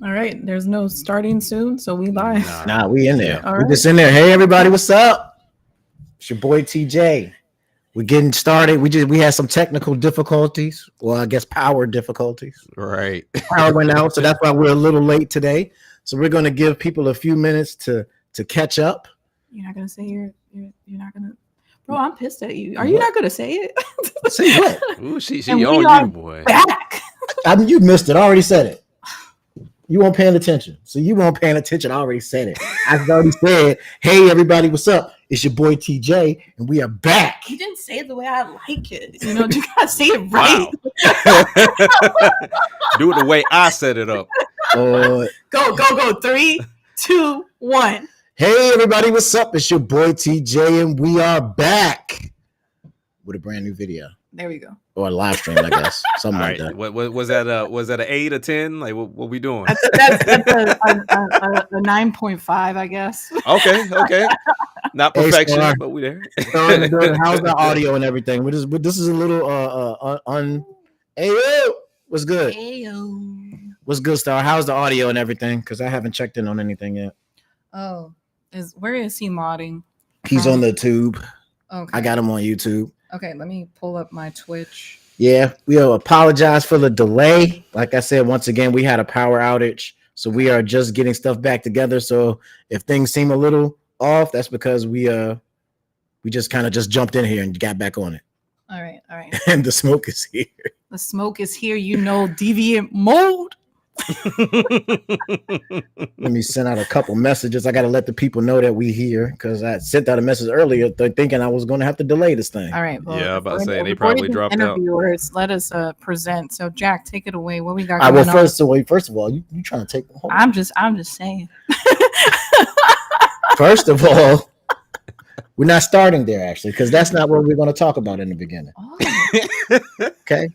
All right. There's no starting soon, so we live. Nah, we in there. Yeah. All We right. just in there. Hey, everybody, what's up? It's your boy TJ. We're getting started. We had some technical difficulties. Well, I guess power difficulties. Right. Power went out, so that's why we're a little late today. So we're going to give people a few minutes to catch up. You're not gonna say you're not gonna. Bro, I'm pissed at you. Are you not gonna say it? Say what? Ooh, she And we on are you, boy. back. I mean, you missed it. I already said it. You weren't paying attention. So you weren't paying attention. I already said it. I already said, hey, everybody, what's up? It's your boy TJ, and we are back. You didn't say it the way I like it. You know, you gotta say it right. Do it the way I set it up. Uh, Go. 3, 2, 1. hey, everybody, what's up? It's your boy TJ, and we are back with a brand new video. There we go. Or a live stream, I guess. Something All like right. that. What was that? Was that an 8 or 10? Like what we doing? That's a 9.5, I guess. Okay. Not Hey, perfection, Star. but we there. How's the audio and everything? This is a little Hey, yo, what's good? Ayo. What's good, Star? How's the audio and everything? Because I haven't checked in on anything yet. Oh, where is he modding? He's on the tube. Okay. I got him on YouTube. Okay, let me pull up my Twitch. Yeah, we'll apologize for the delay. Like I said, once again, we had a power outage, so we are just getting stuff back together. So if things seem a little off, that's because we just kind of just jumped in here and got back on it. All right. And the smoke is here. The smoke is here. You know, deviant mode. Let me send out a couple messages. I got to let the people know that we here because I sent out a message earlier thinking I was going to have to delay this thing. All right. Well, Yeah, I'm about to say, they before probably the dropped out. interviewers, let us present. So, Jack, take it away. What we got All going right, on? first of all, you trying to take hold on. I'm just saying. First of all, we're not starting there actually because that's not what we're going to talk about in the beginning. Oh, Okay,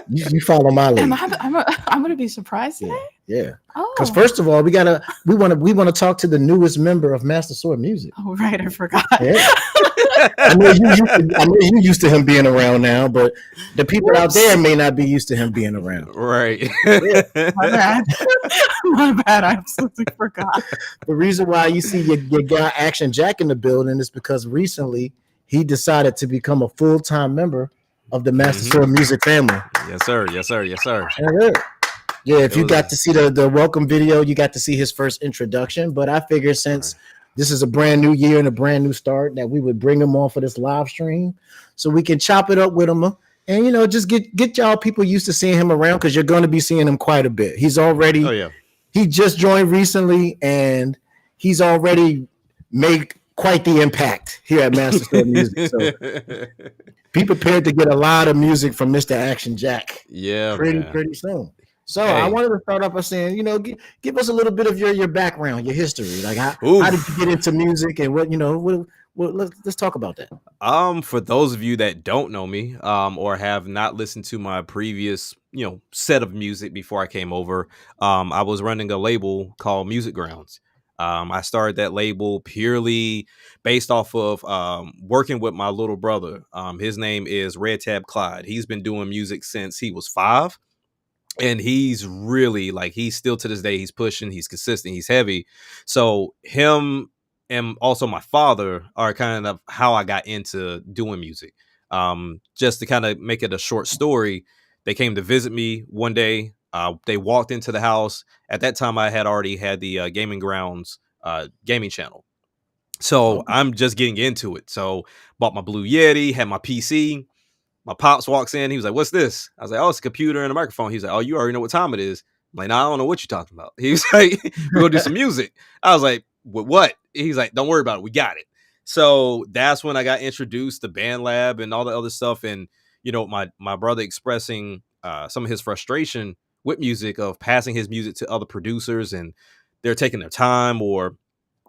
you follow my lead. I'm gonna be surprised today. Yeah. Oh, Because first of all, we want to talk to the newest member of Master Sword Music. oh right, I forgot. Yeah. I know you used to him being around now, but the people out there may not be used to him being around. Right. My bad. My bad. I absolutely forgot. The reason why you see your guy Action Jack in the building is because recently he decided to become a full-time member of the Master Sword Music family. Yes, sir. Yeah, if you got to see the welcome video, you got to see his first introduction. But I figured since this is a brand new year and a brand new start, that we would bring him on for this live stream so we can chop it up with him and just get y'all people used to seeing him around because you're going to be seeing him quite a bit. He's already he just joined recently and he's already made quite the impact here at Master Sword Music. So be prepared to get a lot of music from Mr. Action Jack. Yeah, pretty soon. So I wanted to start off by saying, give us a little bit of your background, your history. Like how did you get into music and let's talk about that. For those of you that don't know me, or have not listened to my previous, set of music before I came over, I was running a label called Music Grounds. I started that label purely based off of working with my little brother. His name is Red Tab Clyde. He's been doing music since he was 5. And he's really he's still to this day, he's pushing, he's consistent, he's heavy. So him and also my father are kind of how I got into doing music. Just to kind of make it a short story, they came to visit me one day. They walked into the house. At that time, I had already had the Gaming Grounds gaming channel. So I'm just getting into it. So bought my Blue Yeti, had my PC. My pops walks in. He was like, "What's this?" I was like, "Oh, it's a computer and a microphone." He's like, "Oh, you already know what time it is." I'm like, "No, I don't know what you're talking about." He was like, "We're going to do some music." I was like, "What?" He's like, "Don't worry about it. We got it." So that's when I got introduced to BandLab and all the other stuff. And, my brother expressing some of his frustration with music of passing his music to other producers and they're taking their time or,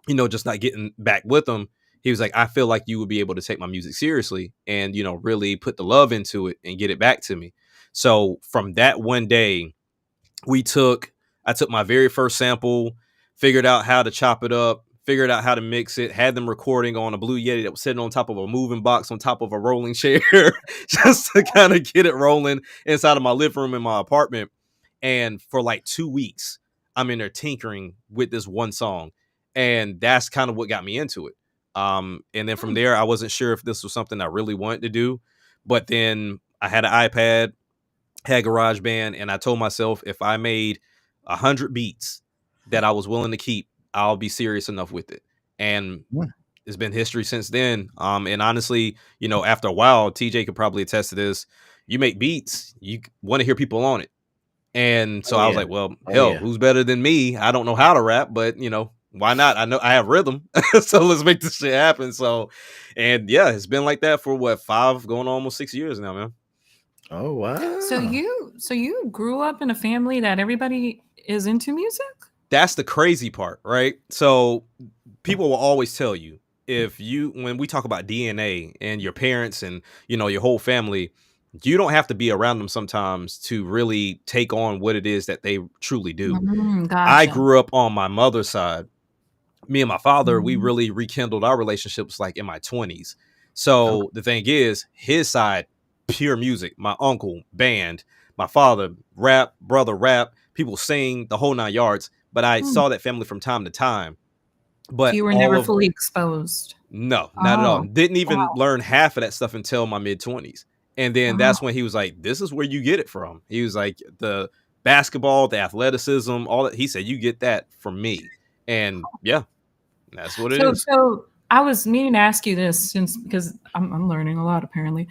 just not getting back with them. He was like, "I feel like you would be able to take my music seriously and, really put the love into it and get it back to me." So from that one day, I took my very first sample, figured out how to chop it up, figured out how to mix it, had them recording on a Blue Yeti that was sitting on top of a moving box on top of a rolling chair just to kind of get it rolling inside of my living room in my apartment. And for 2 weeks, I'm in there tinkering with this one song. And that's kind of what got me into it. And then from there, I wasn't sure if this was something I really wanted to do. But then I had an iPad, had GarageBand, and I told myself if I made 100 beats that I was willing to keep, I'll be serious enough with it. And it's been history since then. And honestly, you know, after a while, TJ could probably attest to this. You make beats, you want to hear people on it. And so I was like, well, hell, who's better than me? I don't know how to rap, but you know, why not? I know I have rhythm. So let's make this shit happen. So, and yeah, it's been like that for what, 5 going on almost 6 years now, man. Oh wow. So you grew up in a family that everybody is into music? That's the crazy part, right? So people will always tell you when we talk about DNA and your parents and, you know, your whole family, you don't have to be around them sometimes to really take on what it is that they truly do. Gotcha. I grew up on my mother's side. Me and my father, we really rekindled our relationships like in my 20s. So the thing is, his side, pure music. My uncle, band. My father, rap. Brother, rap. People sing, the whole 9 yards. But I saw that family from time to time. But you were never fully exposed. No, not at all. Didn't even learn half of that stuff until my mid-20s. And then that's when he was like, this is where you get it from. He was like, the basketball, the athleticism, all that. He said, you get that from me. And yeah, that's what it is. So I was meaning to ask you this because I'm learning a lot apparently.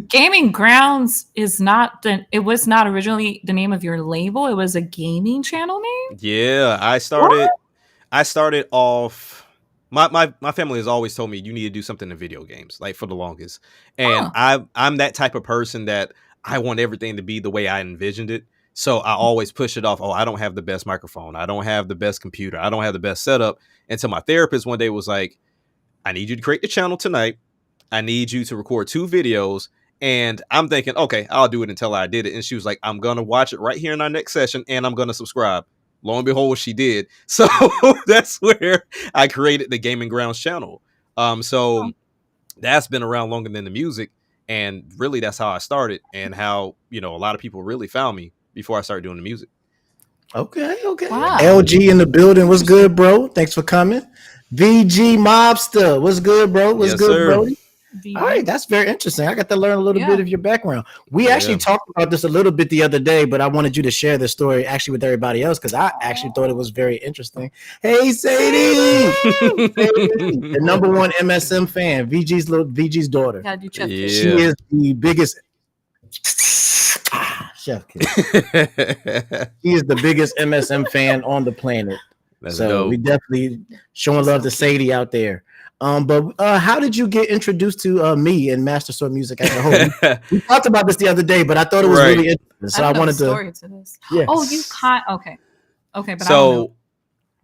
Gaming Grounds was not originally the name of your label. It was a gaming channel name. Yeah, I started off. My family has always told me you need to do something in video games, like for the longest. And I'm that type of person that I want everything to be the way I envisioned it. So I always push it off. Oh, I don't have the best microphone. I don't have the best computer. I don't have the best setup. Until my therapist one day was like, I need you to create the channel tonight. I need you to record 2 videos. And I'm thinking, okay, I'll do it until I did it. And she was like, I'm going to watch it right here in our next session. And I'm going to subscribe. Lo and behold, she did. So that's where I created the Gaming Grounds channel. So that's been around longer than the music. And really, that's how I started and how, you know, a lot of people really found me before I started doing the music. Okay. Wow. LG in the building. What's good, bro? Thanks for coming. VG Mobster. What's good, bro? What's good, sir. bro? All right, that's very interesting. I got to learn a little bit of your background. We actually talked about this a little bit the other day, but I wanted you to share the story actually with everybody else because I actually thought it was very interesting. Hey, Sadie, the number 1 MSM fan, VG's daughter. Had you checked Yeah. She is the biggest. Chef Kid. He is the biggest MSM fan on the planet. That's so dope. we definitely showing love to Sadie out there. But how did you get introduced to me and Master Sword Music as a whole? We talked about this the other day, but I thought it was really interesting. So I wanted to. This. Yeah. Oh, you can't. Okay. But so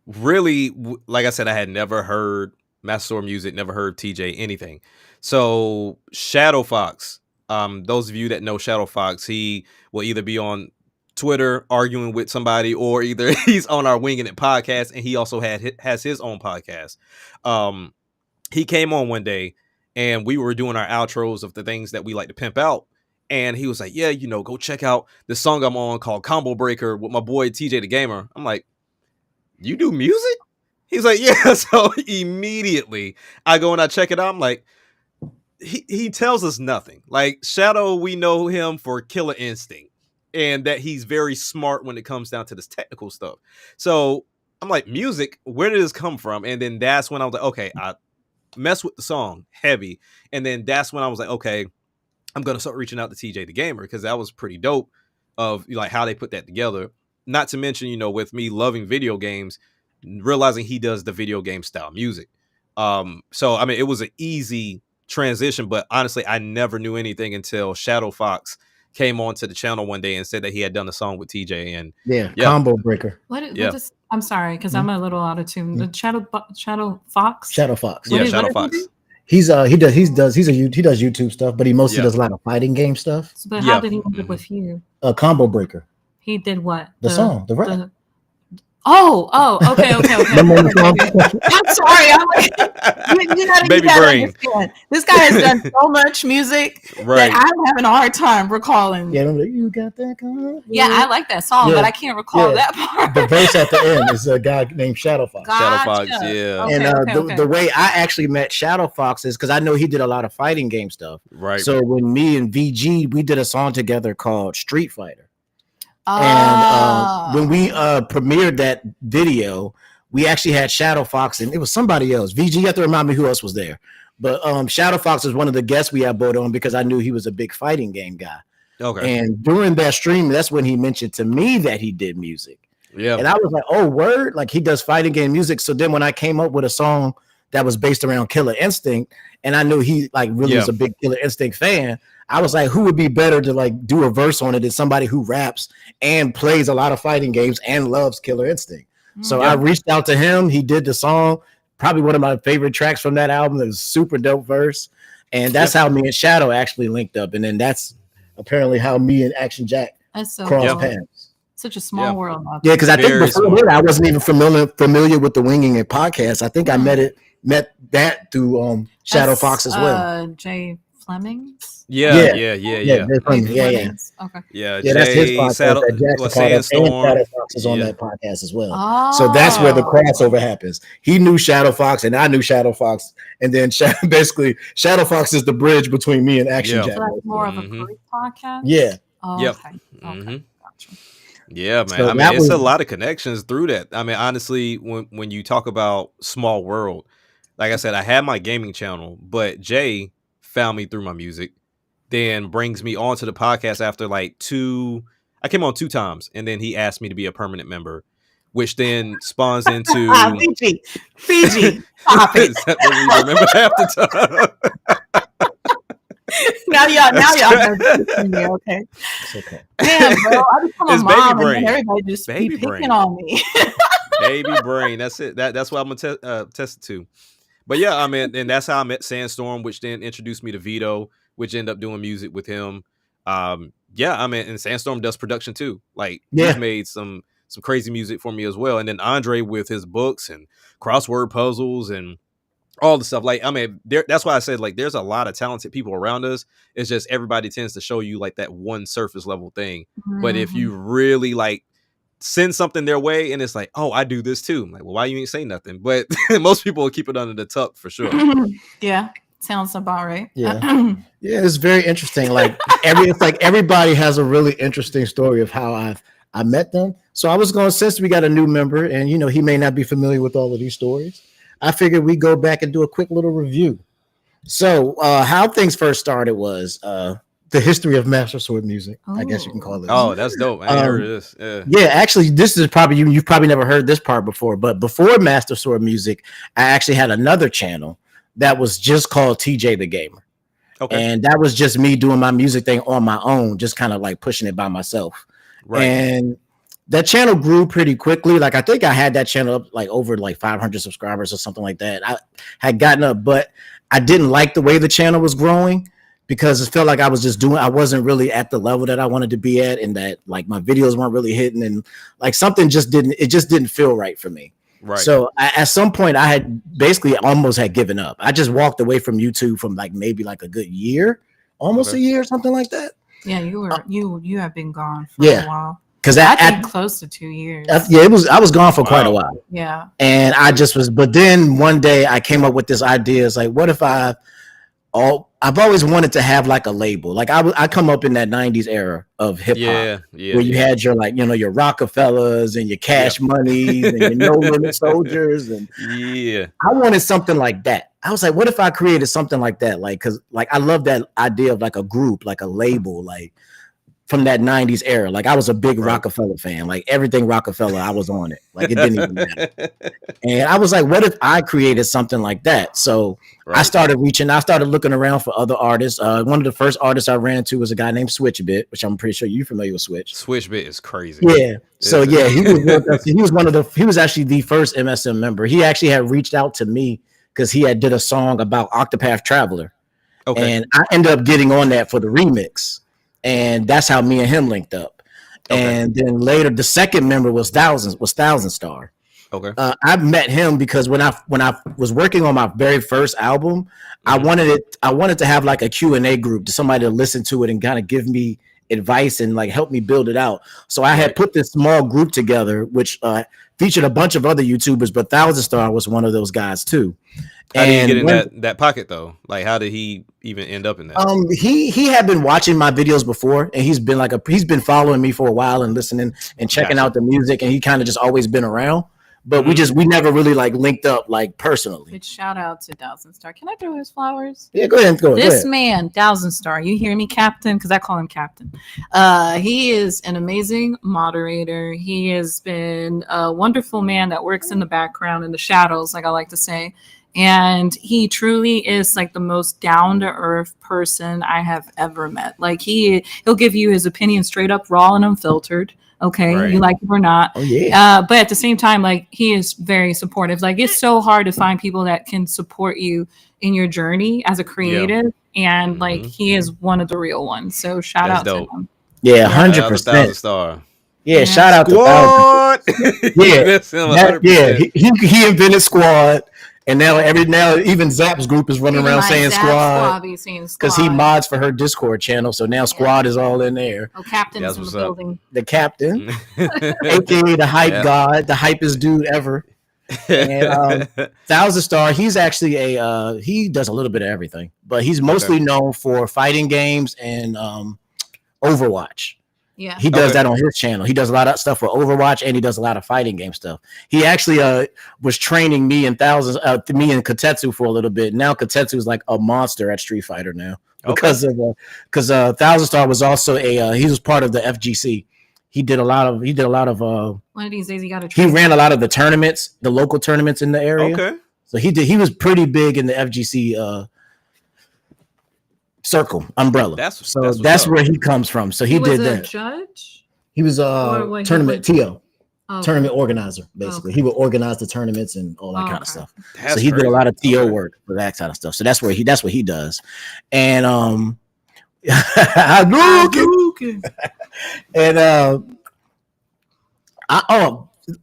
really, like I said, I had never heard Master Sword Music, never heard TJ anything. So Shadow Fox, those of you that know Shadow Fox, he will either be on Twitter arguing with somebody, or either he's on our Winging It podcast, and he also has his own podcast. He came on one day and we were doing our outros of the things that we like to pimp out. And he was like, yeah, you know, go check out the song I'm on called Combo Breaker with my boy TJ the Gamer. I'm like, you do music? He's like, yeah. So immediately I go and I check it out. I'm like, he tells us nothing. Like Shadow, we know him for Killer Instinct and that he's very smart when it comes down to this technical stuff. So I'm like, music, where did this come from? And then that's when I was like, okay, I mess with the song heavy. And then that's when I was like, okay, I'm going to start reaching out to TJ the Gamer, because that was pretty dope of like how they put that together. Not to mention, you know, with me loving video games, realizing he does the video game style music. So, I mean, it was an easy transition, but honestly, I never knew anything until Shadow Fox came onto the channel one day and said that he had done a song with TJ. And Combo Breaker. What is I'm sorry, because I'm a little out of tune. The Shadow Fox. Shadow Fox. Yeah, Shadow Fox. He does YouTube stuff, but he mostly does a lot of fighting game stuff. So, but how did he end up with you? Combo Breaker. He did what? The song, the rap. Okay. Remember the song? I'm sorry. I'm like, you Baby gotta brain. understand. This guy has done so much music that Right. I'm having a hard time recalling. Yeah, remember, you got that kind? Yeah, I like that song, Yeah. but I can't recall Yeah. that part. The verse at the end is a guy named Shadow Fox. Shadow Fox, Gotcha. yeah. Okay, And the way I actually met Shadow Fox is because I know he did a lot of fighting game stuff. Right. So when me and VG, we did a song together called Street Fighter. Ah. And when we premiered that video, we actually had Shadow Fox and it was somebody else. VG, you have to remind me who else was there. But Shadow Fox was one of the guests we had brought on because I knew he was a big fighting game guy. Okay. And during that stream, that's when he mentioned to me that he did music. Yeah. And I was like, oh, word? Like he does fighting game music. So then when I came up with a song that was based around Killer Instinct, and I knew he like really was a big Killer Instinct fan, I was like, who would be better to like do a verse on it than somebody who raps and plays a lot of fighting games and loves Killer Instinct? So I reached out to him. He did the song, probably one of my favorite tracks from that album. It was a super dope verse. And that's how me and Shadow actually linked up. And then that's apparently how me and Action Jack That's so crossed cool. paths. Such a small world. Yeah, because I think Very before small. that, I wasn't even familiar with the Winging It podcast. I think I met that through Shadow Fox as well. Jay Fleming's. Yeah. They're funny. Yeah. Okay. Yeah, That's his Jay, podcast Saddle, that Jackson well, part of, and Sandstorm. Shadow Fox is on Yeah. that podcast as well. Oh. So that's where the crossover happens. He knew Shadow Fox, and I knew Shadow Fox, and then basically Shadow Fox is the bridge between me and Action Yeah. Jack. So that's more of a Mhm. group podcast. Yeah. Oh, Yep. Okay. Mhm. Gotcha. Yeah, man. So I mean, that it's a was- lot of connections through that. I mean, honestly, when you talk about small world, like I said, I had my gaming channel, but Jay found me through my music, then brings me onto the podcast after like I came on 2 times, and then he asked me to be a permanent member, which then spawns into Fiji. Stop it. Except that we remember half the time. Now y'all know me, okay. It's okay. Damn, bro. I become a It's baby mom brain. and then everybody just Baby be picking brain. on me. Baby brain. That's it. That's what I'm gonna test it to. But yeah, I mean, and that's how I met Sandstorm, which then introduced me to Vito, which ended up doing music with him. Yeah, I mean, and Sandstorm does production too. Like he's made some crazy music for me as well. And then Andre with his books and crossword puzzles and all the stuff. Like, I mean, that's why I said like there's a lot of talented people around us. It's just everybody tends to show you like that one surface level thing. But if you really like send something their way and it's like, oh, I do this too. I'm like, well, why you ain't say nothing? But most people will keep it under the tuck for sure. Yeah, sounds about right. Yeah. Yeah, it's very interesting. Like it's like everybody has a really interesting story of how I met them. So I was going, since we got a new member and you know he may not be familiar with all of these stories, I figured we go back and do a quick little review. So how things first started was the history of Master Sword music, I guess you can call it. Oh, that's dope. I ain't heard of this. Yeah, actually, this is probably you've probably never heard this part before, but before Master Sword Music, I actually had another channel that was just called TJ the Gamer. Okay. And that was just me doing my music thing on my own, just kind of like pushing it by myself. Right. And that channel grew pretty quickly. Like I think I had that channel up like over like 500 subscribers or something like that. I had gotten up, but I didn't like the way the channel was growing because it felt like I was just I wasn't really at the level that I wanted to be at, and that like my videos weren't really hitting, and like something just didn't feel right for me. Right. So at some point I had basically almost had given up. I just walked away from YouTube from like maybe like a good year, almost a year, something like that. Yeah, you have been gone for a while. Because I think close to 2 years. I was gone for quite a while. Yeah. And I just was, but then one day I came up with this idea. It's like, what if I've always wanted to have like a label. Like I come up in that 90s era of hip hop, where you had your like, you know, your Rockefellers and your Cash Moneys and your No Limit Soldiers, and I wanted something like that. I was like, what if I created something like that? Like, cause like I love that idea of like a group, like a label, like from that 90s era. Like I was a big Rockefeller fan. Like everything Rockefeller, I was on it. Like it didn't even matter. And I was like, what if I created something like that? So I started looking around for other artists. One of the first artists I ran into was a guy named Switchbit, which I'm pretty sure you're familiar with Switch. Switchbit is crazy. Yeah. So yeah, he was actually the first MSM member. He actually had reached out to me because he had did a song about Octopath Traveler. Okay. And I ended up getting on that for the remix. And that's how me and him linked up. And then later, the second member was Thousand Star. Okay. I met him because when I was working on my very first album, I wanted to have like a Q&A group to somebody to listen to it and kind of give me advice and like help me build it out. So I had put this small group together, which featured a bunch of other YouTubers, but Thousand Star was one of those guys too. How did he get in that pocket though? Like, how did he even end up in that? He had been watching my videos before, and he's been following me for a while and listening and checking out the music, and he kind of just always been around. But we never really like linked up like personally. Big shout out to Thousand Star. Can I throw his flowers? Yeah, go ahead. This man, Thousand Star, you hear me, Captain? Because I call him Captain. He is an amazing moderator. He has been a wonderful man that works in the background in the shadows, like I like to say. And he truly is like the most down to earth person I have ever met. Like he'll give you his opinion straight up, raw and unfiltered. Okay, you like it or not. Oh, yeah. But at the same time, like he is very supportive. Like it's so hard to find people that can support you in your journey as a creative. Yeah. And like he is one of the real ones. So shout out to him. Yeah, 100%. Star. Yeah, shout out Squad. To yeah, he invented Squad. And now even Zap's group is running around saying Squad because he mods for her Discord channel. So now Squad is all in there. Oh, Captain is in the building. The Captain, aka the hype god, the hypest dude ever. And Thousand Star, he's actually he does a little bit of everything, but he's mostly known for fighting games and Overwatch. Yeah, he does that on his channel. He does a lot of stuff for Overwatch, and he does a lot of fighting game stuff. He actually was training me and Kotetsu for a little bit. Now Kotetsu is like a monster at Street Fighter now because Thousand Star was also he was part of the FGC. He did a lot of one of these days he ran a lot of the tournaments, the local tournaments in the area. Okay, so he was pretty big in the FGC circle umbrella. That's where he comes from. So he did that. Judge? He was a tournament TO. Tournament organizer, basically. He would organize the tournaments and all that kind of stuff. So he did a lot of TO work for that kind of stuff. So that's what he does. And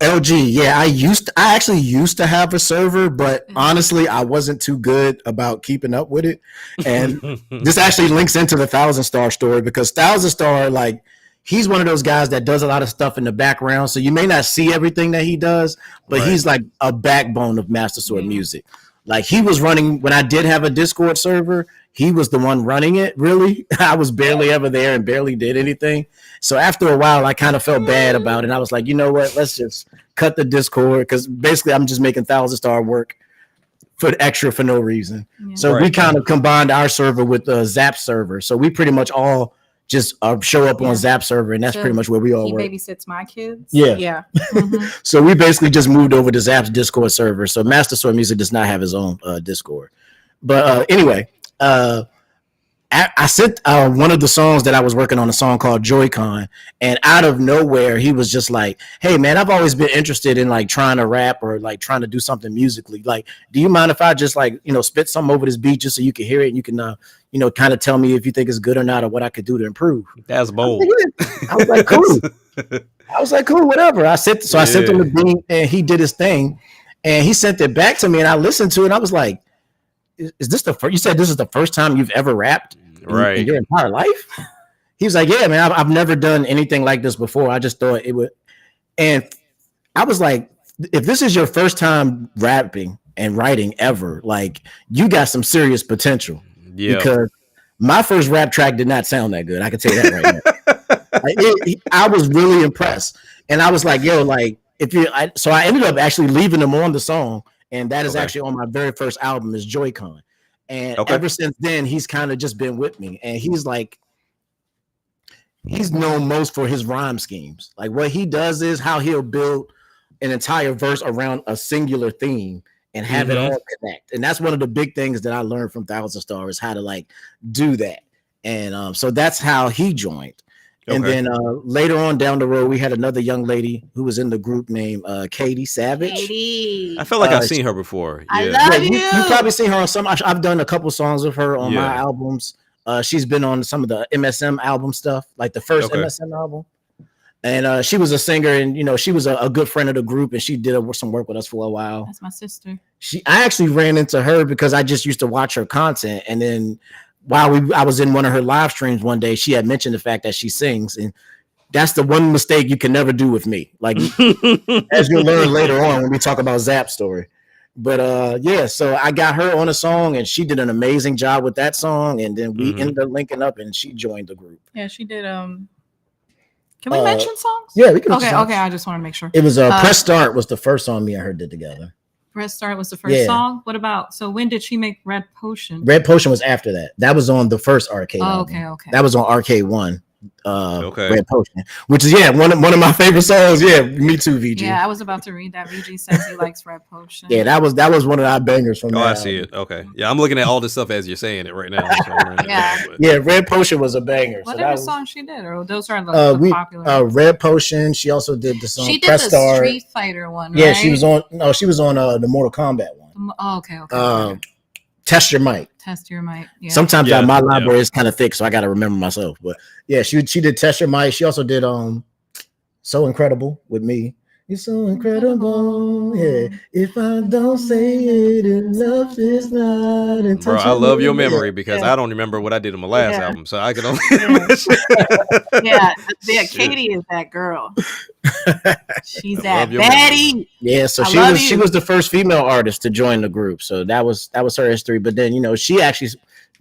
LG, I actually used to have a server, but honestly, I wasn't too good about keeping up with it. And this actually links into the Thousand Star story because Thousand Star, like, he's one of those guys that does a lot of stuff in the background. So you may not see everything that he does, but he's like a backbone of Master Sword music. Like he was running when I did have a Discord server. He was the one running it, really. I was barely ever there and barely did anything. So after a while, I kind of felt bad about it. And I was like, you know what? Let's just cut the Discord because basically I'm just making Thousand Star work for no reason. Yeah. So we kind of combined our server with the Zap server. So we pretty much all just show up on Zap server, and that's pretty much where we all work. He babysits my kids. Yeah. So we basically just moved over to Zap's Discord server. So Master Sword Music does not have his own Discord. But anyway, I sent one of the songs that I was working on, a song called Joy-Con, and out of nowhere, he was just like, hey, man, I've always been interested in like trying to rap or like trying to do something musically. Like, do you mind if I just like, spit something over this beat just so you can hear it and you can, kind of tell me if you think it's good or not or what I could do to improve? That's bold. I was like, cool. I was like, cool, whatever. I sent him the beat and he did his thing and he sent it back to me and I listened to it and I was like, is this the first? You said this is the first time you've ever rapped in your entire life? He was like, yeah, man, I've never done anything like this before. I just thought it would. And I was like, if this is your first time rapping and writing ever, like you got some serious potential. Yeah. Because my first rap track did not sound that good. I can tell you that right now. I was really impressed. And I was like, yo, like so I ended up actually leaving him on the song. And that is actually on my very first album is Joy-Con. And ever since then, he's kind of just been with me. And he's known most for his rhyme schemes. Like what he does is how he'll build an entire verse around a singular theme and have it all connect. And that's one of the big things that I learned from Thousand Star is how to like do that. And so that's how he joined. And then later on down the road, we had another young lady who was in the group named Katie Savage. I feel like I've seen her before. I love you. You probably seen her on some. I've done a couple songs of her on my albums. She's been on some of the MSM album stuff, like the first MSM album. And she was a singer, and she was a good friend of the group, and she did some work with us for a while. That's my sister. I actually ran into her because I just used to watch her content, and then while I was in one of her live streams one day, she had mentioned the fact that she sings, and that's the one mistake you can never do with me. Like as you'll learn later on when we talk about Zap story. But yeah, so I got her on a song, and she did an amazing job with that song, and then we ended up linking up, and she joined the group. Yeah, she did. Can we mention songs? Yeah, we can. Okay. I just want to make sure. It was Press Start was the first song me and her did together. Press Start was the first song. What about? So when did she make Red Potion? Red Potion was after that. That was on the first Arcade. Okay. That was on Arcade 1. Okay. Red Potion, which is one of my favorite songs. Yeah, me too, VG. Yeah, I was about to read that. VG says he likes Red Potion. Yeah, that was one of our bangers from. I see it. Okay, yeah, I'm looking at all this stuff as you're saying it right now. So yeah, Red Potion was a banger. What other song she did, or those are the popular? Red Potion. She also did the song. She did Press the Start. Street Fighter one. Yeah, right? she was on. No, she was on the Mortal Kombat one. Oh, okay. Test Your Might. Test Your Might. Yeah. Sometimes my library is kind of thick, so I got to remember myself. But yeah, she did Test Your Might. She also did So Incredible with me. You're so incredible. Yeah. If I don't say it, love is not intentional. Bro, I love your memory because I don't remember what I did in my last album, so I can only. Yeah, Katie is that girl. She's that baddie. Yeah, so she was the first female artist to join the group, so that was her history. But then she actually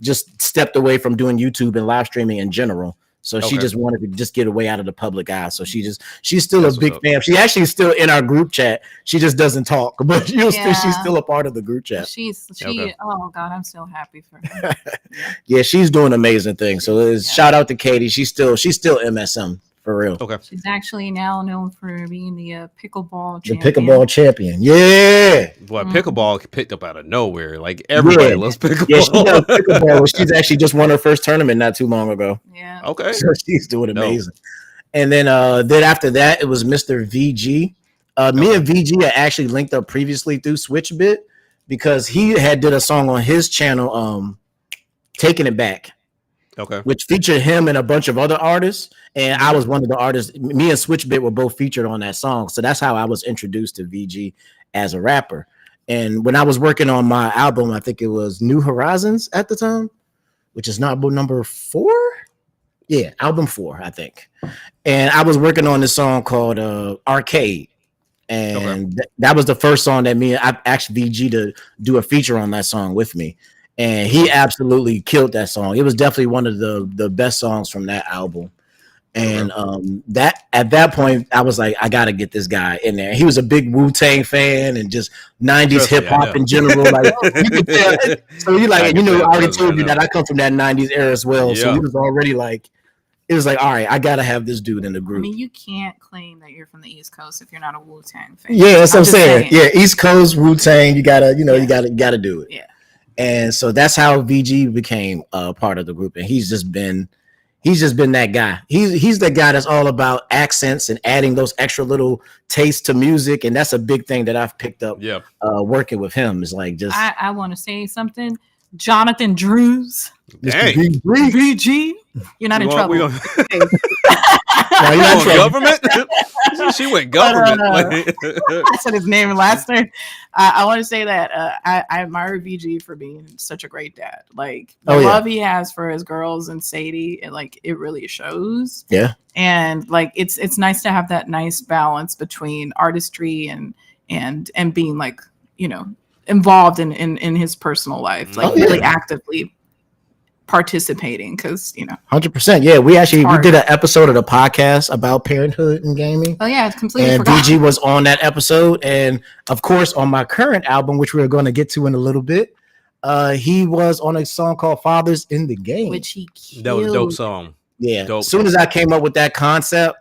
just stepped away from doing YouTube and live streaming in general. So she just wanted to just get away out of the public eye. So she's still a big fan. She actually is still in our group chat. She just doesn't talk, but she's still a part of the group chat. Oh God, I'm so happy for her. Yeah, she's doing amazing things. So shout out to Katie. She's still MSM for real. Okay. She's actually now known for being the pickleball champion. The pickleball champion. Yeah. Boy, pickleball picked up out of nowhere. Like everybody loves pickleball. Yeah, she does pickleball. She's actually just won her first tournament not too long ago. Yeah. Okay. So she's doing amazing. And then after that, it was Mr. VG. Me and VG had actually linked up previously through SwitchBit because he had did a song on his channel, Taking It Back. Okay. Which featured him and a bunch of other artists. And I was one of the artists. Me and SwitchBit were both featured on that song. So that's how I was introduced to VG as a rapper. And when I was working on my album, I think it was New Horizons at the time, which is number 4. Yeah, album 4, I think. And I was working on this song called Arcade. And that was the first song that I asked VG to do a feature on that song with me. And he absolutely killed that song. It was definitely one of the best songs from that album. And that at that point, I was like, I gotta get this guy in there. He was a big Wu-Tang fan and just 90s hip hop in general. Like you could tell. So you like, I already told you that I come from that 90s era as well. So he was already like, it was like, all right, I gotta have this dude in the group. I mean, you can't claim that you're from the East Coast if you're not a Wu-Tang fan. Yeah, that's what I'm saying. Yeah, East Coast Wu-Tang, you gotta do it. Yeah. And so that's how VG became a part of the group, and he's just been that guy. He's the guy that's all about accents and adding those extra little tastes to music, and that's a big thing that I've picked up. Yeah, working with him is like just. I want to say something, Jonathan Drews. Dang. VG. You're not in trouble. No, you're not government. She went government. I said his name and last name. I want to say that I admire VG for being such a great dad. Like the love he has for his girls and Sadie, and like it really shows. Yeah. And like it's nice to have that nice balance between artistry and being like involved in his personal life, like really actively participating, because 100%. Yeah, we did an episode of the podcast about parenthood and gaming. Oh yeah, it's completely. And VG was on that episode, and of course on my current album, which we're going to get to in a little bit, he was on a song called "Fathers in the Game," which he killed. That was a dope song. Yeah. As soon as I came up with that concept,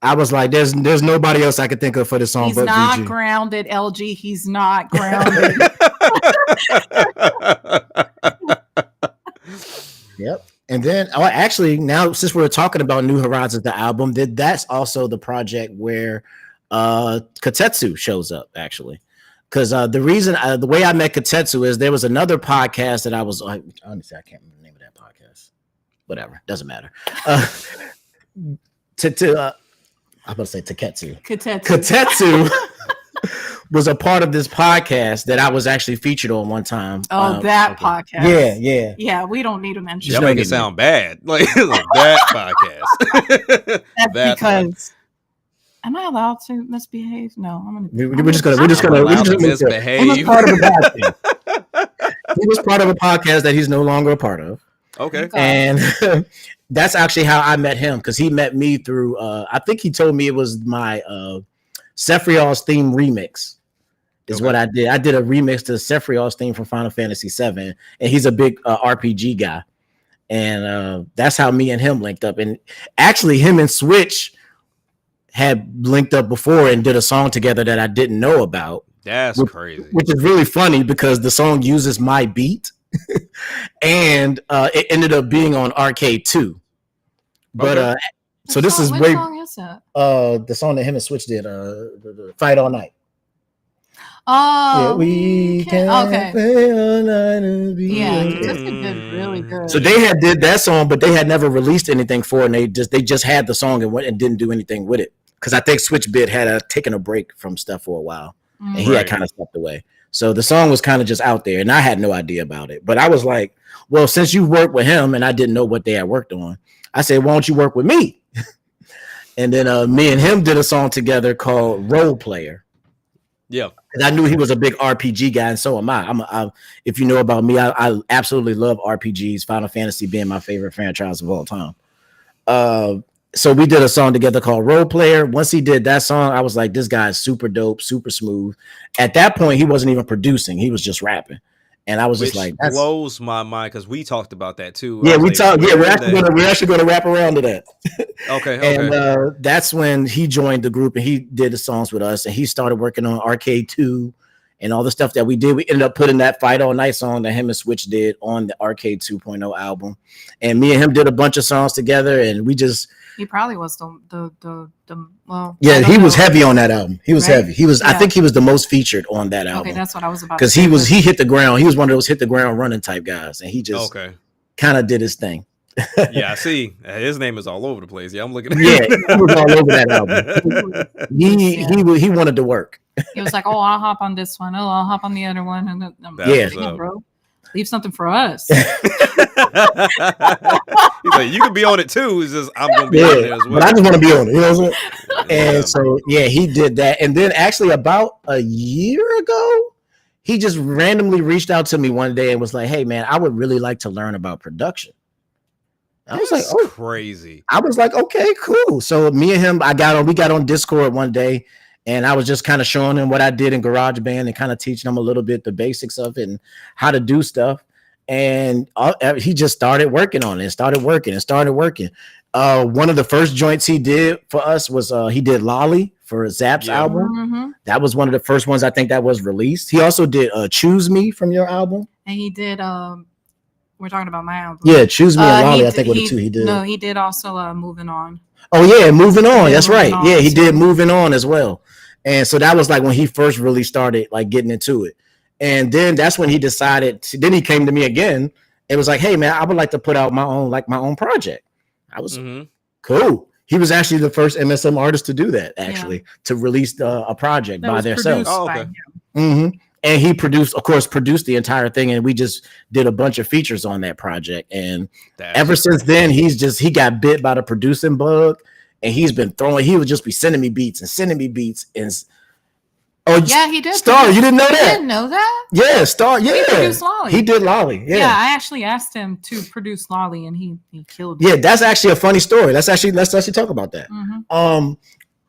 I was like, "There's nobody else I could think of for this song." He's but not VG. Grounded, LG. He's not grounded. Yep. And then actually now, since we're talking about New Horizons, the album, that's also the project where Kotetsu shows up, actually. Because the way I met Kotetsu is there was another podcast that I was on. Honestly, I can't remember the name of that podcast. Whatever, doesn't matter. I'm about to say Taketsu. Katetsu. Katetsu was a part of this podcast that I was actually featured on one time. Oh, that podcast. Yeah. We don't need to mention. Y'all no make it need, sound bad. Like that podcast. That's That because. Am I allowed to misbehave? No, I'm gonna. We're just gonna misbehave. He was part of a podcast. He was part of a podcast that he's no longer a part of. Okay. And that's actually how I met him, because he met me through I think he told me it was my Sephiroth's theme remix is what I did. I did a remix to Sephiroth's theme from Final Fantasy VII, and he's a big RPG guy. And that's how me and him linked up. And actually him and Switch had linked up before and did a song together that I didn't know about. That's crazy. Which is really funny because the song uses my beat. And it ended up being on Arcade 2. But Okay. so this is Which way song is that? the song that him and Switch did, the Fight All Night. Oh, Yeah, we can okay. play all night and be Yeah, okay. Katetsu did really good. So they had did that song, but they had never released anything for it, and they just had the song and went and didn't do anything with it. Because I think Switch Bit had taken a break from stuff for a while, and he had kind of stepped away. So the song was kind of just out there, and I had no idea about it. But I was like, well, since you worked with him, and I didn't know what they had worked on, I said, why don't you work with me? And then me and him did a song together called Role Player. Yeah. And I knew he was a big RPG guy, and so am I. If you know about me, I absolutely love RPGs, Final Fantasy being my favorite franchise of all time. So we did a song together called Role Player. Once he did that song, I was like, this guy is super dope, super smooth. At that point, he wasn't even producing. He was just rapping. And I was just like, that blows my mind, because we talked about that too. Yeah, we talked. Yeah, we're actually gonna wrap around to that. Okay. And that's when he joined the group and he did the songs with us, and he started working on Arcade 2 and all the stuff that we did. We ended up putting that Fight All Night song that him and Switch did on the Arcade 2.0 album. And me and him did a bunch of songs together, and we just He probably was the well. yeah, he was heavy on that album. He was Right? heavy. He was I Yeah. think he was the most featured on that album. Okay, that's what I was about. Because to say, he hit the ground. He was one of those hit the ground running type guys, and he just kind of did his thing. Yeah, I see. His name is all over the place. Yeah, I'm looking at Yeah, he was all over that album. He wanted to work. He was like, "Oh, I'll hop on this one. Oh, I'll hop on the other one." And then, Yeah. "Damn, bro, leave something for us." He's like, you can be on it too. It's just I'm gonna be on there as well. But I just want to be on it. You know what I'm saying? And so he did that. And then actually about a year ago, he just randomly reached out to me one day and was like, "Hey man, I would really like to learn about production." I was like, "Oh, crazy." I was like, "Okay, cool." So me and him, we got on Discord one day, and I was just kind of showing him what I did in GarageBand and kind of teaching him a little bit the basics of it and how to do stuff. And he just started working on it and started working. One of the first joints he did for us was he did Lolly for Zap's album. Mm-hmm. That was one of the first ones I think that was released. He also did Choose Me from your album. And he did. We're talking about my album. Yeah, Choose Me and Lolly, I think were the two he did. No, he did also Moving On. Oh yeah, Moving On. That's right. On, yeah, he did Moving On as well. And so that was like when he first really started like getting into it. And then that's when he decided then he came to me again and was like, "Hey man, I would like to put out my own project." I was cool. He was actually the first MSM artist to do that, actually, to release a project by themselves. Oh, okay. And he produced the entire thing, and we just did a bunch of features on that project. And ever since then, he got bit by the producing bug, and he would just be sending me beats. And yeah, he did. Star, you didn't know that? I didn't know that. Yeah, Star. Yeah, he produced Lolly. He did Lolly. Yeah, I actually asked him to produce Lolly, and he killed me. Yeah, that's actually a funny story. Let's actually talk about that. Mm-hmm.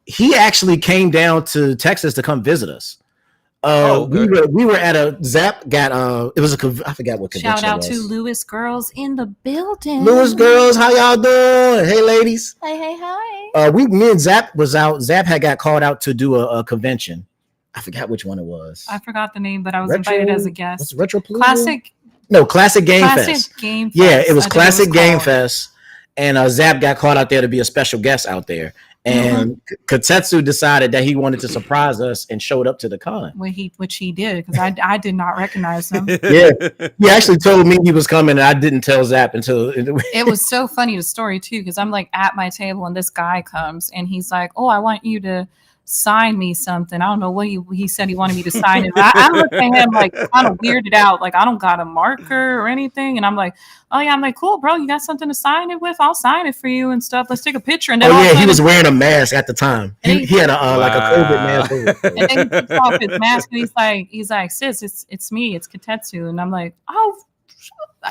He actually came down to Texas to come visit us. We were at a Zap got it was I forgot what convention. Shout out to Lewis Girls in the building. Lewis Girls, how y'all doing? Hey ladies. Hey, hi. Me and Zap was out. Zap had got called out to do a convention. I forgot which one it was. I forgot the name, but I was invited as a guest. What's Retro Pluto? Classic Game Fest. Game Fest. Yeah, it was Classic Game Fest. And Zap got called out there to be a special guest out there. And Kotetsu decided that he wanted to surprise us and showed up to the con. Which he did, because I did not recognize him. Yeah, he actually told me he was coming, and I didn't tell Zap until It was so funny, the story too, because I'm like at my table and this guy comes and he's like, "Oh, I want you to sign me something." I don't know what he said he wanted me to sign it. I looked at him like kind of weirded out, like I don't got a marker or anything, and I'm like, "Oh yeah," I'm like, "Cool, bro, you got something to sign it with? I'll sign it for you and stuff. Let's take a picture." And then he was wearing a mask at the time. He had a like a COVID mask. And then he takes off his mask and he's like, "Sis, it's me, it's Kotetsu," and I'm like, "Oh."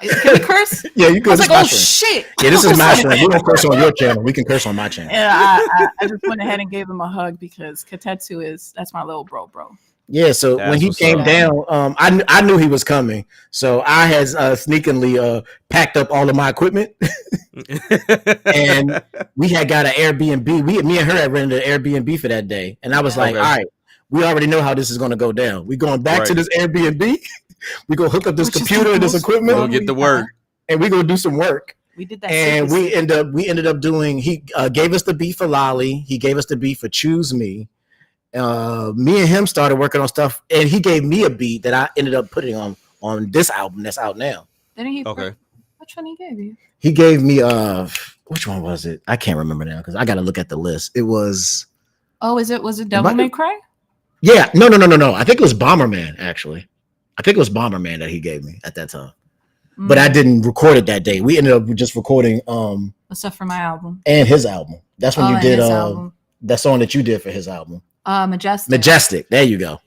Can we curse? Yeah, you can. I was like, "Oh shit!" Yeah, this is my show. We don't curse on your channel. We can curse on my channel. And I just went ahead and gave him a hug because Kotetsu that's my little bro. Yeah, so That's when he what's came up. down, I knew he was coming, so I had sneakily packed up all of my equipment, and we had got an Airbnb. Me and her had rented an Airbnb for that day, and I was like, Okay. all right, we already know how this is going to go down. We going back to Right. this Airbnb. We gonna hook up this Which is computer the and this most equipment, Go get to work. and we gonna do some work. We did that. And we ended up doing. He gave us the beat for Lolly. He gave us the beat for Choose Me. Me and him started working on stuff, and he gave me a beat that I ended up putting on this album that's out now. Didn't he? Okay. Which one he gave you? He gave me which one was it? I can't remember now because I got to look at the list. It was Oh, was it Devil May Cry? yeah, no. I think it was Bomberman actually. I think it was Bomberman that he gave me at that time, but I didn't record it that day. We ended up just recording the stuff for my album. and his album. That's when you and did his album. that song that you did for his album. Majestic. There you go.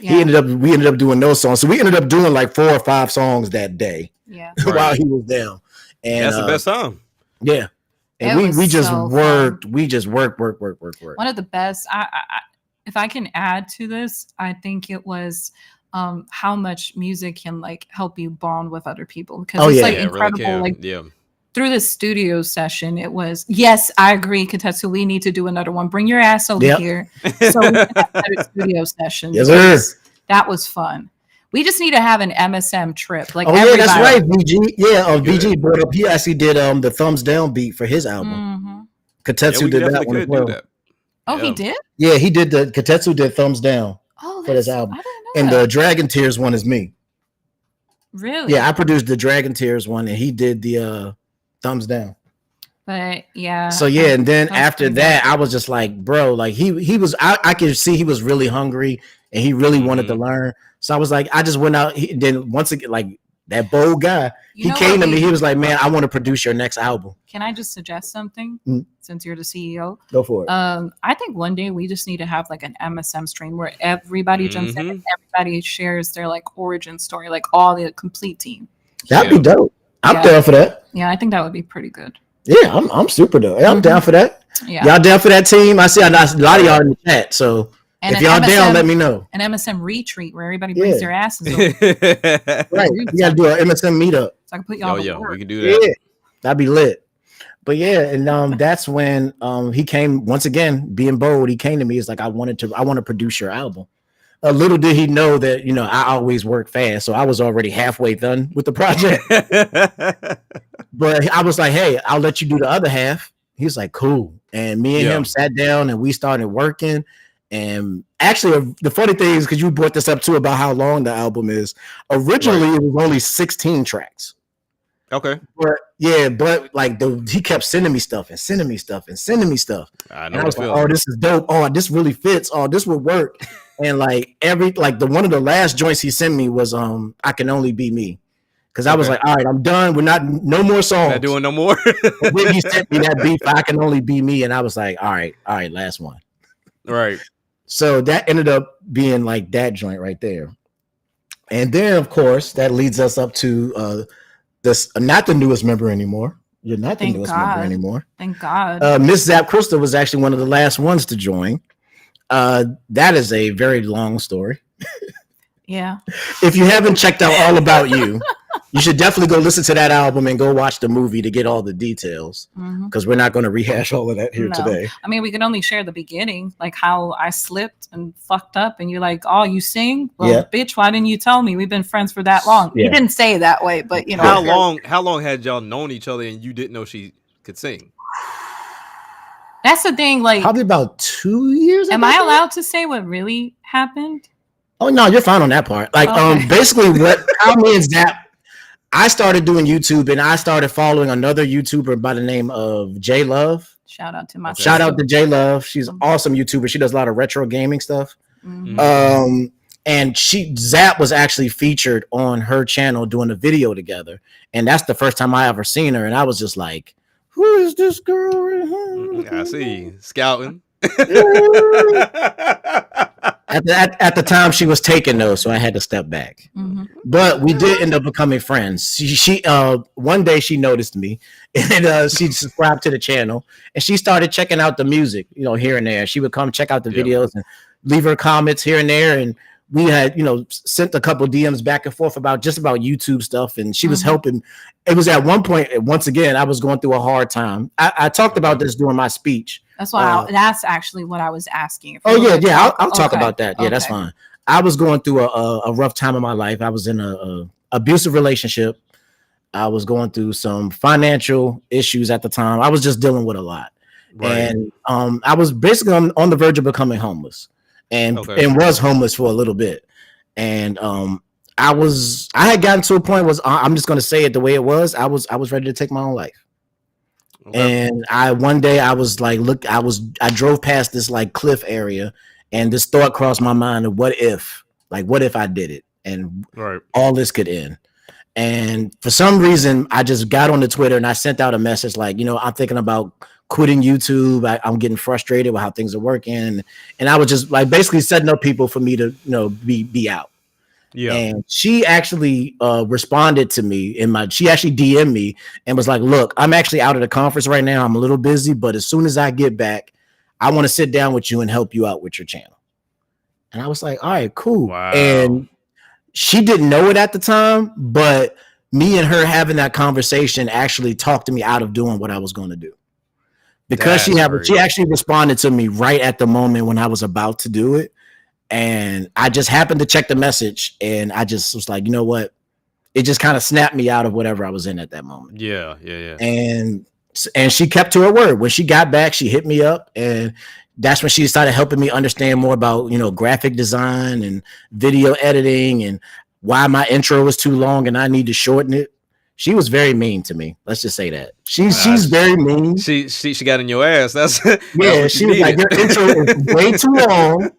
Yeah. We ended up doing those songs. So we ended up doing like 4 or 5 songs that day Yeah. while he was down. And That's the best time. Yeah. And It was we just so worked. fun. We just work. One of the best. If I can add to this, I think it was how much music can like help you bond with other people, because Oh, it's yeah. like Yeah, it really incredible. can. Like Yeah. through this studio session, it was, yes, I agree, Kotetsu, we need to do another one. Bring your ass over Yep. here so we can have a studio session. Yes, sir. because That was fun. We just need to have an MSM trip. Like Oh yeah, everybody. that's right. VG. Yeah, Good. VG brought up. He actually did the thumbs down beat for his album. Mhm. Kotetsu Yeah, we did that definitely one as could well. do that. Oh, Yeah. he did? Yeah, he did the Kotetsu did thumbs down, Oh, For this that's- album. I didn't know and that. the Dragon Tears one is me. Really? Yeah, I produced the Dragon Tears one, and he did the thumbs down. But yeah. So yeah, and then that's after pretty that, I was just like, bro, like he was. I could see he was really hungry, and he really wanted to learn. So I was like, I just went out. Then once again, like that bold guy, You he know came what to me. He was like, man, I want to produce your next album. Can I just suggest something? Mm. Since you're the CEO, Go for it. I think one day we just need to have like an MSM stream where everybody jumps in and everybody shares their like origin story, like all the complete team. That'd be dope. I'm Yeah. down for that. Yeah, I think that would be pretty good. Yeah, I'm super dope. I'm down for that. Yeah. Y'all down for that team? I see a lot of y'all in the chat. So And if an y'all down, MSM let me know. An MSM retreat where everybody brings Yeah. their asses over, so Right, we gotta do an MSM meetup. I can put y'all Oh to yeah, work. we can do that. Yeah, that'd be lit. But yeah, and that's when he came once again, being bold. He came to me. He's like, I want to produce your album. Little did he know that I always work fast, so I was already halfway done with the project. But I was like, hey, I'll let you do the other half. He was like, cool. And me and him sat down and we started working. And actually, the funny thing is, because you brought this up too about how long the album is. Originally, it was only 16 tracks. Okay. But like he kept sending me stuff and sending me stuff and sending me stuff. I And know I the was like, feeling. oh, this is dope. Oh, this really fits. Oh, this would work. And like the one of the last joints he sent me was I Can Only Be Me. Because I was like, all right, I'm done. We're no more songs. Not doing no more. And then he sent me that beat for I Can Only Be Me. And I was like, all right, last one. Right. So that ended up being like that joint right there. And then, of course, that leads us up to this not the newest member anymore. You're not the Thank newest God. member anymore. Thank God. Miss Zap Crystal was actually one of the last ones to join. That is a very long story. Yeah. If you haven't checked out All About You, you should definitely go listen to that album and go watch the movie to get all the details, because we're not going to rehash all of that here No. today. I mean, we can only share the beginning, like how I slipped and fucked up, and you're like, "Oh, you sing? Well, Yeah. bitch, why didn't you tell me? We've been friends for that long." Yeah. He didn't say it that way, but you know, How long had y'all known each other and you didn't know she could sing? That's the thing. Like, probably about 2 years. am I allowed to say what really happened? Oh no, you're fine on that part. Like, Okay. basically, how me and Zap, I started doing YouTube, and I started following another YouTuber by the name of J Love. Shout out to my Okay. Shout out to J Love. She's an awesome YouTuber. She does a lot of retro gaming stuff. Mhm. And Zap was actually featured on her channel doing a video together, and that's the first time I ever seen her, and I was just like, "Who is this girl?" I see. Scouting. At the time, she was taken though, so I had to step back. Mhm. But we did end up becoming friends. She one day she noticed me, and she subscribed to the channel, and she started checking out the music, here and there. She would come check out the videos and leave her comments here and there, and we had sent a couple DMs back and forth about YouTube stuff, and she was helping. It was at one point, once again, I was going through a hard time. I talked about this during my speech. That's why. That's actually what I was asking. Oh yeah. I'll talk about that. Yeah, that's fine. I was going through a rough time in my life. I was in a abusive relationship. I was going through some financial issues at the time. I was just dealing with a lot, and I was basically on the verge of becoming homeless, and was homeless for a little bit, and I had gotten to a point I'm just going to say it the way it was. I was ready to take my own life. Okay. And one day I was like, I drove past this like cliff area, and this thought crossed my mind of what if I did it and all this could end. And for some reason, I just got on the Twitter and I sent out a message like, I'm thinking about quitting YouTube. I'm getting frustrated with how things are working. And I was just like basically setting up people for me to, be out. Yeah. And she actually responded to me she actually DM'd me and was like, look, I'm actually out at a conference right now. I'm a little busy, but as soon as I get back, I want to sit down with you and help you out with your channel. And I was like, all right, cool. Wow. And she didn't know it at the time, but me and her having that conversation actually talked me out of doing what I was going to do. Because she actually responded to me right at the moment when I was about to do it. And I just happened to check the message, and I just was like, you know what? It just kind of snapped me out of whatever I was in at that moment. Yeah. And she kept to her word. When she got back, she hit me up, and that's when she started helping me understand more about, graphic design and video editing and why my intro was too long and I need to shorten it. She was very mean to me. Let's just say that. She's very mean. She got in your ass. That's she was like, your intro is way too long.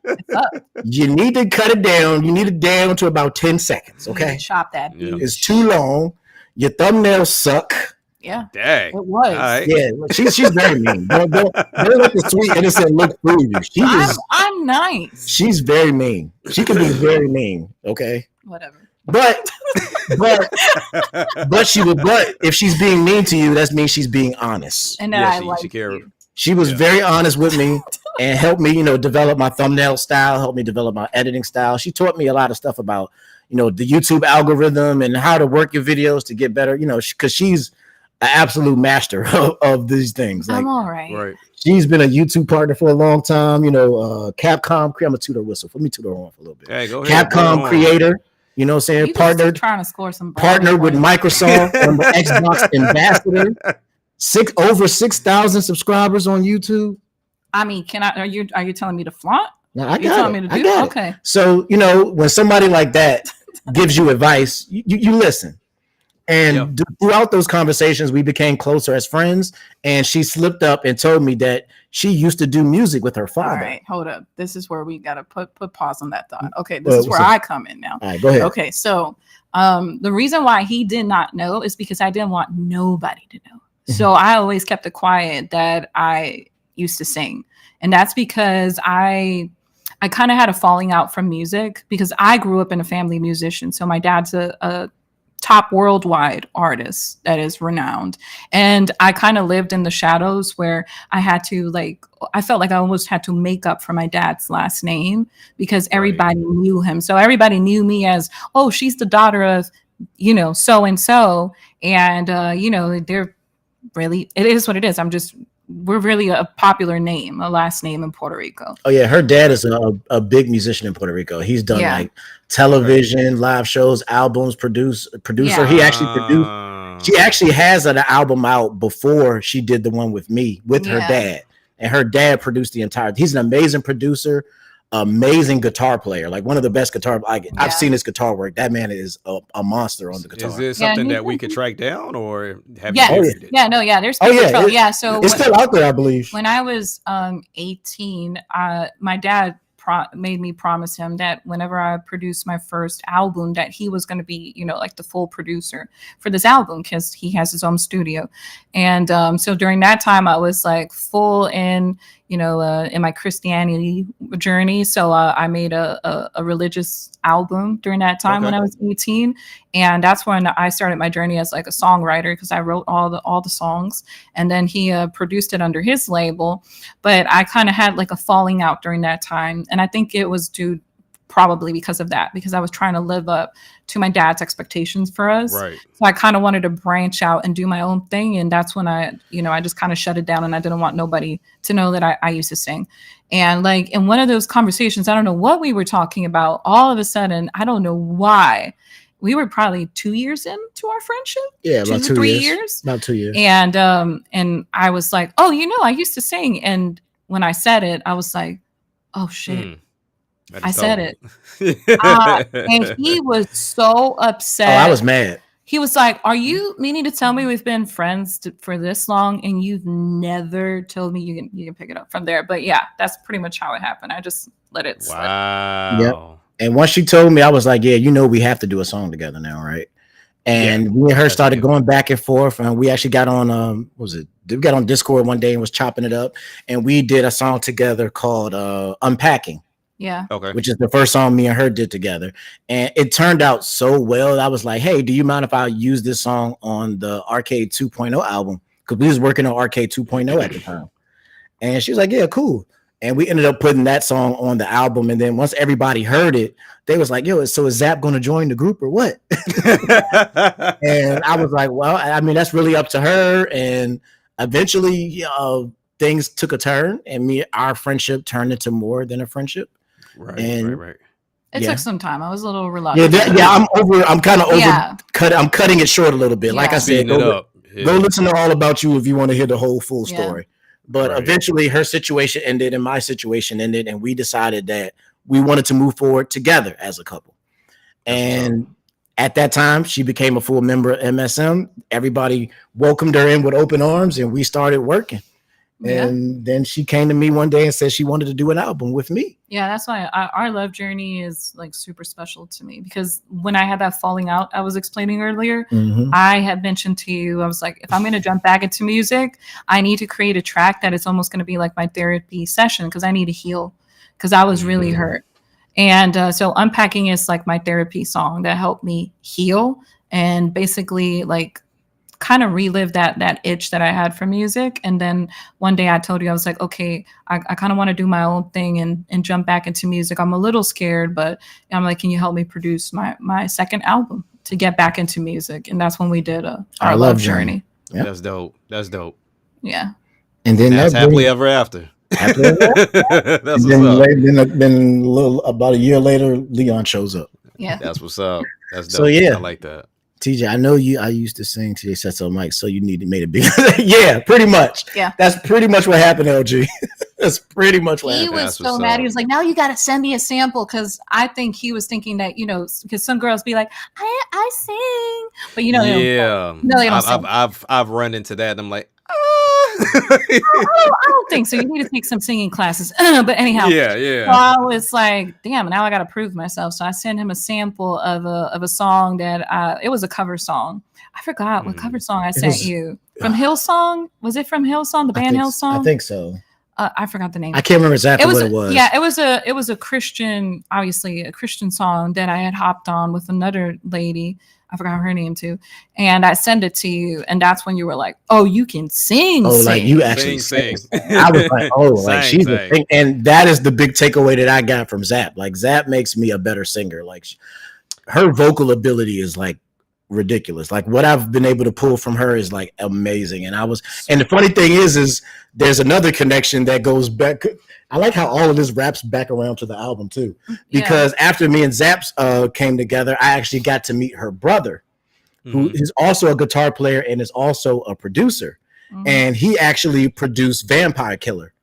You need to cut it down. You need it down to about 10 seconds. Okay. Chop that. Yeah. It's too long. Your thumbnails suck. Yeah. Dang. It was. Right. Yeah. She's very mean. Don't let the sweet innocent look through you. I'm nice. She's very mean. She can be very mean. Okay. Whatever. But if she's being mean to you, that means she's being honest. And I like you. She was very honest with me and helped me, develop my thumbnail style, helped me develop my editing style. She taught me a lot of stuff about, the YouTube algorithm and how to work your videos to get better, because she's an absolute master of these things. Like, I'm all right. Right. She's been a YouTube partner for a long time. Capcom. I'm gonna toot her whistle. Let me toot her on for a little bit. Hey, go ahead. Capcom creator. You know what I'm saying? Partnered, trying to score some. Partnered with Microsoft on the Xbox ambassador. Over 6,000 subscribers on YouTube. I mean, are you telling me to flaunt? No, I got it. I got okay. It. So when somebody like that gives you advice, you listen. And throughout those conversations, we became closer as friends. And she slipped up and told me that she used to do music with her father. All right, hold up. This is where we got to put pause on that thought. Okay, this is where I come in now. All right, go ahead. Okay, so the reason why he did not know is because I didn't want nobody to know. So I always kept it quiet that I used to sing. And that's because I kind of had a falling out from music because I grew up in a family musician. So my dad's a top worldwide artist that is renowned. And I kind of lived in the shadows where I had to I felt like I almost had to make up for my dad's last name because everybody knew him. So everybody knew me as, oh, she's the daughter of, so-and-so. And, they're really, it is what it is. We're really a popular name, a last name in Puerto Rico. Oh yeah, her dad is a big musician in Puerto Rico. He's done like television, live shows, albums, producer. Yeah. He actually produced. She actually has an album out before she did the one with me with her dad. and her dad produced the entire. He's an amazing producer, amazing guitar player, like one of the best guitar. I've seen his guitar work. That man is a monster on the guitar. Is this something that we could track down, or have Yeah. you figured it? Yeah, no, yeah. There's so it's still out there, I believe. when I was 18, my dad made me promise him that whenever I produced my first album, that he was going to be, like the full producer for this album, because he has his own studio. And so during that time, I was like full in, in my Christianity journey. So I made a religious album during that time when I was 18. And that's when I started my journey as like a songwriter, because I wrote all the songs, and then he produced it under his label. But I kind of had like a falling out during that time. And I think it was due probably because of that, because I was trying to live up to my dad's expectations for us. Right. So I kind of wanted to branch out and do my own thing. And that's when I just kind of shut it down, and I didn't want nobody to know that I used to sing. And like in one of those conversations, I don't know what we were talking about. All of a sudden, I don't know why, we were probably 2 years into our friendship. Yeah, about 2 3 years. years. About 2 years. And I was like, oh, I used to sing. And when I said it, I was like, oh shit. I said it. And he was so upset. Oh, I was mad. He was like, are you meaning to tell me we've been friends for this long and you've never told me? You can pick it up from there. But yeah, that's pretty much how it happened. I just let it slip. Wow. Yep. And once she told me, I was like, yeah, we have to do a song together now, right? And we and her started going back and forth, and we actually got on we got on Discord one day and was chopping it up, and we did a song together called Unpacking. Yeah. Okay. Which is the first song me and her did together. And it turned out so well. I was like, hey, do you mind if I use this song on the Arcade 2.0 album? Because we was working on Arcade 2.0 at the time. And she was like, yeah, cool. And we ended up putting that song on the album. And then once everybody heard it, they was like, yo, so is Zap going to join the group or what? And I was like, well, I mean, that's really up to her. And eventually things took a turn, and our friendship turned into more than a friendship. Right. It took some time. I was a little reluctant. I'm kind of I'm cutting it short a little bit. Like I said, go listen to All About You if you want to hear the whole full story. But eventually her situation ended and my situation ended, and we decided that we wanted to move forward together as a couple. And at that time, she became a full member of MSM. Everybody welcomed her in with open arms, and we started working. And then she came to me one day and said she wanted to do an album with me. Yeah, that's why our love journey is like super special to me, because when I had that falling out I was explaining earlier, I had mentioned to you, I was like, if I'm going to jump back into music, I need to create a track that is almost going to be like my therapy session, because I need to heal, because I was really hurt. And so Unpacking is like my therapy song that helped me heal and basically like kind of relive that itch that I had for music. And then one day I told you, I was like, okay, I kind of want to do my own thing and jump back into music. I'm a little scared, but I'm like, can you help me produce my second album to get back into music? And that's when we did our love journey. Yep. That's dope. Yeah. And then that's happily ever after. That's what's up. Then about a year later, Leon shows up. Yeah. That's what's up. That's dope. So yeah, I like that. TJ, I know I used to sing TJ Sets on Mic, so you made a big yeah, pretty much. Yeah. That's pretty much what happened, LG. That's pretty much what happened. He was so mad. He was like, now you got to send me a sample, because I think he was thinking that, because some girls be like, I sing. But they don't sing. I've run into that, and I'm like, I don't think so. You need to take some singing classes. But anyhow, yeah. So I was like, damn, now I got to prove myself. So I sent him a sample of a song that it was a cover song. I forgot what cover song I sent you. From Hillsong? Was it from Hillsong? The band Hillsong? I think so. I forgot the name. I can't remember exactly what it was. Yeah, it was a Christian, obviously a Christian song that I had hopped on with another lady. I forgot her name too. And I sent it to you, and that's when you were like, "Oh, you can sing." Oh, like you actually sing. I was like, "Oh, like she's a thing." And that is the big takeaway that I got from Zap. Like Zap makes me a better singer. Like her vocal ability is like ridiculous. Like what I've been able to pull from her is like amazing. And the funny thing is there's another connection that goes back. I like how all of this wraps back around to the album too, because after me and Zaps came together, I actually got to meet her brother, who is also a guitar player and is also a producer. And he actually produced Vampire Killer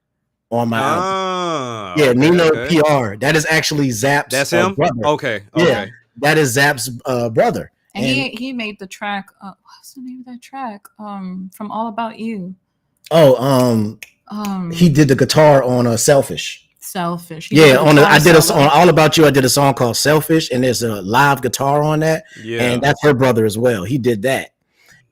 on my album. Ah, Yeah, okay, Nino okay. PR. That is actually Zap's That's him. brother. Okay, Yeah, okay. that is Zap's brother. And he made the track. What's the name of that track? From All About You. He did the guitar on Selfish. Selfish. Yeah, on All About You. I did a song called Selfish, and there's a live guitar on that. Yeah, and that's her brother as well. He did that.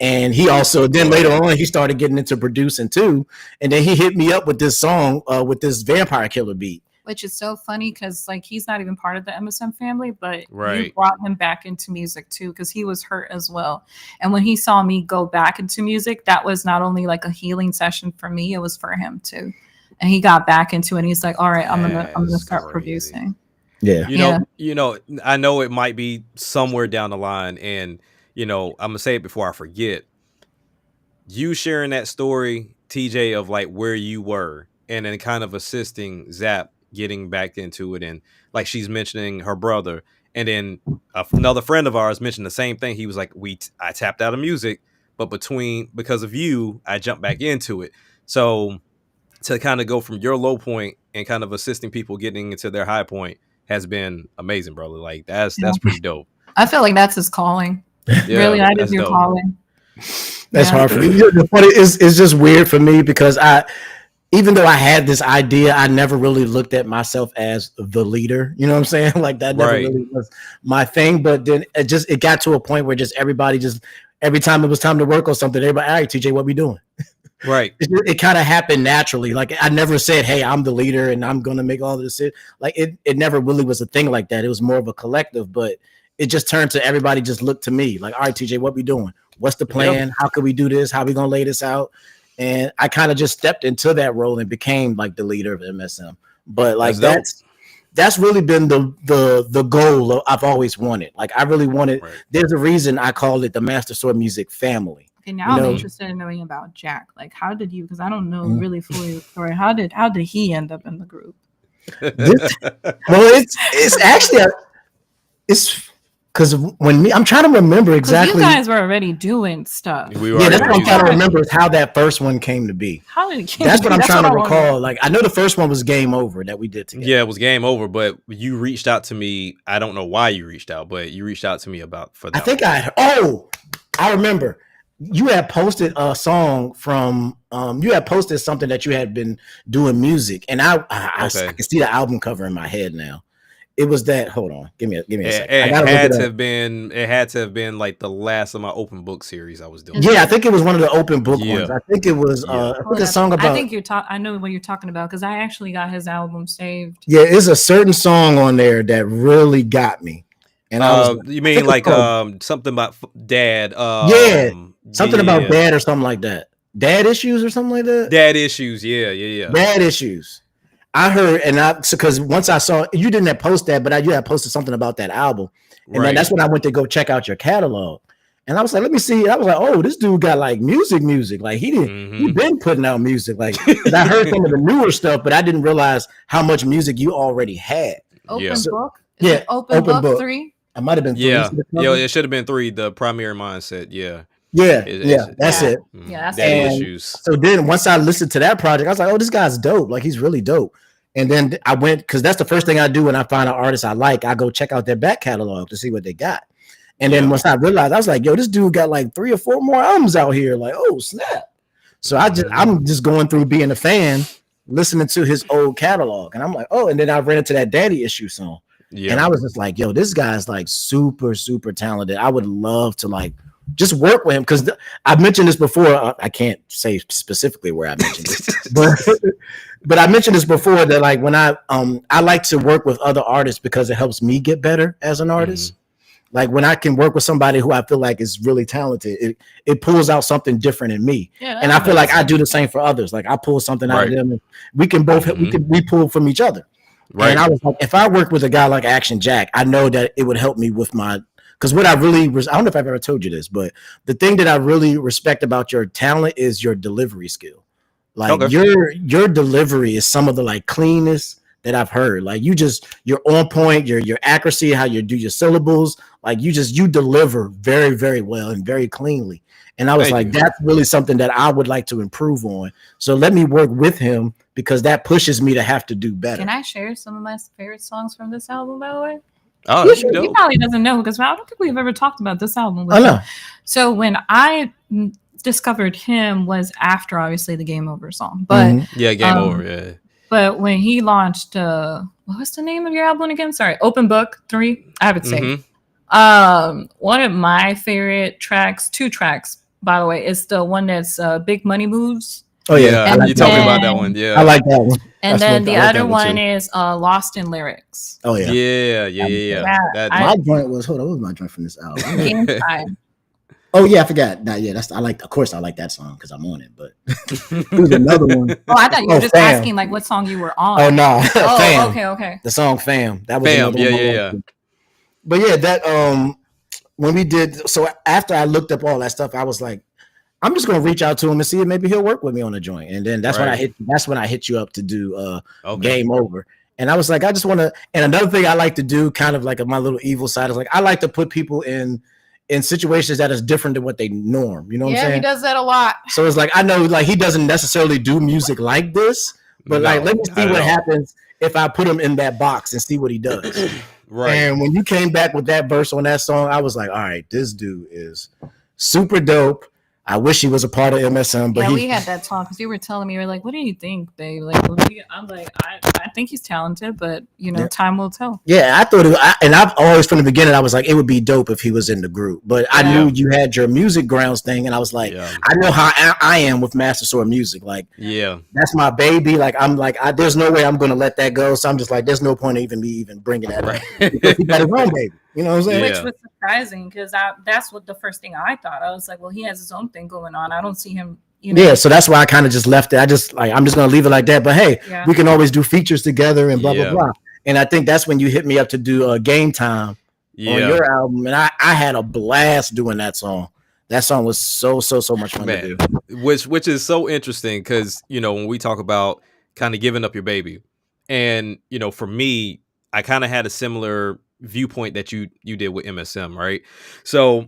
And he also then later on he started getting into producing too, and then he hit me up with this song with this Vampire Killer beat, which is so funny because like he's not even part of the MSM family, but right. you brought him back into music too because he was hurt as well. And when he saw me go back into music, that was not only like a healing session for me, it was for him too. And he got back into it. And he's like, "All right, I'm gonna start producing." Yeah, you know, I know it might be somewhere down the line, and I'm gonna say it before I forget. You sharing that story, TJ, of like where you were, and then kind of assisting Zap getting back into it, and like she's mentioning her brother, and then another friend of ours mentioned the same thing. He was like, I tapped out of music, but because of you, I jumped back into it. So to kind of go from your low point and kind of assisting people getting into their high point has been amazing, brother. Like that's pretty dope. I feel like that's his calling. Yeah, really, that is your calling. That's hard for me. It's just weird for me because even though I had this idea, I never really looked at myself as the leader. You know what I'm saying? Like that never really was my thing. But then it got to a point where just everybody every time it was time to work on something, everybody, all right, TJ, what we doing? Right. It kind of happened naturally. Like I never said, hey, I'm the leader and I'm going to make all this. Like it never really was a thing like that. It was more of a collective, but it just turned to everybody just looked to me like, all right, TJ, what we doing? What's the plan? Yep. How can we do this? How we going to lay this out? And I kind of just stepped into that role and became like the leader of MSM. But like that's really been the goal I've always wanted. Like I really wanted, there's a reason I call it the Master Sword Music family. Okay, now I'm interested in knowing about Jack. Like, how did you? Because I don't know really fully the story. How did he end up in the group? It's actually because I'm trying to remember exactly. You guys were already doing stuff. That's what I'm trying to remember is how that first one came to be. How did it came? That's what I'm trying to recall. Like I know the first one was Game Over that we did together. Yeah, it was Game Over, but you reached out to me. I don't know why you reached out, but you reached out to me for that. I remember. You had posted a song from you had posted something that you had been doing music, and I can see the album cover in my head now. It was that. Hold on, give me a second. It had to have been like the last of my open book series I was doing. Yeah, I think it was one of the open book ones. I think it was a song about. I think I know what you're talking about because I actually got his album saved. Yeah, it's a certain song on there that really got me. And you mean like something about dad? Something about dad or something like that. Dad issues or something like that. Dad issues, yeah. Dad issues. I heard, because once I saw you didn't post that, but you had posted something about that album, and then that's when I went to go check out your catalog, and I was like, let me see. I was like, oh, this dude got like music. Like he been putting out music. Like I heard some of the newer stuff, but I didn't realize how much music you already had. Open book. Open book 3. I might have been 3. Yeah, it should have been 3. The Primary Mindset. Yeah. That's it. Yeah, that's issues. So then once I listened to that project, I was like, oh, this guy's dope. Like he's really dope. And then I went, because that's the first thing I do when I find an artist I like, I go check out their back catalog to see what they got. And then once I realized, I was like, yo, this dude got like 3 or 4 more albums out here. Like, oh, snap. So I'm just going through being a fan, listening to his old catalog. And I'm like, oh, and then I ran into that Daddy Issue song. Yeah. And I was just like, yo, this guy's like super, super talented. I would love to like just work with him because I mentioned this before. I can't say specifically where I mentioned it, but I mentioned this before that like when I like to work with other artists because it helps me get better as an artist. Like when I can work with somebody who I feel like is really talented, it pulls out something different in me. Yeah, and I feel like I do the same for others. Like I pull something out of them and we can both we pull from each other. Right. And I was like, if I work with a guy like Action Jack, I know that it would help me with because what I really, I don't know if I've ever told you this, but the thing that I really respect about your talent is your delivery skill. Like your delivery is some of the like cleanest, that I've heard. Like you're on point, your accuracy, how you do your syllables, like you deliver very, very well and very cleanly. And I was Thank like, you. that's really something that I would like to improve on. So let me work with him because that pushes me to have to do better. Can I share some of my favorite songs from this album, by the way? Oh, Yeah, that's sure. He dope. probably doesn't know because I don't think we've ever talked about this album. Oh no. So when I discovered him was after obviously the Game Over song, but Mhm. Yeah, game Um, over. Yeah. but when he launched, what was the name of your album again? Sorry, Open Book 3. I have it saved. One of my favorite tracks, 2 tracks, by the way, is the one that's Big Money Moves. Oh yeah, Yeah, I like you that told me one. about that then- one. Yeah. I like that one. And That's then what- the I like other that one one too. is Lost in Lyrics. Oh yeah. Yeah. That, My joint was what was my joint from this album? Game Time. Oh yeah, I forgot. Nah, yeah, of course I like that song because I'm on it, but it was another one. Oh, I thought you were Oh, just Fam. asking like what song you were on. Oh no, Oh, Fam. okay. The song Fam. That was Fam, another one. yeah. But yeah, that when we did so after I looked up all that stuff, I was like, I'm just gonna reach out to him and see if maybe he'll work with me on a joint. And then that's when I hit you up to do okay. Game Over. And I was like, I just want to. And another thing I like to do, kind of like my little evil side, is like I like to put people in situations that is different than what they norm. You know what I'm Yeah, saying? he does that a lot. So it's like I know like he doesn't necessarily do music like this, but No, like let me not see at what all. happens if I put him in that box and see what he does. Right. And when you came back with that verse on that song, I was like, all right, this dude is super dope. I wish he was a part of MSM, but Yeah, he we had that talk because you were telling me, you were like, what do you think, babe? Like, I'm like, I think he's talented, but Yeah. time will tell. yeah, I thought and I've always from the beginning I was like, it would be dope if he was in the group. But I Yeah. knew you had your music grounds thing, and I was like, Yeah. I know how I am with Master Sword music. Like Yeah. that's my baby. Like I'm like, there's no way I'm gonna let that go. So I'm just like, there's no point in me even bringing that up. Right. Because he got his own baby. You know what I'm saying? Yeah. Which was surprising because that's what the first thing I thought. I was like, well, he has his own thing going on. I don't see him, Yeah, so that's why I kind of just left it. I'm just gonna leave it like that. But hey, Yeah. we can always do features together and blah Yeah. blah blah. And I think that's when you hit me up to do Game Time on Yeah. your album, and I had a blast doing that song. That song was so much fun to Man. do. Which is so interesting because when we talk about kind of giving up your baby, and for me, I kind of had a similar viewpoint that you did with MSM, right? So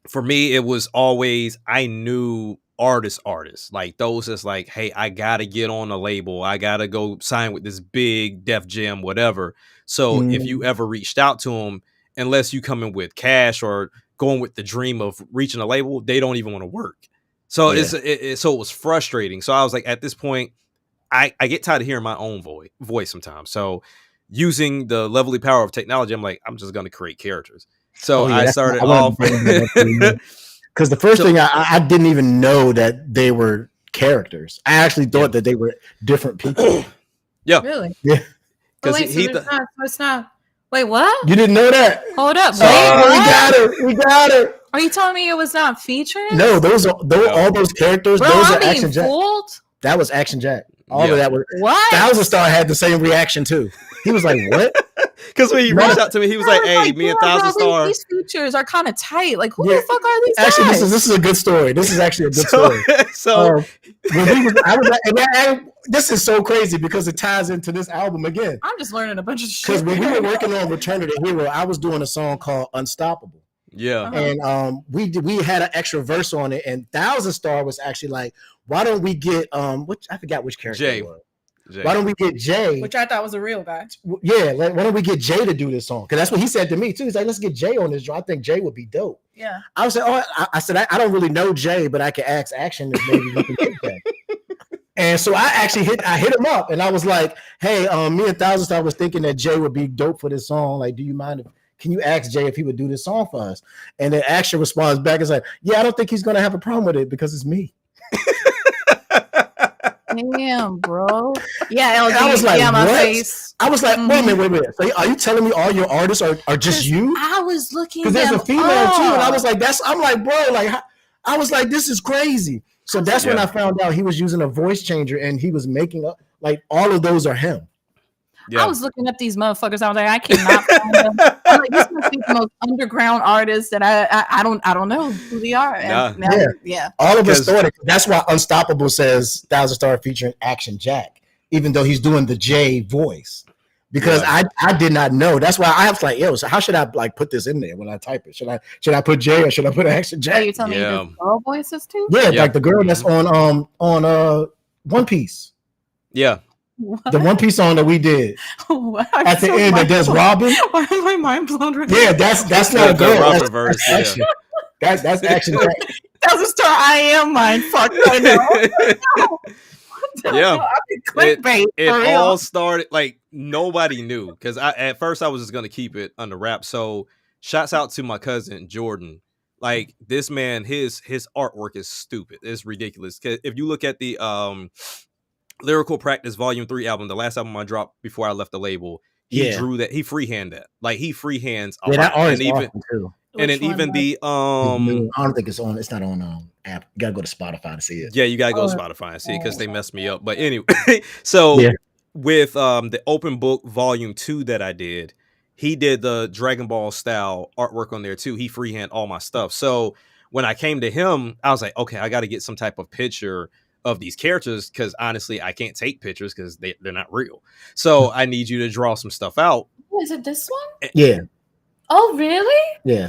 for me, it was always I knew artists like those that's like, hey, I gotta get on a label, I gotta go sign with this big Def Jam, whatever. So if you ever reached out to them, unless you come in with cash or going with the dream of reaching a label, they don't even want to work. So so it was frustrating. So I was like, at this point, I get tired of hearing my own voice sometimes. So using the lovely power of technology, I'm like, I'm just gonna create characters. So I started off because the first thing I didn't even know that they were characters. I actually thought that they were different people. Yeah. Really? Yeah. Oh, 'Cause wait, he- so it's not. Wait, what? You didn't know that? Hold up. Wait, Oh, what? we got her. Are you telling me it was not featured? No, all those characters, Bro, those I'm are being Action Jack. fooled. That was Action Jack. All Yeah. of that was What? Thousand Star had the same reaction too. He was like, "What?" Because when he No. reached out to me, he was like, "Hey, me and Thousand Star." These features are kind of tight. Like, who Yeah. the fuck are these Actually, guys? this is a good story. This is actually a good So, story. so When he was, I was like, this is so crazy because it ties into this album again. I'm just learning a bunch of shit. Because when we were working on Return of the Hero, I was doing a song called Unstoppable. yeah, And we had an extra verse on it, and Thousand Star was actually like, why don't we get I forgot which character Jay. it was. Jay. Why don't we get Jay? Which I thought was a real guy. Yeah, why don't we get Jay to do this song? Because that's what he said to me too. He's like, let's get Jay on this. I think Jay would be dope. Yeah. I was like, I said, I don't really know Jay, but I can ask Action if maybe we can get Jay. And so I actually hit him up, and I was like, hey, me and Thousand Star was thinking that Jay would be dope for this song. Like, do you mind can you ask Jay if he would do this song for us? And then Action responds back and like, yeah, I don't think he's gonna have a problem with it because it's me. Damn, bro. Yeah, LG. I was like, yeah, my what? face. I was like, wait a minute. So are you telling me all your artists are just you? I was looking Because there's a them female too, and I up. was like, I'm like, bro, like, I was like, this is crazy. So that's when Yeah. I found out he was using a voice changer and he was making up like all of those are him. yeah. I was looking up these motherfuckers. I was like, I cannot find them. I'm like, this must be the most underground artists that I don't know who they are. And Nah. now, Yeah. yeah. All of us Because- thought it. That's why Unstoppable says Thousand Star featuring Action Jack. even though he's doing the J voice. Because Yeah. I did not know. That's why I was like, yo, so how should I like put this in there when I type it? Should I put J or should I put an extra Oh, J? you telling me Yeah. there's girl voices too? Yeah, Yeah. like the girl that's on One Piece. Yeah. What? The One Piece song that we did What? at the end that does Robin. Why am I mind blown right Yeah, now? that's not a The girl. Robin That's verse, action. That's action. That was a story. I am mind fucked right now. Yeah. I've been clickbait. It for real. all started like nobody knew because at first I was just gonna keep it under wrap. So shouts out to my cousin Jordan. Like this man, his artwork is stupid. It's ridiculous. 'Cause if you look at the Lyrical Practice Volume 3 album, the last album I dropped before I left the label, he Yeah. drew that. He freehand that. Like he freehands a Yeah, that lot. art And is even awesome too. and then Which one even was- the I don't think it's on. It's not on app. You gotta go to Spotify to see it. yeah, you gotta go to Oh, Spotify and see it because they messed me up. But anyway, so Yeah. with the Open Book Volume 2 that I did, he did the Dragon Ball style artwork on there too. He freehand all my stuff. So when I came to him, I was like, okay, I got to get some type of picture of these characters because honestly, I can't take pictures because they're not real. So I need you to draw some stuff out. Oh, is it this one? Yeah, Oh, really? yeah,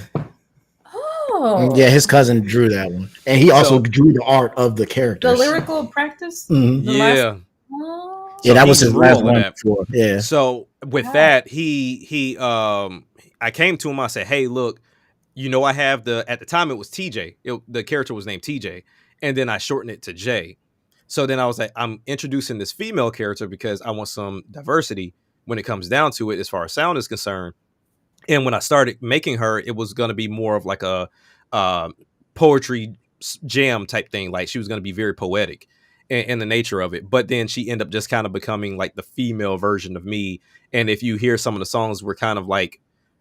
Oh. yeah. His cousin drew that one, and he also So- drew the art of the The characters. lyrical practice. Mhm. The last- Yeah. Oh. Yeah, So that he was his drew last all of one that. before. Yeah, So with Wow. that, he I came to him. I said, "Hey, look, you know, I have at the time it was TJ. The character was named TJ, and then I shortened it to J. So then I was like, I'm introducing this female character because I want some diversity when it comes down to it, as far as sound is concerned. And when I started making her, it was going to be more of like a poetry jam type thing. Like she was going to be very poetic in the nature of it. But then she ended up just kind of becoming like the female version of me. And if you hear some of the songs, we're kind of like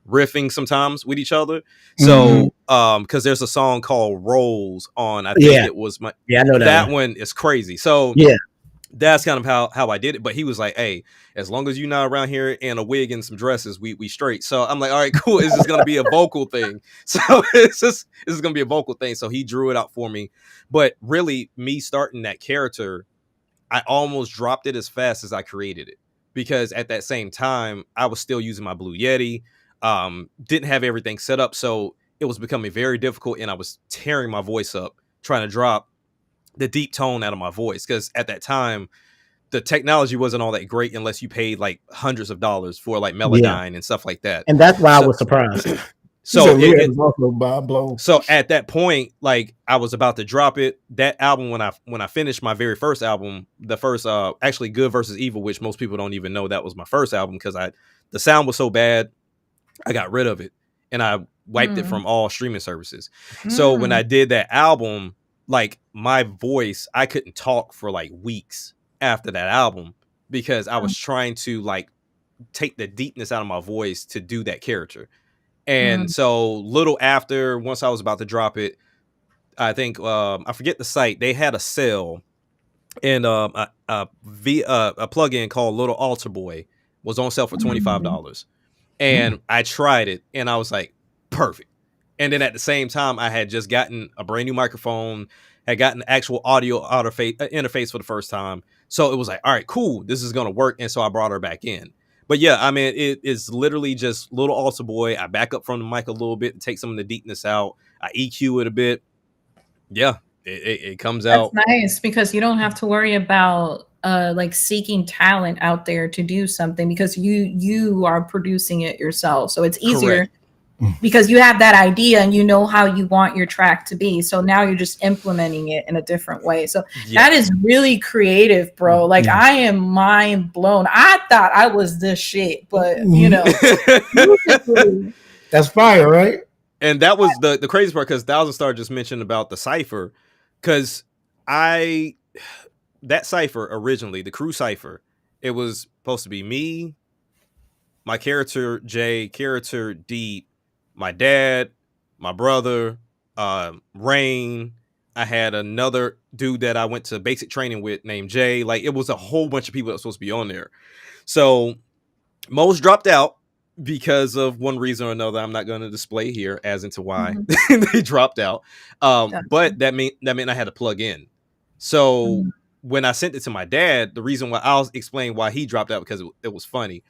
riffing sometimes with each other. So, because there's a song called Rolls on, I think Yeah. it was my, yeah, I know that one is crazy. So Yeah. that's kind of how I did it. But he was like, hey, as long as you're not around here in a wig and some dresses, we straight. So I'm like, all right, cool. It's just gonna be a vocal thing. So this is gonna be a vocal thing. So he drew it out for me. But really, me starting that character, I almost dropped it as fast as I created it. Because at that same time, I was still using my Blue Yeti. Didn't have everything set up. So it was becoming very difficult and I was tearing my voice up, trying to drop the deep tone out of my voice. Because at that time, the technology wasn't all that great unless you paid like hundreds of dollars for like Melodyne and stuff like that. and that's why I So- was surprised. So So at that point, like I was about to drop it. That album, when I finished my very first album, the first actually Good versus Evil, which most people don't even know that was my first album because the sound was so bad, I got rid of it and I wiped it from all streaming services. So when I did that album, like my voice, I couldn't talk for like weeks after that album because I was trying to like take the deepness out of my voice to do that character. And so little after, once I was about to drop it, I think I forget the site. They had a sale, and a plugin called Little Altar Boy was on sale for $25. And I tried it, and I was like, perfect. And then at the same time, I had just gotten a brand new microphone, had gotten the actual audio interface for the first time. So it was like, all right, cool, this is gonna work. And so I brought her back in. But yeah, I mean, it is literally just Little Altar Boy. I back up from the mic a little bit to take some of the deepness out. I EQ it a bit. Yeah, it comes out. That's nice because you don't have to worry about like seeking talent out there to do something because you are producing it yourself. So it's easier Correct. because you have that idea and you know how you want your track to be. So now you're just implementing it in a different way. So Yeah. that is really creative, bro. Like I am mind blown. I thought I was this shit, but you know, musically, that's fire, right? And that was the crazy part because Thousand Star just mentioned about the cipher because that cipher originally, the crew cipher, it was supposed to be me, my character Jay, character Deep, my dad, my brother, Rain. I had another dude that I went to basic training with named Jay. Like it was a whole bunch of people that were supposed to be on there. So most dropped out because of one reason or another. I'm not going to display here as into why they dropped out. But that meant I had to plug in. So when I sent it to my dad, the reason why I'll explain why he dropped out, because it was funny.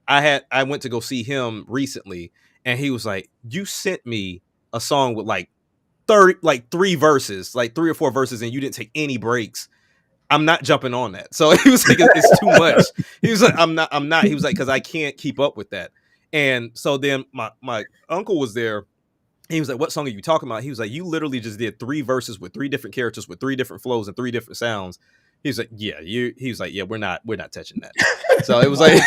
I went to go see him recently, and he was like, "You sent me a song with like 3 verses, like 3 or 4 verses, and you didn't take any breaks. I'm not jumping on that." So he was like, "It's too much." He was like, I'm not." He was like, "Because I can't keep up with that." And so then my uncle was there. He was like, "What song are you talking about?" He was like, "You literally just did 3 verses with 3 different characters with 3 different flows and 3 different sounds." He was like, "Yeah, you." He was like, "Yeah, we're not touching that." So it was like,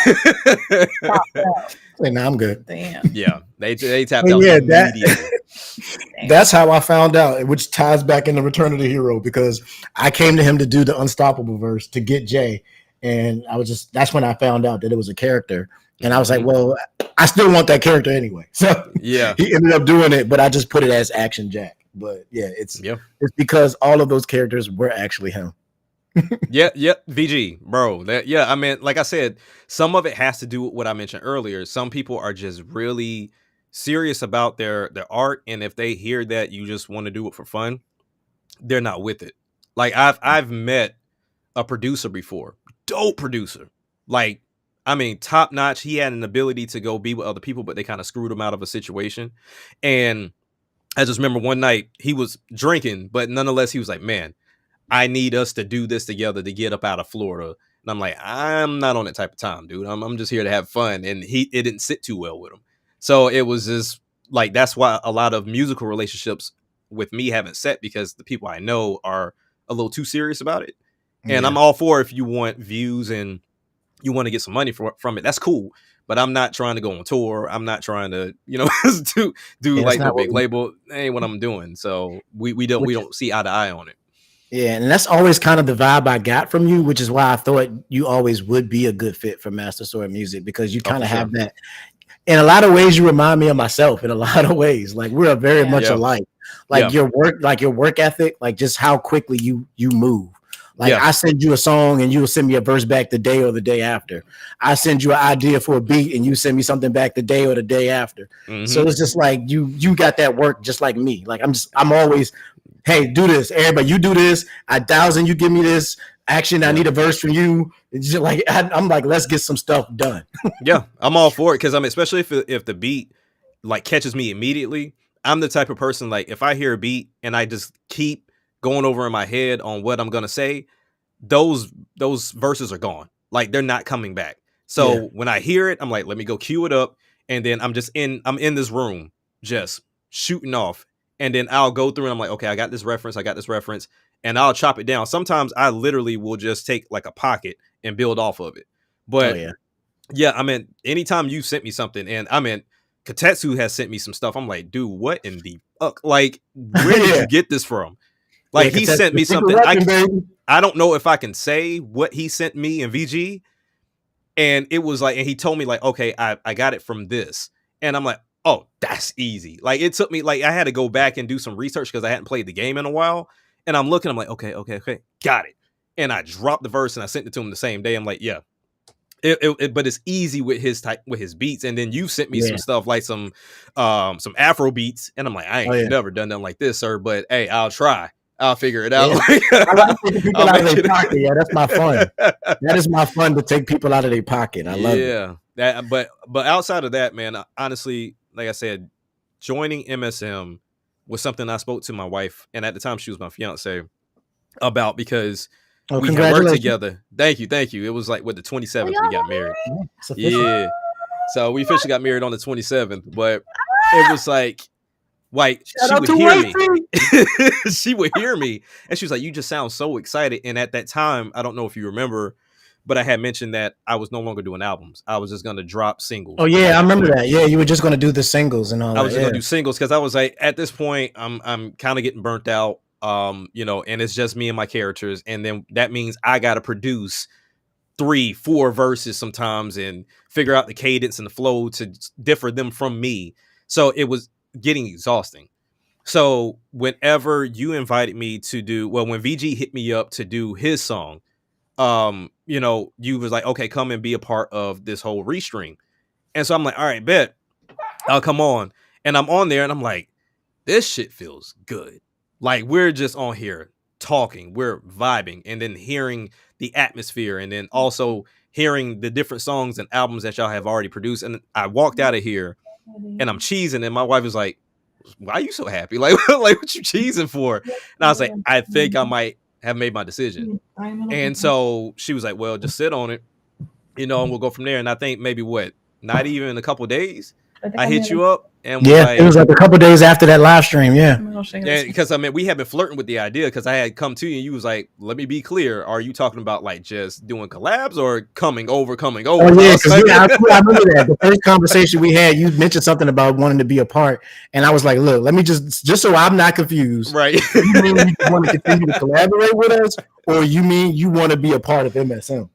Like, nah, I'm good. Damn. yeah, they tapped Well, out yeah, immediately. That's how I found out, which ties back into Return of the Hero, because I came to him to do the Unstoppable verse to get Jay, and that's when I found out that it was a character, and I was like, well, I still want that character anyway. So Yeah, he ended up doing it, but I just put it as Action Jack. But yeah, it's because all of those characters were actually him. yeah, VG, bro. I mean, like I said, some of it has to do with what I mentioned earlier. Some people are just really serious about their art, and if they hear that you just want to do it for fun, they're not with it. Like I've met a producer before, dope producer, like, I mean, top notch. He had an ability to go be with other people, but they kind of screwed him out of a situation. And I just remember one night he was drinking, but nonetheless he was like, "Man, I need us to do this together to get up out of Florida." And I'm like, "I'm not on that type of time, dude. I'm just here to have fun." And it didn't sit too well with him. So it was just like, that's why a lot of musical relationships with me haven't set, because the people I know are a little too serious about it. And I'm all for, if you want views and you want to get some money from it, that's cool. But I'm not trying to go on tour. I'm not trying to, do like no big label. That ain't what I'm doing. So we don't see eye to eye on it. Yeah, and that's always kind of the vibe I got from you, which is why I thought you always would be a good fit for Master Sword Music, because you kind of have that. In a lot of ways, you remind me of myself. In a lot of ways, like, we're very much alike. Like your work ethic, like just how quickly you move. Like, I send you a song and you will send me a verse back the day or the day after. I send you an idea for a beat and you send me something back the day or the day after. So it's just like you got that work just like me. Like, I'm always, hey, do this. Everybody, you do this. 1,000, you give me this. Action, I need a verse from you. It's just like, I'm like, let's get some stuff done. Yeah, I'm all for it, because especially if the beat like catches me immediately. I'm the type of person, like, if I hear a beat and I just keep going over in my head on what I'm gonna say, those verses are gone. Like, they're not coming back. So when I hear it, I'm like, let me go cue it up, and then I'm in this room just shooting off, and then I'll go through and I'm like, okay, I got this reference, and I'll chop it down. Sometimes I literally will just take like a pocket and build off of it. But I mean, anytime you sent me something, and I mean, Katetsu has sent me some stuff, I'm like, dude, what in the fuck? Like, where did you get this from? Like, he sent me something. I don't know if I can say what he sent me in VG. And it was like, and he told me like, okay, I got it from this. And I'm like, oh, that's easy. Like, it took me, like, I had to go back and do some research because I hadn't played the game in a while. And I'm looking, I'm like, okay, got it. And I dropped the verse and I sent it to him the same day. I'm like, yeah. But it's easy with his beats. And then you sent me some stuff like some Afro beats. And I'm like, I ain't never done nothing like this, sir. But hey, I'll try. I'll figure it out. I like taking people out of their pocket. Yeah, that's my fun. That is my fun, to take people out of their pocket. I love it. Yeah. But outside of that, man, honestly, like I said, joining MSM was something I spoke to my wife, and at the time she was my fiance, about, because we had worked together. Thank you. It was like with the 27th we got married. Yeah. So we officially got married on the 27th, but it was like she would hear me. She would hear me, and she was like, "You just sound so excited." And at that time, I don't know if you remember, but I had mentioned that I was no longer doing albums. I was just going to drop singles. Oh yeah, I remember that. Yeah, you were just going to do the singles and all that. I was just going to do singles, because I was like, at this point, I'm kind of getting burnt out. And it's just me and my characters, and then that means I got to produce 3-4 verses sometimes and figure out the cadence and the flow to differ them from me. So it was getting exhausting. So whenever you invited me to when VG hit me up to do his song, you was like, okay, come and be a part of this whole restream. And so I'm like, all right, bet, I'll come on. And I'm on there and I'm like, this shit feels good. Like, we're just on here talking, we're vibing, and then hearing the atmosphere, and then also hearing the different songs and albums that y'all have already produced. And I walked out of here and I'm cheesing, and my wife was like, "Why are you so happy? Like, like what you cheesing for?" And I was like, "I think I might have made my decision." And so she was like, "Well, just sit on it, and we'll go from there." And I think maybe not even a couple days, I hit you up and was Yeah, it was like a couple days after that live stream. Yeah, because we have been flirting with the idea, because I had come to you and you was like, "Let me be clear. Are you talking about like just doing collabs or coming over?" Oh yeah, because I remember that the first conversation we had, you mentioned something about wanting to be a part, and I was like, "Look, let me just so I'm not confused. Right? You mean you want to continue to collaborate with us, or you mean you want to be a part of MSM?"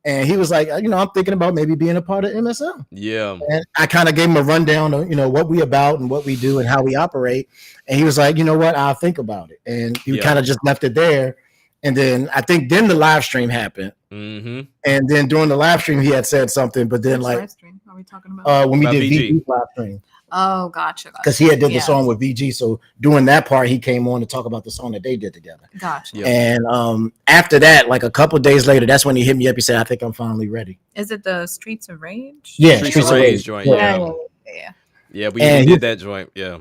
And he was like, "I'm thinking about maybe being a part of MSM." Yeah. And I kind of gave him a rundown of, what we about and what we do and how we operate. And he was like, "You know what? I'll think about it." And he kind of just left it there. And then I think the live stream happened. Mm-hmm. And then during the live stream, he had said something, but then live stream are we talking about? when we About did VG. VG live stream. Oh, gotcha. Because he had did the song with VG. So during that part, he came on to talk about the song that they did together. Gotcha. Yep. And after that, like a couple of days later, that's when he hit me up. He said, "I think I'm finally ready." Is it the Streets of Rage? Yeah, Streets of Rage joint. Yeah. Yeah, we did that joint. Yeah.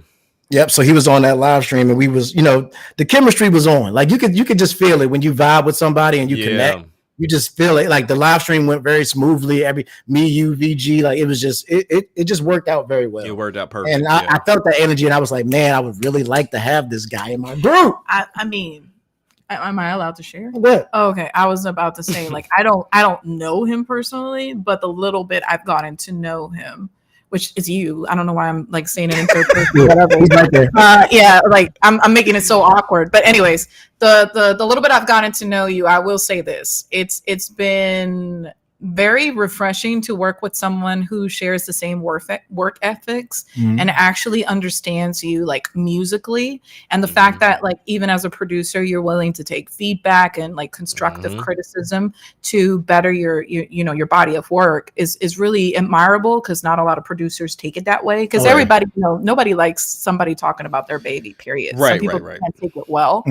Yep. So he was on that live stream, and we was, the chemistry was on. Like you could just feel it when you vibe with somebody and you connect. You just feel it. Like the live stream went very smoothly. Me, you, VG, like it was just it just worked out very well. It worked out perfect. And I felt that energy, and I was like, man, I would really like to have this guy in my group. I mean, am I allowed to share? What? Oh, okay. I was about to say, like, I don't know him personally, but the little bit I've gotten to know him, which is you. I don't know why I'm like saying it in third person. Whatever. He's right there. Yeah, like I'm making it so awkward. But anyways, the little bit I've gotten to know you, I will say this: it's been very refreshing to work with someone who shares the same work ethics and actually understands you like musically, and the fact that like even as a producer you're willing to take feedback and like constructive criticism to better your body of work is really admirable, because not a lot of producers take it that way, because everybody nobody likes somebody talking about their baby, period. Some people can't take it well.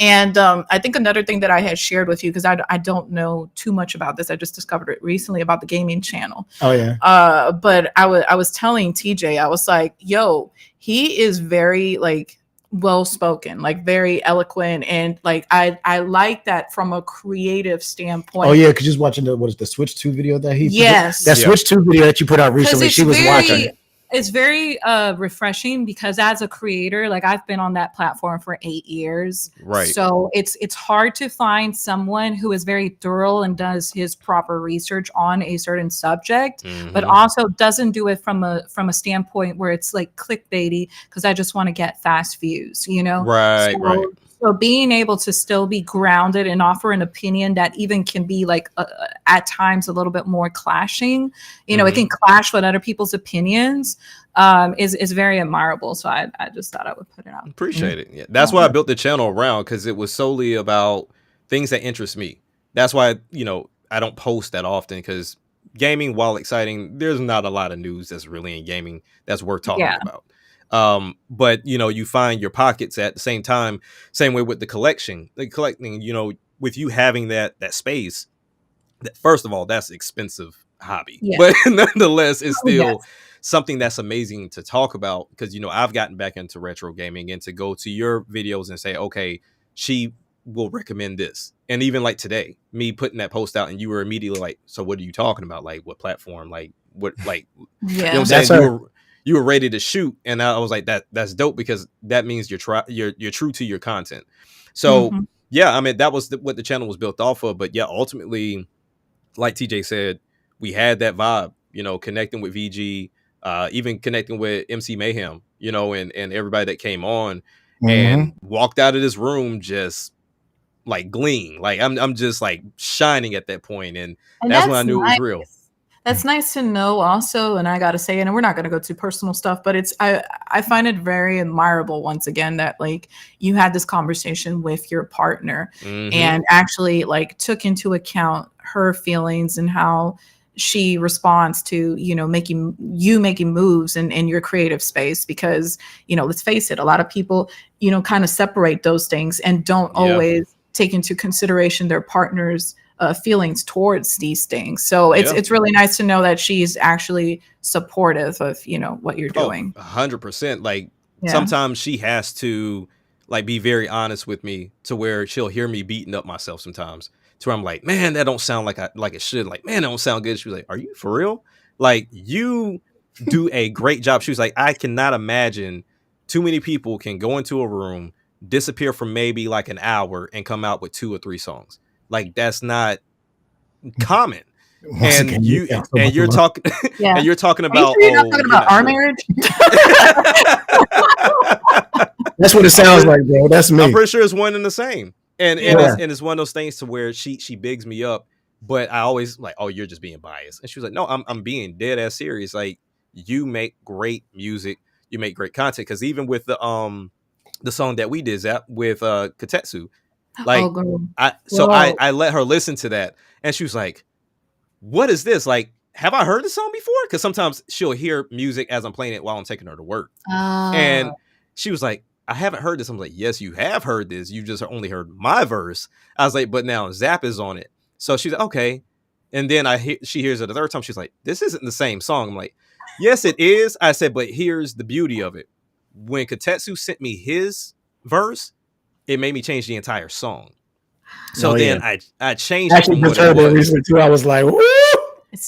And I think another thing that I had shared with you, because I don't know too much about this, I just discovered it recently about the gaming channel. Oh yeah. But I was telling TJ, I was like, yo, he is very like well spoken, like very eloquent, and like I like that from a creative standpoint. Oh yeah, because just watching the Switch 2 video that he produced? Switch 2 video that you put out recently, she was watching it. It's very refreshing, because as a creator, like I've been on that platform for 8 years. Right. So it's hard to find someone who is very thorough and does his proper research on a certain subject, but also doesn't do it from a standpoint where it's like clickbaity, because I just want to get fast views, Right. Right. So being able to still be grounded and offer an opinion that even can be like at times a little bit more clashing, it can clash with other people's opinions, is very admirable. So I just thought I would put it out. Appreciate it. Yeah, that's why I built the channel around, because it was solely about things that interest me. That's why I don't post that often, because gaming, while exciting, there's not a lot of news that's really in gaming that's worth talking about. But you find your pockets at the same time, same way with the collecting, with you having that space, that first of all, that's expensive hobby, but nonetheless, it's still something that's amazing to talk about, because, I've gotten back into retro gaming, and to go to your videos and say, okay, she will recommend this. And even like today, me putting that post out, and you were immediately like, so what are you talking about? Like what platform? Like what, like, you know what I'm saying? You were ready to shoot, and I was like, that's dope, because that means you're true to your content. So yeah, I mean, that was what the channel was built off of. But yeah, ultimately, like TJ said, we had that vibe, connecting with VG, even connecting with MC Mayhem, and everybody that came on and walked out of this room just like gleam, like I'm just like shining at that point, and that's when I knew it was real. That's nice to know also. And I got to say, and we're not going to go to personal stuff, but I find it very admirable, once again, that like you had this conversation with your partner and actually like took into account her feelings and how she responds to, making moves in your creative space. Because, let's face it, a lot of people, kind of separate those things and don't always take into consideration their partner's feelings towards these things. So it's really nice to know that she's actually supportive of, what you're doing. 100%. Like sometimes she has to like be very honest with me, to where she'll hear me beating up myself sometimes, to where I'm like, man, that don't sound like it should. Like, man, that don't sound good. She was like, are you for real? Like, you do a great job. She was like, I cannot imagine too many people can go into a room, disappear for maybe like an hour, and come out with 2 or 3 songs. Like, that's not common. And you're talking and you're talking about, you're not talking about our marriage. That's what it sounds like, bro. That's me. I'm pretty sure it's one and the same. And it's one of those things to where she bigs me up, but I always like, oh, you're just being biased. And she was like, no, I'm being dead ass serious. Like, you make great music, you make great content. Because even with the song that we did, Zap, with Katetsu, like, I let her listen to that, and she was like, what is this? Like, have I heard this song before? Because sometimes she'll hear music as I'm playing it while I'm taking her to work. And she was like, I haven't heard this. I'm like, yes, you have heard this. You just only heard my verse. I was like, but now Zap is on it. So she's like, okay. And then she hears it the third time. She's like, this isn't the same song. I'm like, yes, it is. I said, but here's the beauty of it. When Katetsu sent me his verse, it made me change the entire song. So I changed it from what it was. Too. I was like, woo!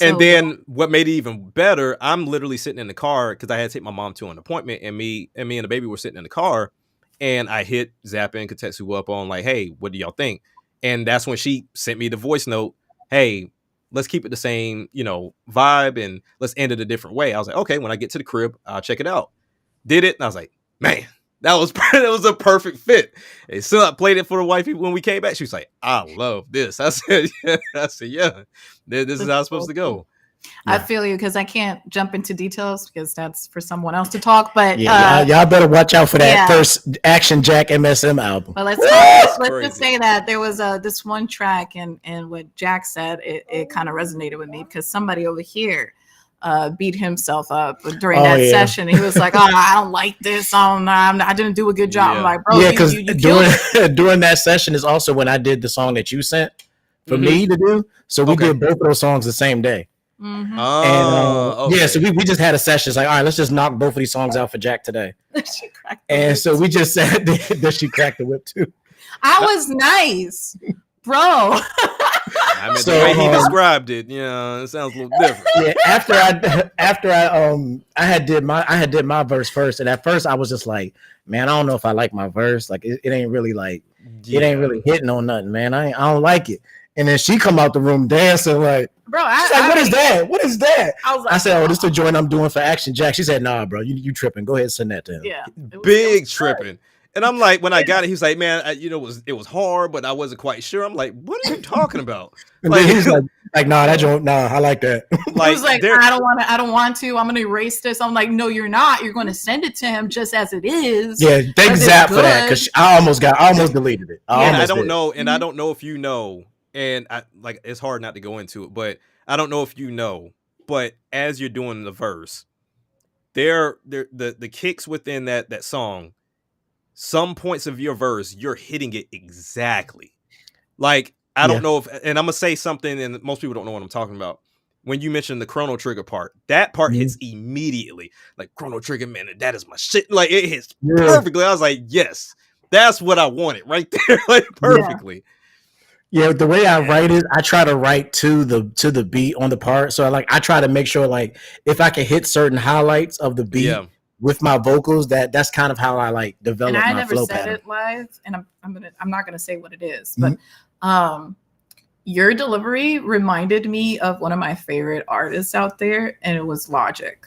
And then what made it even better, I'm literally sitting in the car because I had to take my mom to an appointment, and me and the baby were sitting in the car, and I hit Zappa and Katetsu up on like, hey, what do y'all think? And that's when she sent me the voice note, hey, let's keep it the same, vibe, and let's end it a different way. I was like, okay, when I get to the crib, I'll check it out. Did it, and I was like, man, that was a perfect fit. And so I played it for the wifey when we came back. She was like, I love this. I said, yeah, this is how it's supposed to go. I feel you, because I can't jump into details because that's for someone else to talk. But y'all better watch out for that first Action Jack MSM album. But let's just say that there was this one track, and what Jack said, it kind of resonated with me, because somebody over here beat himself up during that session. He was like, oh, I don't like this. I didn't do a good job. I'm like, bro, because during that session is also when I did the song that you sent for me to do. So we did both of those songs the same day. Mm-hmm. And so we just had a session. It's like, all right, let's just knock both of these songs out for Jack today. And so we just said that she cracked the whip too. I was nice, bro. I mean, the way he described it, it sounds a little different. Yeah, after I had did my verse first, and at first I was just like, man, I don't know if I like my verse. Like it ain't really like it ain't really hitting on nothing, man. I don't like it. And then she come out the room dancing like, bro, what is that? What is that? I said, oh, this is the joint I'm doing for Action Jack. She said, nah, bro, you tripping. Go ahead and send that to him. Yeah, big tripping. And I'm like, when I got it, he's like, man, it was hard, but I wasn't quite sure. I'm like, what are you talking about? Like, he's like, nah, that joint, nah, I like that. Like, he was like, I don't want to. I'm gonna erase this. I'm like, no, you're not. You're gonna send it to him just as it is. Yeah, thank Zap for that, because I almost deleted it. I don't know, and I don't know if you know. And it's hard not to go into it, but I don't know if you know, but as you're doing the verse, the kicks within that song, some points of your verse, you're hitting it exactly. Like, I don't know if, and I'm going to say something, and most people don't know what I'm talking about. When you mentioned the Chrono Trigger part, that part hits immediately. Like, Chrono Trigger, man, that is my shit. Like, it hits perfectly. I was like, yes, that's what I wanted right there. Like, perfectly. Yeah. Yeah, the way I write it, I try to write to the beat on the part. So I try to make sure, like, if I can hit certain highlights of the beat with my vocals, that's kind of how I like develop my flow pattern. And I never said it live, and I'm not gonna say what it is, but your delivery reminded me of one of my favorite artists out there, and it was Logic.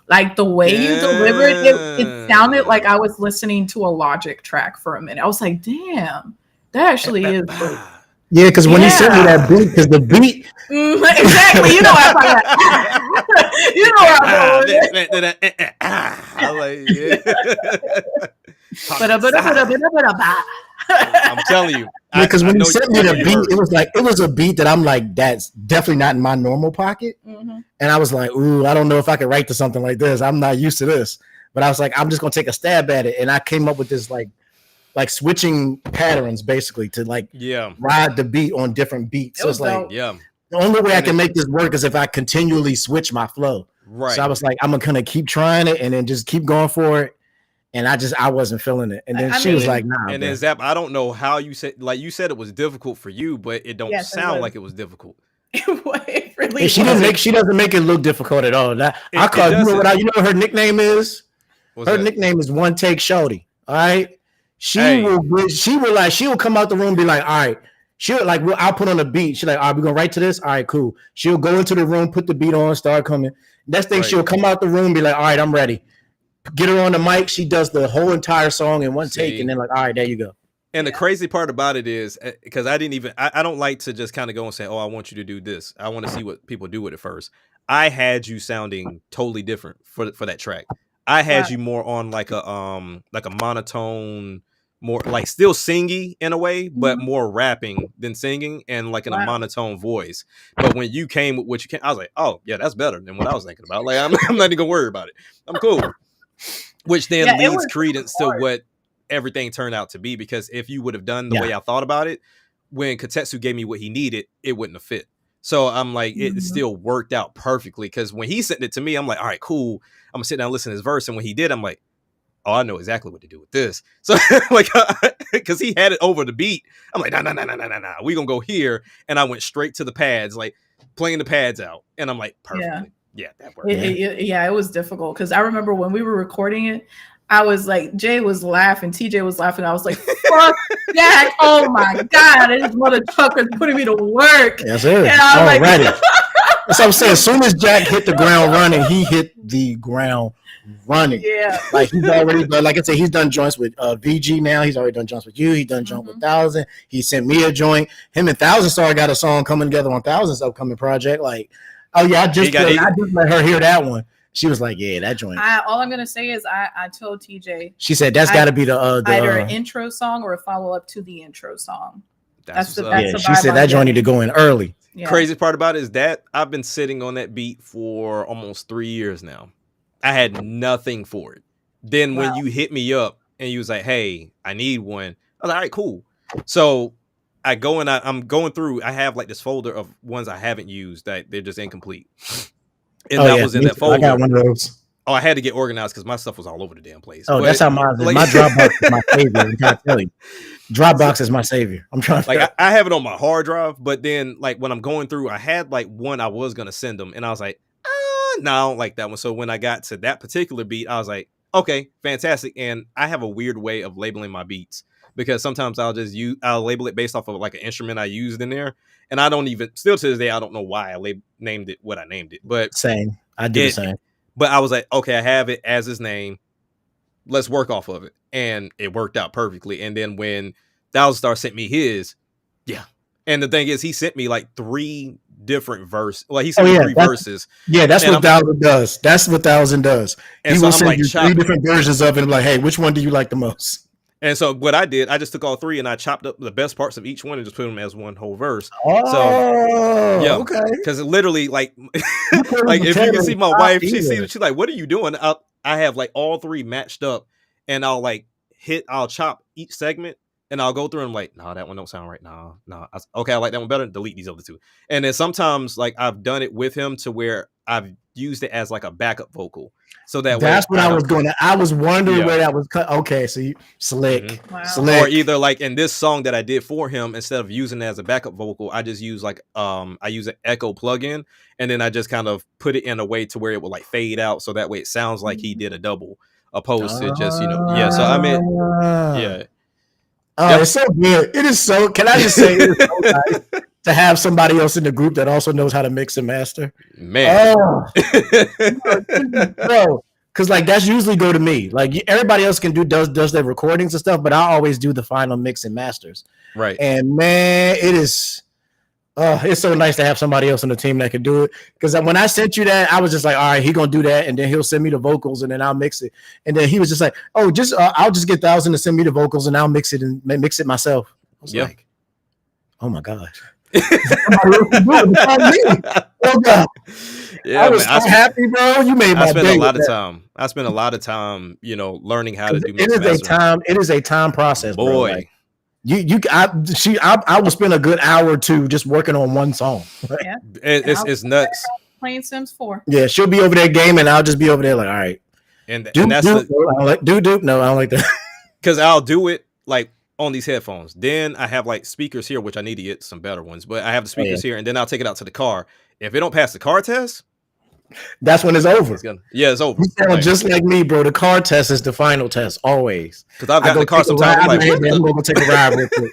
Like, the way you delivered it sounded like I was listening to a Logic track for a minute. I was like, damn, that actually is good. Yeah, because when you sent me that beat, because the beat exactly, you know what I'm talking about. You know what I'm I like, yeah. I'm telling you. Because when you sent me the beat, heard. it was a beat that I'm like, that's definitely not in my normal pocket. Mm-hmm. And I was like, ooh, I don't know if I can write to something like this. I'm not used to this. But I was like, I'm just gonna take a stab at it. And I came up with this like switching patterns basically to like ride the beat on different beats. So it's like the only way I can make this work is if I continually switch my flow. Right. So I was like, I'm gonna keep trying it and then just keep going for it. And I wasn't feeling it. And then she was like, nah. And then Zap, I don't know how you said it was difficult for you, but it don't sound like it was difficult. It really she doesn't make it look difficult at all. You know what her nickname is? Nickname is One Take Shorty. All right. She'll come out the room and be like, all right. I'll put on a beat. She's like, all right, we're gonna write to this. All right, cool. She'll go into the room, put the beat on, start coming. Next thing she'll come out the room and be like, all right, I'm ready. Get her on the mic. She does the whole entire song in one take, and then like, all right, there you go. And the crazy part about it is because I don't like to just kind of go and say, oh, I want you to do this. I want to see what people do with it first. I had you sounding totally different for that track. I had you more on like a monotone, more like still singy in a way, but more rapping than singing and like in a monotone voice. But when you came with what you came, I was like, oh yeah, that's better than what I was thinking about. Like I'm not even gonna worry about it. I'm cool. Which then leads credence to what everything turned out to be, because if you would have done the way I thought about it, when Kotetsu gave me what he needed, it wouldn't have fit. So I'm like, it still worked out perfectly, because when he sent it to me, I'm like, all right, cool. I'm gonna sit down and listen to his verse. And when he did, I'm like, oh, I know exactly what to do with this. So like, because he had it over the beat, I'm like, nah, we gonna go here. And I went straight to the pads, like playing the pads out. And I'm like, perfectly. Yeah, that worked. It was difficult because I remember when we were recording it, I was like, Jay was laughing, TJ was laughing. I was like, fuck that. Oh my God, this motherfucker's putting me to work. Yes, sir. And I was like, that's what I'm saying. As soon as Jack hit the ground running, he hit the ground running. Yeah. Like he's already done, like I said, he's done joints with VG now. He's already done joints with you. He's done joint with 1000. He sent me a joint. Him and 1000 Star got a song coming together on 1000's upcoming project. Like, oh yeah, I just let her hear that one. She was like, yeah, that joint. All I'm gonna say is I told TJ. She said that's got to be the either an intro song or a follow up to the intro song. That's the she said that joint need to go in early. Yeah. Crazy part about it is that I've been sitting on that beat for almost 3 years now. I had nothing for it. Then when you hit me up and you was like, hey, I need one, I was like, all right, cool. So I go and I'm going through. I have like this folder of ones I haven't used that they're just incomplete. And that was in that folder. I got one of those. Oh, I had to get organized because my stuff was all over the damn place. Oh, that's how mine is. My Dropbox is my savior. I'm trying to tell you. Dropbox is my savior. I'm trying to I have it on my hard drive, but then like when I'm going through, I had like one I was gonna send them, and I was like, no, I don't like that one. So when I got to that particular beat, I was like, okay, fantastic. And I have a weird way of labeling my beats, because sometimes I'll label it based off of like an instrument I used in there. And I don't even, still to this day, I don't know why I named it what I named it. But same. I did the same. But I was like, okay, I have it as his name. Let's work off of it. And it worked out perfectly. And then when 1000 Star sent me his, and the thing is, he sent me like 3 different verses. Like he sent me 3 verses. Yeah, that's what 1000 does. That's what 1000 does. And he so will I'm send like, you 3 different versions of it and be like, hey, which one do you like the most? And so what I did, I just took all 3 and I chopped up the best parts of each one and just put them as one whole verse. Oh, okay. Because literally, like, like if you can see my wife, she's like, "What are you doing?" I have like all 3 matched up, and I'll chop each segment, and I'll go through and I'm like, "No, that one don't sound right. No. Okay, I like that one better. Delete these other 2." And then sometimes, like, I've done it with him to where I've used it as like a backup vocal. So that's what I was going to. I was wondering where that was cut. Okay, so you slick. Slick. Or either like in this song that I did for him, instead of using it as a backup vocal, I just use like I use an echo plugin, and then I just kind of put it in a way to where it will like fade out, so that way it sounds like he did a double, opposed to just So I mean, Oh, it's so good. It is so. Can I just say, it is so nice to have somebody else in the group that also knows how to mix and master. Man, bro, because like that's usually go to me. Like everybody else does their recordings and stuff, but I always do the final mix and masters. Right. And man, it is. It's so nice to have somebody else on the team that can do it. Because when I sent you that, I was just like, all right, he gonna do that, and then he'll send me the vocals, and then I'll mix it. And then he was just like, oh, I'll just get 1,000 to send me the vocals, and I'll mix it and mix it myself. I was like, oh my god. Oh god. Yeah, I was so happy, bro. You made my day. I spent a lot of time. I spent a lot of time, learning how to do mix mastering. It is a time process, boy. Bro. Like, I will spend a good hour or two just working on one song. Yeah. It's nuts. Playing Sims 4. Yeah, she'll be over there gaming. I'll just be over there like, all right. And that's I don't like Dude. No, I don't like that. Because I'll do it like on these headphones. Then I have like speakers here, which I need to get some better ones. But I have the speakers here, and then I'll take it out to the car. If it don't pass the car test, that's when it's over. It's over. You sound just like me, bro. The car test is the final test, always. Because I've got the car sometimes. I'm gonna take a ride real quick.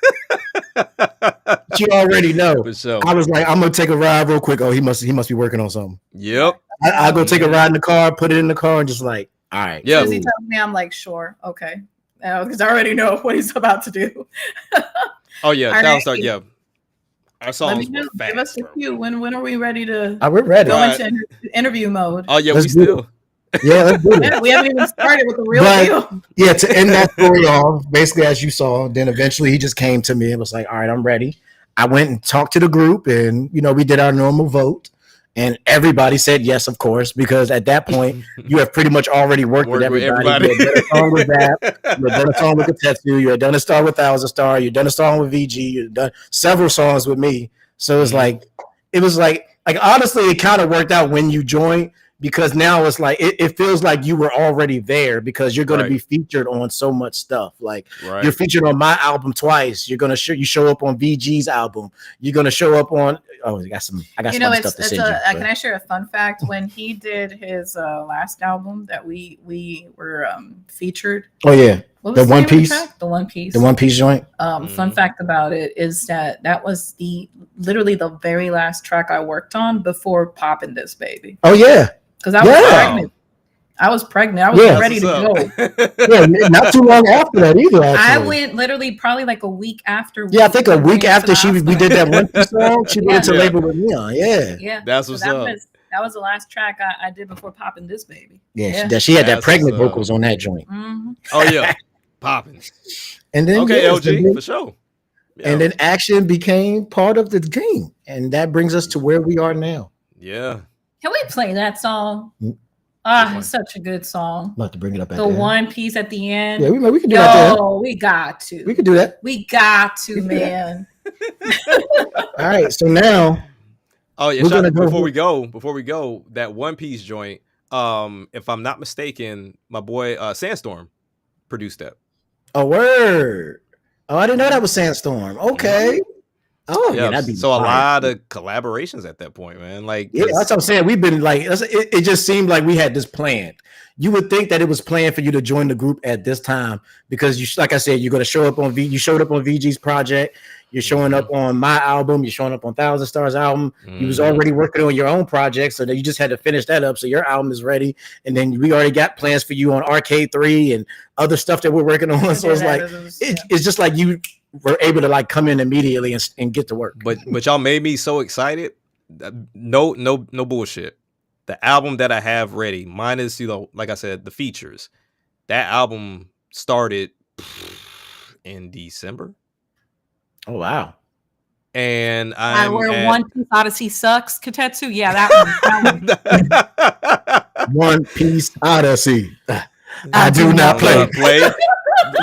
You already know. Sure. I was like, I'm gonna take a ride real quick. Oh, he must be working on something. Yep. I go take a ride in the car, put it in the car, and just like, all right. Yeah. He tells me, I'm like, sure, okay, because I already know what he's about to do. Oh yeah, that'll start. Yeah. Our songs Give us a cue. When are we ready to? We're ready. Go into interview mode. Oh yeah, let's we still. Yeah, let's do it. We haven't even started with the real deal. Yeah, to end that story off, basically as you saw, then eventually he just came to me and was like, all right, I'm ready. I went and talked to the group, and we did our normal vote, and everybody said yes, of course, because at that point you have pretty much already worked with everybody. You had done a song with that, you had done a song with Kotetsu, you had done a star with Thousand Star, you had done a song with VG, you had done several songs with me. So it was like honestly, it kind of worked out when you joined. Because now it's like it feels like you were already there because you're going to be featured on so much stuff. Like you're featured on my album twice. You're going to show up on VG's album. You're going to show up on. Oh, I got some stuff to send you. Can I share a fun fact? When he did his last album that we were featured. Oh yeah, the One Piece. The One Piece. The One Piece joint. Fun fact about it is that was literally the very last track I worked on before popping this baby. Oh yeah. Because I was pregnant. I was pregnant. I was ready to go. Yeah, not too long after that either. Actually. I went literally probably like a week after. Yeah, I think a week after we did that one song, she went to label with Neon. Yeah. Yeah. That's what's up. That was the last track I did before popping this baby. Yeah. She had that pregnant vocals on that joint. Mm-hmm. Oh yeah, popping. And then LG for sure. Yeah. And then action became part of the game, and that brings us to where we are now. Yeah. Can we play that song? It's such a good song. I'm about to bring it up. The One Piece at the end. Yeah, we can do that. We got to. We can do that. We got to, man. All right, so now. Oh yeah, before we go, that One Piece joint. If I'm not mistaken, my boy Sandstorm produced that. Oh word! Oh, I didn't know that was Sandstorm. Okay. Oh yeah, that'd be so fine. A lot of collaborations at that point, man. Like that's what I'm saying. We've been like, it just seemed like we had this planned. You would think that it was planned for you to join the group at this time because you, like I said, you're going to show up on you showed up on VG's project. You're showing up on my album. You're showing up on Thousand Stars album. You was already working on your own project, so that you just had to finish that up. So your album is ready, and then we already got plans for you on Arcade 3 and other stuff that we're working on. So it's like it's just like you were able to like come in immediately and get to work. But y'all made me so excited. No bullshit. The album that I have ready, minus like I said, the features. That album started in December. Oh wow! And where One Piece Odyssey sucks, Kotetsu. Yeah, that one. One Piece Odyssey. I do not play.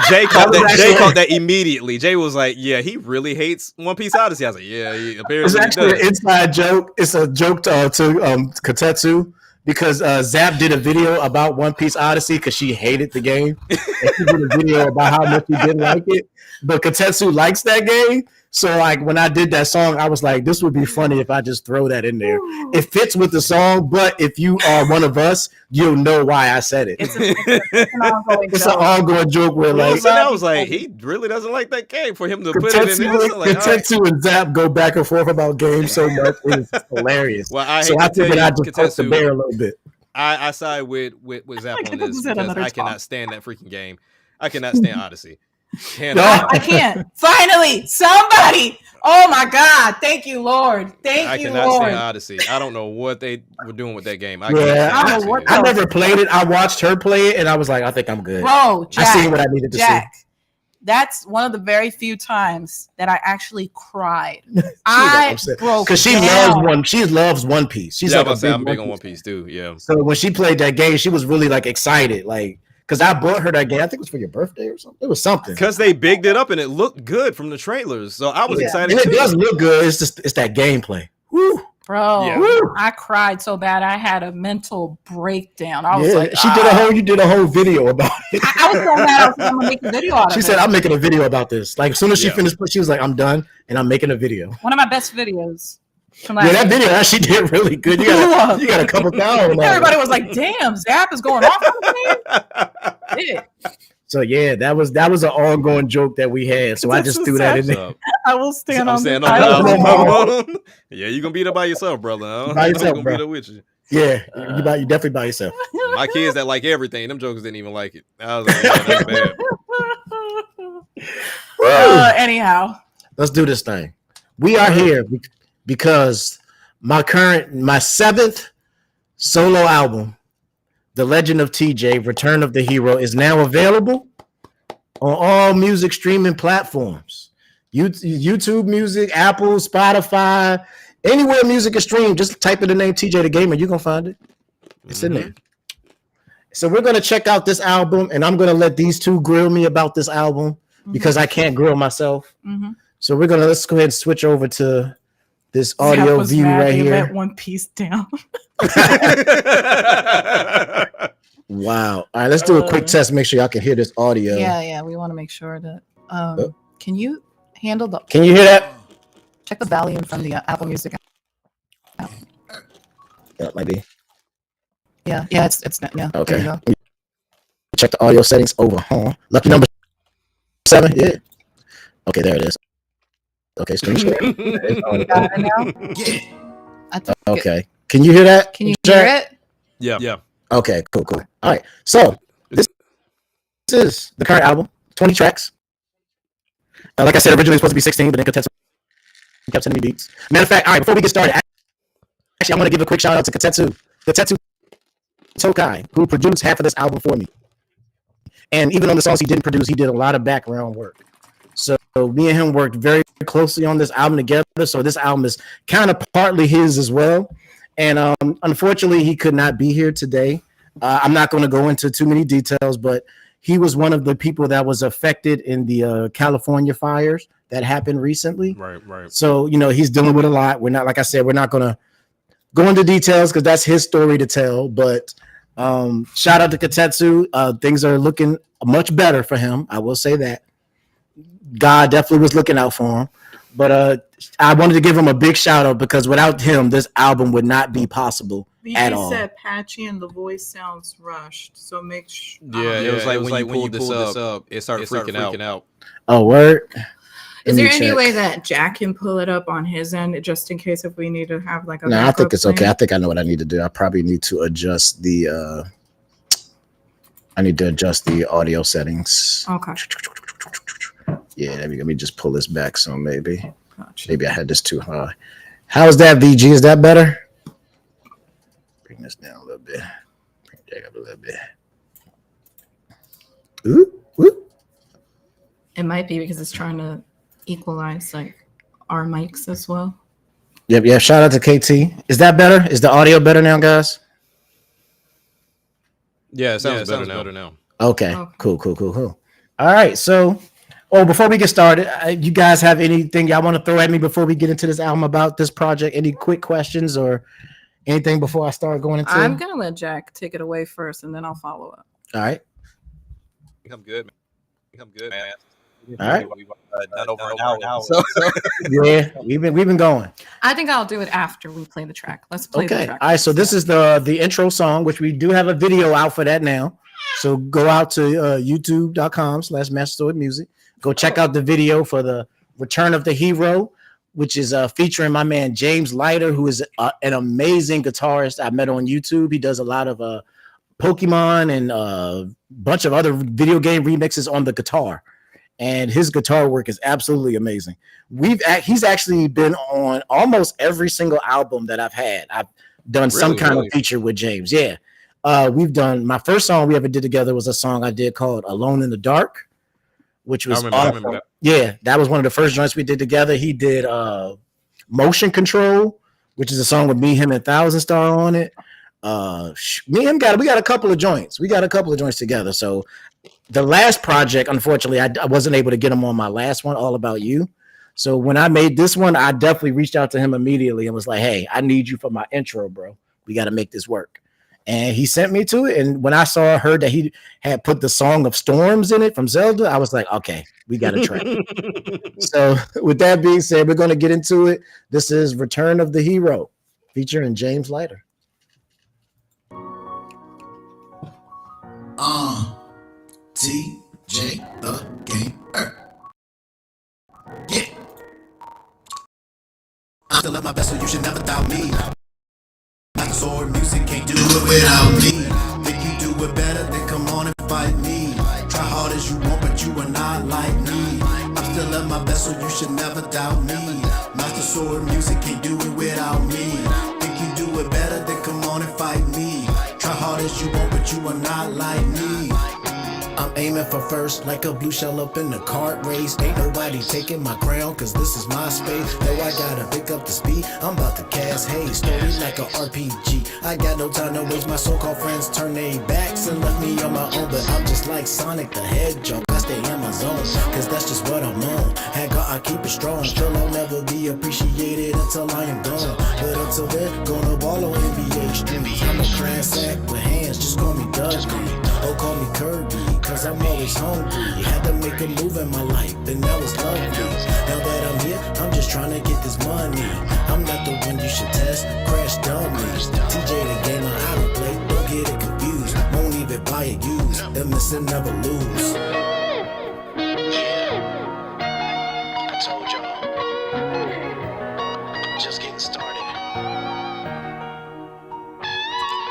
Jay caught that immediately. Jay was like, "Yeah, he really hates One Piece Odyssey." I was like, "Yeah, he apparently it's actually does." An inside joke. It's a joke to Kotetsu because Zap did a video about One Piece Odyssey because she hated the game. And she did a video about how much she didn't like it, but Kotetsu likes that game. So like when I did that song, I was like, this would be funny if I just throw that in there. It fits with the song, but if you are one of us, you'll know why I said it. It's an ongoing joke where like I was like, he really doesn't like that game for him to put it in there. So like, Kotetsu and Zap go back and forth about games so much. It's hilarious. Well, I figured I'd just poke the bear a little bit. I side with Zap on this because I cannot stand that freaking game. I cannot stand Odyssey. Can't I can't. Finally, somebody. Oh my God! Thank you, Lord. I Thank you, cannot Lord. stand Odyssey. I don't know what they were doing with that game. I Yeah, I don't can't know what I stand it. never played it. I watched her play it, and I was like, I think I'm good. Bro, I Jack, seen what I needed to Jack. That's one of the very few times that I actually cried. see. I broke Because she down. loves One Piece. She's Yeah, like I'm about to say I'm big big on One Piece too. Yeah. So when she played that game, she was really like excited, like because I bought her that game. I think it was for your birthday or something. It was something. Because they bigged it up and it looked good from the trailers. So I was Yeah. excited And it too. does look good. It's just it's that gameplay. Woo. Bro, Yeah. Woo. I cried so bad I had a mental breakdown. I was Yeah, like, you did a whole video about it. I was so mad. I was like, I'm gonna make a video out of She it. said, I'm making a video about this. Like as soon as she Yeah. finished, she was like, I'm done and I'm making a video. One of my best videos from Yeah, last that year. video actually did really good. You got a couple thousand. on it. Everybody was like, damn, Zap is going off on the game. Yeah. So yeah, that was an ongoing joke that we had. So I That's just so threw that in What's there. up? I will stand I'm on saying this. on I the will. album. Yeah, you gonna beat up by yourself, brother. Huh? By I'm yourself, gonna bro. beat up with you. Yeah, you definitely by yourself. My kids that like everything, them jokers didn't even like it. I was like, yeah, that's bad. Anyhow, Let's do this thing. We are here because my 7th solo album, The Legend of TJ, Return of the Hero, is now available on all music streaming platforms. YouTube Music, Apple, Spotify, anywhere music is streamed, just type in the name TJ the Gamer, you're going to find it. It's in there. So we're going to check out this album, and I'm going to let these two grill me about this album because I can't grill myself. mm-hmm. So let's go ahead and switch over to this audio view right here. Let One Piece down. Wow. All right, let's do a quick test. Make sure y'all can hear this audio. Yeah. We want to make sure that. Can you handle the? Can you hear that? Check the volume from the Apple Music. That might be. Yeah. It's yeah. Okay. There you go. Check the audio settings over. Lucky number 7. Yeah. Okay, there it is. Okay, screen share. Got it now? I think Okay. Can you hear that? Can you Jack? hear it? Yeah. Okay, cool. All right. So this is the current album, 20 tracks. Like I said, originally it was supposed to be 16, but then Kotetsu kept sending me beats. Matter of fact, all right, before we get started, actually, I want to give a quick shout out to Kotetsu Tokai, who produced half of this album for me. And even on the songs he didn't produce, he did a lot of background work. So me and him worked very closely on this album together. So this album is kind of partly his as well. And unfortunately, he could not be here today. I'm not going to go into too many details, but he was one of the people that was affected in the California fires that happened recently. Right. So, he's dealing with a lot. We're not, like I said, we're not going to go into details because that's his story to tell. But shout out to Kotetsu. Things are looking much better for him. I will say that. God definitely was looking out for him. But I wanted to give him a big shout out because without him, this album would not be possible at all. said patchy and the voice sounds rushed, so make sure. Yeah, it was like when you pulled this up, it started freaking out. Oh, word. Is Let there me any check. way that Jack can pull it up on his end, just in case if we need to have like a? No, I think backup it's okay. I plan? think I know what I need to do. I probably need to adjust the audio settings. Okay. Yeah, let me just pull this back some maybe. Gotcha. Maybe I had this too high. How's that, VG? Is that better? Bring this down a little bit. Bring it up a little bit. Ooh. It might be because it's trying to equalize like our mics as well. Yep. Shout out to KT. Is that better? Is the audio better now, guys? Yeah, it sounds better now. Okay. Okay. Cool. All right. So, before we get started, you guys have anything y'all want to throw at me before we get into this album about this project? Any quick questions or anything before I start going into? I'm gonna let Jack take it away first, and then I'll follow up. All right. I'm good, man. All right. We've done over an hour. So. Yeah, we've been going. I think I'll do it after we play the track. Let's play the Okay. track. All right. So this is the intro song, which we do have a video out for that now. So go out to youtube.com/masterswordmusic. Go check out the video for the Return of the Hero, which is featuring my man James Leiter, who is an amazing guitarist I met on YouTube. He does a lot of Pokemon and a bunch of other video game remixes on the guitar. and his guitar work is absolutely amazing. He's actually been on almost every single album that I've had. I've done some kind of feature with James. Yeah. We've done, my first song we ever did together was a song I did called Alone in the Dark, which was I remember that. Yeah, that was one of the first joints we did together. He did Motion Control, which is a song with me, him, and Thousand Star on it. Me and him we got a couple of joints. We got a couple of joints together. So the last project, unfortunately, I wasn't able to get him on my last one, All About You. So when I made this one, I definitely reached out to him immediately and was like, hey, I need you for my intro, bro. We got to make this work. And he sent me to it. And when I heard that he had put the Song of Storms in it from Zelda, I was like, okay, we got to try. So with that being said, we're going to get into it. This is Return of the Hero featuring James Leiter. TJ the Gamer. Yeah. I'm still at my best, so you should never doubt me. Like sword music, can't do it without me. Think you do it better, then come on and fight me. Try hard as you want, but you are not like me. I'm still at my best, so you should never doubt me. Master sword music, can't do it without me. Think you do it better, then come on and fight me. Try hard as you want, but you are not like me. I'm aiming for first like a blue shell up in the kart race. Ain't nobody taking my crown, cause this is my space. Though I gotta pick up the speed, I'm about to cast haze. Story like a RPG, I got no time to waste. My so-called friends turn their backs and left me on my own. But I'm just like Sonic the Hedgehog, I stay in my zone, cause that's just what I'm on. Haggar, I keep it strong, still I'll never be appreciated until I am gone. But until then, gonna ball on NBA streets. I'm a transact with hands, just call me Dudley. Oh, call me Kirby, cause I'm always hungry. Had to make a move in my life, and that was lovely. Now that I'm here, I'm just trying to get this money. I'm not the one you should test, crash dummies. TJ the Gamer, I don't play, don't get it confused. Won't even buy it used, and listen, never lose. I told y'all, just getting started.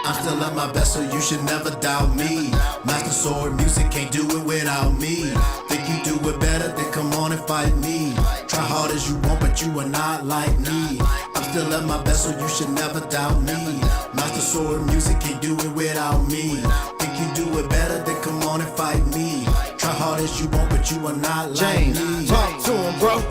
I'm still at my best, so you should never doubt me. Master sword music, can't do it without me. Think you do it better, then come on and fight me. Try hard as you want, but you are not like me. I'm still at my best, so you should never doubt me. Master sword music, can't do it without me. Think you do it better, then come on and fight me. Try hard as you want, but you are not like me. Talk to him, bro.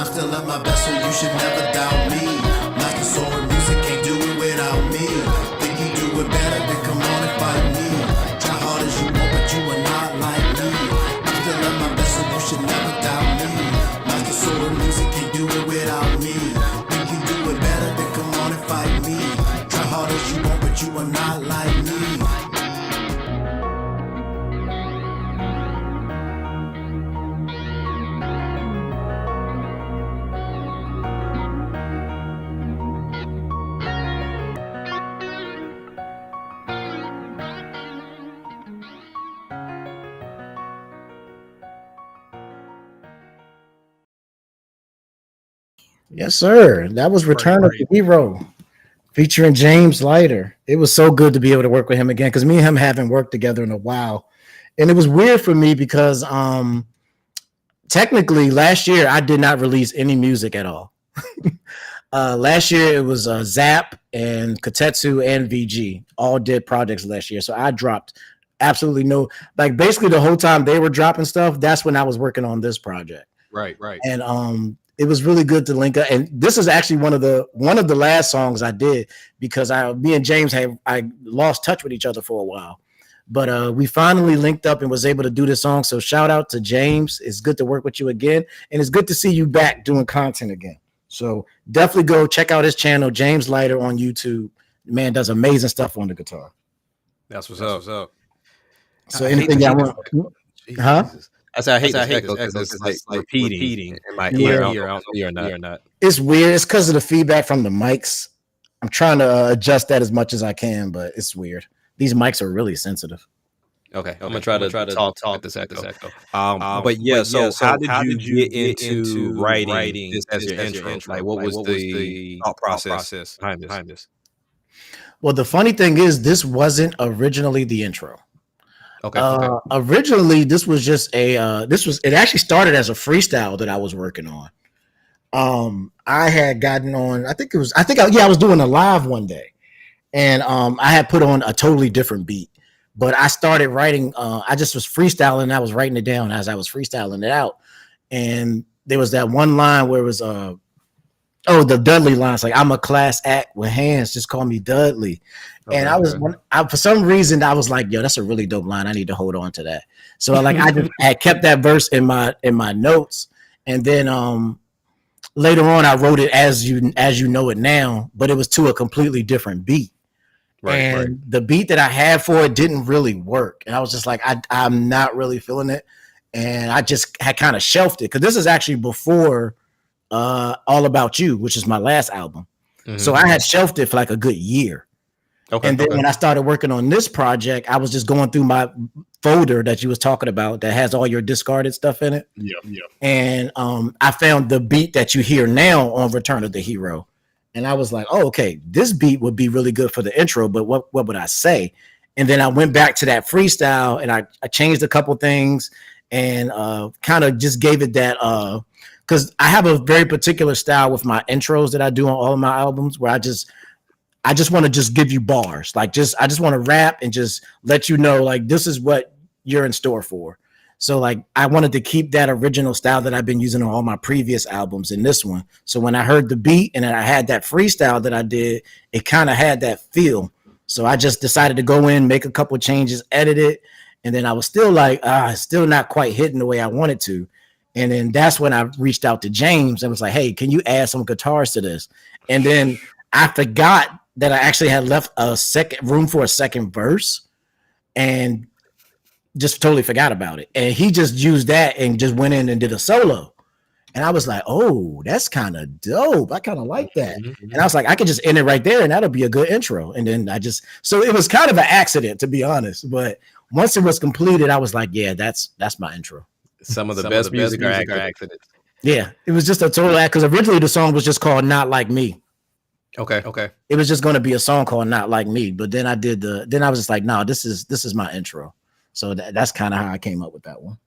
Still at my best, so you should never doubt me. Master sword music, can't do it without me. Think you do it better, then come on and fight me. Try hard as you want, but you are not like me. I'm still at my best, so you should never doubt me. Master sword music, can't do it without me. Think you do it better, then come on and fight me. Try hard as you want, but you are not like me. Yes, sir. That was Return of the Hero featuring James Leiter. It was so good to be able to work with him again because me and him haven't worked together in a while. And it was weird for me because technically last year I did not release any music at all. Last year it was Zap and Kotetsu and VG all did projects last year. So I dropped absolutely no, like basically the whole time they were dropping stuff, that's when I was working on this project. Right. And it was really good to link up. And this is actually one of the last songs I did because me and James I lost touch with each other for a while. But we finally linked up and was able to do this song. So shout out to James. It's good to work with you again. And it's good to see you back doing content again. So definitely go check out his channel, James Leiter on YouTube. Man does amazing stuff on the guitar. That's what's up. So anything y'all want? Huh? I said I hate this echo because it's like repeating in my Yeah. ear. I don't know if it's me or not. It's weird. It's because of the feedback from the mics. I'm trying to adjust that as much as I can, but it's weird. These mics are really sensitive. Okay, I'm gonna try to talk at this echo. But yeah, so how did you get into writing this as your intro? Like, what was the thought process behind this? Well, the funny thing is, this wasn't originally the intro. Okay. Originally, this was just it actually started as a freestyle that I was working on. I had gotten on, I was doing a live one day, and I had put on a totally different beat, but I started writing. I just was freestyling, and I was writing it down as I was freestyling it out. And there was that one line where it was, the Dudley line. It's like, I'm a class act with hands, just call me Dudley. And for some reason, I was like, yo, that's a really dope line. I need to hold on to that. So I just had kept that verse in my notes. And then later on, I wrote it as you know it now, but it was to a completely different beat. And the beat that I had for it didn't really work. And I was just like, I'm not really feeling it. And I just had kind of shelved it, because this is actually before All About You, which is my last album. Mm-hmm. So I had shelved it for like a good year. And then when I started working on this project, I was just going through my folder that you was talking about that has all your discarded stuff in it. Yeah. And I found the beat that you hear now on Return of the Hero. And I was like, oh, okay, this beat would be really good for the intro, but what would I say? And then I went back to that freestyle, and I changed a couple things, and kind of just gave it that, because I have a very particular style with my intros that I do on all of my albums, where I just want to just give you bars. Like, I just want to rap and just let you know, like, this is what you're in store for. So like, I wanted to keep that original style that I've been using on all my previous albums in this one. So when I heard the beat and then I had that freestyle that I did, it kind of had that feel. So I just decided to go in, make a couple changes, edit it. And then I was still like, still not quite hitting the way I wanted to. And then that's when I reached out to James and was like, hey, can you add some guitars to this? And then I forgot that I actually had left room for a second verse, and just totally forgot about it. And he just used that and just went in and did a solo. And I was like, oh, that's kind of dope. I kind of like that. Mm-hmm. And I was like, I could just end it right there, and that'll be a good intro. And then so it was kind of an accident, to be honest. But once it was completed, I was like, yeah, that's my intro. Some of the best music are accidents. Yeah, it was just a total act, because originally the song was just called Not Like Me. Okay. It was just going to be a song called Not Like Me, but then then I was just like, no, this is my intro. So that's kind of how I came up with that one.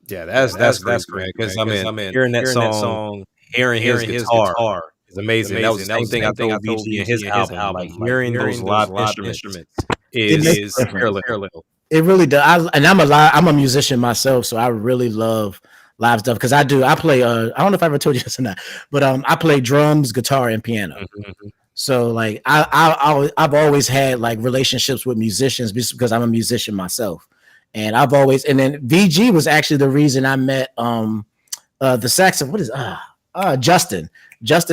Yeah, that's great. Because I mean, hearing that song, hearing his guitar is amazing. That was the same thing I told VG in his album. Like, hearing those live instruments is parallel. It really does. I'm a musician myself, so I really love live stuff, because I play I don't know if I ever told you this or not, but I play drums, guitar, and piano. Mm-hmm. So like I've always had like relationships with musicians because I'm a musician myself, and then VG was actually the reason I met the saxophone. Justin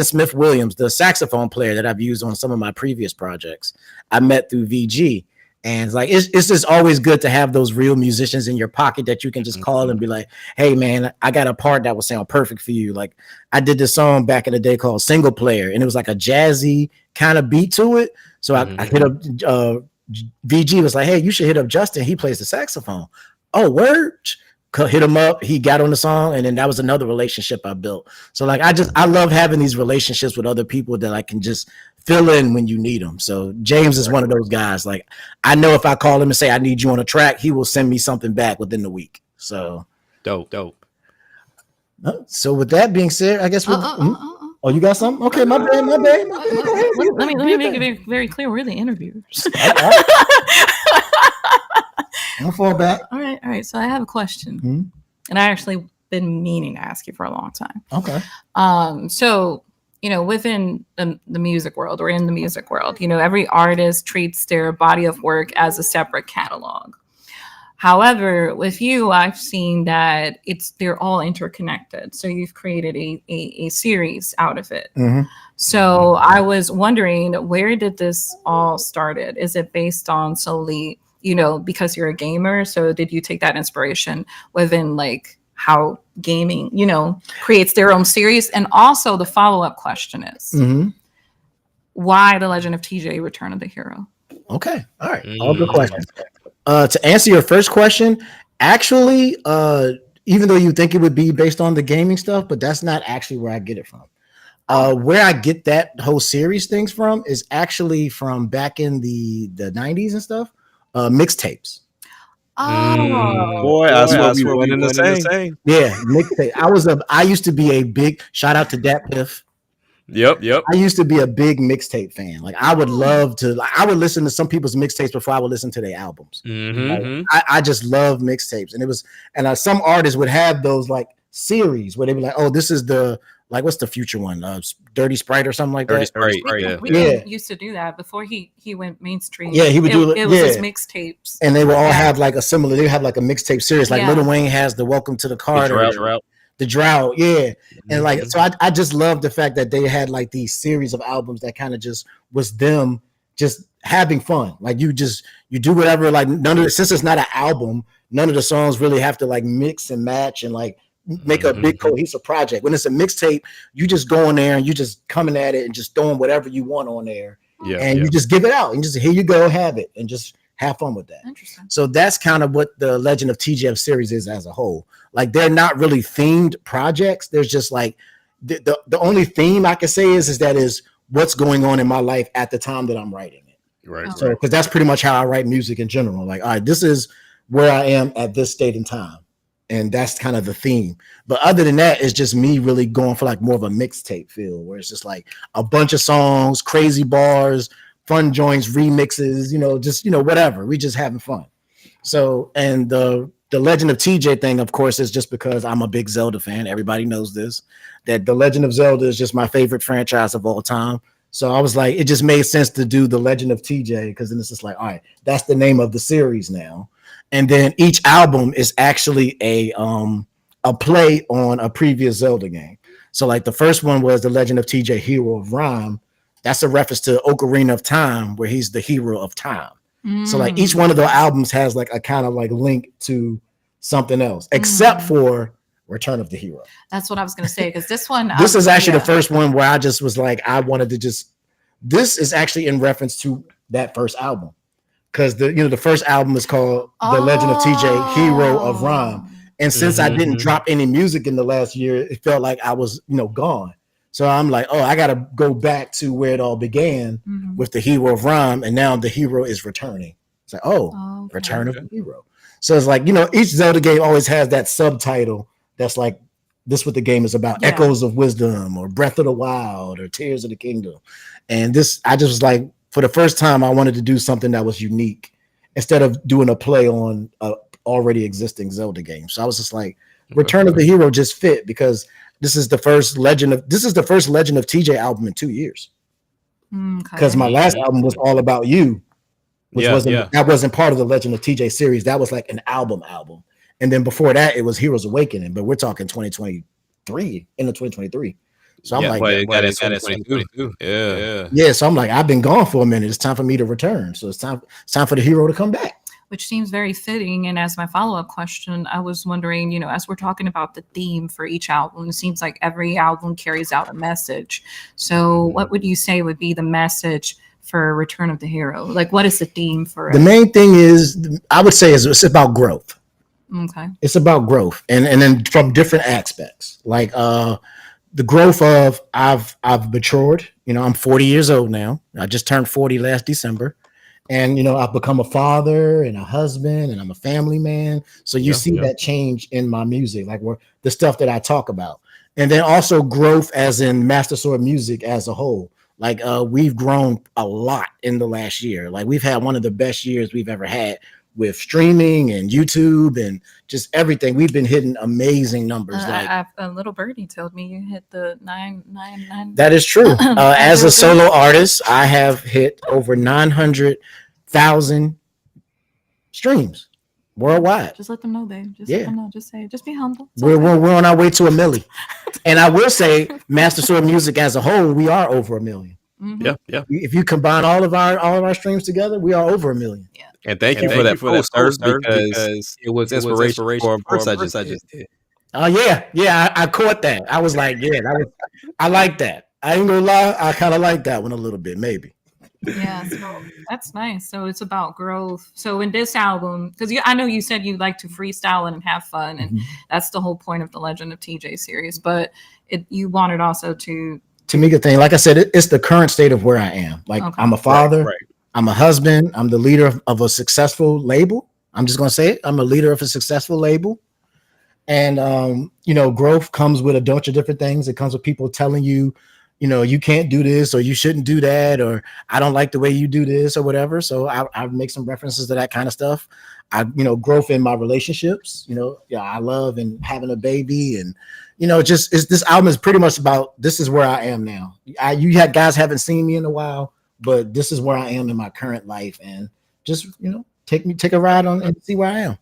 Smith Williams, the saxophone player that I've used on some of my previous projects. I met through VG. And it's like, it's just always good to have those real musicians in your pocket that you can just call and be like, hey man, I got a part that will sound perfect for you. Like, I did this song back in the day called Single Player, and it was like a jazzy kind of beat to it. So I hit up VG, was like, hey, you should hit up Justin. He plays the saxophone. Oh, word. Hit him up. He got on the song, and then that was another relationship I built. So like, I love having these relationships with other people that I can just fill in when you need them. So James is one of those guys. Like, I know if I call him and say I need you on a track, he will send me something back within the week. So dope. So with that being said, I guess oh, you got something? Okay, my bad. Let me make it very, very clear. We're the interviewers. Don't fall back. All right. So I have a question, and I actually been meaning to ask you for a long time. Okay. So, within the music world, or in the music world, every artist treats their body of work as a separate catalog. However, with you, I've seen that they're all interconnected. So you've created a series out of it. Mm-hmm. So I was wondering, where did this all started? Is it based on solely you know, because you're a gamer? So did you take that inspiration within like how gaming, you know, creates their own series? And also the follow-up question is, Mhm. why The Legend of TJ Return of the Hero? Okay. All right. All good questions. To answer your first question, actually, even though you think it would be based on the gaming stuff, but that's not actually where I get it from. Where I get that whole series things from is actually from back in the 90s and stuff, mixtapes. Boy, I swear we went in the same. Yeah, mixtape. I used to be a big shout out to Dat Piff. Yep. I used to be a big mixtape fan. Like I would love to. Like, I would listen to some people's mixtapes before I would listen to their albums. Mm-hmm. Like, I just love mixtapes, and it was, and some artists would have those like series where they be like, oh, this is the like what's the future one? Dirty Sprite or something like Dirty that. Sprite, We Yeah. used to do that before he went mainstream. Yeah, he would do it was his yeah. mixtapes. And they would all have like a similar. They have like a mixtape series. Like Yeah. Lil Wayne has the Welcome to the Carter. The Drought, yeah. And like, so I just love the fact that they had like these series of albums that kind of just was them just having fun. Like you do whatever, like none of the, since it's not an album, none of the songs really have to like mix and match and like make a big cohesive project. When it's a mixtape, you just go in there and you just coming at it and just throwing whatever you want on there. And you just give it out and just here you go, have it and just have fun with that. Interesting. So that's kind of what the Legend of TJF series is as a whole. Like they're not really themed projects. There's just like the only theme I can say is that is what's going on in my life at the time that I'm writing it. Right. So because that's pretty much how I write music in general. Like, all right, this is where I am at this state in time. And that's kind of the theme. But other than that, it's just me really going for like more of a mixtape feel where it's just like a bunch of songs, crazy bars, fun joints, remixes, just whatever. We just having fun. So, and the Legend of TJ thing, of course, is just because I'm a big Zelda fan. Everybody knows this, that the Legend of Zelda is just my favorite franchise of all time. So I was like, it just made sense to do the Legend of TJ because then it's just like, all right, that's the name of the series now. And then each album is actually a play on a previous Zelda game. So like the first one was the Legend of TJ Hero of Rhyme. That's a reference to Ocarina of Time, where he's the hero of time. So like each one of the albums has like a kind of like link to something else, except for Return of the Hero. That's what I was going to say, because this one, this is actually the first one where I just was like, I wanted to just. This is actually in reference to that first album, because the first album is called The Legend of TJ Hero of Rhyme, and since I didn't drop any music in the last year, it felt like I was gone. So I'm like, oh, I got to go back to where it all began with the Hero of Rhyme, and now the hero is returning. It's like, okay. Return of the Hero. So it's like, each Zelda game always has that subtitle that's like, this is what the game is about. Yeah. Echoes of Wisdom or Breath of the Wild or Tears of the Kingdom. And this, I just was like, for the first time, I wanted to do something that was unique instead of doing a play on a already existing Zelda game. So I was just like, Return of the Hero just fit because this is the first Legend of TJ album in 2 years. Because my last album was All About You, which that wasn't part of the Legend of TJ series. That was like an album. And then before that, it was Heroes Awakening, but we're talking 2023, into 2023. So I'm like, yeah. So I'm like, I've been gone for a minute. It's time for me to return. So it's time for the hero to come back. Which seems very fitting. And as my follow-up question, I was wondering, as we're talking about the theme for each album, it seems like every album carries out a message. So what would you say would be the message for Return of the Hero? Like, what is the theme for it? The main thing is, I would say, is it's about growth. Okay. It's about growth. And then from different aspects, like the growth of I've matured. I'm 40 years old now. I just turned 40 last December. And, I've become a father and a husband and I'm a family man. So you see that change in my music, like the stuff that I talk about. And then also growth as in Master Sword music as a whole. Like we've grown a lot in the last year. Like we've had one of the best years we've ever had with streaming and YouTube and just everything. We've been hitting amazing numbers. A little birdie told me you hit the 999. That is true. As a solo artist, I have hit over 900,000 streams worldwide. Just let them know, babe. Let them know. Just say it. Just be humble. We're on our way to 1 million. And I will say, Master Sword music as a whole, we are over 1 million. Yeah. If you combine all of our streams together, we are over 1 million. Yeah. And thank you for that post, sir, because it was inspiration for a verse I just did. Oh yeah, I caught that. I was like, yeah, I like that. I ain't gonna lie, I kind of like that one a little bit, maybe. Yeah, so that's nice. So it's about growth. So in this album, because I know you said you like to freestyle and have fun, and that's the whole point of the Legend of TJ series. But you wanted also to Tamika thing, like I said, it's the current state of where I am. Like Okay. I'm a father, Right. I'm a husband, I'm the leader of a successful label. I'm just gonna say it. I'm a leader of a successful label. And growth comes with a bunch of different things. It comes with people telling you, you can't do this or you shouldn't do that, or I don't like the way you do this or whatever. So I make some references to that kind of stuff. Growth in my relationships, I love and having a baby, and this album is pretty much about, this is where I am now. You had guys haven't seen me in a while, but this is where I am in my current life, and just take a ride on and see where I am.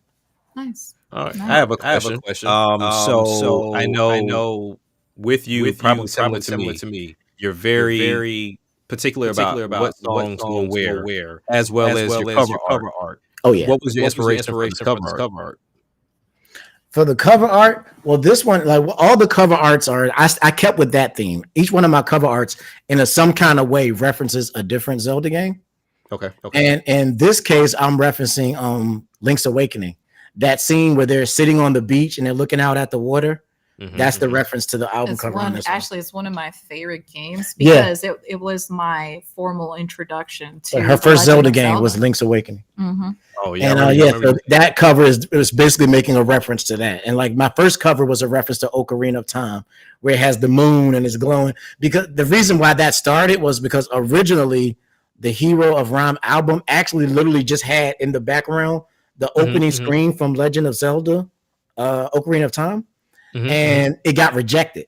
nice. All right. Nice. I have a question. So I know with you, probably similar to me, you're very particular about what songs will wear, as well as your cover art. Oh yeah. What was your inspiration for this cover art? For the cover art, well, this one, like all the cover arts are, I kept with that theme. Each one of my cover arts, in some kind of way, references a different Zelda game. Okay. And in this case, I'm referencing Link's Awakening. That scene where they're sitting on the beach and they're looking out at the water. That's the reference to the album cover. It's one of my favorite games because it was my formal introduction to her first Zelda game was Link's Awakening. Mm-hmm. Oh yeah, and so that cover was basically making a reference to that. And like my first cover was a reference to Ocarina of Time, where it has the moon and it's glowing. Because the reason why that started was because originally the Hero of Rhyme album actually literally just had in the background the opening screen from Legend of Zelda, Ocarina of Time. And it got rejected.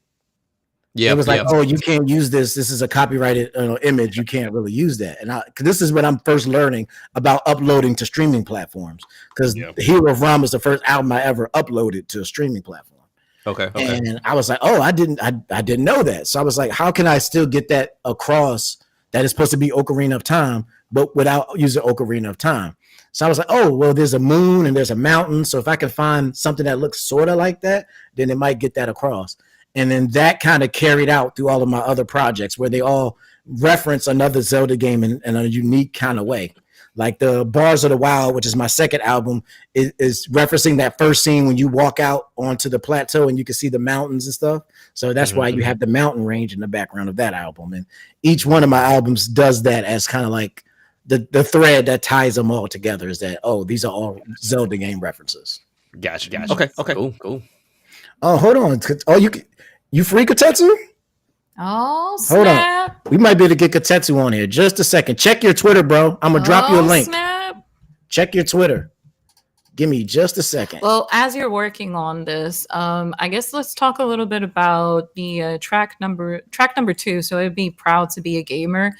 It was like, oh, you can't use this. This is a copyrighted image. You can't really use that. And this is when I'm first learning about uploading to streaming platforms, because the Hero of Rhyme was the first album I ever uploaded to a streaming platform. Okay. And I was like, oh, I didn't know that. So I was like, how can I still get that across that is supposed to be Ocarina of Time, but without using Ocarina of Time? So I was like, oh, well, there's a moon and there's a mountain. So if I can find something that looks sort of like that, then it might get that across. And then that kind of carried out through all of my other projects, where they all reference another Zelda game in a unique kind of way. Like the Bars of the Wild, which is my second album, is referencing that first scene when you walk out onto the plateau and you can see the mountains and stuff. So that's why you have the mountain range in the background of that album. And each one of my albums does that as kind of like the thread that ties them all together, is that, oh, these are all Zelda game references. Gotcha. Okay. Cool. Oh, hold on. Oh, you free, Kotetsu? Oh, Hold snap. on. We might be able to get Kotetsu on here. Just a second. Check your Twitter, bro. I'm gonna drop you a link. Snap. Check your Twitter. Give me just a second. Well, as you're working on this, I guess let's talk a little bit about the track number 2. So it'd be Proud to Be a Gamer.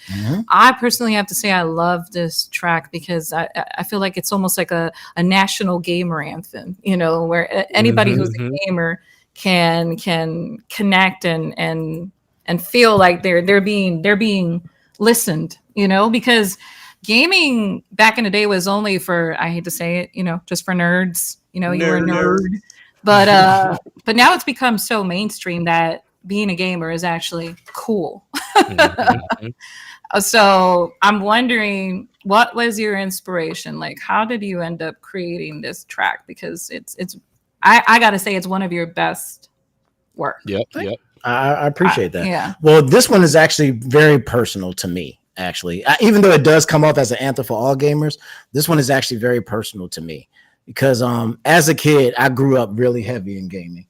I personally have to say I love this track because I feel like it's almost like a national gamer anthem, where anybody who's a gamer can connect and feel like they're being listened, because gaming back in the day was only for, I hate to say it, just for nerds. You were a nerd. But now it's become so mainstream that being a gamer is actually cool. So I'm wondering, what was your inspiration? Like, how did you end up creating this track? Because I gotta say, it's one of your best work. Yep. I appreciate that. Yeah. Well, this one is actually very personal to me. Actually, even though it does come off as an anthem for all gamers, this one is actually very personal to me because as a kid, I grew up really heavy in gaming,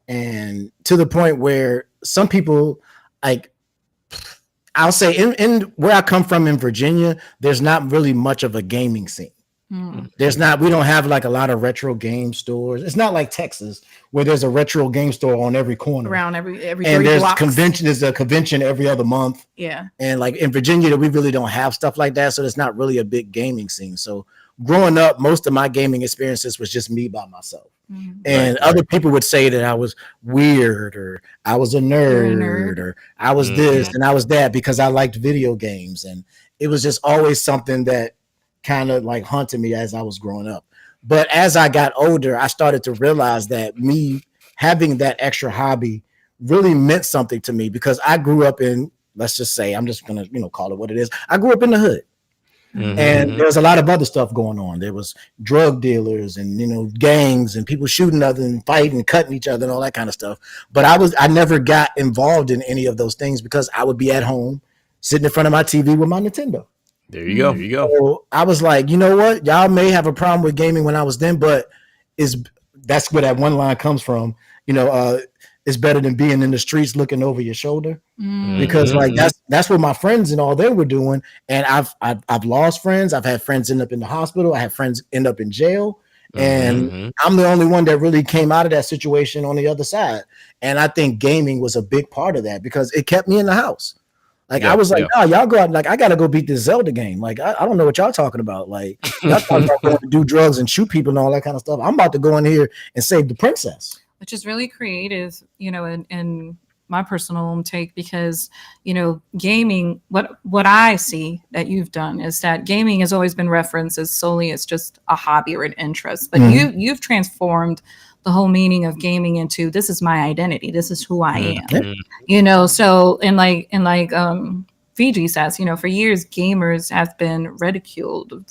and to the point where some people, like, I'll say in where I come from in Virginia, there's not really much of a gaming scene. We don't have like a lot of retro game stores. It's not like Texas where there's a retro game store on every corner, Around every and there's blocks. there's a convention every other month. Yeah. And like in Virginia, we really don't have stuff like that. So there's not really a big gaming scene. So growing up, most of my gaming experiences was just me by myself. And other people would say that I was weird, or I was a nerd, or I was this and I was that because I liked video games. And it was just always something that kind of like haunted me as I was growing up. But as I got older, I started to realize that me having that extra hobby really meant something to me because I grew up in, let's just say, I'm just gonna, call it what it is. I grew up in the hood. And there was a lot of other stuff going on. There was drug dealers and gangs and people shooting others and fighting and cutting each other and all that kind of stuff. But I never got involved in any of those things because I would be at home sitting in front of my TV with my Nintendo. There you go. There you go. So I was like, you know what? Y'all may have a problem with gaming when I was then, but that's where that one line comes from. It's better than being in the streets looking over your shoulder. Because like that's what my friends and all they were doing. And I've lost friends. I've had friends end up in the hospital. I had friends end up in jail. And I'm the only one that really came out of that situation on the other side. And I think gaming was a big part of that because it kept me in the house. Like I was like, oh, y'all go out. Like I gotta go beat this Zelda game. Like I don't know what y'all talking about. Like y'all talking about going to do drugs and shoot people and all that kind of stuff. I'm about to go in here and save the princess. Which is really creative, in my personal take, because gaming, what I see that you've done is that gaming has always been referenced as solely as just a hobby or an interest, but you've transformed the whole meaning of gaming into this is my identity, this is who I am. So and like Fiji says, for years gamers have been ridiculed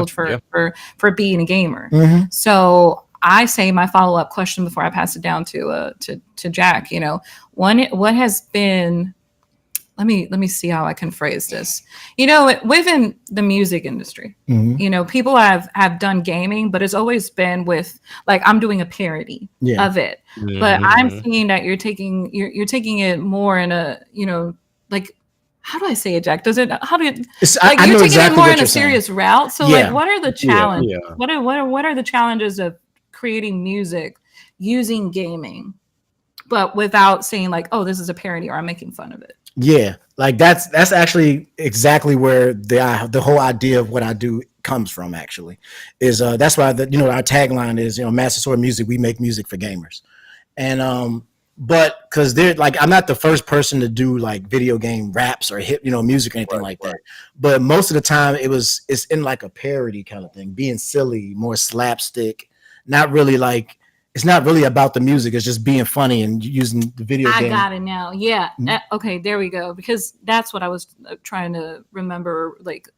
for being a gamer. So I say my follow-up question before I pass it down to Jack, what has been, let me see how I can phrase this. Within the music industry, people have done gaming, but it's always been with like, I'm doing a parody of it. But I'm seeing that you're taking it more in a, like, how do I say it, Jack? You're taking it more in a serious route. So like, what are the challenges? What are the challenges of creating music using gaming, but without saying like, oh, this is a parody or I'm making fun of it? Yeah, like that's actually exactly where the whole idea of what I do comes from. Actually, is that's why our tagline is Master Sword Music. We make music for gamers, and but because they're like, I'm not the first person to do like video game raps or hip music or anything like that. But most of the time it's in like a parody kind of thing, being silly, more slapstick. Not really like, it's not really about the music. It's just being funny and using the video game. I got it now. Yeah. Okay, there we go. Because that's what I was trying to remember. Like,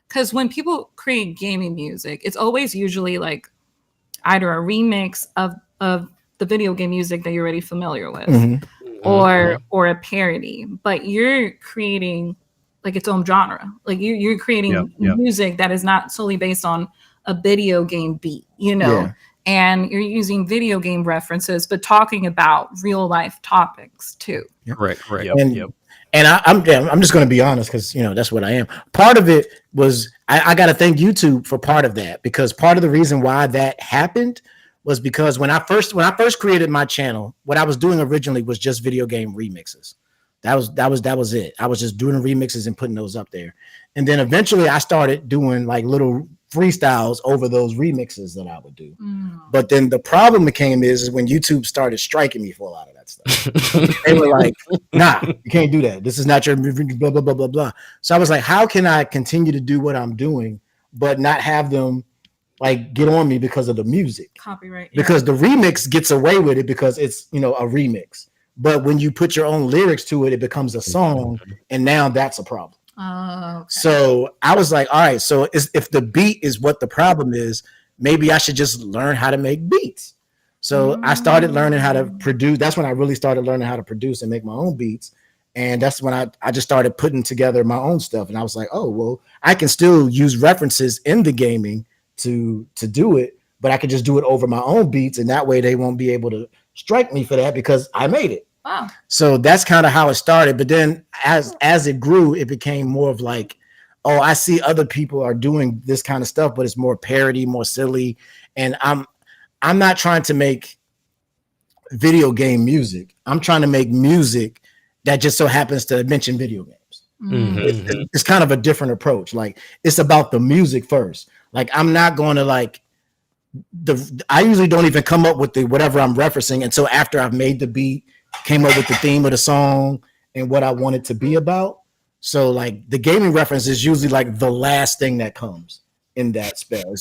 because when people create gaming music, it's always usually like either a remix of the video game music that you're already familiar with, or a parody. But you're creating like its own genre. Like you're creating music that is not solely based on a video game beat, and you're using video game references, but talking about real life topics too. Right. And I'm just going to be honest because that's what I am. Part of it was I got to thank YouTube for part of that, because part of the reason why that happened was because when I first created my channel, what I was doing originally was just video game remixes. That was it. I was just doing remixes and putting those up there, and then eventually I started doing like little freestyles over those remixes that I would do. But then the problem became is when YouTube started striking me for a lot of that stuff. They were like, nah, you can't do that. This is not your blah, blah, blah, blah, blah. So I was like, how can I continue to do what I'm doing, but not have them like get on me because of the music? Copyright. Because the remix gets away with it because it's, a remix. But when you put your own lyrics to it, it becomes a song. And now that's a problem. Oh, okay. So I was like, all right, so if the beat is what the problem is, maybe I should just learn how to make beats. So I started learning how to produce. That's when I really started learning how to produce and make my own beats. And that's when I just started putting together my own stuff. And I was like, oh, well, I can still use references in the gaming to do it, but I could just do it over my own beats. And that way they won't be able to strike me for that because I made it. Wow. So that's kind of how it started. But then as it grew, it became more of like, oh, I see other people are doing this kind of stuff, but it's more parody, more silly. And I'm not trying to make video game music. I'm trying to make music that just so happens to mention video games. It's kind of a different approach. Like it's about the music first. Like I'm not going to like I usually don't even come up with the whatever I'm referencing until after I've made the beat, came up with the theme of the song and what I want it to be about. So like the gaming reference is usually like the last thing that comes in that spell.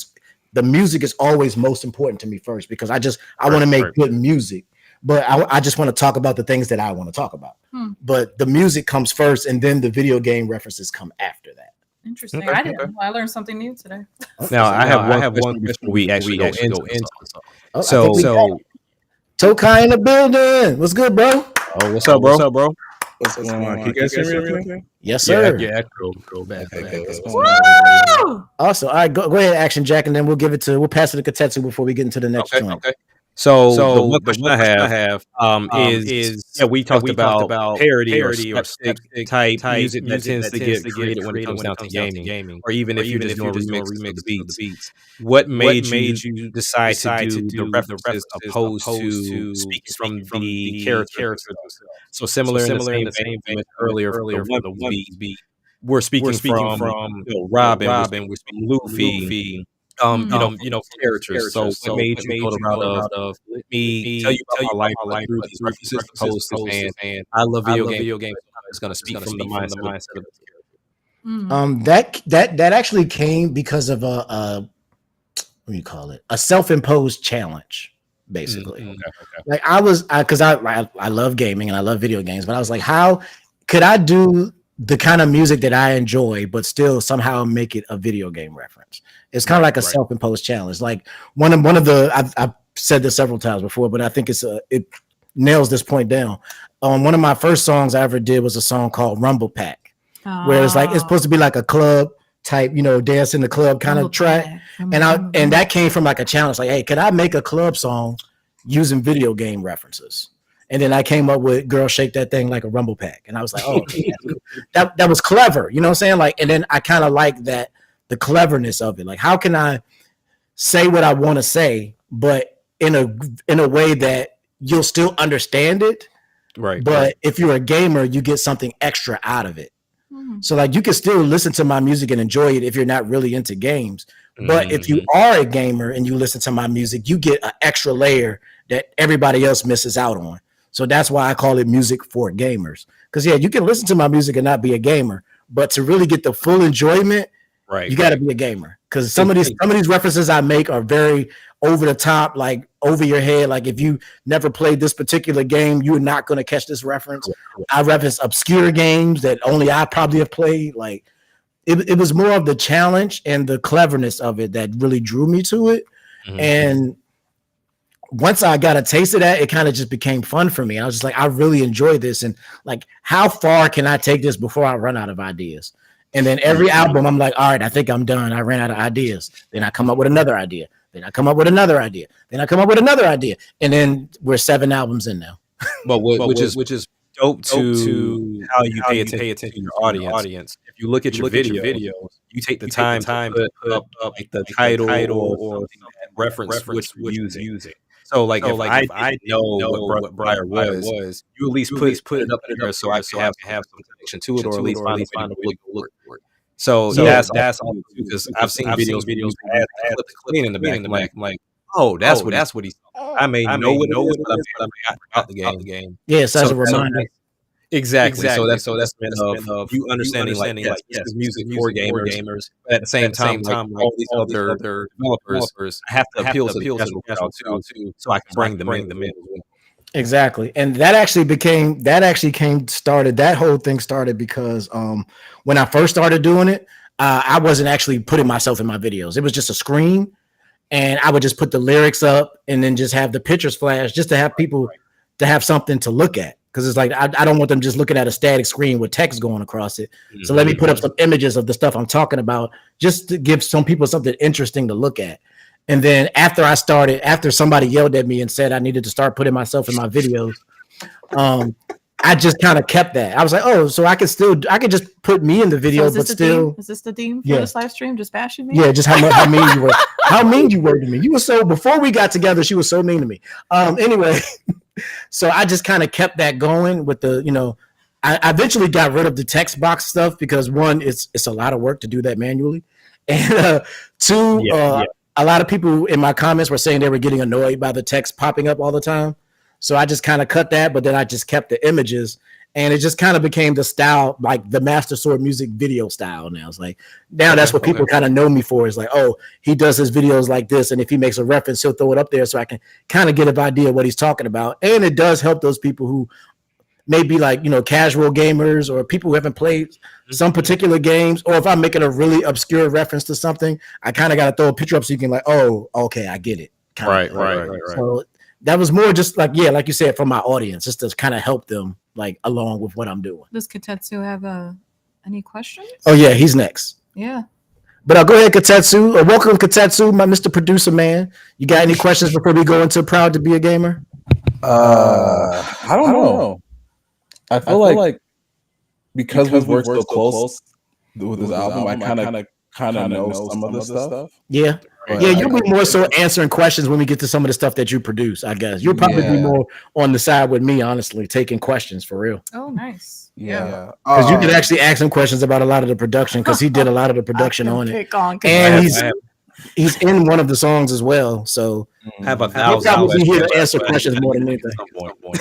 The music is always most important to me first because I want to make good music, but I just want to talk about the things that I want to talk about. But the music comes first, and then the video game references come after that. Interesting. Okay, I didn't know. I learned something new today. Now I have one question we actually go into it. Oh, So Tokai in the building. What's good, bro? oh, what's up, bro? What's going on? Can you guys hear me okay? Yes, sir. Yeah, go back. What's going on? Woo! Awesome. All right, go ahead, Action Jack, and then we'll pass it to Katetsu before we get into the next joint. Okay. So the one question I have is we talked about parody or slapstick type music that tends to get created when it comes down to gaming, or even if you're just doing remix of the beats. What made you decide to do the references opposed to speaking from the characters? So similar in the same vein earlier for the one beat. We're speaking from Robin, we're speaking Luffy. Characters. So what made you go the route of let me tell you about my life through these references opposed to saying I love video games. It's going to speak from the mindset of the character. That actually came because of a what do you call it? A self-imposed challenge, basically. Like I love gaming and I love video games, but I was like, how could I do the kind of music that I enjoy, but still somehow make it a video game reference? It's kind of like a self-imposed challenge. Like one of the I've said this several times before, but I think it nails this point down. One of my first songs I ever did was a song called Rumble Pack, where it's supposed to be like a club type, dance in the club kind of track. And that came from like a challenge. Like, hey, could I make a club song using video game references? And then I came up with "Girl Shake That Thing Like a Rumble Pack," and I was like, "Oh, that was clever." You know what I'm saying? Like, and then I kind of like that, the cleverness of it. Like, how can I say what I want to say, but in a way that you'll still understand it, right? But if you're a gamer, you get something extra out of it. So, like, you can still listen to my music and enjoy it if you're not really into games. But if you are a gamer and you listen to my music, you get an extra layer that everybody else misses out on. So that's why I call it music for gamers. Because you can listen to my music and not be a gamer, but to really get the full enjoyment, you got to be a gamer. Because some of these references I make are very over the top, like over your head. Like if you never played this particular game, you're not going to catch this reference. I reference obscure games that only I probably have played. Like it was more of the challenge and the cleverness of it that really drew me to it. And once I got a taste of that, it kind of just became fun for me. I was just like, I really enjoy this. And like, how far can I take this before I run out of ideas? And then every album, I'm like, all right, I think I'm done. I ran out of ideas. Then I come up with another idea. Then I come up with another idea. Then I come up with another idea. And then we're 7 albums in now. But which is dope to how you pay attention to your audience. If you look at your videos, you take the time to put up like the title or reference which we're using. So like if I know what Briar was, you at least put it up there so I can have some connection to it, or at least find a way to look for it. So that's awesome too, because I've seen videos add the clean in the back. I'm like, oh, that's what he's. I may know what it is, but I may not about the game. Yeah, so as a reminder. Exactly. So that's meant of you understanding like yes, music for gamers. But at the same time, all these other developers have to appeal to the crowd too, so I can bring them in. Exactly. And that whole thing started because when I first started doing it, I wasn't actually putting myself in my videos. It was just a screen, and I would just put the lyrics up and then just have the pictures flash just to have people to have something to look at. Because it's like, I don't want them just looking at a static screen with text going across it. So let me put up some images of the stuff I'm talking about just to give some people something interesting to look at. And then after somebody yelled at me and said I needed to start putting myself in my videos, I just kind of kept that. I was like, oh, so I could just put me in the video, but still. Is this the theme for this live stream? Just bashing me? Yeah, just how mean you were. How mean you were to me. You were so, before we got together, she was so mean to me. Anyway. So I just kind of kept that going with I eventually got rid of the text box stuff because one, it's a lot of work to do that manually. And two, a lot of people in my comments were saying they were getting annoyed by the text popping up all the time. So I just kind of cut that, but then I just kept the images. And it just kind of became the style, like the Master Sword music video style. Now it's like, now that's what people kind of know me for. Is like, oh, he does his videos like this, and if he makes a reference, he'll throw it up there so I can kind of get an idea of what he's talking about. And it does help those people who may be like, you know, casual gamers or people who haven't played some particular games. Or if I'm making a really obscure reference to something, I kind of got to throw a picture up so you can like, oh, okay, I get it. Right. So that was more just like, yeah, like you said, from my audience, just to kind of help them like along with what I'm doing. Does Katetsu have any questions? Oh yeah, he's next. Yeah. But I'll go ahead, Katetsu. Welcome, Katetsu, my Mr. Producer man. You got any questions before we go into Proud to Be a Gamer? I don't know. I feel like because we've worked so close with this album, I kind of know some of the stuff. Yeah. But Yeah, you'll be more so answering questions when we get to some of the stuff that you produce, I guess. You'll probably be more on the side with me, honestly, taking questions for real. Oh, nice. Yeah. Because you can actually ask him questions about a lot of the production because he did a lot of the production on it. Pick on And he's in one of the songs as well. So Have a he'll 1,000 probably be here to questions. answer questions more than anything. At some point.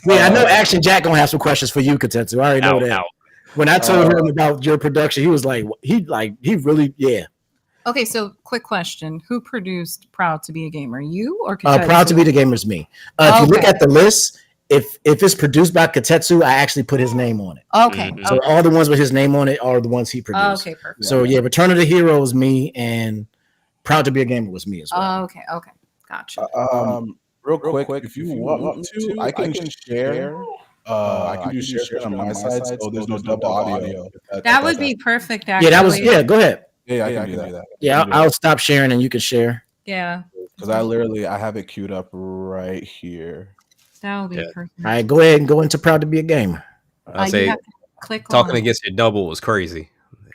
Yeah, I know Action Jack gonna have some questions for you, Katetsu. I already know that. Out. When I told him about your production, he was like, he really, yeah. Okay, so quick question. Who produced Proud to Be a Gamer? You or Katetsu? Proud to Be the Gamer's me. If you look Okay. at the list, if it's produced by Katetsu, I actually put his name on it. Okay. So all the ones with his name on it are the ones he produced. Okay, perfect. So yeah, Return of the Hero is me, and Proud to Be a Gamer was me as well. Okay. Gotcha. Real quick, if you want to, I can share. I can do share on my side, so there's no double audio. That would be perfect, actually. Yeah, that was Go ahead. Yeah, I can do that. Yeah, I'll stop sharing and you can share. Yeah, Because I have it queued up right here. that would be Yeah. perfect. All right, go ahead and go into Proud to Be a Gamer. I You say have to click talking on. against your double was crazy.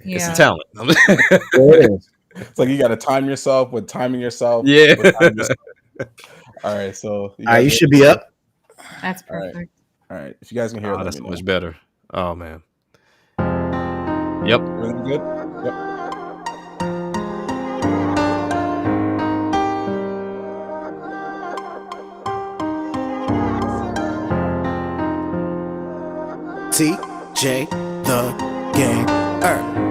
It's Yeah. a talent. There it is. It's like you got to time yourself with timing yourself. Yeah. with timing yourself. All right, so All right, you guys- should be up. That's All right. perfect. All right, if you guys can hear, Oh, let that's me so know. much better. Oh man. Yep. Everything good? Yep. TJ the Gamer.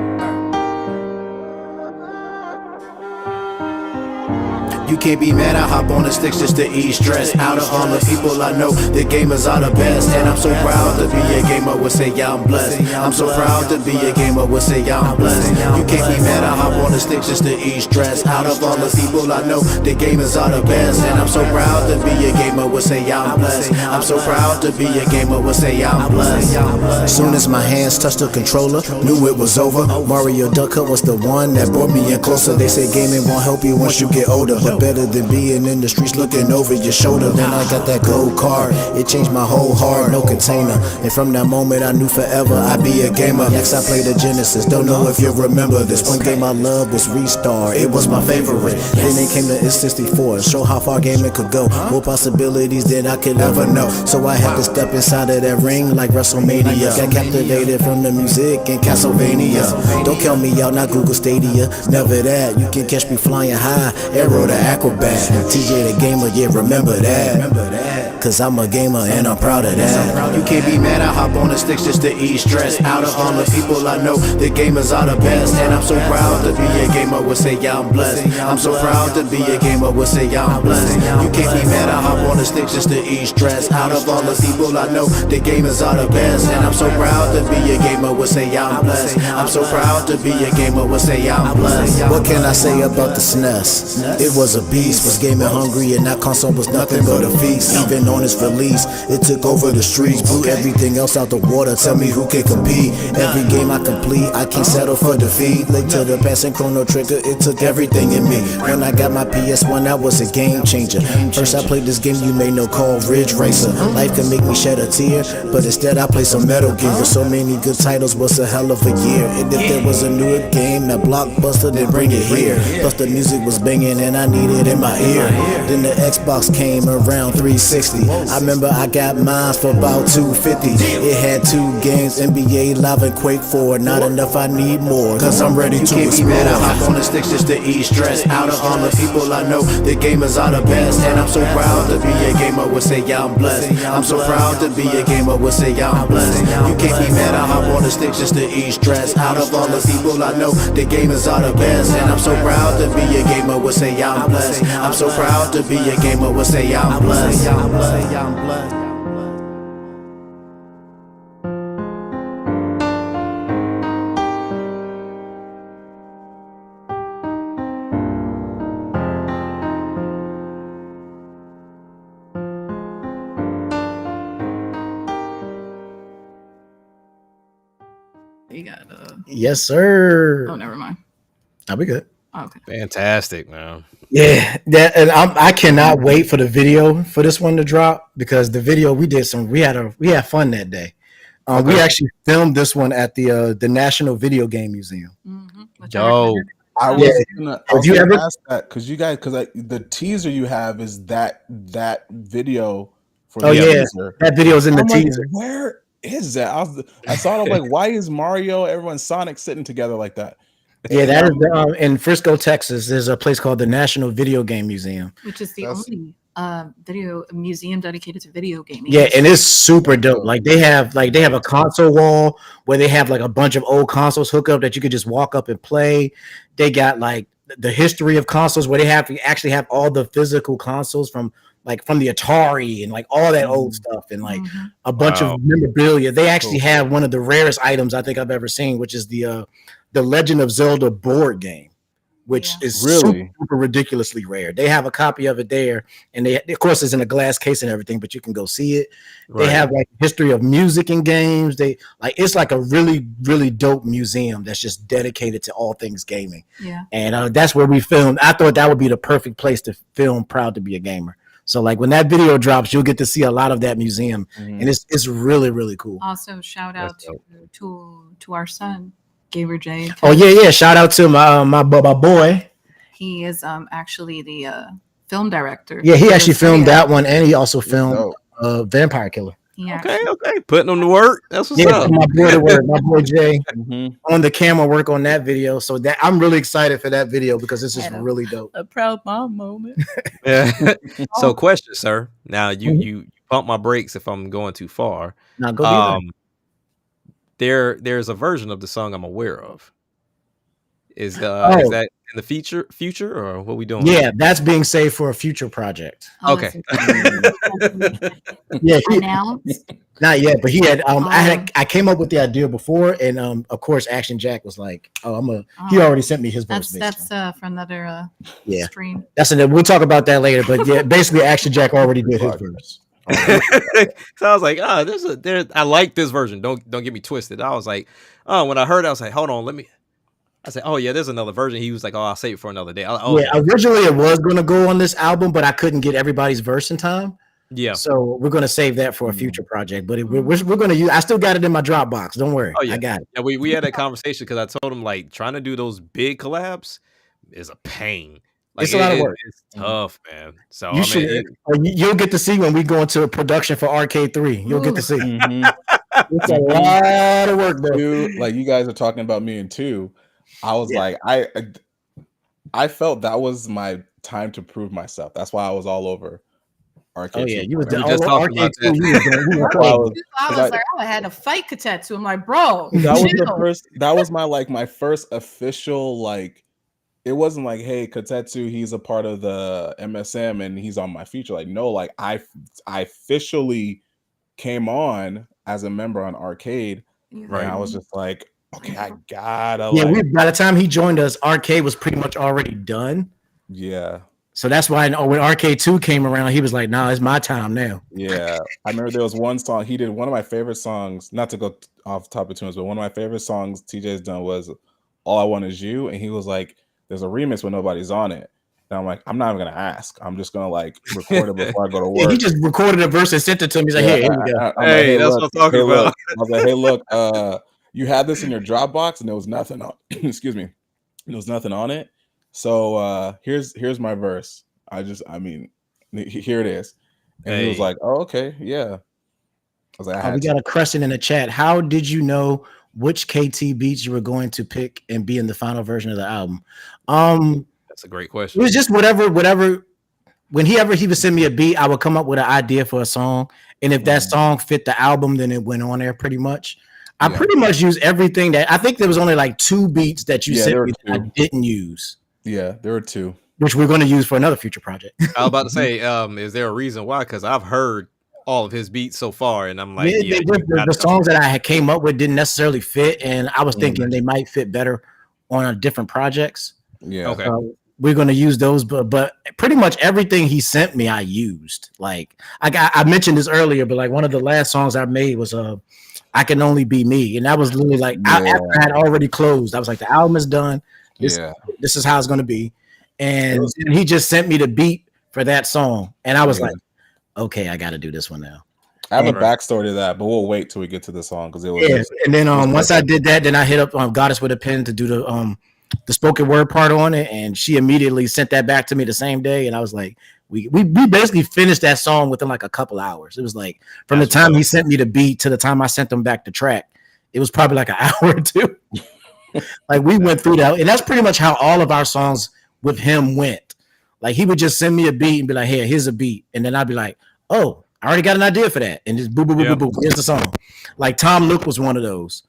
You can't be mad, I hop on the sticks just to ease stress. Out of all the people I know, the gamers are the best. And I'm so proud to be a gamer, would say yeah, I'm blessed. I'm so proud to be a gamer, would say yeah, I'm blessed. You can't be mad, I hop on the sticks just to ease stress. Out of all the people I know, the gamers are the best. And I'm so proud to be a gamer, would say yeah, I'm blessed. I'm so proud to be a gamer, would say yeah, I'm blessed. Soon as my hands touched the controller, knew it was over. Mario Duck Hunt was the one that brought me in closer. They say gaming won't help you once you get older, but better than being in the streets looking over your shoulder. Then I got that gold card, it changed my whole heart, no container. And from that moment I knew forever I'd be a gamer. Next I played the Genesis, don't know if you remember this. One game I loved was Restar, it was my favorite. Then it came to N64, show how far gaming could go. More possibilities than I could ever know. So I had to step inside of that ring like WrestleMania. Got captivated from the music in Castlevania. Don't count me out, not Google Stadia, never that. You can catch me flying high, arrow to acrobat. TJ the Gamer, yeah, remember that. Cause I'm a gamer and I'm proud of that. You can't be mad, I hop on the sticks just to ease stress. Out of all the people I know, the gamers are the best. And I'm so proud to be a gamer, would say yeah, I'm blessed. I'm so proud to be a gamer, would say yeah, I'm blessed. You can't be mad, I hop on the sticks just to ease stress. Out of all the people I know, the gamers are the best. And I'm so proud to be a gamer, would say yeah, I'm blessed. I'm so proud to be a gamer, would say yeah, I'm blessed. What can I say about the SNES? It was a beast, was gaming hungry and that console was nothing but a feast. Even on its release, it took over the streets, blew everything else out the water. Tell me who can compete. Every game I complete, I can't settle for defeat. Link to the past and Chrono Trigger, it took everything in me. When I got my PS1, that was a game changer. First I played this game you may know called Ridge Racer. Life can make me shed a tear, but instead I play some Metal Gear. With so many good titles, was a hell of a year. And if there was a newer game that Blockbuster, then bring it here. Plus the music was banging and I needed it in my ear. Then the Xbox came around 360. 50. I remember I got mine for about 250. It had 2 games, NBA Live and Quake 4. Not enough, I need more, cause I'm ready to explore. I hop on the sticks just to ease stress. Out of all the people I know, the gamers are the best. And I'm so proud to be a gamer, would say I'm blessed. I'm so proud to be a gamer, would say I'm blessed. You can't be mad, I hop on the sticks just to ease stress. Out of all the people I know, the gamers are the best. And I'm so proud to be a gamer, would say I'm blessed. I'm so proud to be a gamer, would say I'm blessed. I'm blessed. You got Yes, sir. oh, never mind. I'll be good. Oh, okay. Fantastic, man. Yeah, that, and I cannot wait for the video for this one to drop, because the video we had fun that day. We actually filmed this one at the National Video Game Museum. Mm-hmm. Yo, I Yeah. was gonna, I was you gonna ever- ask that because the teaser you have is that video for Oh the yeah, teaser. that video's in the I'm like, teaser. where is that? I saw it. I'm like, why is Mario, everyone, Sonic sitting together like that? Yeah, And that I'm is in Frisco, Texas. There's a place called the National Video Game Museum. Which is the That's- only video museum dedicated to video gaming. Yeah, and it's super dope. Like they have a console wall where they have like a bunch of old consoles hooked up that you could just walk up and play. They got like the history of consoles where they actually have all the physical consoles from the Atari and like all that old stuff, and like Mhm. a bunch Wow. of memorabilia. They actually Cool. have one of the rarest items I think I've ever seen, which is the Legend of Zelda board game, which Yeah. is Really? super ridiculously rare. They have a copy of it there, and they of course it's in a glass case and everything, but you can go see it. right. They have like history of music and games. It's like a really dope museum that's just dedicated to all things gaming, Yeah. and that's where we filmed. I thought that would be the perfect place to film Proud to be a Gamer. So like when that video drops, you'll get to see a lot of that museum, Mhm. and it's really cool. Also, shout out That's to our son, Gamer J. Oh yeah, shout out to my boy. He is actually the film director. Yeah, he for actually this filmed video. that one, and he also filmed Dope. Vampire Killer. He Okay, putting them to work. That's what's Yeah, up. my boy to work, my boy Jay Mhm. on the camera work on that video. So that I'm really excited for that video because it's just I know. really dope. a proud mom moment. Yeah. Oh. So, question, sir. Now, you Mhm. you pump my brakes if I'm going too far. Now go get it. There's a version of the song I'm aware of. Is Oh. that in the future or what we doing? Yeah, that's being saved for a future project. Okay. Yeah, Announced. not yet, but he had Oh. I came up with the idea before, and of course Action Jack was like, "Oh, he Oh. already sent me his verse." That's for another Yeah. stream. That's it. We'll talk about that later. But yeah, basically Action Jack already did his verse. So I was like, I like this version. Don't get me twisted. I was like, when I heard it, I was like, hold on, I said, oh yeah, there's another version. He was like, oh, I'll save it for another day. Yeah, originally it was going to go on this album, but I couldn't get everybody's verse in time. yeah. So we're going to save that for a future project. But we're going to use. I still got it in my Dropbox. Don't worry. Oh, yeah. I got it. Yeah, we had that conversation because I told him like trying to do those big collabs is a pain. Like, It's a lot of work. It's tough, man. So You should. You'll get to see when we go into a production for Arcade 3. You'll get to see. Mhm. It's a lot of work, bro. Two, like you guys are talking about me and two. I was Yeah. like, I felt that was my time to prove myself. That's why I was all over Arcade. Oh yeah, 2. you was We the just talked Arcade about 2. that. You was That's why I crazy. was- I was I- like, I had a fight tattoo. I'm like, bro, that was the chill. first. That was my first official like. It wasn't like, hey, Katetsu, he's a part of the MSM and he's on my feature. Like, no, like I officially came on as a member on Arcade, Right. and I was just like, okay, I gotta Yeah, like, by the time he joined us, Arcade was pretty much already done. yeah. So that's why when Arcade 2 came around, he was like, "Nah, it's my time now." Yeah, I remember there was one song he did. One of my favorite songs, not to go off topic tunes, but one of my favorite songs TJ's done was "All I Want Is You," and he was like, "There's a remix when nobody's on it." And I'm like, I'm not even gonna ask. I'm just gonna like record it before I go to Yeah, work. he just recorded a verse and sent it to me. He's like, Yeah, "Here you go." I'm like, Hey, that's what I'm talking look. about. I was like, hey, look, you had this in your Dropbox and there was nothing on. Excuse me, there was nothing on it. So here's my verse. I mean, here it is. And he was Hey. like, "Oh, okay, yeah." I was like, I had We to. got a question in the chat. How did you know which KT beats you were going to pick and be in the final version of the album? That's a great It question. was just whatever. Whenever he would send me a beat, I would come up with an idea for a song, and if that song fit the album, then it went on there. Pretty much, I pretty much use everything that I think there was only like 2 beats that you sent me that I didn't use. Yeah, there were 2, which we're going to use for another future project. I was about to say, is there a reason why? Because I've heard all of his beats so far, and I'm like, the songs that I had came up with didn't necessarily fit, and I was thinking they might fit better on different projects. Yeah. Okay. We're going to use those, but pretty much everything he sent me, I used. Like I mentioned this earlier, but like one of the last songs I made was "I Can Only Be Me," and that was literally like after I had already closed. I was like, the album is done. This is how it's going to be, and he just sent me the beat for that song, and I was like, okay, I got to do this one now. I have a backstory to that, but we'll wait till we get to the song because it was. And then once I did that, then I hit up Goddess with a Pen to do the spoken word part on it, and she immediately sent that back to me the same day, and I was like, we basically finished that song within like a couple hours. It was like from the time he sent me the beat to the time I sent him back the track, it was probably like an hour or 2. Like we went through that, and that's pretty much how all of our songs with him went. Like he would just send me a beat and be like, "Hey, here's a beat," and then I'd be like, "Oh, I already got an idea for that," and just boom, boom, boom, boom, boom. Here's the song. Like Tom Nook was one of those.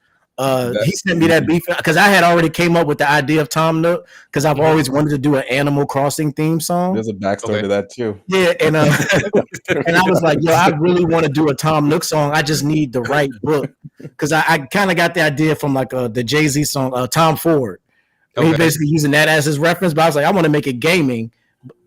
He sent me that beat because I had already came up with the idea of Tom Nook because I've always wanted to do an Animal Crossing theme song. There's a backstory to that too. Yeah, and and I was like, yo, I really want to do a Tom Nook song. I just need the right book because I kind of got the idea from like the Jay-Z song, Tom Ford. He basically using that as his reference, but I was like, I want to make it gaming.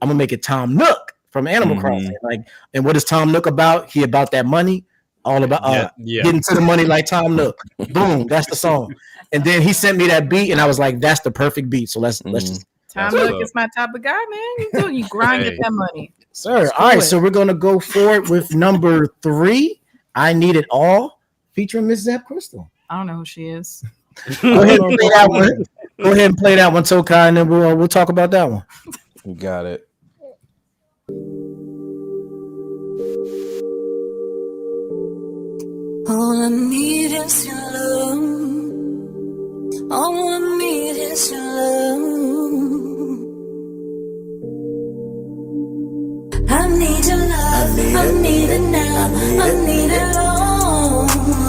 I'm gonna make it Tom Nook from Animal Crossing. Like, and what is Tom Nook about? He about that money. All about getting to the money like Tom Nook. Boom, that's the song. And then he sent me that beat, and I was like, "That's the perfect beat." So let's just. Tom Nook is my type of guy, man. You grind get that money, sir. All right, so we're gonna go forward with number 3. I Need It All, featuring Miss Zap Crystal. I don't know who she is. Go ahead and play that one. Go ahead and play that one, Tokai, and then we'll talk about that one. You got it. All I need is your love. All I need is your love. I need your love. I need it now. I need it all.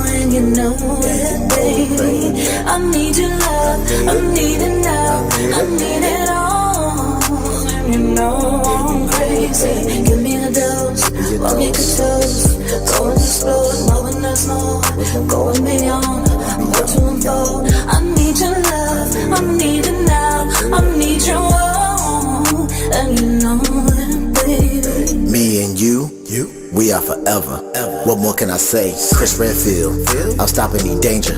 And you know it, baby. I need your love. I need it now. I need it all. And you know I'm crazy. Give me a dose. Walk me toes. Going slow, knowing there's more. Going beyond, more to unfold. I need your love, I need it now. I need your all, and you know it, baby. Me and you, we are forever. What more can I say? Chris Redfield, I'm stopping any danger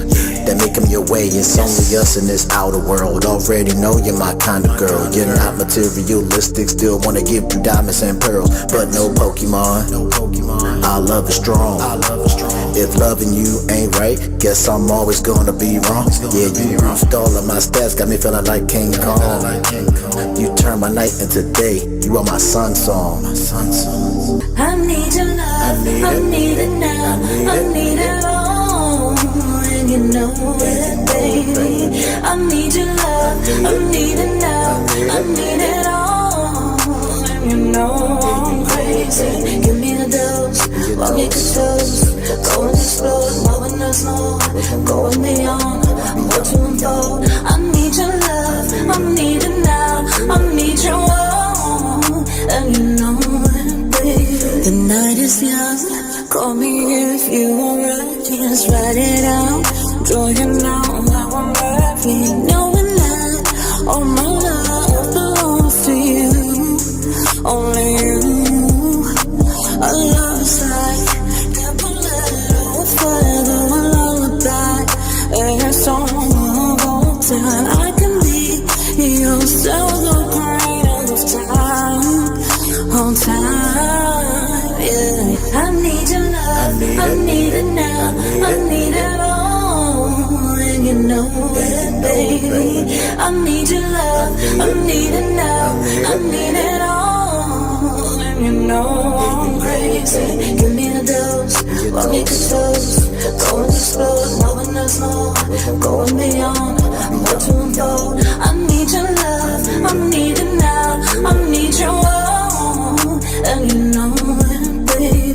that may come your way. It's only us in this outer world. Already know you're my kind of girl. You're not materialistic, still wanna give you diamonds and pearls, but no Pokemon. Our love is strong. If loving you ain't right, guess I'm always gonna be wrong. Yeah, you roofed all of my stats, got me feeling like King Kong. You turn my night into day. You are my sun song. I need your love, I need it now. I need it all, and you know it, baby. I need your love, I need it now. I need it all, and you know I'm crazy. Give me a dose, walk me toes. Going explode, knowing there's more. Going beyond, more to unfold. I need your love, I need it now. I need your all, and you know it, baby. The night is young, call me if you want right. Just write it out, do you know how I'm working? Knowing that all my love belongs to you, only you. A love is like forever, a lullaby, and a song of time. I can be yourself, the great of time, on time, yeah. I need your love, I need it now, I need it all, and you know it, baby. I need your love, I need it now, I need it all. and you know I'm crazy. Give me a dose, want me to toast. Go and explode, knowing there's more. Going beyond, more to unfold. I need your love, I need it now. I need your all, and you know it, baby.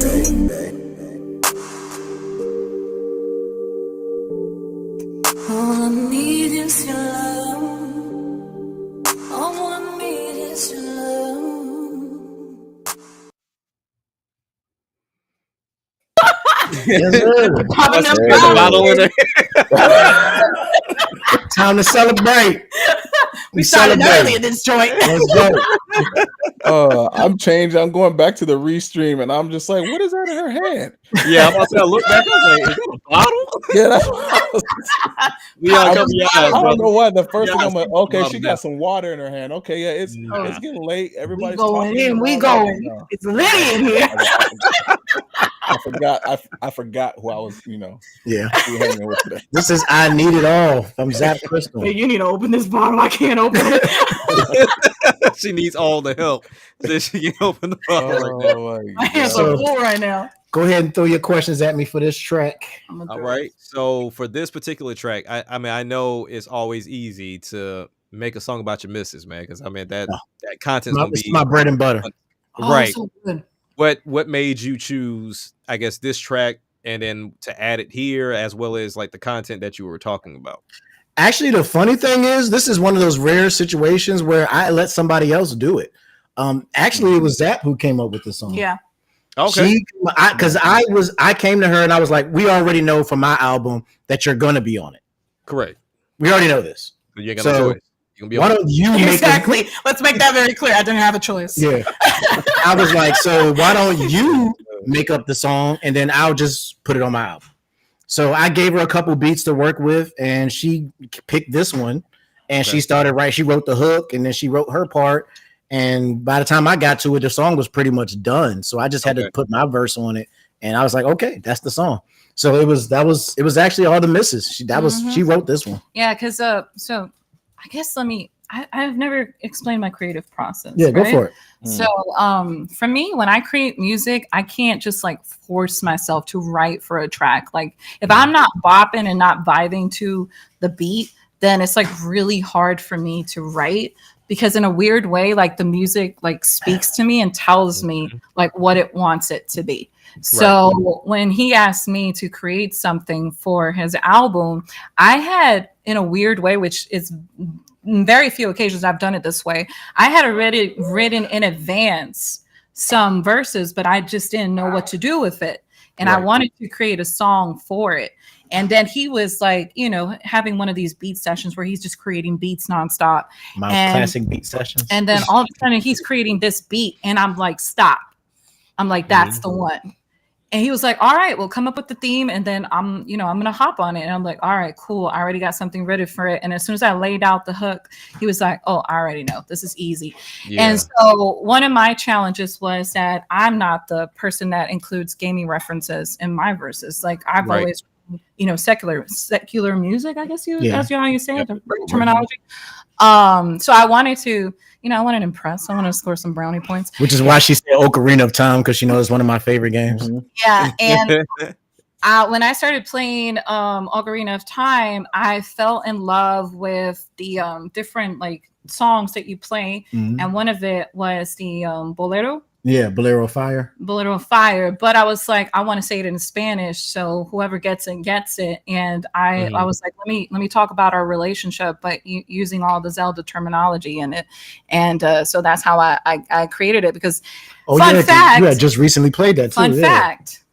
All I need is your love. All I need is your love. Yes, sir. Popping them Yeah. bottles. Bottle in there. Time to celebrate. We started early in this joint. Let's go. I'm changed. I'm going back to the restream, and I'm just like, what is that in her hand? Yeah, I'm about to say, I look back. I was like, is that a bottle? Yeah, that's, We all cover your eyes, I don't brother. know why. The first thing Yeah, I'm like, okay, bottle she now. got some water in her hand. Okay, yeah, it's getting late. Everybody's going talking. in. We and all that. going. No. It's litty in here. I forgot who I was, Yeah. hanging with today. This is I Need It All from Zap Crystal. Hey, you need to open this bottle. I can't open it. She needs all the help so she can open the bottle right now. Oh My my hands God. are full right now. Go ahead and throw your questions at me for this track. All right. So for this particular track, I mean, I know it's always easy to make a song about your missus, man, because I mean that content's gonna It's be my bread and butter. right. Oh, so good. What made you choose, I guess, this track and then to add it here as well as like the content that you were talking about? Actually, the funny thing is, this is one of those rare situations where I let somebody else do it. Actually, it was Zap who came up with the song. Yeah. Okay. Because I came to her and I was like, we already know from my album that you're gonna be on it. Correct. We already know this. So you ain't got no So choice. You're gonna be why on it. don't you make Exactly. Let's make that very clear. I didn't have a choice. Yeah. I was like, so why don't you make up the song and then I'll just put it on my album. So I gave her a couple beats to work with and she picked this one and she started writing. She wrote the hook and then she wrote her part. And by the time I got to it, the song was pretty much done. So I just had to put my verse on it. And I was like, okay, that's the song. So it was actually all the misses. She wrote this one. Yeah, because so I guess I've never explained my creative process. Yeah, go right? for it. So for me, when I create music, I can't just like force myself to write for a track. Like if I'm not bopping and not vibing to the beat, then it's like really hard for me to write, because in a weird way, like the music like speaks to me and tells me like what it wants it to be. So when he asked me to create something for his album, I had, in a weird way, which is very few occasions I've done it this way, I had already written in advance some verses, but I just didn't know what to do with it. And I wanted to create a song for it. And then he was like, having one of these beat sessions where he's just creating beats nonstop. My classic beat sessions. And then all of a sudden he's creating this beat and I'm like, stop. I'm like, that's the one. And he was like, all right, we'll come up with the theme and then I'm going to hop on it. And I'm like, all right, cool. I already got something ready for it. And as soon as I laid out the hook, he was like, oh, I already know. This is easy. Yeah. And so one of my challenges was that I'm not the person that includes gaming references in my verses. Like I've always, secular music, I guess that's how you say it, the terminology. So I wanted to, I wanted to impress. I wanted to score some brownie points. Which is why she said Ocarina of Time, because she knows it's one of my favorite games. Yeah. And when I started playing Ocarina of Time, I fell in love with the different like songs that you play. And one of it was the Bolero. Yeah, Bolero Fire. Bolero Fire. But I was like, I want to say it in Spanish, so whoever gets it gets it. And I was like, let me talk about our relationship, but using all the Zelda terminology in it. And so that's how I created it. Because fun fact, you had just recently played that too. Fun fact.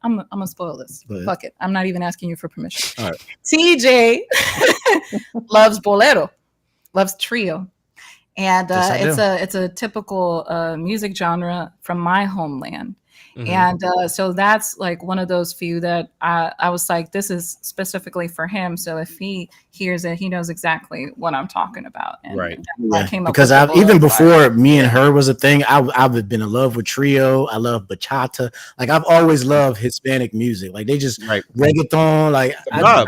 I'm gonna spoil this. Fuck it. I'm not even asking you for permission. All right. TJ loves Bolero, loves trio. And it's a typical music genre from my homeland. And so that's like one of those few that I was like, this is specifically for him. So if he hears it, he knows exactly what I'm talking about. And I came up because with even before me and her was a thing, I've been in love with trio. I love bachata. Like I've always loved Hispanic music. Like they just reggaeton. Like I love.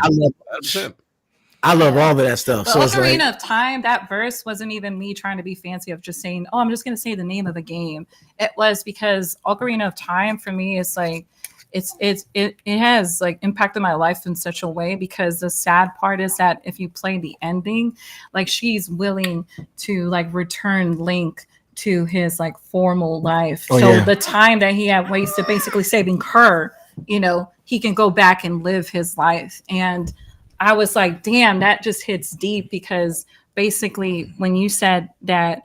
I love all of that stuff. The So it's like, Ocarina of Time, that verse wasn't even me trying to be fancy of just saying, oh, I'm just going to say the name of the game. It was because Ocarina of Time for me is like, it has like impacted my life in such a way, because the sad part is that if you play the ending, like she's willing to like return Link to his like formal life. Oh, So yeah. the time that he had wasted basically saving her, you know, he can go back and live his life. And I was like, damn, that just hits deep, because basically when you said that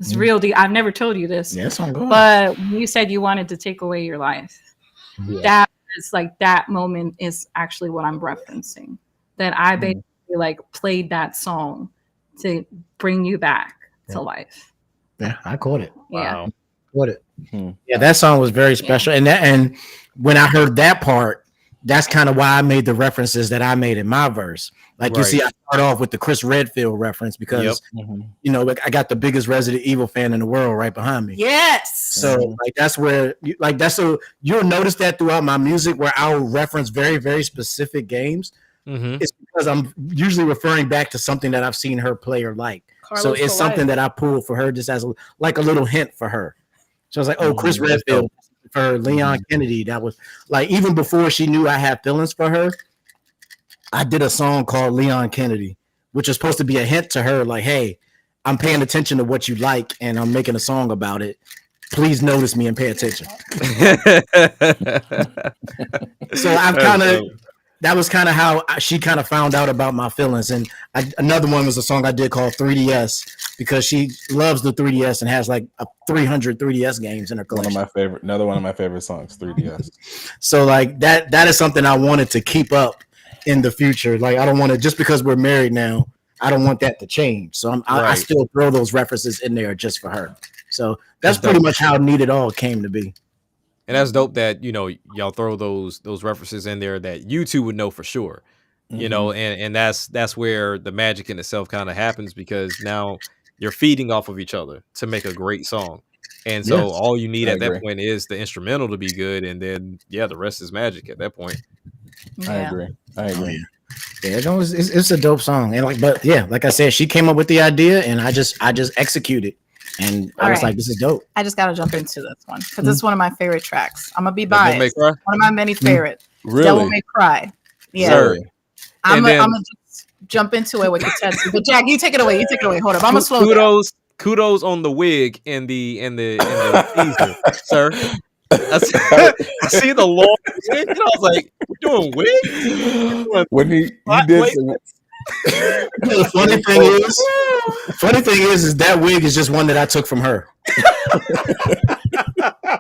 it's real deep, I've never told you this, yeah, it's on go. but when you said you wanted to take away your life, Yeah. that is like, that moment is actually what I'm referencing. That I basically like played that song to bring you back to life. Yeah, I caught it. Yeah. Caught it. Hmm. Yeah, that song was very special. And when I heard that part, that's kind of why I made the references that I made in my verse. Like you Right. see, I start off with the Chris Redfield reference because Mhm. you know, like I got the biggest Resident Evil fan in the world right behind me. Yes. So like that's where you'll notice that throughout my music where I'll reference very, very specific games. Mhm. It's because I'm usually referring back to something that I've seen her play or like. So Carlos it's something that I pulled for her just as like a little hint for her. So I was like, oh, Chris Redfield for Leon Kennedy. That was like even before she knew I had feelings for her, I did a song called Leon Kennedy, which is supposed to be a hint to her, like, hey, I'm paying attention to what you like and I'm making a song about it. Please notice me and pay attention. So I've kind of that was kind of how she kind of found out about my feelings. And another one was a song I did called 3DS because she loves the 3DS and has like 300 3DS games in her collection. Another one of my favorite songs, 3DS. So like that is something I wanted to keep up in the future. Like I don't want to, just because we're married now, I don't want that to change. So I Right. still throw those references in there just for her. So that's That's pretty dope. much how neat it all came to be. And that's dope that, you know, y'all throw those references in there that you two would know for sure. You know, and that's where the magic in itself kind of happens, because now you're feeding off of each other to make a great song. And so Yes. all you need I at that agree. point is the instrumental to be good, and then the rest is magic at that point. I Yeah. agree. Yeah, it's a dope song. And like, but yeah, like I said, she came up with the idea and I just executed. And I All was right. like, this is dope. I just gotta jump into this one because it's one of my favorite tracks. I'm gonna be Devil May biased. Cry? One of my many favorite. Really? Devil May Cry. Yeah. Sir. I'm And gonna then- just jump into it with Katetsu. But Jack, you take it away. Hold up. I'm gonna slow down. Kudos on the wig and the teaser, sir. I see the long wig, and I was like, "We're doing wigs?" When he What? did Wait. some, The funny thing is that wig is just one that I took from her.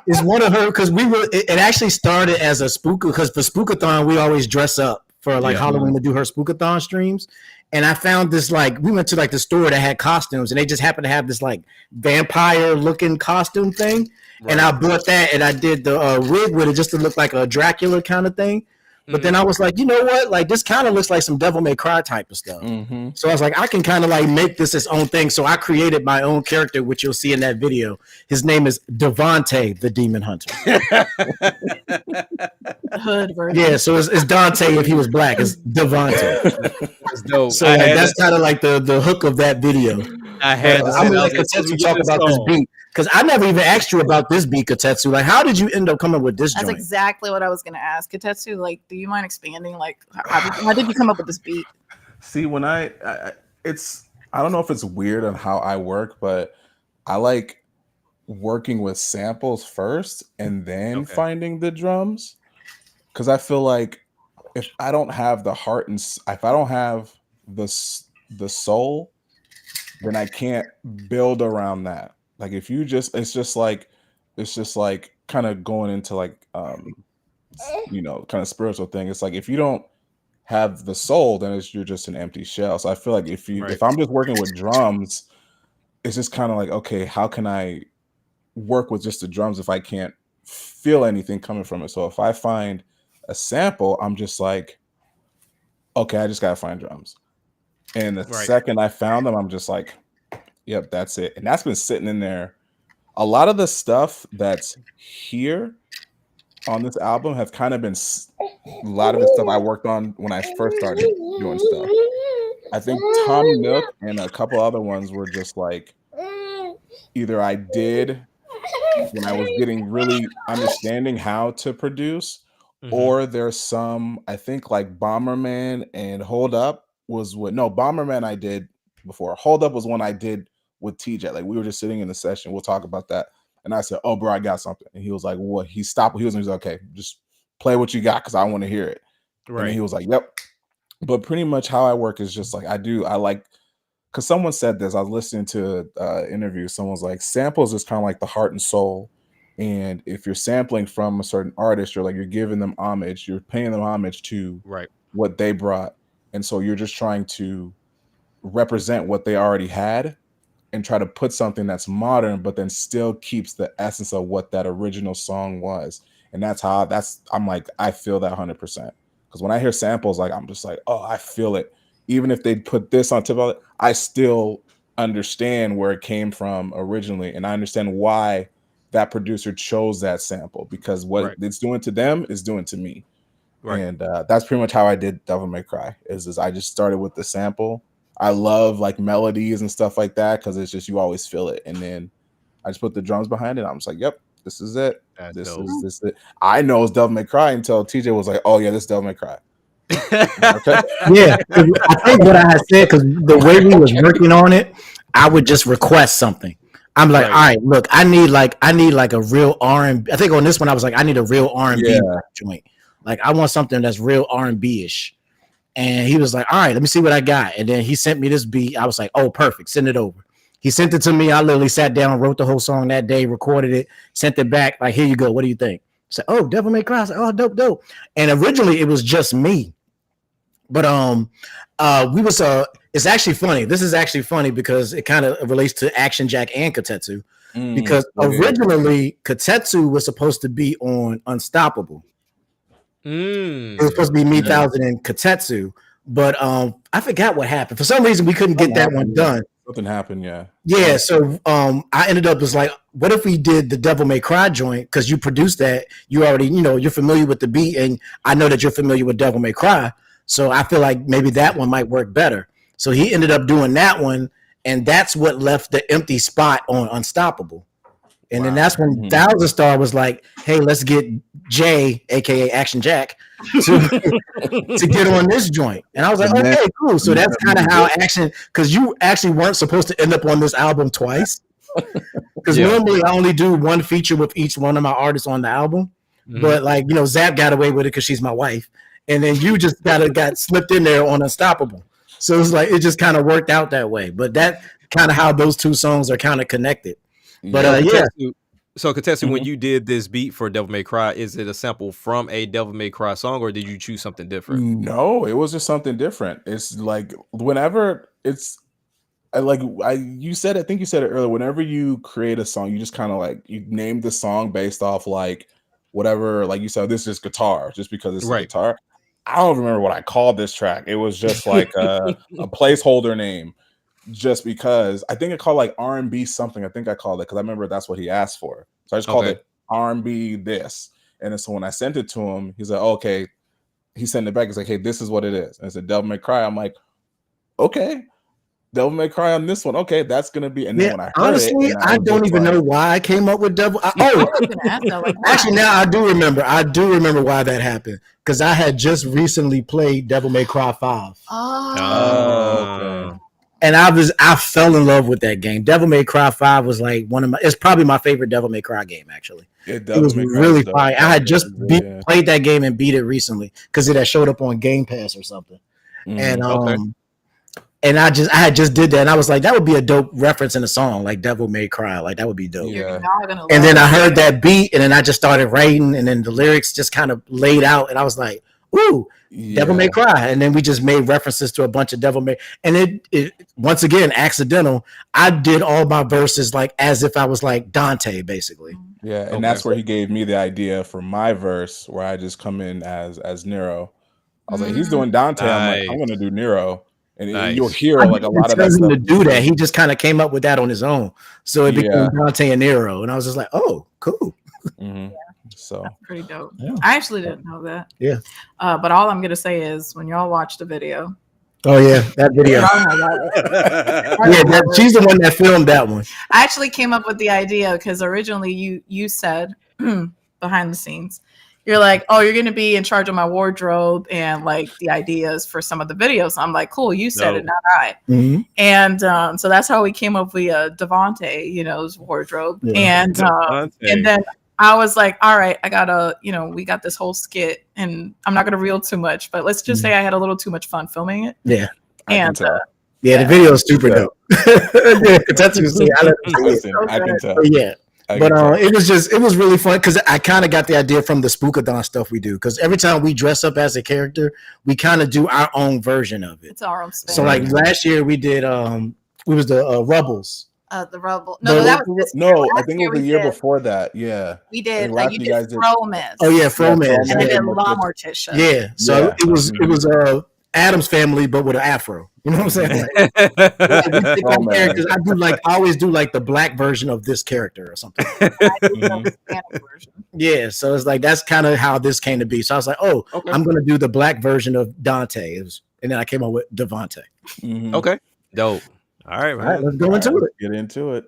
It's one of her because it actually started as a spook, because for Spookathon we always dress up for like Yeah. Halloween to do her Spookathon streams. And I found this, like, we went to like the store that had costumes and they just happened to have this like vampire looking costume thing. And I bought that and I did the wig with it just to look like a Dracula kind of thing. But then I was like, you know what? Like, this kind of looks like some Devil May Cry type of stuff. So I was like, I can kind of like make this its own thing. So I created my own character, which you'll see in that video. His name is Devante, the Demon Hunter. The hood version. Yeah, so it's Dante if he was black. It's Devante. It's dope. So like, that's kind of like the hook of that video. I had to I'm gonna let say, as soon as Katetsu we talk get about this song. beat, because I never even asked you about this beat, Katetsu. Like, how did you end up coming with this That's joint? exactly what I was gonna ask. Katetsu, like, do you mind expanding? Like, how did you come up with this beat? see, when I don't know if it's weird on how I work, but I like working with samples first and then Okay. finding the drums, because I feel like if I don't have the heart and if I don't have the soul, then I can't build around that. Like if you just, it's just like kind of going into like kind of spiritual thing. It's like if you don't have the soul, then you're just an empty shell. So I feel like if I'm just working with drums, it's just kind of like, okay, how can I work with just the drums if I can't feel anything coming from it? So if I find a sample, I'm just like, okay, I just gotta find drums. And the second I found them, I'm just like, yep, that's it. And that's been sitting in there. A lot of the stuff that's here on this album have kind of been a lot of the stuff I worked on when I first started doing stuff. I think Tom Nook and a couple other ones were just like either I did when I was getting really understanding how to produce, or there's some, I think like Bomberman and Hold Up was what, no, Bomberman I did before. Hold Up was one I did with TJ. Like we were just sitting in the session. We'll talk about that. And I said, "Oh, bro, I got something." And he was like, "What?" He stopped. He was like, "Okay, just play what you got because I want to hear it." Right. And he was like, "Yep." But pretty much how I work is just like I like, because someone said this. I was listening to interview. Someone's like, samples is kind of like the heart and soul. And if you're sampling from a certain artist, you're giving them homage. You're paying them homage to what they brought. And so you're just trying to represent what they already had and try to put something that's modern, but then still keeps the essence of what that original song was. And I'm like, I feel that 100%. Because when I hear samples, like I'm just like, oh, I feel it. Even if they put this on top of it, I still understand where it came from originally. And I understand why that producer chose that sample, because what it's doing to them is doing to me. Right. And that's pretty much how I did Devil May Cry is I just started with the sample. I love like melodies and stuff like that because it's just you always feel it. And then I just put the drums behind it. I'm just like, yep, this is it. This is it. I know it's Devil May Cry until TJ was like, oh yeah, this is Devil May Cry. Okay. Yeah, I think what I had said, because the way we was working on it, I would just request something. I'm like, all right, look, I need like a real R&B. I think on this one I was like, I need a real R&B joint. Like I want something that's real R&B-ish. And he was like, all right, let me see what I got. And then he sent me this beat. I was like, oh, perfect. Send it over. He sent it to me. I literally sat down, wrote the whole song that day, recorded it, sent it back. Like, here you go. What do you think? I said, oh, Devil May Cry. I was like, oh, dope. And originally it was just me. But it's actually funny. This is actually funny because it kind of relates to Action Jack and Kotetsu. Because originally Kotetsu was supposed to be on Unstoppable. It was supposed to be Me Thousand and Kotetsu, but I forgot what happened. For some reason, we couldn't get that one done. Something happened, yeah. Yeah, so I ended up was like, what if we did the Devil May Cry joint? Because you produced that, you already, you're familiar with the beat, and I know that you're familiar with Devil May Cry. So I feel like maybe that one might work better. So he ended up doing that one, and that's what left the empty spot on Unstoppable. And then that's when Thousand Star was like, hey, let's get Jay, aka Action Jack, to get on this joint. And I was like, okay, cool. So that's kind of how Action, because you actually weren't supposed to end up on this album twice. Because normally I only do one feature with each one of my artists on the album. But like, Zap got away with it because she's my wife. And then you just got slipped in there on Unstoppable. So it's like, it just kind of worked out that way. But that kind of how those two songs are kind of connected. But So Kotetsu, when you did this beat for Devil May Cry, is it a sample from a Devil May Cry song, or did you choose something different? No, it was just something different. It's like whenever you said, I think you said it earlier, whenever you create a song, you just kind of like you name the song based off like whatever, like you said, this is guitar, just because it's a guitar. I don't remember what I called this track. It was just like a placeholder name. Just because I think I called like R&B something. I think I called it because I remember that's what he asked for. So I just called it R&B this. And then so when I sent it to him, he's like, okay. He sent it back. He's like, hey, this is what it is. And I said, Devil May Cry. I'm like, okay. Devil May Cry on this one. Okay, that's gonna be. And then when I heard honestly, I don't even know why I came up with Devil. Actually, now I do remember. I do remember why that happened because I had just recently played Devil May Cry 5. Okay. And I fell in love with that game. Devil May Cry 5 was like it's probably my favorite Devil May Cry game, actually. It was really fun. I had just played that game and beat it recently because it had showed up on Game Pass or something. And and I had just did that, and I was like, that would be a dope reference in a song, like Devil May Cry. Like that would be dope. Yeah. And then I heard that beat, and then I just started writing, and then the lyrics just kind of laid out, and I was like, ooh. Devil May Cry, and then we just made references to a bunch of Devil May, and it once again accidental. I did all my verses like as if I was like Dante, basically. Yeah, and that's where he gave me the idea for my verse, where I just come in as Nero. I was like, he's doing Dante. I'm like, I'm gonna do Nero, and you'll hear like a lot of that stuff. To do that, he just kind of came up with that on his own, so it became Dante and Nero, and I was just like, oh, cool. So Pretty dope. Yeah. I actually didn't know that. Yeah. But all I'm gonna say is when y'all watch the video, Oh yeah, that video. y'all know that was- She's the one that filmed that one. I actually came up with the idea because originally you said behind the scenes, you're like, oh, you're gonna be in charge of my wardrobe and like the ideas for some of the videos. I'm like, cool, you said it, not I. Mhm. And so that's how we came up with Devontae, his wardrobe. Yeah. And Devontae. and then I was like, all right, I gotta, we got this whole skit, and I'm not gonna reel too much, but let's just say I had a little too much fun filming it. Yeah. I can And tell. Yeah, the video is super dope. Yeah, that's what you see. I let them see it. Listen, I can tell. But yeah. I But can tell. it was really fun because I kind of got the idea from the Spookadon stuff we do. Because every time we dress up as a character, we kind of do our own version of it. it's our own spin. So like last year we did we was the Rubbles. The Rubble. No, No, that was this year. No, I Last think it year was the we year did- before that. Yeah. We did. And Like last you you guys did did- Fromis. Oh yeah, Froman. Yeah, And then Yeah. La Morticia. Yeah. So Yeah. it was Adam's family, but with an afro. You know what I'm saying? Like, we pick Oh, out man. characters. I always do like the black version of this character or something. I did Mhm. the Hispanic version. Yeah. So it's like that's kind of how this came to be. So I was like, oh, Okay. I'm gonna do the black version of Dante. And then I came up with Devontae. Mhm. Okay. Dope. All right, All man. right, let's go into it. Get into it.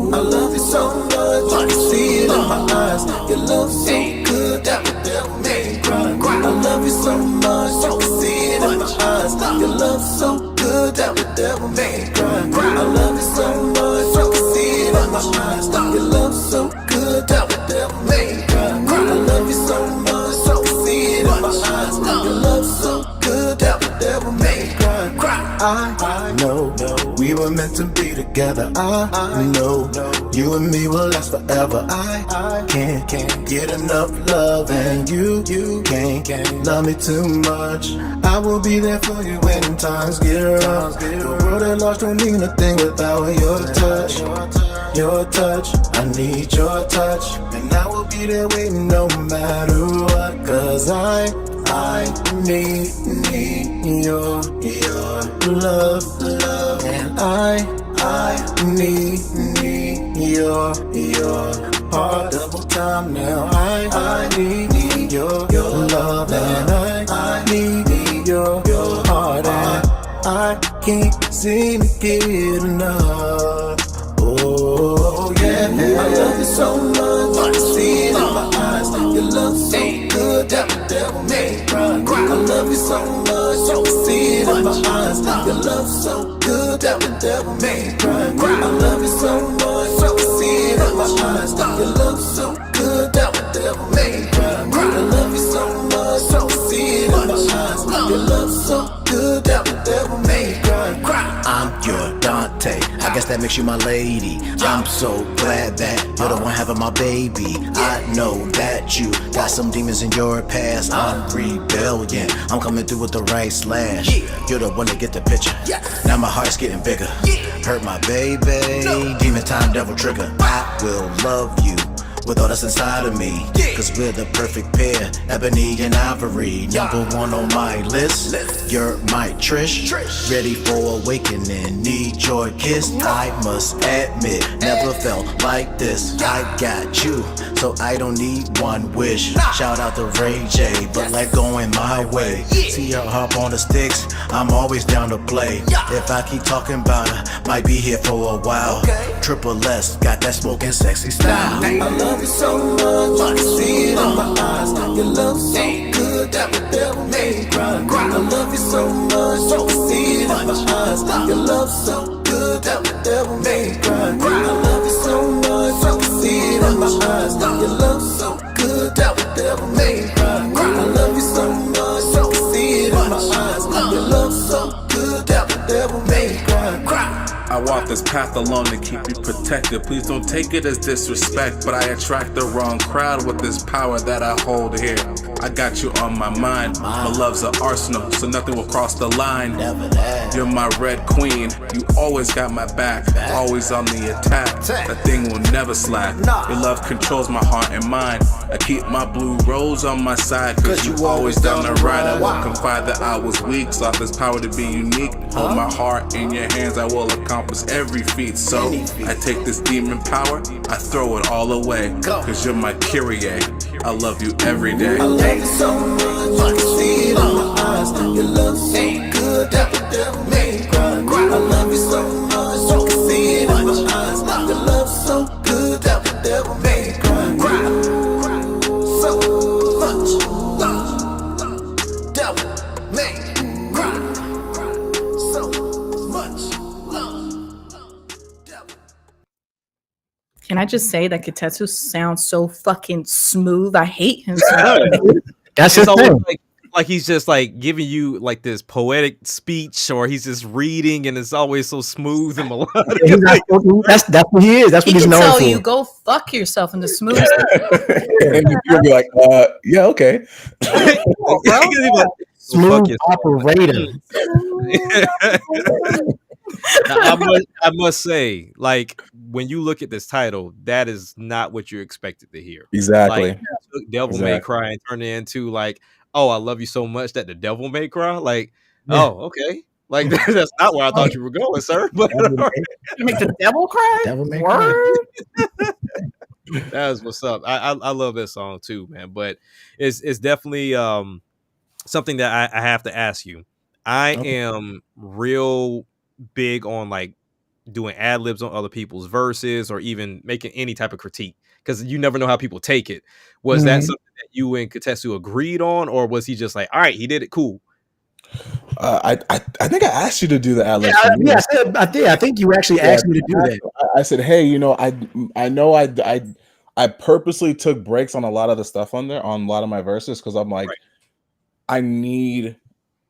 I love you so much, I can see it in my eyes. Your love so good that would never make me cry. I love you so much, I can see it in my eyes. Your love so good that would never make me cry. I love you so much, I can see it in my eyes. Your love so good that would never make me cry. I love you so much, I can see it in my eyes. Your love so good that would never make me cry. I know we were meant to be together. I know you and me will last forever. I can't get enough love, and you can't love me too much. I will be there for you when times get rough. The world at large don't mean a thing without your touch. Your touch, I need your touch, and I will be there waiting no matter what. 'Cause I need your love, and I need your heart. Double time now. I need your love, and I need your heart, and I can't seem to get enough. Oh yeah, I love you so much, I can see it in my eyes. Your love so good that would never make me cry. I love you so much, I can see it in my eyes. Your love so good that would never make me cry. I love you so much, I can see it in my eyes. Your love so good that would never make me cry. I love you so much, I can see it in my eyes. Your love so good that would never make me cry. I'm your Dante, I guess that makes you my lady. I'm so glad that you're the one having my baby. I know that you got some demons in your past. I'm rebellion, I'm coming through with the right slash. You're the one to get the picture. Now my heart's getting bigger. Hurt my baby, demon time, devil trigger. I will love you with all that's inside of me, 'cause we're the perfect pair, ebony and ivory. Number one on my list, you're my Trish. Ready for awakening, need your kiss. I must admit, never felt like this. I got you, so I don't need one wish. Shout out to Ray J, but let going my way. See her hop on the sticks, I'm always down to play. If I keep talking about her, might be here for a while. Triple S, got that smoking sexy style. I love you so much, I can see it in my eyes. Your love so good that would never make me cry. I love you so much, I can see it in my eyes. Your love so good that would never make me cry. I love you so much, I can see it in my eyes. Your love so good that would never make me cry. I love you so much, I can see it in my eyes. Your love so good that would never make me cry. I walk this path alone to keep you protected. Please don't take it as disrespect, but I attract the wrong crowd with this power that I hold here. I got you on my mind. My love's an arsenal, so nothing will cross the line. You're my red queen. You always got my back, always on the attack. That thing will never slack. Your love controls my heart and mind. I keep my blue rose on my side, cause you always down the ride. I won't confide that I was weak, so this power to be unique. Hold my heart in your hands, I will accomplish every feat. So I take this demon power, I throw it all away, cause you're my Kyrie. I love you every day. I love you so much, I can see it in my eyes. Your love so good, that the devil made me cry. I love you so much, I can see it in my eyes. Your love so good, that the devil made me cry. So much love, devil made me cry. So much love, devil. Can I just say that Katetsu sounds so fucking smooth? I hate him so much. That's his It's always thing. like he's just like giving you like this poetic speech, or he's just reading, and it's always so smooth and melodic. He's not supposed to- that's what he is. That's He what he's can known tell for. you go fuck yourself in the smooth. And you'll be like, yeah, okay. He's like, Smooth yourself. operator. Now, I must say, like, when you look at this title, that is not what you're expected to hear. Exactly. Like, you took Devil May Cry and turned it into like, oh, I love you so much that the devil may cry. Like, oh, okay. Like that's not where I thought you were going, sir. But Make the devil cry? Devil May Cry. Word? that's what's up. I love this song too, man. But it's definitely something that I have to ask you. I am real big on like doing ad libs on other people's verses or even making any type of critique because you never know how people take it. Was that something that you and Katetsu agreed on, or was he just like, all right, he did it, cool? I think I asked you to do the ad libs. I think you actually asked me to do that. I said, hey, I know I purposely took breaks on a lot of the stuff on there, on a lot of my verses, because I'm like, I need,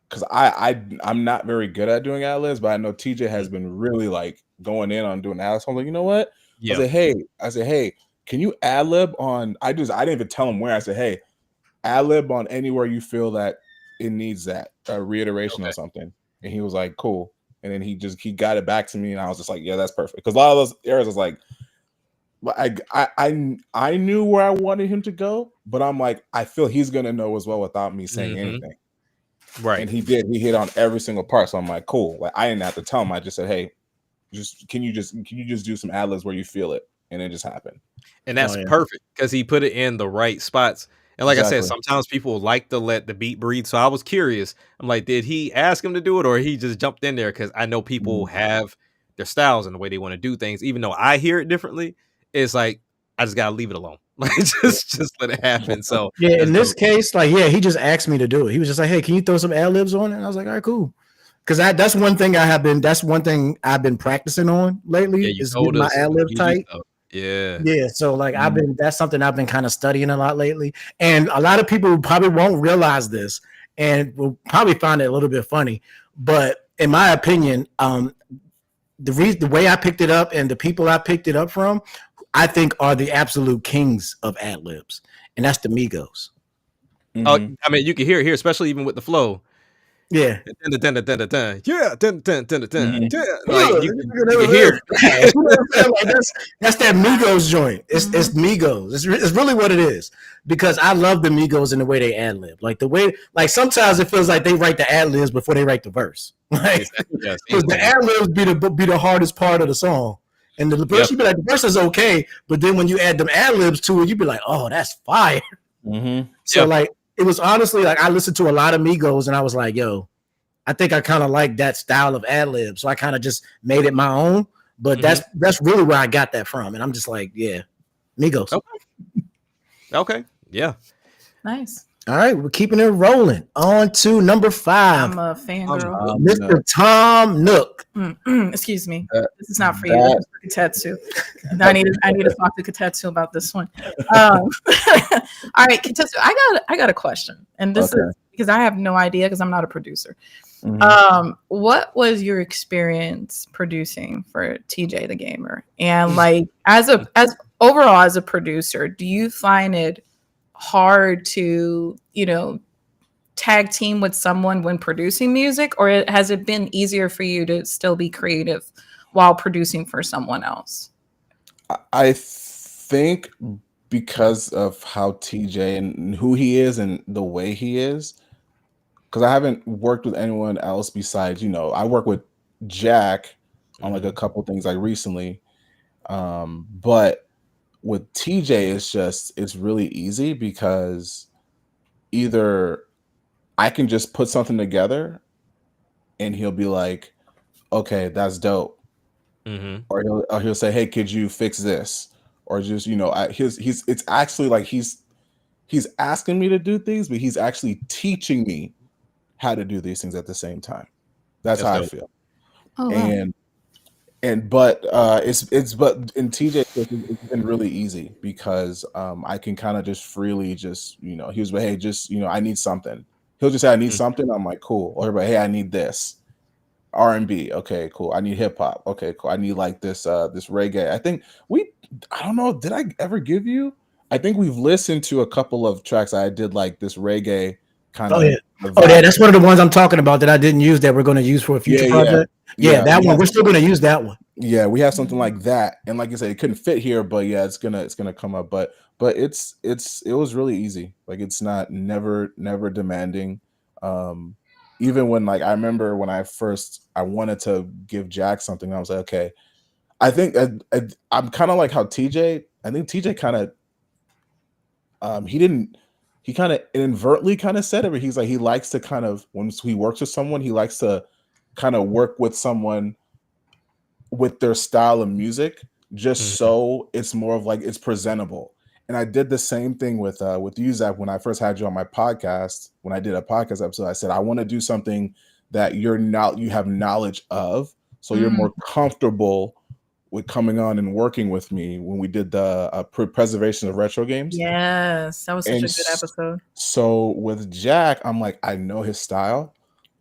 because I'm not very good at doing ad libs, but I know TJ has been really like going in on doing ad libs. So I'm like, you know what? I said, hey, can you ad lib on? I didn't even tell him where. I said, hey, ad lib on anywhere you feel that it needs that reiteration or something. And he was like, cool. And then he got it back to me, and I was just like, yeah, that's perfect. Because a lot of those areas was like, I knew where I wanted him to go, but I'm like, I feel he's gonna know as well without me saying anything. Right. And he did. He hit on every single part. So I'm like, cool. Like I didn't have to tell him. I just said, hey, can you just do some ad libs where you feel it, and it just happened. And that's perfect because he put it in the right spots. And like I said, Exactly. sometimes people like to let the beat breathe. So I was curious. I'm like, did he ask him to do it, or he just jumped in there? Because I know people have their styles and the way they want to do things. Even though I hear it differently, it's like I just gotta leave it alone. Like just let it happen. So yeah, in this case, like he just asked me to do it. He was just like, hey, can you throw some ad libs on it? And I was like, all right, cool. Because that's one thing I've been practicing on lately. Yeah, you is told getting my us ad lib tight. Yeah. So like that's something I've been kind of studying a lot lately. And a lot of people probably won't realize this and will probably find it a little bit funny. But in my opinion, the way I picked it up and the people I picked it up from, I think are the absolute kings of ad libs, and that's the Migos. Oh, I mean, you can hear it here, especially even with the flow. Yeah. Yeah. Like you can hear it. That's that Migos joint. It's Migos. It's really what it is, because I love the Migos in the way they ad lib. Like the way, like sometimes it feels like they write the ad libs before they write the verse. Like because the ad libs be the hardest part of the song. And the verse, you be like, the verse is okay, but then when you add them ad libs to it, you be like, oh, that's fire. So like, it was honestly like I listened to a lot of Migos, and I was like, yo, I think I kind of like that style of ad lib. So I kind of just made it my own. But that's really where I got that from. And I'm just like, yeah, Migos. Okay. Yeah. Nice. All right, we're keeping it rolling. On to number 5. I'm a fangirl. Mr. Tom Nook. Excuse me. This is not for you. This is for Katetsu. I need to talk to Katetsu about this one. All right, Katetsu, I got a question. And this is because I have no idea because I'm not a producer. What was your experience producing for TJ the Gamer? And like as overall as a producer, do you find it hard to, tag team with someone when producing music, or has it been easier for you to still be creative while producing for someone else? I think because of how TJ and who he is and the way he is. Because I haven't worked with anyone else besides, I work with Jack on like a couple things like recently. But with TJ, it's really easy because either I can just put something together and he'll be like, okay, that's dope. Or he'll say, hey, could you fix this? Or just, it's actually like he's asking me to do things, but he's actually teaching me how to do these things at the same time. That's how I feel. Oh, wow. But in TJ it's been really easy because I can kind of just freely just he was like, hey, just I need something. He'll just say I need something. I'm like, cool. Or everybody, hey, I need this R&B. Okay, cool. I need hip hop. Okay, cool. I need like this reggae. I don't know. Did I ever give you? I think we've listened to a couple of tracks. I did like this reggae kind of. Oh yeah, that's one of the ones I'm talking about that I didn't use that we're going to use for a future project. Yeah, that one. We're still going to use that one. Yeah, we have something like that, and like I said, it couldn't fit here, but yeah, it's gonna come up. But it was really easy. Like it's never demanding. Even when like I remember when I wanted to give Jack something, I was like, okay, I think I'm kind of like how TJ. I think TJ kind of he kind of inadvertently kind of said it, but he's like he likes to kind of when he works with someone, he likes to kind of work with someone with their style of music, just so it's more of like it's presentable. And I did the same thing with you, Zach, when I first had you on my podcast. When I did a podcast episode, I said I want to do something that you have knowledge of, so you're more comfortable with coming on and working with me when we did the preservation of retro games. Yes, that was such a good episode. So with Jack, I'm like, I know his style.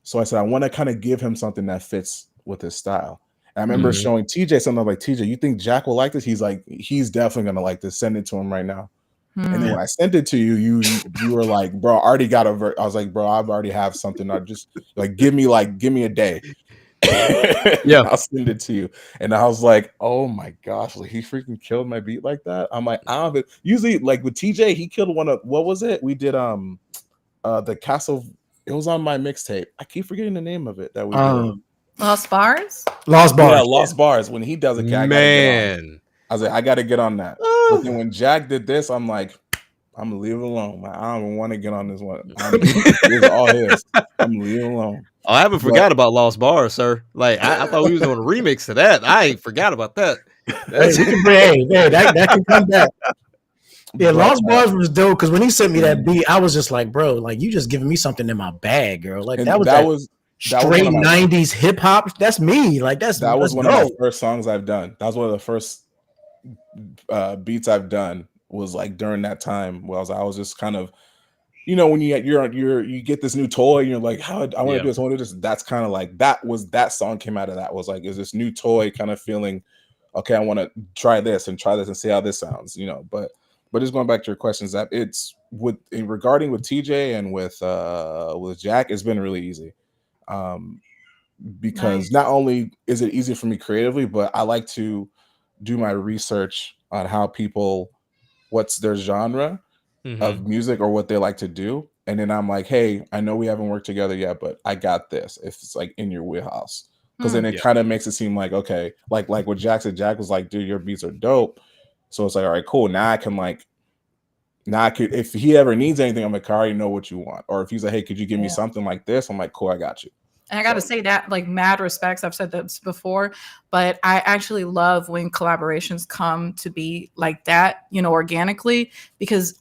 So I said, I want to kind of give him something that fits with his style. And I remember showing TJ something like, TJ, you think Jack will like this? He's like, he's definitely going to like this. Send it to him right now. And then when I sent it to you, you were like, bro, I already got I was like, bro, I already have something. I just like, give me a day. Yeah, I'll send it to you. And I was like, oh my gosh, like he freaking killed my beat like that. I'm like, I don't usually like with TJ, he killed one of what was it? We did the Castle. It was on my mixtape. I keep forgetting the name of it that we did. Lost Bars. Yeah, Lost Bars. When he does it, man, I was like, I got to get on that. But then when Jack did this, I'm like, I'm gonna leave it alone. I don't even want to get on this one. It's all his. I'm gonna leave it alone. Oh, I haven't forgot about Lost Bars, sir. Like I thought we was doing a remix to that. I ain't forgot about that. That can come back. Yeah, Lost Bars was dope because when he sent me that beat, I was just like, bro, like you just giving me something in my bag, girl. Like that was straight 90s hip hop. That's me. Like that was one of my first songs I've done. That was one of the first beats I've done. Was like during that time. Well, I was just kind of, when you get this new toy and you're like, how I want to do this, I want to do this. That's kind of like that song came out of that. Was like, is this new toy kind of feeling? Okay, I want to try this and see how this sounds. But just going back to your questions, that it's regarding with TJ and with Jack, it's been really easy. Because not only is it easy for me creatively, but I like to do my research on how people, what's their genre of music or what they like to do. And then I'm like, hey, I know we haven't worked together yet, but I got this if it's like in your wheelhouse. Because then it kind of makes it seem like, okay, like what Jack said, Jack was like, dude, your beats are dope. So it's like, all right, cool. Now I can if he ever needs anything, I'm like, I already know what you want. Or if he's like, hey, could you give me something like this? I'm like, cool, I got you. And I got to say that, like, mad respects. I've said this before, but I actually love when collaborations come to be like that, organically, because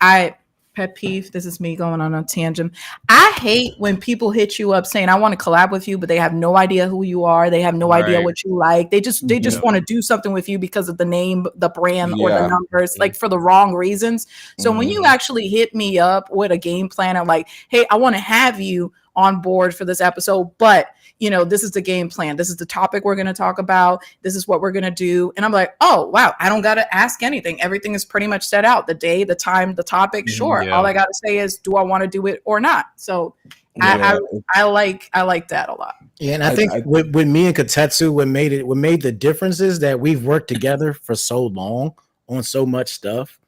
pet peeve, this is me going on a tangent. I hate when people hit you up saying, I want to collab with you, but they have no idea who you are. They have no idea what you like. They just want to do something with you because of the name, the brand, or the numbers, like for the wrong reasons. So when you actually hit me up with a game plan and like, hey, I want to have you on board for this episode, but this is the game plan. This is the topic we're going to talk about. This is what we're going to do. And I'm like, oh, wow, I don't got to ask anything. Everything is pretty much set out. The day, the time, the topic. Sure. Yeah. All I got to say is, do I want to do it or not? So I like that a lot. Yeah. And I think with me and Katetsu, what made the difference is that we've worked together for so long on so much stuff.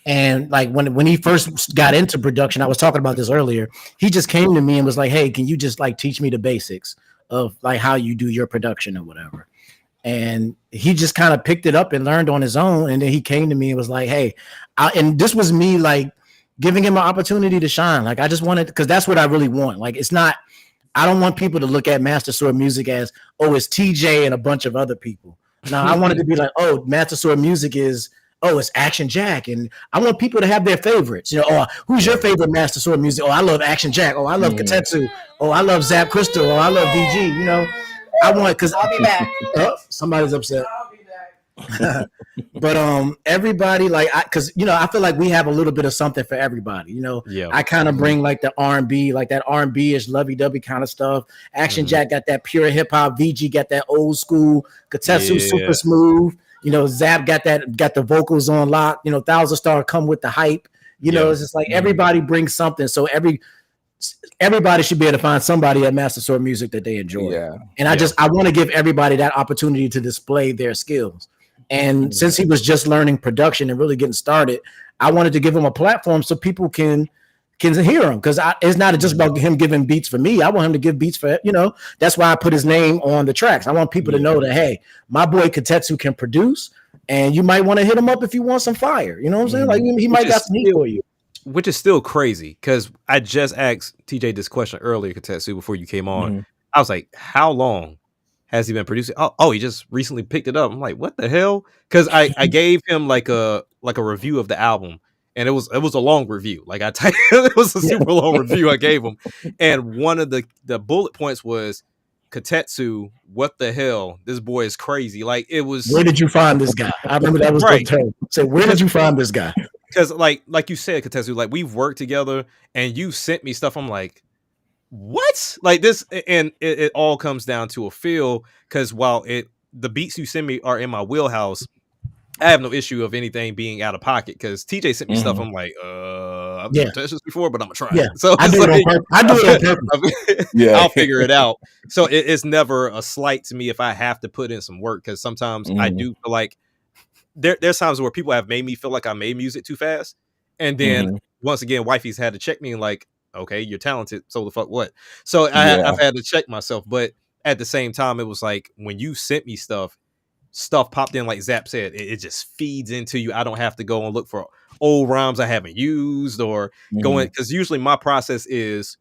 And like when he first got into production, I was talking about this earlier. He just came to me and was like, "Hey, can you just like teach me the basics of like how you do your production or whatever?" And he just kind of picked it up and learned on his own. And then he came to me and was like, "Hey," and this was me like giving him an opportunity to shine. Like I just wanted, because that's what I really want. Like it's not, I don't want people to look at Master Sword Music as, oh, it's TJ and a bunch of other people. No, I wanted to be like, oh, Master Sword Music is, oh, it's Action Jack. And I want people to have their favorites. You know, oh, who's your favorite Master Sword Music? Oh, I love Action Jack. Oh, I love Katetsu. Oh, I love Zap Crystal. Oh, I love VG. You know, I want, because I'll be back. Somebody's upset. But everybody, like, because you know, I feel like we have a little bit of something for everybody. You know, I kind of bring like the R&B, like that R&B-ish lovey-dovey kind of stuff. Action Jack got that pure hip-hop. VG got that old school. Katetsu super smooth. You know, Zap got the vocals on lock. You know, Thousand Star come with the hype. You know, it's just like everybody brings something. So everybody should be able to find somebody at Master Sword Music that they enjoy. And I want to give everybody that opportunity to display their skills. And since he was just learning production and really getting started, I wanted to give him a platform so people can hear him, because it's not just about him giving beats for me. I want him to give beats for, you know, that's why I put his name on the tracks. I want people to know that, hey, my boy Katetsu can produce, and you might want to hit him up if you want some fire. You know what I'm saying? Like he might got some heat for you. Which is still crazy, because I just asked TJ this question earlier, Katetsu, before you came on. I was like, how long has he been producing? Oh, he just recently picked it up. I'm like, what the hell? Because I gave him like a review of the album, and it was a long review. Like it was a super long review I gave him, and one of the bullet points was, Katetsu, what the hell? This boy is crazy. Like it was. Where did you find this guy? I remember that was the term. So where did you find this guy? Because like you said, Katetsu, like we've worked together, and you sent me stuff. I'm like, what? Like this, and it all comes down to a feel, because while the beats you send me are in my wheelhouse, I have no issue of anything being out of pocket, because TJ sent me stuff. I'm like, I've never touched this before, but I'm gonna try it. So I do it on purpose. I'll figure it out. So it's never a slight to me if I have to put in some work, because sometimes I do feel like there's times where people have made me feel like I made music too fast, and then once again, wifey's had to check me and like, okay, you're talented, so the fuck what? So I've had to check myself, but at the same time, it was like when you sent me stuff popped in, like Zap said, it just feeds into you. I don't have to go and look for old rhymes I haven't used or going, because usually my process is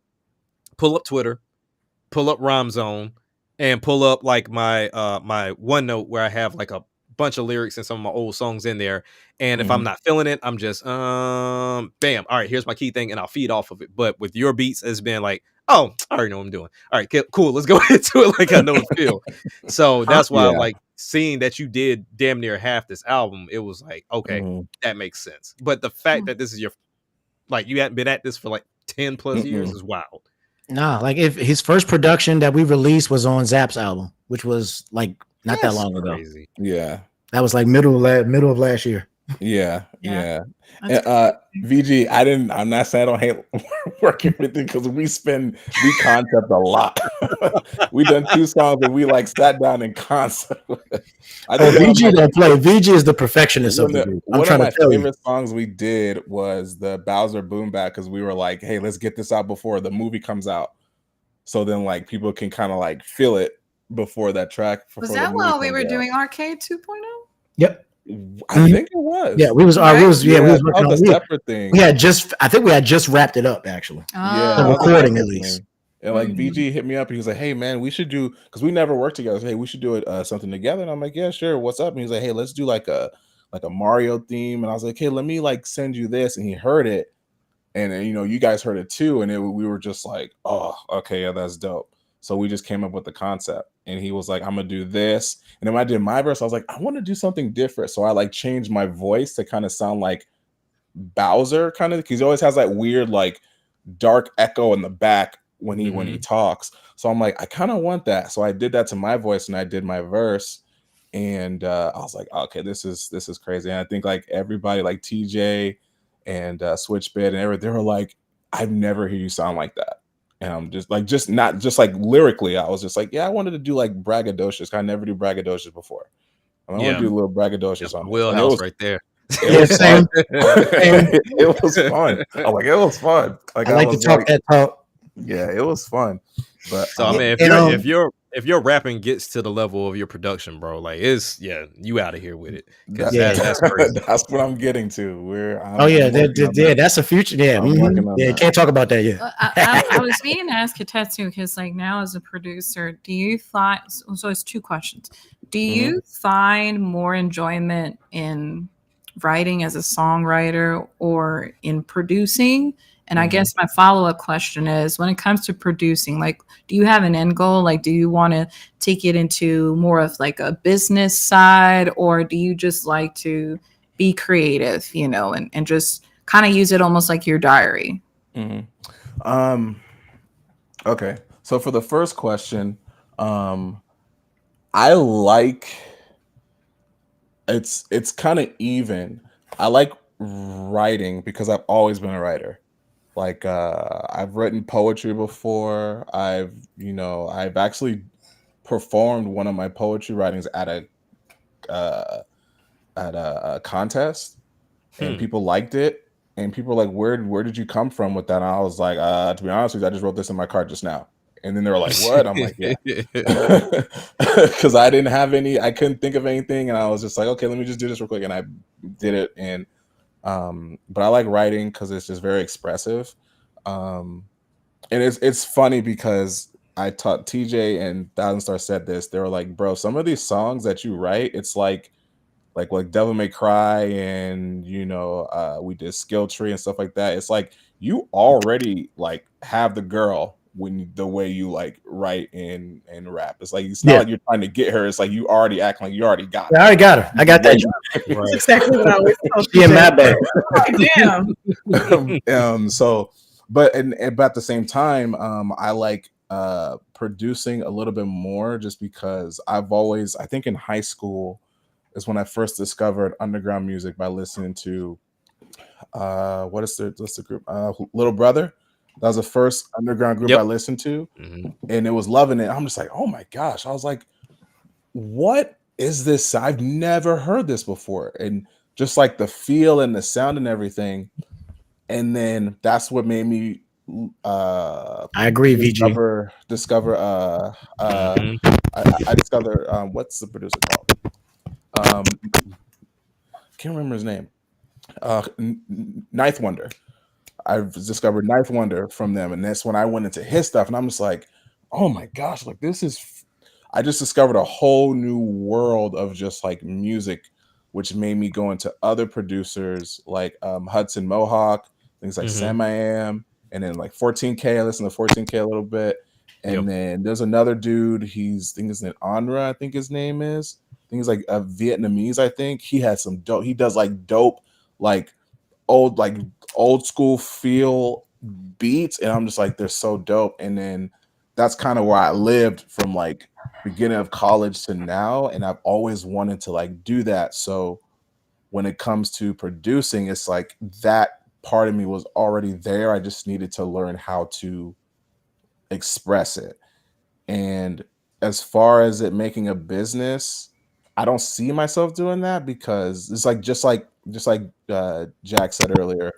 pull up Twitter, pull up Rhyme Zone, and pull up like my my OneNote where I have like a bunch of lyrics and some of my old songs in there. And if I'm not feeling it, I'm just bam, all right, here's my key thing, and I'll feed off of it. But with your beats, it's been like, oh, I already know what I'm doing. All right, cool, let's go into it like I know the feel. So that's why like seeing that you did damn near half this album, it was like, okay, that makes sense. But the fact that this is your, like, you hadn't been at this for like 10 plus years is wild. Nah, like if his first production that we released was on Zap's album, which was like not that long ago. Yeah, that was like middle of last year. Yeah. VG, I'm not saying I don't hate working with it, because we concept a lot. We done 2 songs and we like sat down in concept. VG don't play. VG is the perfectionist of the group. One of my favorite songs we did was the Bowser Boom Bap, because we were like, hey, let's get this out before the movie comes out, so then like people can kind of like feel it before that track. Was that while we were doing Arcade 2.0? Yep. I think it was. Yeah, we was working on a separate thing. I think we had just wrapped it up actually. The recording at least. And like VG hit me up. He was like, "Hey man, we should do," because we never worked together. Hey, we should do it something together. And I'm like, "Yeah, sure. What's up?" And he's like, "Hey, let's do like a Mario theme." And I was like, "Hey, let me like send you this." And he heard it, and then, you know, you guys heard it too. And we were just like, "Oh, okay, yeah, that's dope." So we just came up with the concept, and he was like, "I'm gonna do this." And then when I did my verse, I was like, "I want to do something different." So I like changed my voice to kind of sound like Bowser, kind of, because he always has that weird like dark echo in the back when he talks. So I'm like, I kind of want that. So I did that to my voice, and I did my verse, and I was like, okay, this is crazy. And I think like everybody, like TJ and Switchbit and everything, they were like, I've never heard you sound like that. And I'm just not just like lyrically, I was just like, yeah, I wanted to do like braggadocious. I never do braggadocious before. I want to do a little braggadocious on wheelhouse right there. Yeah, same. It was fun. I'm like, it was fun. Like I like to was talk like, that talk. yeah, it was fun. But So I mean, if and, your rapping gets to the level of your production, bro, like you out of here with it. 'Cause Yeah. that's crazy. that's what I'm getting to. That's a future. Yeah, I'm working on yeah. that. Can't talk about that yet. I was being asked Katetsu because, like, now as a producer, do you find? So it's two questions. Do you find more enjoyment in writing as a songwriter or in producing? And I guess my follow-up question is, when it comes to producing, like, do you have an end goal? Like, do you want to take it into more of like a business side, or do you just like to be creative, and just kind of use it almost like your diary? Okay. So for the first question, I like it's kind of even. I like writing because I've always been a writer. Like I've written poetry before. I've actually performed one of my poetry writings at a contest, and people liked it. And people were like, where did you come from with that? And I was like, to be honest with you, I just wrote this in my car just now. And then they were like, what? I'm like, yeah. Because I couldn't think of anything. And I was just like, okay, let me just do this real quick. And I did it. And but I like writing because it's just very expressive. And it's funny because I taught TJ and Thousand Star said this. They were like, bro, some of these songs that you write, it's like Devil May Cry and we did Skill Tree and stuff like that. It's like you already like have the girl when the way you like write and rap. It's like it's not like you're trying to get her. It's like you already act like you already got her. I already got her. I got that. That's exactly what I was told. She in my bag. Damn. But at the same time, I like producing a little bit more just because I think in high school is when I first discovered underground music by listening to what's the group? Little Brother. That was the first underground group I listened to, and it was loving it. I'm just like, oh my gosh! I was like, what is this? I've never heard this before, and just like the feel and the sound and everything. And then that's what made me. I agree, VG. Discover. I discovered what's the producer called? Can't remember his name. Ninth Wonder. I've discovered Ninth Wonder from them, and that's when I went into his stuff, and I'm just like, oh my gosh, like this is. I just discovered a whole new world of just like music, which made me go into other producers like Hudson Mohawk, things like Sam I Am, and then like 14K. I listened to 14K a little bit, and then there's another dude. I think his name Anra. I think his name is. I think he's like a Vietnamese. I think he has some dope. He does like dope, like old school feel beats, and I'm just like, they're so dope. And then that's kind of where I lived from like beginning of college to now, and I've always wanted to like do that. So when it comes to producing, it's like that part of me was already there. I just needed to learn how to express it. And as far as it making a business, I don't see myself doing that because it's like just like Jack said earlier,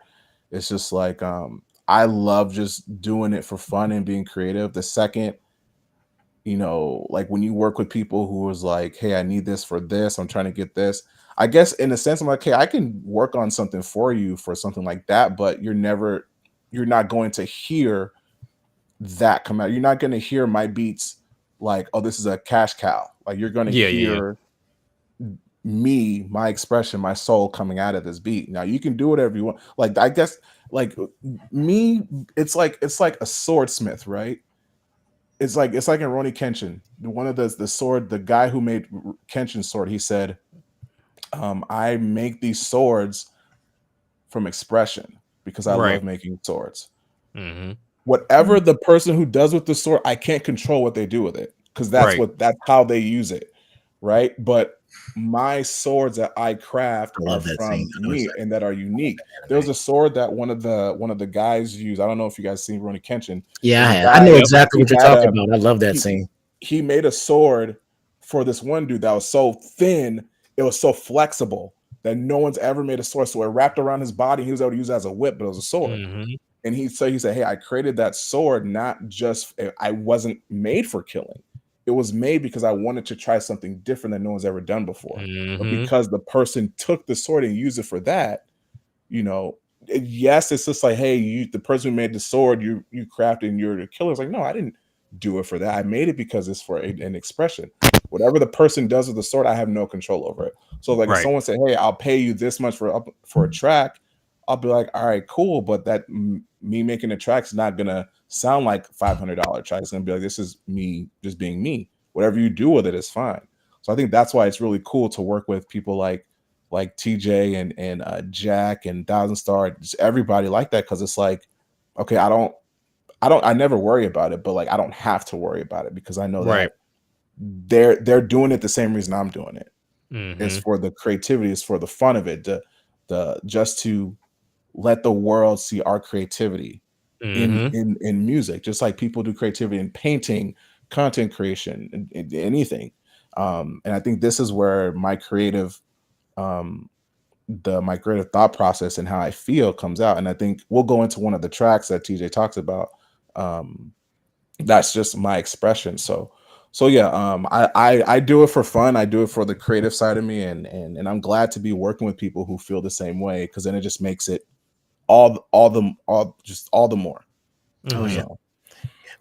it's just like I love just doing it for fun and being creative. The second, like when you work with people who was like, hey, I need this for this, I'm trying to get this. I guess in a sense, I'm like, hey, I can work on something for you for something like that, but you're not going to hear that come out. You're not going to hear my beats like, oh, this is a cash cow. Like you're going to hear me, my expression, my soul coming out of this beat. Now you can do whatever you want. Like I guess like me, it's like a swordsmith, right? It's like in Rurouni Kenshin, one of the sword, the guy who made Kenshin's sword, he said, I make these swords from expression because I love making swords. Whatever the person who does with the sword, I can't control what they do with it because that's how they use it, right? But my swords that I craft are from me and that are unique. There's a sword that one of the guys used. I don't know if you guys seen Rurouni Kenshin. Yeah, I know exactly what you're talking about. I love that scene. He made a sword for this one dude that was so thin, it was so flexible that no one's ever made a sword. So it wrapped around his body. He was able to use it as a whip, but it was a sword. Mhm. And he said, hey, I created that sword not just I wasn't made for killing. It was made because I wanted to try something different that no one's ever done before. But Mhm. because the person took the sword and used it for that, you know, yes, it's just like, hey, the person who made the sword, you crafted and you're the killer. It's like, no, I didn't do it for that. I made it because it's for an expression. Whatever the person does with the sword, I have no control over it. So like if Right. someone said, hey, I'll pay you this much for a track, I'll be like, all right, cool. But that me making the track's not gonna sound like $500 track. It's gonna be like, this is me just being me. Whatever you do with it is fine. So I think that's why it's really cool to work with people like TJ and Jack and Thousand Star, just everybody like that, because it's like, okay, I never worry about it, but like I don't have to worry about it because I know Right. that they're doing it the same reason I'm doing it. It's Mhm. for the creativity, it's for the fun of it, the just to let the world see our creativity Mhm. in music, just like people do creativity in painting, content creation, and anything. And I think this is where my creative my creative thought process and how I feel comes out. And I think we'll go into one of the tracks that TJ talks about. That's just my expression. So yeah, I do it for fun. I do it for the creative side of me, and I'm glad to be working with people who feel the same way, because then it just makes it all the more. Oh yeah. So,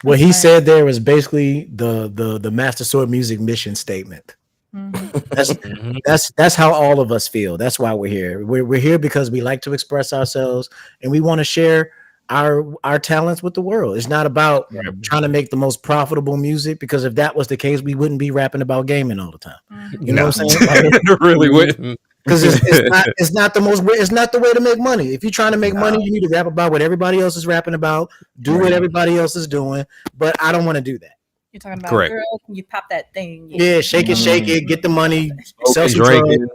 What he said there was basically the Master Sword Music mission statement. Mhm. That's how all of us feel. That's why we're here. We're here because we like to express ourselves and we want to share our talents with the world. It's not about trying to make the most profitable music, because if that was the case, we wouldn't be rapping about gaming all the time. You know what I'm saying? Like, It really wouldn't. because it's not the way to make money. If you're trying to make money, you need to rap about what everybody else is rapping about, do what everybody else is doing. But I don't want to do that. You're talking about, Correct. girl, can you pop that thing? Yeah, shake it, get the money, sell Smoking, some drugs. drinking.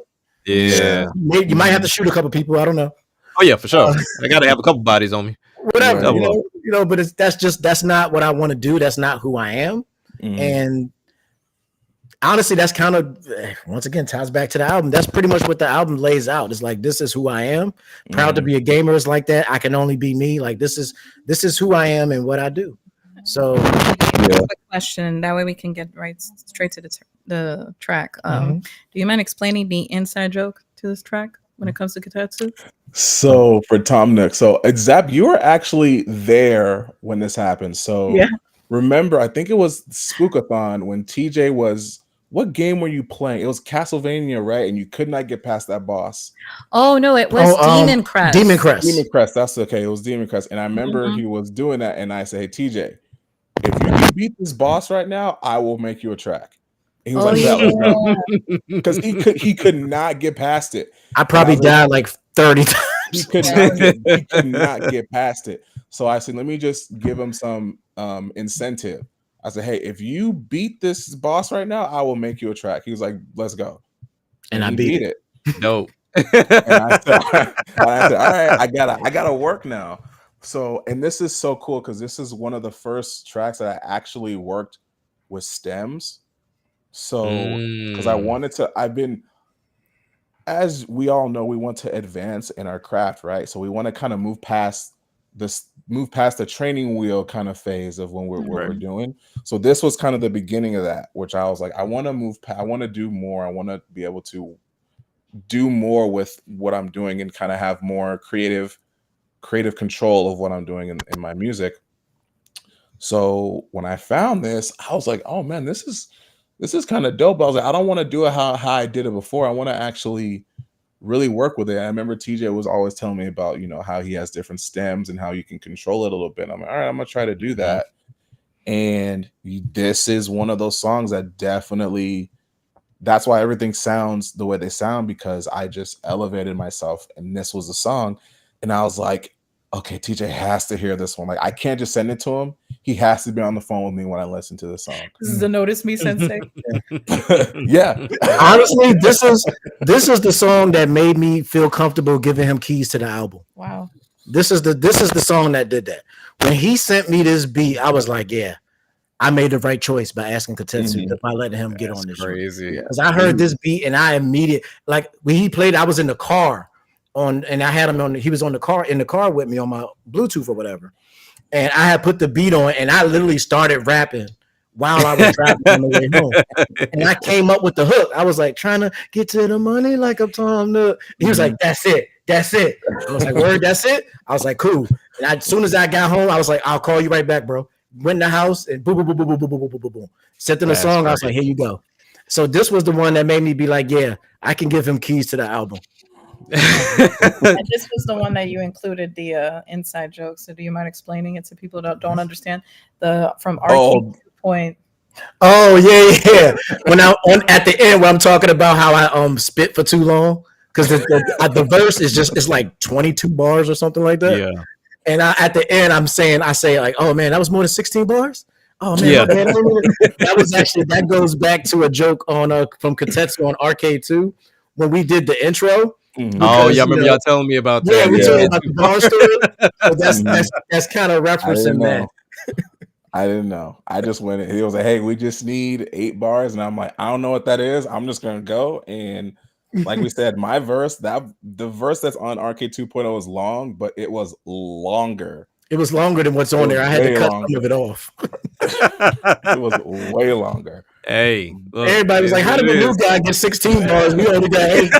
Yeah. You might have to shoot a couple people. I don't know. Oh yeah, for sure. I gotta have a couple bodies on me. Whatever, Double you know. But that's not what I want to do. That's not who I am. And honestly, that's kind of, once again, ties back to the album. That's pretty much what the album lays out. It's like, this is who I am. Proud to be a gamer is like that. I can only be me. Like this is who I am and what I do. So Quick question. That way we can get right straight to the track. Do you mind explaining the inside joke to this track when it comes to Kotetsu? So for Tom Nook, so Zap, you were actually there when this happened. So Yeah. remember, I think it was Spookathon when TJ was. What game were you playing? It was Castlevania, right? And you could not get past that boss. Oh no, it was Demon Crest. Demon Crest. Demon Crest. That's okay. It was Demon Crest, and I remember he was doing that, and I said, "Hey TJ, if you can beat this boss right now, I will make you a track." And he was because he could not get past it. I probably died like 30 times. He could not get past it. So I said, let me just give him some incentive. I said, hey, if you beat this boss right now, I will make you a track. He was like, let's go. And I he beat it. Dope. And I said, all right, I gotta work now. So, and this is so cool because this is one of the first tracks that I actually worked with stems. So, because as we all know, we want to advance in our craft, right? So we want to kind of move past the training wheel kind of phase of when we're doing. So this was kind of the beginning of that, which I was like, I want to move past, I want to do more. I want to be able to do more with what I'm doing and kind of have more creative control of what I'm doing in my music. So when I found this, I was like, oh man, this is kind of dope. I was like, I don't want to do it how I did it before. I want to actually really work with it. I remember TJ was always telling me about, how he has different stems and how you can control it a little bit. I'm like, all right, I'm gonna try to do that. And this is one of those songs that definitely, that's why everything sounds the way they sound, because I just elevated myself and this was the song. And I was like, okay, TJ has to hear this one. Like, I can't just send it to him. He has to be on the phone with me when I listen to this song. This is the Notice Me Sensei. Yeah. Honestly, this is the song that made me feel comfortable giving him keys to the album. Wow. This is the song that did that. When he sent me this beat, I was like, yeah, I made the right choice by asking Katetsu by letting him get on this shit. Crazy. Because I heard this beat and I like when he played, I was in the car and I had him on. He was on in the car with me on my Bluetooth or whatever, and I had put the beat on and I literally started rapping while I was driving on the way home. And I came up with the hook. I was like trying to get to the money like I'm Tom Nook. He was like, "That's it." I was like, "Word, that's it." I was like, "Cool." And as soon as I got home, I was like, "I'll call you right back, bro." Went in the house and boom, boom, boom, boom, boom, boom, boom, boom, boom, boom. Sent in the song. I was like, "Here you go." So this was the one that made me be like, "Yeah, I can give him keys to the album." And this was the one that you included the inside joke. So do you mind explaining it to people that don't understand from Arcade 2.0? Oh yeah. When at the end, when I'm talking about how I spit for too long because the verse is it's like 22 bars or something like that. Yeah. And at the end, I say like, "Oh man, that was more than 16 bars." Oh man, Yeah. man, that goes back to a joke on from Katetsu on Arcade 2 when we did the intro. Oh yeah, I remember y'all telling me about that. Yeah, we told about the bar story. So that's kind of referencing that. I didn't know. I just went in. He was like, "Hey, we just need 8 bars," and I'm like, "I don't know what that is. I'm just gonna go." And like we said, my verse, the verse that's on Arcade 2.0 is long, but it was longer. It was longer than what's on there. I had to cut some of it off. It was way longer. Hey, look, everybody was like, "How did the new guy get 16 bars? We only got 8."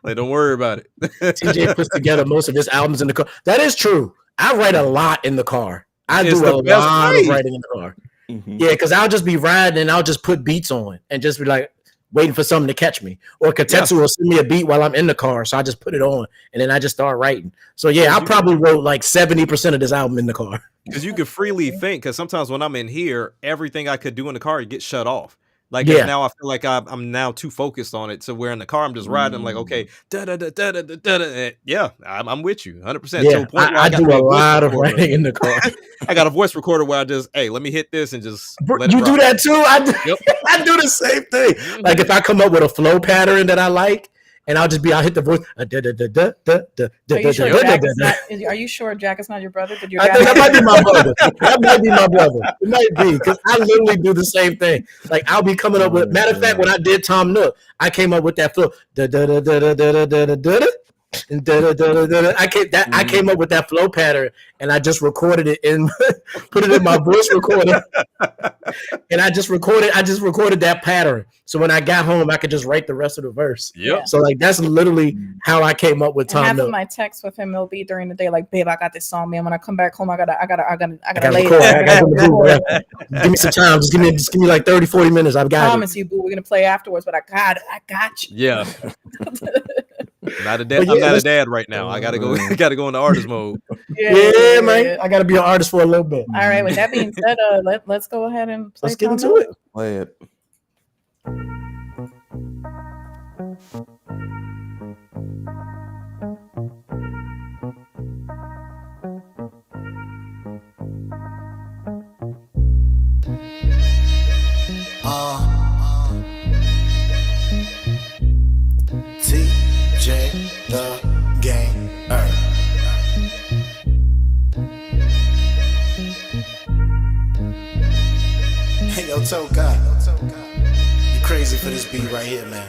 Like, don't worry about it. TJ puts together most of his albums in the car. That is true. I write a lot in the car. I It's do the a best lot way. of writing in the car. Yeah, because I'll just be riding and I'll just put beats on and just be like waiting for something to catch me. Or Katetsu will send me a beat while I'm in the car, so I just put it on and then I just start writing. So yeah, I probably wrote like 70% of this album in the car. Because you could freely think. Because sometimes when I'm in here, everything I could do in the car gets shut off. Like now, I feel like I'm now too focused on it. So where in the car I'm just riding. I'm like, okay, yeah, I'm with you 100%. Yeah, I do a lot of writing in the car. I got a voice recorder where I just, hey, let me hit this and just. Let You it do rock. that too? I do the same thing. Like if I come up with a flow pattern that I like, and I'll hit the voice. Are you sure Jack is not your brother? Did your I think that might be my brother. That might be my brother. It might be because I literally do the same thing. Like I'll be coming up with. Matter of fact, when I did Tom Nook, I came up with that flow. I came up with that flow pattern and I just recorded it put it in my voice recorder. And I just recorded that pattern. So when I got home, I could just write the rest of the verse. Yep. So like that's literally how I came up with Tom half Nook. of my texts with him will be during the day, like, "Babe, I got this song, man. When I come back home, I gotta lay record. I gotta it. Give me some time. Just give me like 30, 40 minutes. I've got Promise you, boo. We're gonna play afterwards, but I got you. Yeah. Not a dad. I'm not a dad right now. I gotta go. Gotta go into artist mode. Yeah, man. I gotta be an artist for a little bit. All right. With that being said, let's go ahead and play. Let's get into it. Play it. TJ the Gamer. Hey, yo, Toka. You crazy for this beat right here, man.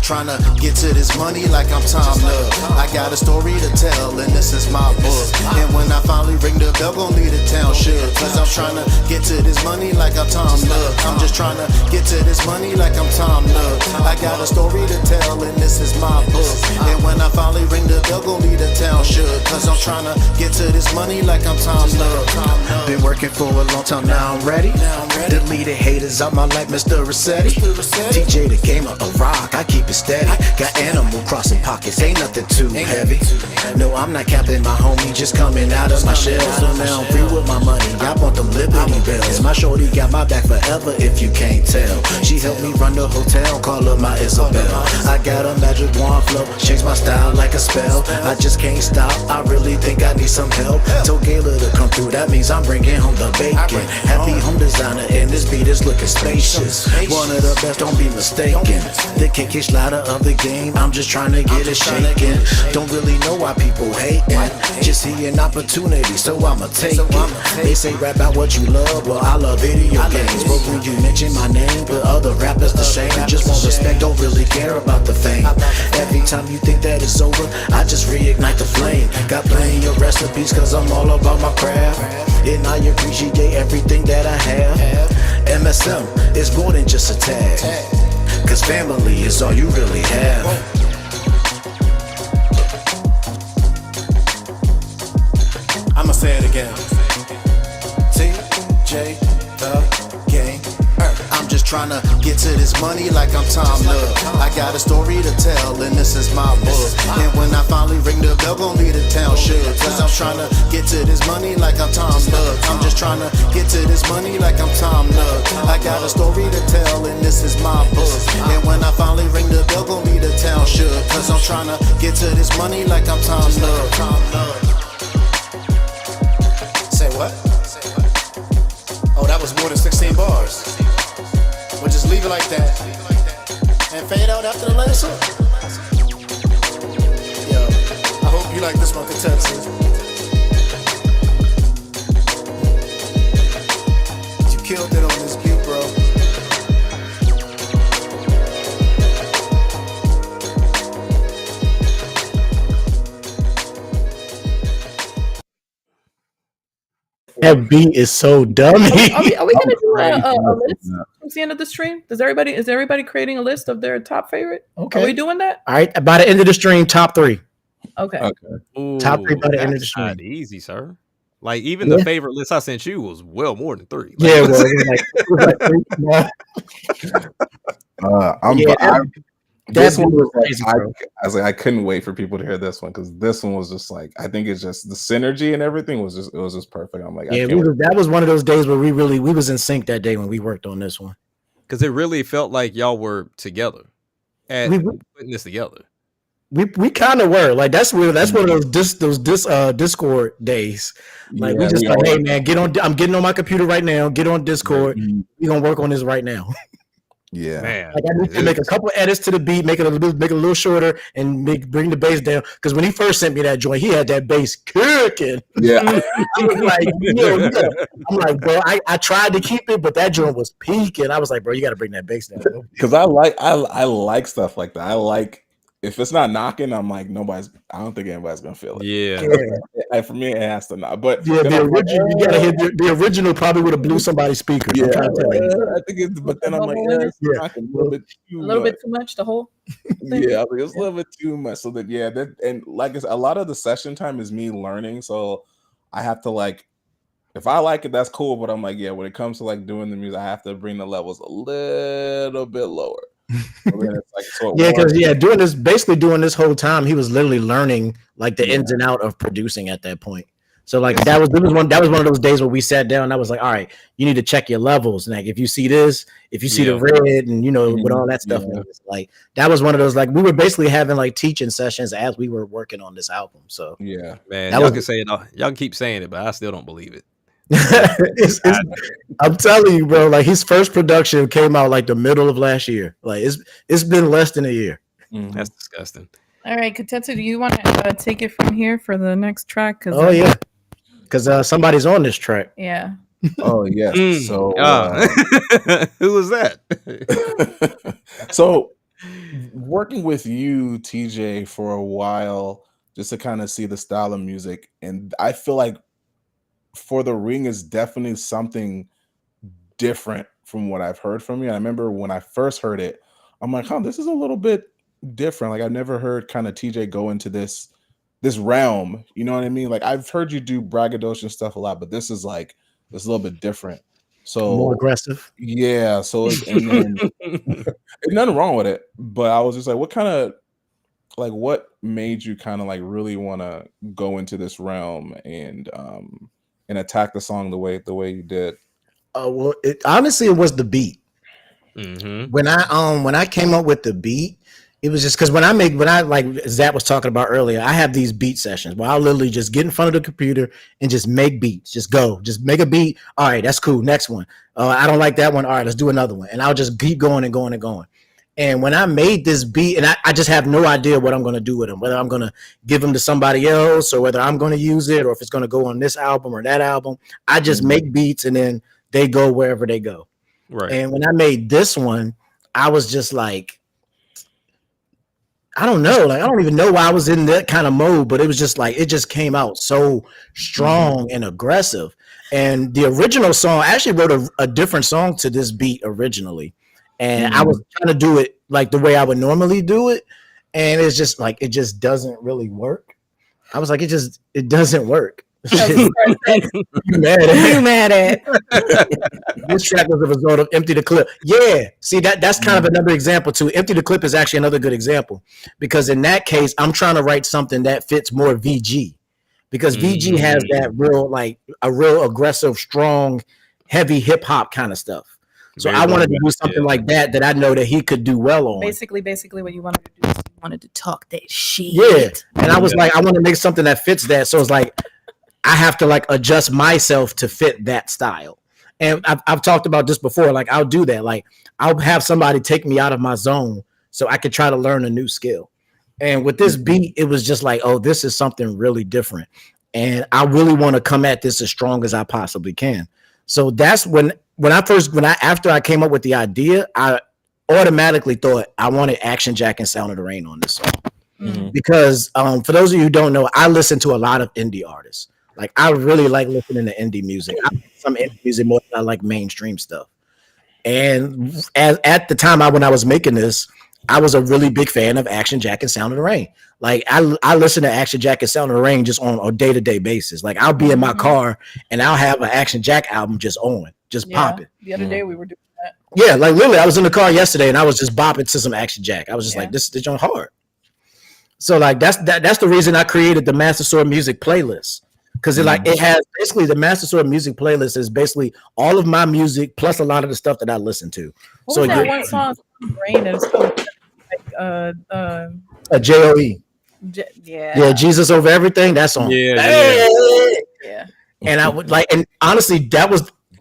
Trying to get to this money like I'm Tom Nook. I got a story to tell and this is my book. And when I finally ring the bell, gon' leave the town shook. Cause I'm trying to get to this money like I'm Tom Nook. I'm just trying to get to this money like I'm Tom Nook. I got a story to tell and this is my book. And when I finally ring the bell, gon' leave the town shook. Cause I'm trying to get to this money like I'm Tom Nook. Been working for a long time, now I'm ready. Deleted haters out my life, Mr. Rossetti. TJ the Gamer, a rock. I keep keep it steady. Got Animal Crossing pockets, ain't nothing too heavy. No, I'm not capping my homie, just coming out of my shell. So now I'm free with my money, I want them Liberty Bells. My shorty got my back forever if you can't tell. She helped me run the hotel, call her my Isabel. I got a magic wand flow, change my style like a spell. I just can't stop, I really think I need some help. Told Gayla to come through, that means I'm bringing home the bacon. Happy home designer, and this beat is looking spacious. One of the best, don't be mistaken. The kinky slider of the game, I'm just trying to get it shaking. Don't really know why people hating, just see an opportunity, so I'ma take it. They say rap out what you love, well I love video games. But when you mention my name, but other rappers the same, just want respect, don't really care about the fame. Every time you think that it's over, I just reignite the flame. Got plenty of recipes cause I'm all about my craft, and I appreciate everything that I have. MSM is more than just a tag, cause family is all you really have. I'ma say it again. TJ the Game. I'm just tryna get to this money like I'm Tom Love. I got a story to tell and this is my book. And when I finally ring the bell, gon' leave the town shook. Cause I'm tryna get to this money like I'm Tom Love. I'm just tryna get to this money like I'm Tom Love. I got a story to tell and this is my book. And when I finally ring the bell, gon' leave the town shook. Cause I'm tryna get to this money like I'm Tom Love. Say what? Oh, that was more than 16 bars. We'll just leave it like that and fade out after the last song. Yo, I hope you like this one, Katetsu. You killed it on this beat, bro. That beat is so dummy. Are we gonna do a list towards the end of the stream? Is everybody creating a list of their top favorite? Okay. Are we doing that? All right, by the end of the stream, top 3. Okay. Ooh, Top 3 by the end of the that's stream. not easy, sir. Like even the favorite list I sent you was well more than 3. Like, Yeah, well, it was like 3. This one was crazy, like, bro. I was like, I couldn't wait for people to hear this one because this one was just like, I think it's just the synergy and everything was just perfect. I'm like, Yeah, that was one of those days where we was in sync that day when we worked on this one. because it really felt like y'all were together and putting this together. We kind of were like that's one of those Discord days. Like we just like, hey man, I'm getting on my computer right now. Get on Discord. We gonna work on this right now. Yeah, man. Like I need to make a couple edits to the beat, make it a little shorter, and bring the bass down. Because when he first sent me that joint, he had that bass cooking. Yeah, I was like, I'm like, bro, I tried to keep it, but that joint was peaking. I was like, bro, you got to bring that bass down. because I like stuff like that. I like if it's not knocking, I'm like I don't think anybody's gonna feel it. Yeah. For me, it has to knock. But yeah, the original, you gotta hit the original. Probably would have blew somebody's speaker. Yeah, I'm trying to tell you. I think it's. But then I'm like, it's knocking a little bit too much. The whole. Yeah, I think it's a little bit too much. So that and like a lot of the session time is me learning. So I have to like, if I like it, that's cool. But I'm like, yeah, when it comes to like doing the music, I have to bring the levels a little bit lower. Because doing this whole time, he was literally learning like the ins and out of producing at that point. So like that was one of those days where we sat down and I was like, all right, you need to check your levels. Like if you see this, if you see the red and with all that stuff, like that was one of those, like we were basically having like teaching sessions as we were working on this album. So yeah, man, y'all can say it. Y'all can keep saying it, but I still don't believe it. I'm telling you, bro, like his first production came out like the middle of last year. Like it's been less than a year. That's disgusting. All right, Katetsu, do you want to take it from here for the next track? Yeah, because somebody's on this track. Yeah. Oh yes. So who was that? So working with you, TJ, for a while, just to kind of see the style of music, and I feel like For the Ring is definitely something different from what I've heard from you. I remember when I first heard it, I'm like, this is a little bit different. Like I've never heard kind of TJ go into this realm. You know what I mean? Like I've heard you do braggadocious stuff a lot, but this is like it's a little bit different. So More aggressive. yeah, so and then there's nothing wrong with it, but I was just like, what made you kind of like really want to go into this realm and attack the song the way you did? Well, honestly, it was the beat. Mm-hmm. When I came up with the beat, it was just because when I like Zach was talking about earlier, I have these beat sessions where I'll literally just get in front of the computer and just make beats. Just make a beat. All right, that's cool. Next one. I don't like that one. All right, let's do another one. And I'll just keep going and going and going. And when I made this beat, and I just have no idea what I'm going to do with them, whether I'm going to give them to somebody else or whether I'm going to use it or if it's going to go on this album or that album. I just make beats and then they go wherever they go. Right. And when I made this one, I was just like, I don't know. Like, I don't even know why I was in that kind of mode, but it was just like, it just came out so strong and aggressive. And the original song, I actually wrote a different song to this beat originally. And I was trying to do it like the way I would normally do it. And it's just like, it just doesn't really work. I was like, it doesn't work. You mad at this track was a result of Empty the Clip. Yeah, see that's kind of another example too. Empty the Clip is actually another good example because in that case I'm trying to write something that fits more VG because VG has that real like a real aggressive, strong, heavy hip hop kind of stuff. So I wanted to do something like that I know that he could do well on. Basically, what you wanted to do is you wanted to talk that shit. Yeah, and I was like, I want to make something that fits that. So it's like I have to like adjust myself to fit that style. And I've talked about this before. Like I'll do that. Like I'll have somebody take me out of my zone so I could try to learn a new skill. And with this beat, it was just like, oh, this is something really different. And I really want to come at this as strong as I possibly can. So that's after I came up with the idea, I automatically thought I wanted Action Jack and Sound of the Rain on this song. Because for those of you who don't know, I listen to a lot of indie artists. Like I really like listening to indie music. I like some indie music more than I like mainstream stuff. And at the time when I was making this, I was a really big fan of Action Jack and Sound of the Rain. Like I listen to Action Jack and Sound of the Rain just on a day-to-day basis. Like I'll be in my car and I'll have an Action Jack album just popping. The other day we were doing that. Yeah, like literally, I was in the car yesterday and I was just bopping to some Action Jack. I was just like, this on hard. So like that's the reason I created the Master Sword Music playlist. Because it has basically the Master Sword Music playlist is basically all of my music plus a lot of the stuff that I listen to. What was that one song? Brain is a J.O.E. Yeah, Jesus Over Everything. That song. Yeah. And I would like, and honestly,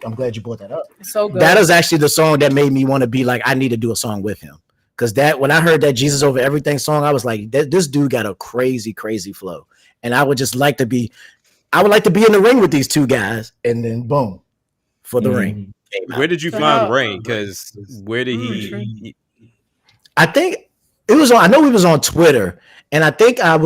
I'm glad you brought that up. So good. That is actually the song that made me want to be like, I need to do a song with him. Because when I heard that Jesus Over Everything song, I was like, this dude got a crazy, crazy flow. And I would just like to be in the ring with these two guys, and then boom, for the ring. Where did you find Rain? Because where did he? I think it was on. I know he was on Twitter, and I think I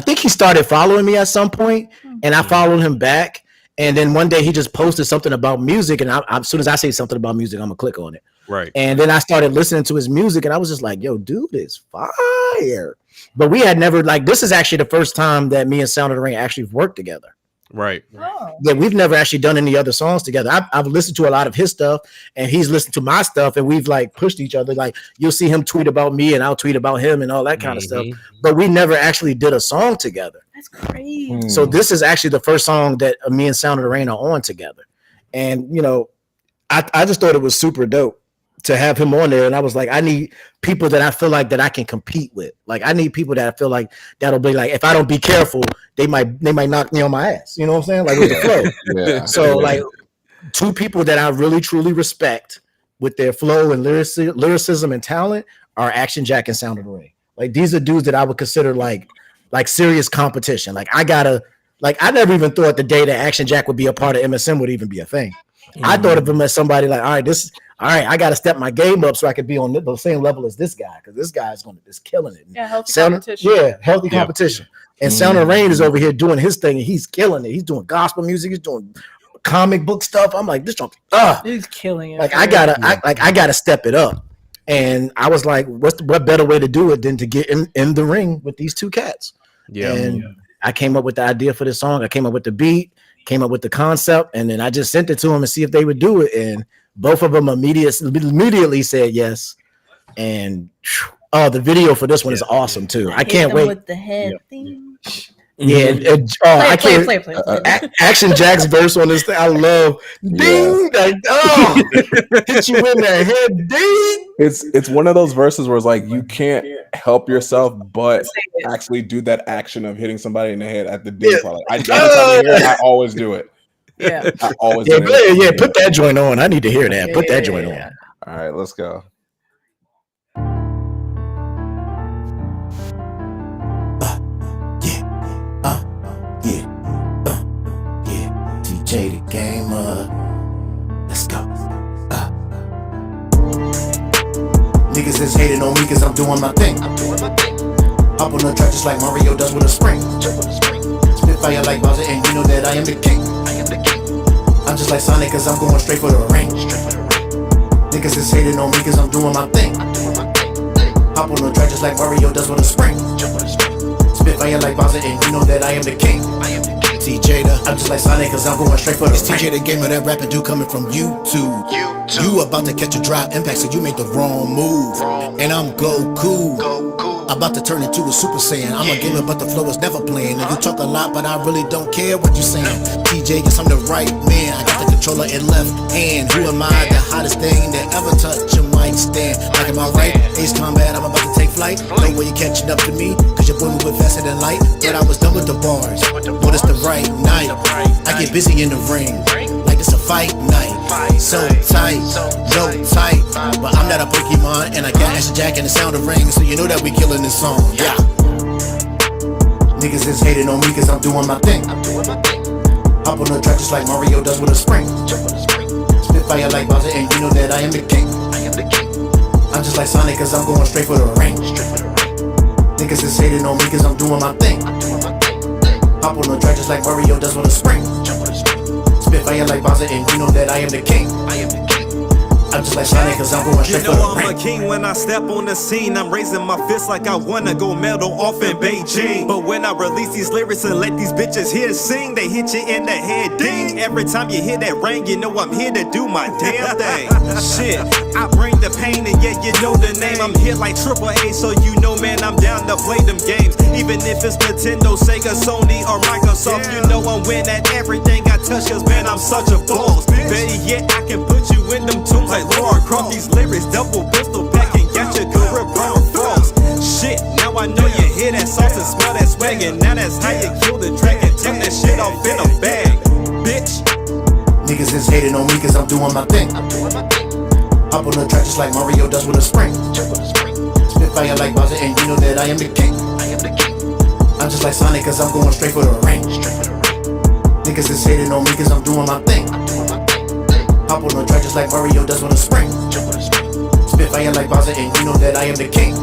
think he started following me at some point, and I followed him back. And then one day he just posted something about music, and as soon as I say something about music, I'm gonna click on it. Right. And then I started listening to his music, and I was just like, "Yo, dude is fire." But we had never this is actually the first time that me and Sound of the Rain actually worked together. Right. Oh. Yeah, we've never actually done any other songs together. I've listened to a lot of his stuff, and he's listened to my stuff, and we've like pushed each other. Like you'll see him tweet about me, and I'll tweet about him, and all that kind of stuff. But we never actually did a song together. That's crazy. So this is actually the first song that me and Sound of the Rain are on together. And I just thought it was super dope to have him on there. And I was like, I need people that I feel like that I can compete with. Like I need people that I feel like that'll be like, if I don't be careful, they might knock me on my ass. You know what I'm saying? Like with the flow. Yeah. So like two people that I really truly respect with their flow and lyricism and talent are Action Jack and Sound of the Rain. Like these are dudes that I would consider like serious competition. Like I never even thought the day that Action Jack would be a part of MSM would even be a thing. I thought of him as somebody like, all right, I got to step my game up so I could be on the same level as this guy, because this guy is killing it. Yeah, healthy competition. Yeah, healthy competition. And Sound of the Rain is over here doing his thing, and he's killing it. He's doing gospel music. He's doing comic book stuff. I'm like, this joint, he's killing it. Like I gotta step it up. And I was like, what better way to do it than to get in the ring with these two cats? Yeah. And I came up with the idea for this song. I came up with the beat. came up with the concept, and then I just sent it to them and see if they would do it, and both of them immediately said yes. And the video for this one is awesome too. I can't wait. With the head thing. Yeah, I can't. Play. Action Jack's verse on this thing, I love. Ding, like, hit you in the head, ding. It's one of those verses where it's like you can't help yourself but actually do that action of hitting somebody in the head at the ding part. Like, I always do it. Yeah, I always. Put that joint on. I need to hear that. Put that joint on. All right, let's go. TJ the game up. Let's go. Niggas is hating on me cause I'm doing my thing. Hop on the track just like Mario does with a spring. Spitfire like Bowser and you know that I am the king. I'm just like Sonic cause I'm going straight for the ring. Niggas is hating on me cause I'm doing my thing. Hop on the track just like Mario does with a spring. Spitfire like Bowser and you know that I am the king. TJ the, I'm just like Sonic cause I'm going straight for the ring. TJ the gamer, that rapping dude coming from YouTube. You about to catch a drop impact, so you made the wrong move. And I'm Goku. About to turn into a Super Saiyan. I'm a gamer, but the flow is never playing. And you talk a lot, but I really don't care what you're saying. TJ, yes, I'm the right man. I got the controller in left hand. Who am I? The hottest thing that ever touched your mic stand. Like, am I right? Ace Combat, I'm about to take flight. No way you catching up to me, cause your boy moving faster than light. But I was done with the bars, but it's the right night. I get busy in the ring, like it's a fight night. So tight, no tight. But I'm not a Pokemon, and I got Action Jack and the sound of ring, so you know that we killing this song. Yeah. Niggas is hating on me cause I'm doing my thing. Hop on the track just like Mario does with a spring. Spitfire like Bowser and you know that I am the king. I'm just like Sonic cause I'm going straight for the ring. Niggas is hating on me cause I'm doing my thing. Hop on the track just like Mario does with a spring. Spitfire like Bowser and you know that I am the king. I'm just like Sonic cause I'm going straight for the ring. I'm a king when I step on the scene. I'm raising my fist like I wanna go medal off in Beijing. But when I release these lyrics and let these bitches here sing, they hit you in the head, ding. Every time you hear that ring, you know I'm here to do my damn thing. Shit, I bring the pain and yeah, you know the name. I'm here like AAA, so you know, man, I'm down to play them games. Even if it's Nintendo, Sega, Sony, or Microsoft, you know I'm win at everything I touch, cause man, I'm such a boss. Better yet, I can put you in them tunes like Lara Croft. These lyrics, double pistol back and got your career burn frost. Shit, now I know you hear that sauce and smell that swag, and now that's how you kill the dragon. Turn that shit off in a bag, bitch. Niggas is hating on me cause I'm doing my thing. Hop on the track just like Mario does with a spring. Spitfire like Bowser and you know that I am the king. I'm just like Sonic cause I'm going straight for the ring. Niggas is hating on me cause I'm doing my thing. Hop on the track just like Mario does with a spring. Spitfire like Bowser and you know that I am the king.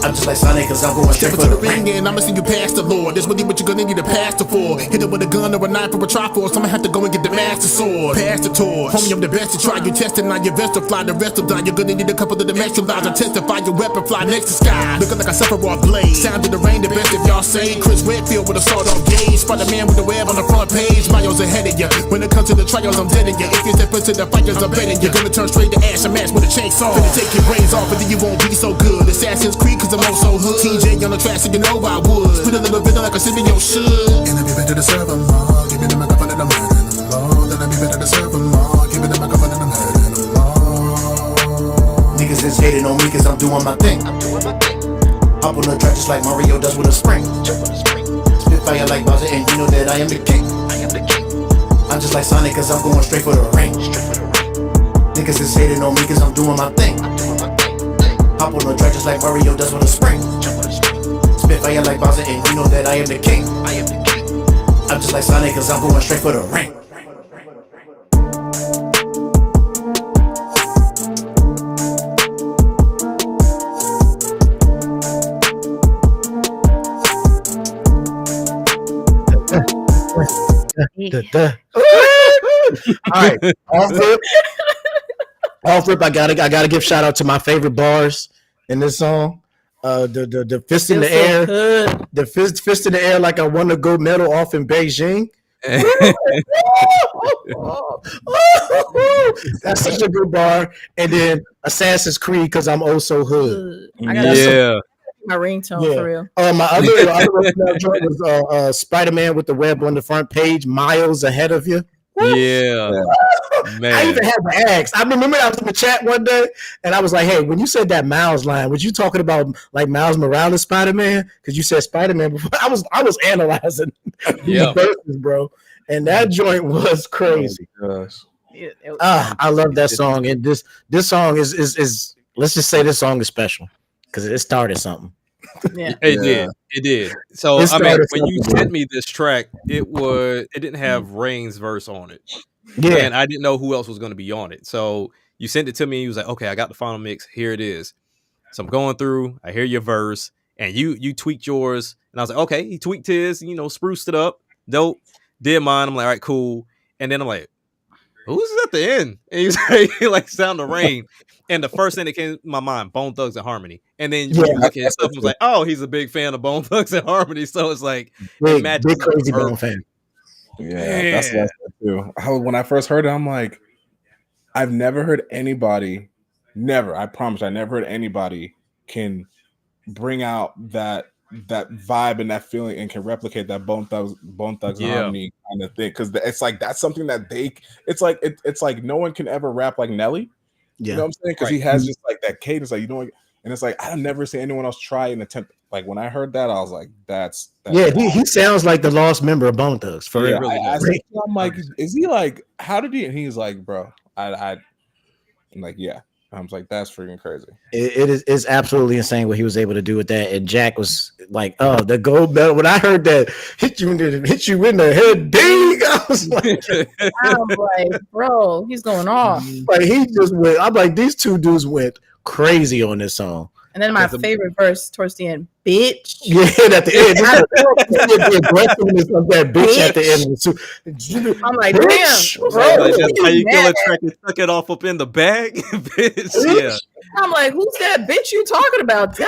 I'm just like Sonic cause I'm going straight for the ring. And I'ma see you past the Lord. That's really what you're gonna need a pastor for. Hit it with a gun or a knife or a triforce. I'ma have to go and get the master sword. Pass the torch. Homie, I'm the best to try. You testing on your vest to fly. The rest of time, you're gonna need a couple of the extra lives. I testify your weapon fly next to sky. Looking like a Sephiroth blade. Sound of the rain, the best of y'all say. Chris Redfield with a sword on gauge. Spider-Man with the web on the front page. Miles ahead of ya. When it comes to the trials, I'm dead in ya. If you step into the fighters, I'm betting ya. Gonna turn straight to ash and mash with a chainsaw. Gonna take your brains off, but then you won't be so good. Assassin's Creed, cause I'm also hood. TJ on the track, so you know I would. Spit a little bit like a Scipio should. And I be better to serve them all. Give me the microphone and I'm hurting them all. Then I be better to serve them all. Give me the microphone and I'm hurting them all. Niggas is hating on me cause I'm doing my thing. Hop on the track just like Mario does with a spring. Spitfire like Bowser and you know that I am the king. I'm just like Sonic cause I'm going straight for the ring. Niggas is hating on me cause I'm doing my thing. Hop on the track just like Mario does with a spring. Spitfire like Bowser and you know that I am the king. I'm just like Sonic cause I'm going straight for the ring. All right, off rip. I gotta give shout out to my favorite bars in this song. The fist in the air, the fist in the air, like I won the gold medal off in Beijing. That's such a good bar. And then Assassin's Creed because I'm oh so hood. I got Yeah. my ringtone for real. My other joint was Spider-Man with the web on the front page, miles ahead of you. Yeah. Man. I even had to ask. I remember I was in the chat one day and I was like, hey, when you said that Miles line, was you talking about like Miles Morales Spider-Man? Because you said Spider-Man before. I was analyzing the verses, bro. And that joint was crazy. Oh, gosh. I love that song. And this song is let's just say this song is special because it started something. Yeah. It did. So I mean, when you sent me this track, it didn't have Rain's verse on it. Yeah. And I didn't know who else was going to be on it. So you sent it to me. He was like, okay, I got the final mix. Here it is. So I'm going through. I hear your verse. And you tweaked yours. And I was like, okay, he tweaked his, spruced it up. Dope. Did mine. I'm like, all right, cool. And then I'm like, who's at the end? And he was like, Sound of Rain. And the first thing that came to my mind, Bone Thugs and Harmony. And then you look at stuff and was like, oh, he's a big fan of Bone Thugs and Harmony. So it's like, big crazy Bone fan. Yeah, that's what I said too. When I first heard it, I'm like, I've never heard anybody, I promise, I never heard anybody can bring out that vibe and that feeling and can replicate that Bone Thugs and Harmony kind of thing. Because it's like that's something that it's like no one can ever rap like Nelly. Yeah. You know what I'm saying? Because he has just like that cadence, like and it's like I've never seen anyone else try and attempt. Like when I heard that, I was like, "That's he sounds like the lost member of Bone Thugs for real." I'm like, is he like? How did he? And he's like, "Bro, I'm like, yeah." I was like, "That's freaking crazy." It's absolutely insane what he was able to do with that. And Jack was like, "Oh, the gold medal." When I heard that hit you in the head, ding! I was like, I'm like, bro, he's going off. Like he just went. I'm like, these two dudes went crazy on this song. And then my favorite verse towards the end, bitch. Yeah, at the end, the aggressiveness of that bitch at the end. I'm like, bitch, damn, bro. Like, that's how you kill a track and suck it off up in the bag, bitch. Yeah. I'm like, who's that bitch you talking about? Yeah,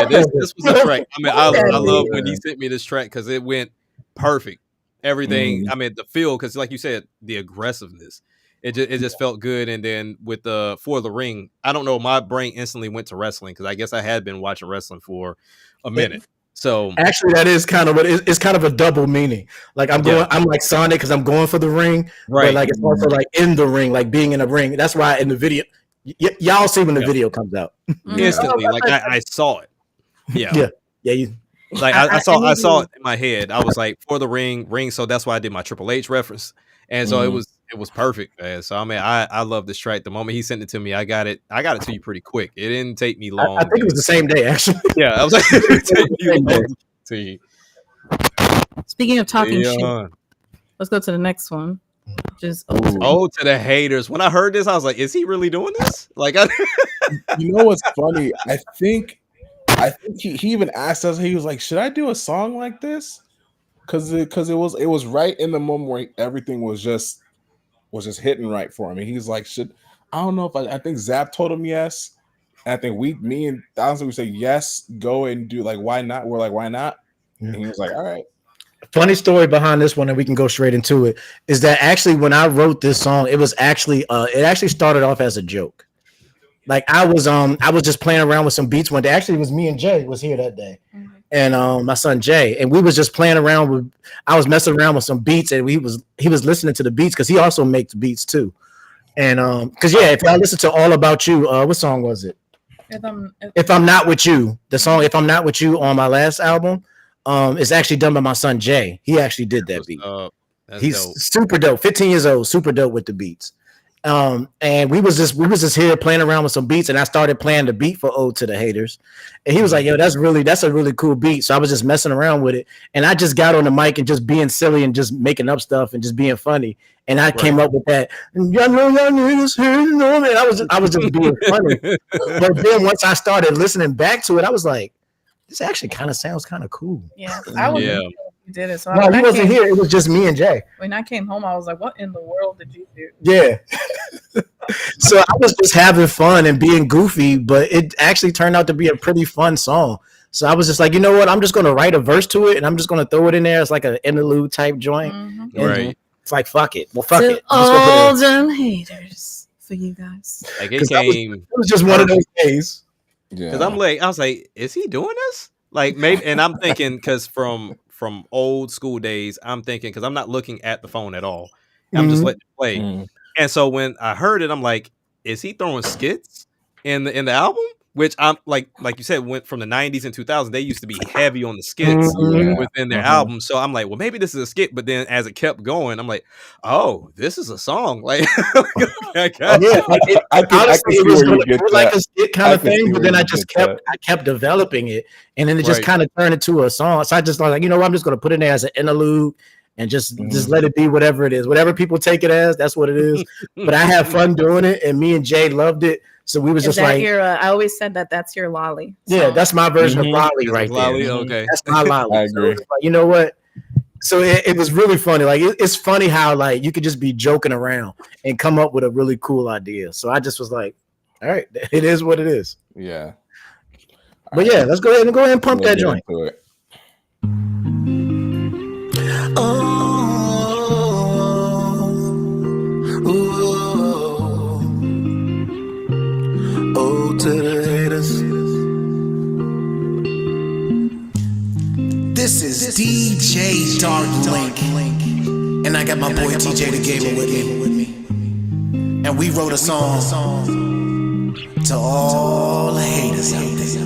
this was a track. I mean, I love when he sent me this track because it went perfect. Everything. I mean, the feel, because like you said, the aggressiveness. It just felt good. And then with the For the Ring, I don't know, my brain instantly went to wrestling because I guess I had been watching wrestling for a minute. So actually, that is kind of what it's kind of a double meaning. Like I'm like Sonic because I'm going for the ring, right? But like it's also like in the ring, like being in a ring. That's why in the video, y'all see when the video comes out instantly. Like I saw it. Yeah. Like I saw it in my head. I was like, For the ring. So that's why I did my Triple H reference, and so it was perfect, man. So I mean, I love this track. The moment he sent it to me, I got it to you pretty quick. It didn't take me long. I think it was the same day, actually. Yeah, I was like, it didn't take me long to you. Speaking of talking shit, let's go to the next one. Just to the haters. When I heard this, I was like, is he really doing this? Like, you know what's funny? I think he even asked us. He was like, should I do a song like this? Because it was right in the moment where everything was just hitting right for him. And he's like, I don't know if I think Zap told him yes. And I think me and Thousand, we say yes, go and do, like, why not? We're like, why not? And he was like, all right. Funny story behind this one, and we can go straight into it, is that actually when I wrote this song, it was actually it actually started off as a joke. Like I was just playing around with some beats one day. Actually, it was me and Jay was here that day. And my son Jay, and we was just playing around with. I was messing around with some beats, and he was listening to the beats because he also makes beats too. And because if y'all listen to All About You, what song was it? If I'm Not With You, the song If I'm Not With You on my last album, is actually done by my son Jay. He actually did that beat. He's dope. Super dope. 15 years old, super dope with the beats. And we was just here playing around with some beats, and I started playing the beat for Ode to the Haters, and he was like, yo, that's a really cool beat. So I was just messing around with it, and I just got on the mic and just being silly and just making up stuff and just being funny, and I came up with that. And I was just being funny. But then once I started listening back to it, I was like, this actually kind of sounds kind of cool. Yeah, I was did it. So no, he wasn't here. It was just me and Jay. When I came home, I was like, what in the world did you do? Yeah. So I was just having fun and being goofy, but it actually turned out to be a pretty fun song. So I was just like, you know what? I'm just gonna write a verse to it, and I'm just gonna throw it in there as like an interlude type joint. And Right. It's like fuck it. Well, fuck To it. I'm just gonna put all it them haters for you guys. Like it 'Cause that came. it was just one of those days. Yeah. Because I was like, is he doing this? Like maybe, and I'm thinking because from old school days, I'm thinking because I'm not looking at the phone at all. I'm just Mhm. letting it play. And so when I heard it, I'm like, is he throwing skits in the album? Which I'm like you said, went from the 90s and 2000s. They used to be heavy on the skits within their albums. So I'm like, well, maybe this is a skit. But then as it kept going, I'm like, oh, this is a song. Like, I got Yeah, I can honestly, see it was, where you get like that. a skit kind I of can see thing, but where then I you just get that. kept developing it, and then it just Right. kind of turned into a song. So I just was like, you know what, I'm just gonna put it in there as an interlude and just let it be whatever it is, whatever people take it as. That's what it is. But I had fun doing it, and me and Jay loved it. So we was Is just that like, your? I always said that's your lolly. yeah, song. that's my version of Mhm. Lolly Is right it Lolly? there. Okay. That's my Lolly. I So agree. it's like, you know what? So it was really funny. Like it's funny how like you could just be joking around and come up with a really cool idea. So I just was like, all right, it is what it is. Yeah. But yeah, let's go ahead and pump that Get joint. into it. Oh, to the haters. This is DJ Dark Link, and I got my boy TJ the Gamer with me. And we wrote a song to all the haters out there.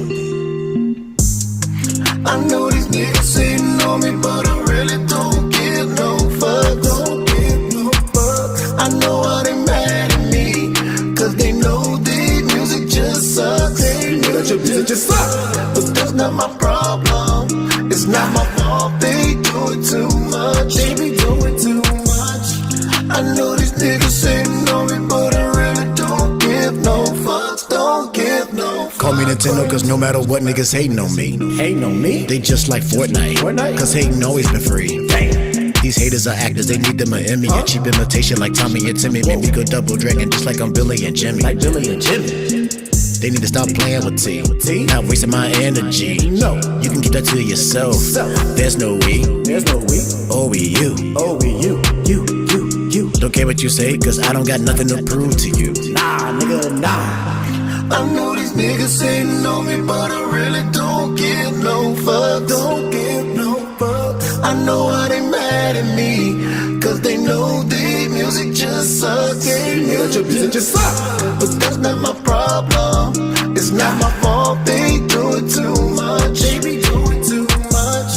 I know these niggas hating on me, but I really don't give no fuck. Don't give no fuck. I know how they mad at me, cause they know the music just sucks. They know that your music just sucks. But that's not my problem. It's not my fault. They do it too much. They be doing too much. I know these niggas hating on me, but I really don't give no fucks. Don't give no fucks. Call me Nintendo, cause no matter what, niggas hating on me. Hating on me? They just like Fortnite. Cause hating always been free. These haters are actors, they need them an Emmy. A cheap imitation like Tommy and Timmy. Make me go double dragon just like I'm Billy and Jimmy. Like Billy and Jimmy. They need to stop playing with T. Not wasting my energy. No, you can keep that to yourself. There's no we. There's no we. Oh, we you. Oh, we you. You. Don't care what you say, cause I don't got nothing to prove to you. Nah, nigga, nah. I know these niggas hating on me, but I really don't give no fuck. Don't give no fuck. I know how they mad at me, cause they know the music just sucks. They know that your music just sucks. But that's not my problem. It's not my fault. They do it too much. They be doing too much.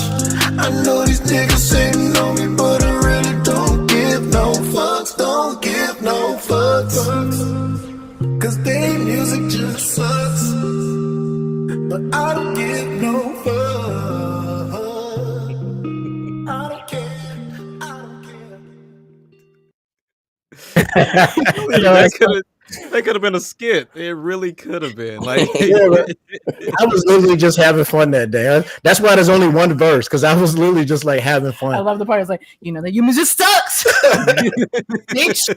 I know these niggas hating on me, but I really don't give no fucks. Don't give no fucks. Cause they music just sucks. But I don't give no fuck. I don't care. I don't care. That could have been a skit. It really could have been. Like, Yeah, but I was literally just having fun that day. That's why there's only one verse, because I was literally just like having I fun. love the part. It's like, you know that your music sucks. Bitch.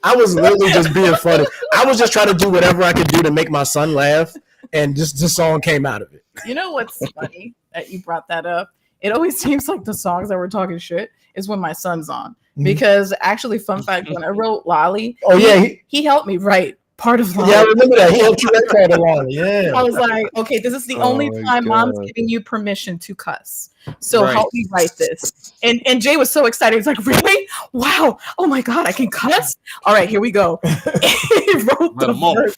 I was literally just being funny. I was just trying to do whatever I could do to make my son laugh, and just the song came out of it. You know what's funny that you brought that up? It always seems like the songs that we're talking shit is when my son's on. Because actually, fun fact, when I wrote Lolly, Oh, yeah, he helped me write part of Lolly. Yeah, I remember that. He helped you write part of Lolly. Yeah. I was like, okay, this is the only my time mom's God. giving you permission to cuss. So Right. help me write this. And Jay was so excited. He's like, really? Wow. Oh my God, I can cuss? All right, here we go. He wrote Let the him off. verse.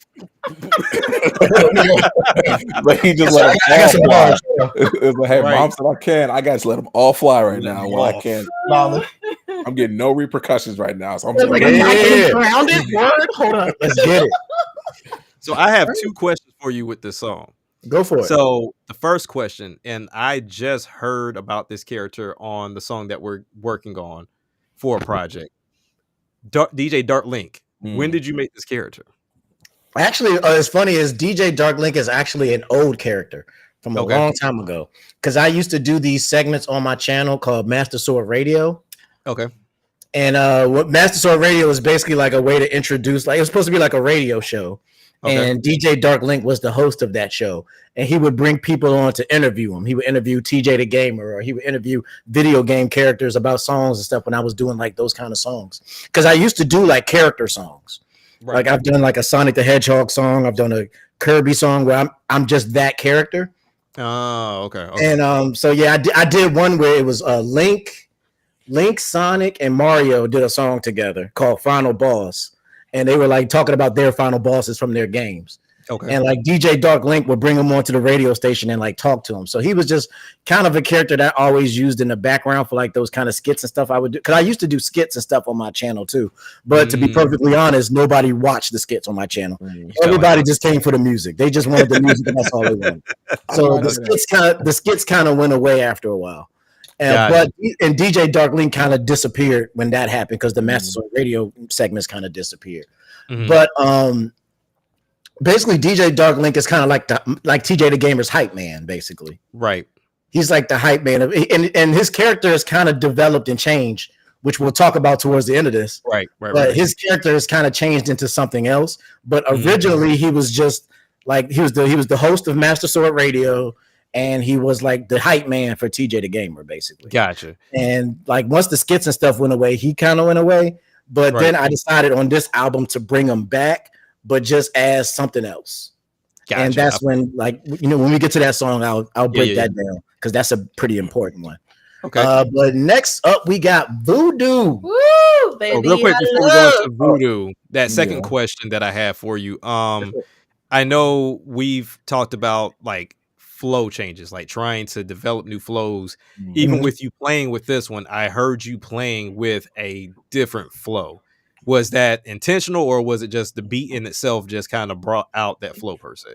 But he just let I got some them all bars. fly. It was like, hey, Right. mom said I can. I got to let them all fly right now. them While I off. can. Lolly. I'm getting no repercussions right now. So I'm I was just like, like, am I Yeah. getting grounded? Word? Hold on. Let's get it. so I have two questions for you with this song. Go for it. So the first question, and I just heard about this character on the song that we're working on for a project. DJ Dark Link. When did you make this character? Actually, it's funny is DJ Dark Link is actually an old character from a Okay. long time ago. Because I used to do these segments on my channel called Master Sword Radio. Okay. And what Master Sword Radio is basically like a way to introduce, like it was supposed to be like a radio show. Okay. And DJ Dark Link was the host of that show. And he would bring people on to interview him. He would interview TJ the Gamer, or he would interview video game characters about songs and stuff when I was doing like those kind of songs. Because I used to do like character songs. Right. Like I've done like a Sonic the Hedgehog song. I've done a Kirby song where I'm just that character. Oh, okay. And so yeah, I did one where it was Link, Sonic, and Mario did a song together called Final Boss. And they were like talking about their final bosses from their games. Okay. And like DJ Dark Link would bring him onto the radio station and like talk to him. So he was just kind of a character that I always used in the background for like those kind of skits and stuff I would do. Because I used to do skits and stuff on my channel too. But to be perfectly honest, nobody watched the skits on my channel. Everybody just came for the music. They just wanted the music, and that's all they wanted. So the skits kind of went away after a while. But DJ Dark Link kind of disappeared when that happened because the Master Sword Radio segments kind of disappeared. But basically, DJ Dark Link is kind of like TJ the Gamer's hype man, basically. Right. He's like the hype man, and his character is kind of developed and changed, which we'll talk about towards the end of this. Right. But his character is kind of changed into something else. But originally, he was just like he was the host of Master Sword Radio. And he was like the hype man for TJ the Gamer, basically. Gotcha. And like once the skits and stuff went away, he kind of went away. But then I decided on this album to bring him back, but just as something else. Gotcha. And that's when, like, when we get to that song, I'll break that down because that's a pretty important one. Okay. But next up, we got Voodoo. Woo, baby. Real quick before we go to Voodoo, that second question that I have for you. I know we've talked about like flow changes, like trying to develop new flows. Even with you playing with this one, I heard you playing with a different flow. Was that intentional, or was it just the beat in itself just kind of brought out that flow per se?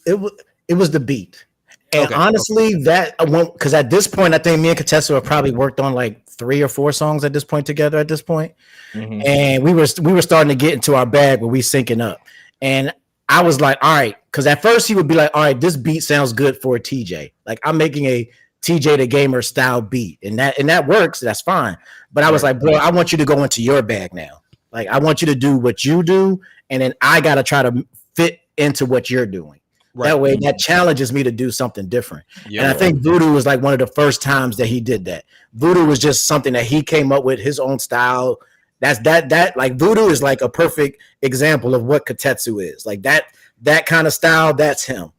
It was the beat. And honestly, that because at this point, I think me and Contessa have probably worked on like 3 or 4 songs at this point together at this point. And we were starting to get into our bag where we syncing up. And I was like, all right, because at first he would be like, all right, this beat sounds good for a TJ. Like I'm making a TJ the Gamer style beat, and that works. That's fine. But I was like, bro, I want you to go into your bag now. Like I want you to do what you do, and then I gotta try to fit into what you're doing. That way, that challenges me to do something different. And I think Voodoo was like one of the first times that he did that. Voodoo was just something that he came up with his own style. That like Voodoo is like a perfect example of what Kotetsu is. Like that kind of style, that's him.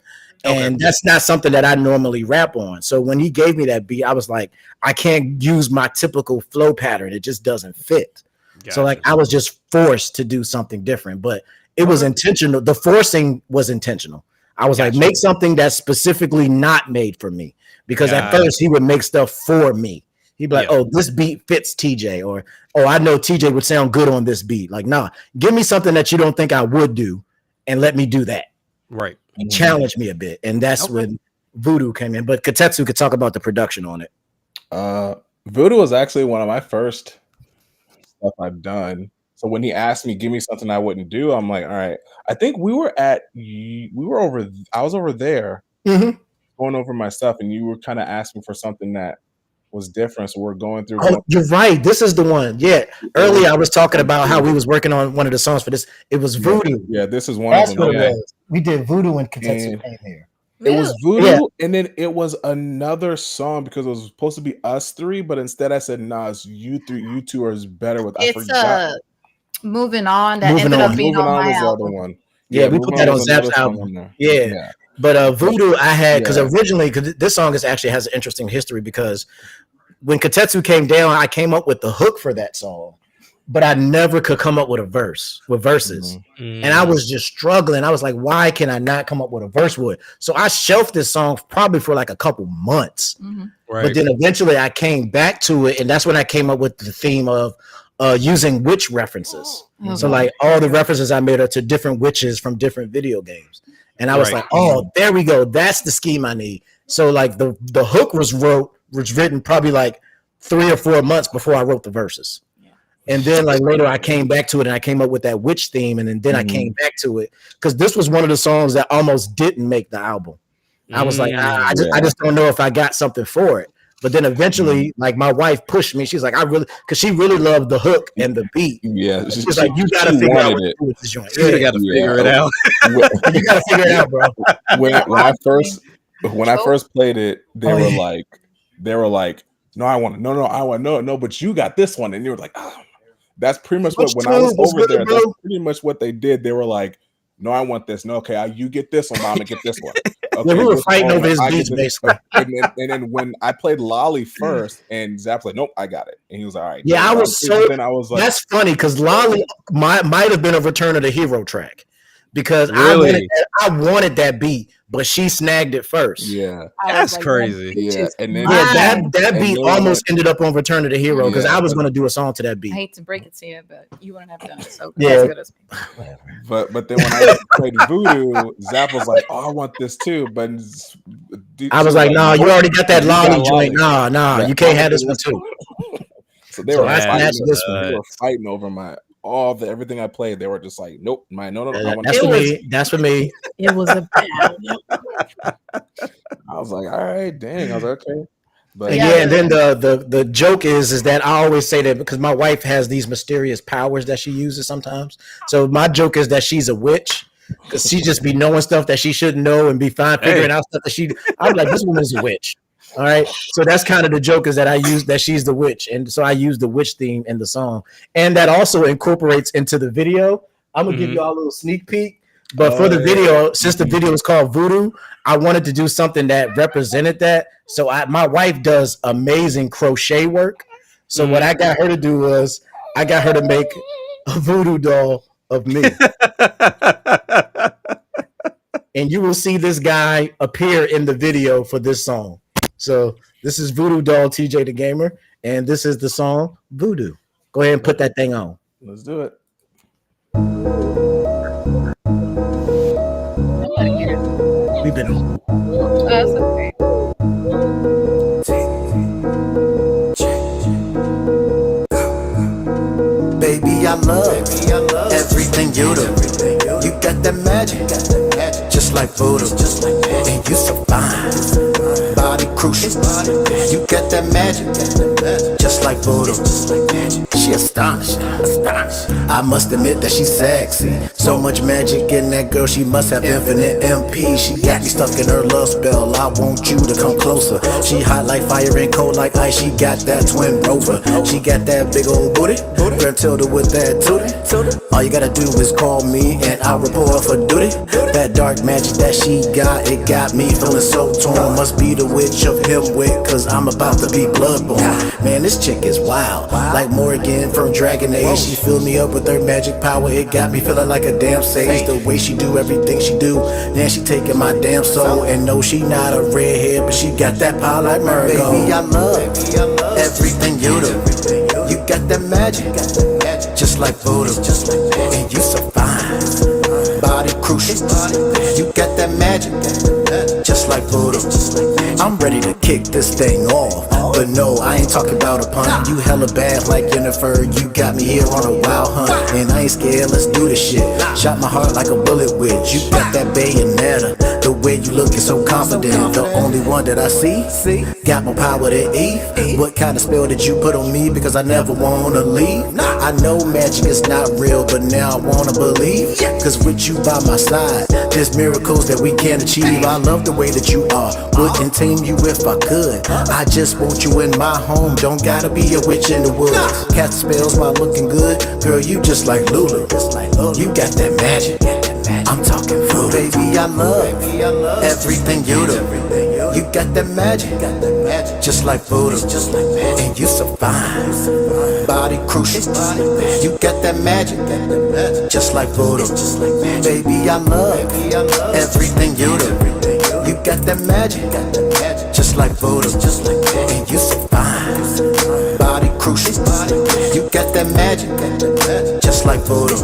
And that's not something that I normally rap on. So when he gave me that beat, I was like, I can't use my typical flow pattern. It just doesn't fit. So like I was just forced to do something different, but it was intentional. The forcing was intentional. I was like, make something that's specifically not made for me. Because at first he would make stuff for me. He'd be like, oh, this beat fits TJ, or, oh, I know TJ would sound good on this beat. Like, nah, give me something that you don't think I would do and let me do that. Right. And challenge me a bit. And that's when Voodoo came in. But Kotetsu could talk about the production on it. Voodoo was actually one of my first stuff I've done. So when he asked me, give me something I wouldn't do, I'm like, all right. I think I was over there going over my stuff, and you were kind of asking for something that was different. So we're going through. Oh, you're right. This is the one. Yeah. Earlier I was talking about how we was working on one of the songs for this. It was Voodoo. Yeah, this is one of them. What it was. We did Voodoo when Kotetsu came here. It was Voodoo, and then it was another song because it was supposed to be us 3, but instead I said, nah, it's you 3. You 2 are better with. I forgot. Moving On that ended up being on my was the album. other one. Yeah, we put that on Zap's album. Yeah. But Voodoo I had, because originally, because this song actually has an interesting history, because when Kotetsu came down, I came up with the hook for that song, but I never could come up with verses. And I was just struggling. I was like, why can I not come up with a verse with it? So I shelved this song probably for like a couple months. But then eventually I came back to it, and that's when I came up with the theme of using witch references. So like all the references I made are to different witches from different video games. And I was like, oh, there we go. That's the scheme I need. So like the hook was written probably like 3 or 4 months before I wrote the verses. And then like later I came back to it and I came up with that witch theme. And then I came back to it because this was one of the songs that almost didn't make the album. I was like, I just don't know if I got something for it. But then eventually, like my wife pushed me. She's like, because she really loved the hook and the beat. Yeah, she's like, you gotta figure out what to do with this joint. You gotta figure it out. You gotta figure it out, bro. When I first played it, they were like, no, I want no, but you got this one, and you were like, oh. That's pretty much what when I was over there. That's pretty much what they did. They were like, no, I want this. No, okay, you get this one, but I'm gonna get this one. Okay, yeah, we were fighting over his beats, basically. And then when I played Lolly first, and Zap's like, nope, I got it, and he was all right. Yeah, I was like, that's funny because Lolly might have been a Return of the Hero track because really? I wanted that beat, but she snagged it first. Yeah, that's crazy. Yeah, and then that beat almost ended up on Return of the Hero because I was going to do a song to that beat. I hate to break it to you, but you wouldn't have done it. So yeah. as good as me. But then when I played Voodoo, Zap was like, "Oh, I want this too." But I was like, "No, you already got that Lolly joint. Nah, you can't have this one too." So they were fighting over everything I played. They were just like, "Nope, no." That's for me. It was a bad. I was like, "All right, dang." I was like, "Okay." But and then the joke is that I always say that because my wife has these mysterious powers that she uses sometimes. So my joke is that she's a witch because she just be knowing stuff that she shouldn't know and be figuring out stuff that I'm like, this woman's a witch. All right. So that's kind of the joke is that I use that she's the witch. And so I use the witch theme in the song. And that also incorporates into the video. I'm going to give you all a little sneak peek. But for the video, since the video is called Voodoo, I wanted to do something that represented that. So my wife does amazing crochet work. So what I got her to do was I got her to make a voodoo doll of me. And you will see this guy appear in the video for this song. So this is Voodoo Doll TJ the Gamer, and this is the song Voodoo. Go ahead and put that thing on. Let's do it. We've been on. That's okay. Baby, I love everything you do. You got that magic, just like voodoo. And you so fine, body crucial. You got that magic, just like voodoo. She astonished. I must admit that she's sexy. So much magic in that girl, she must have infinite MP. She got me stuck in her love spell. I want you to come closer. She hot like fire and cold like ice. She got that twin rover. She got that big old booty. Girl Tilda with that tootie. All you gotta do is call me and I'll report for duty. That dark magic that she got, it got me feeling so torn. Must be the witch of him with, cause I'm about to be bloodborne. Man, this chick is wild, like Morgan from Dragon Age. She filled me up with her magic power. It got me feeling like a damn sage. The way she do everything she do, man, she taking my damn soul. And no, she not a redhead, but she got that power like Marigold. Baby, I love everything you do. You got that magic, just like voodoo. And you so fine, body crucial. You got that magic, just like voodoo. I'm ready to kick this thing off, but no, I ain't talking about a pun. You hella bad like Jennifer, you got me here on a wild hunt. And I ain't scared, let's do this shit. Shot my heart like a bullet witch. You got that bayonetta. The way you look is so confident. The only one that I see got more power than Eve. What kind of spell did you put on me? Because I never wanna leave. I know magic is not real, but now I wanna believe. Cause with you by my side, there's miracles that we can achieve. I love the way that you are, wouldn't tame you if I could. I just want you in my home, don't gotta be a witch in the woods. Cast spells while looking good, girl, you just like Lulu. You got that magic, I'm talking voodoo. Baby, I love everything you do. You got that magic, just like voodoo. And you so fine, body crucial. You got that magic, just like voodoo. Baby, I love everything you do. You got that magic, just like voodoo. And you so fine, body crucial. You got that magic, just like voodoo.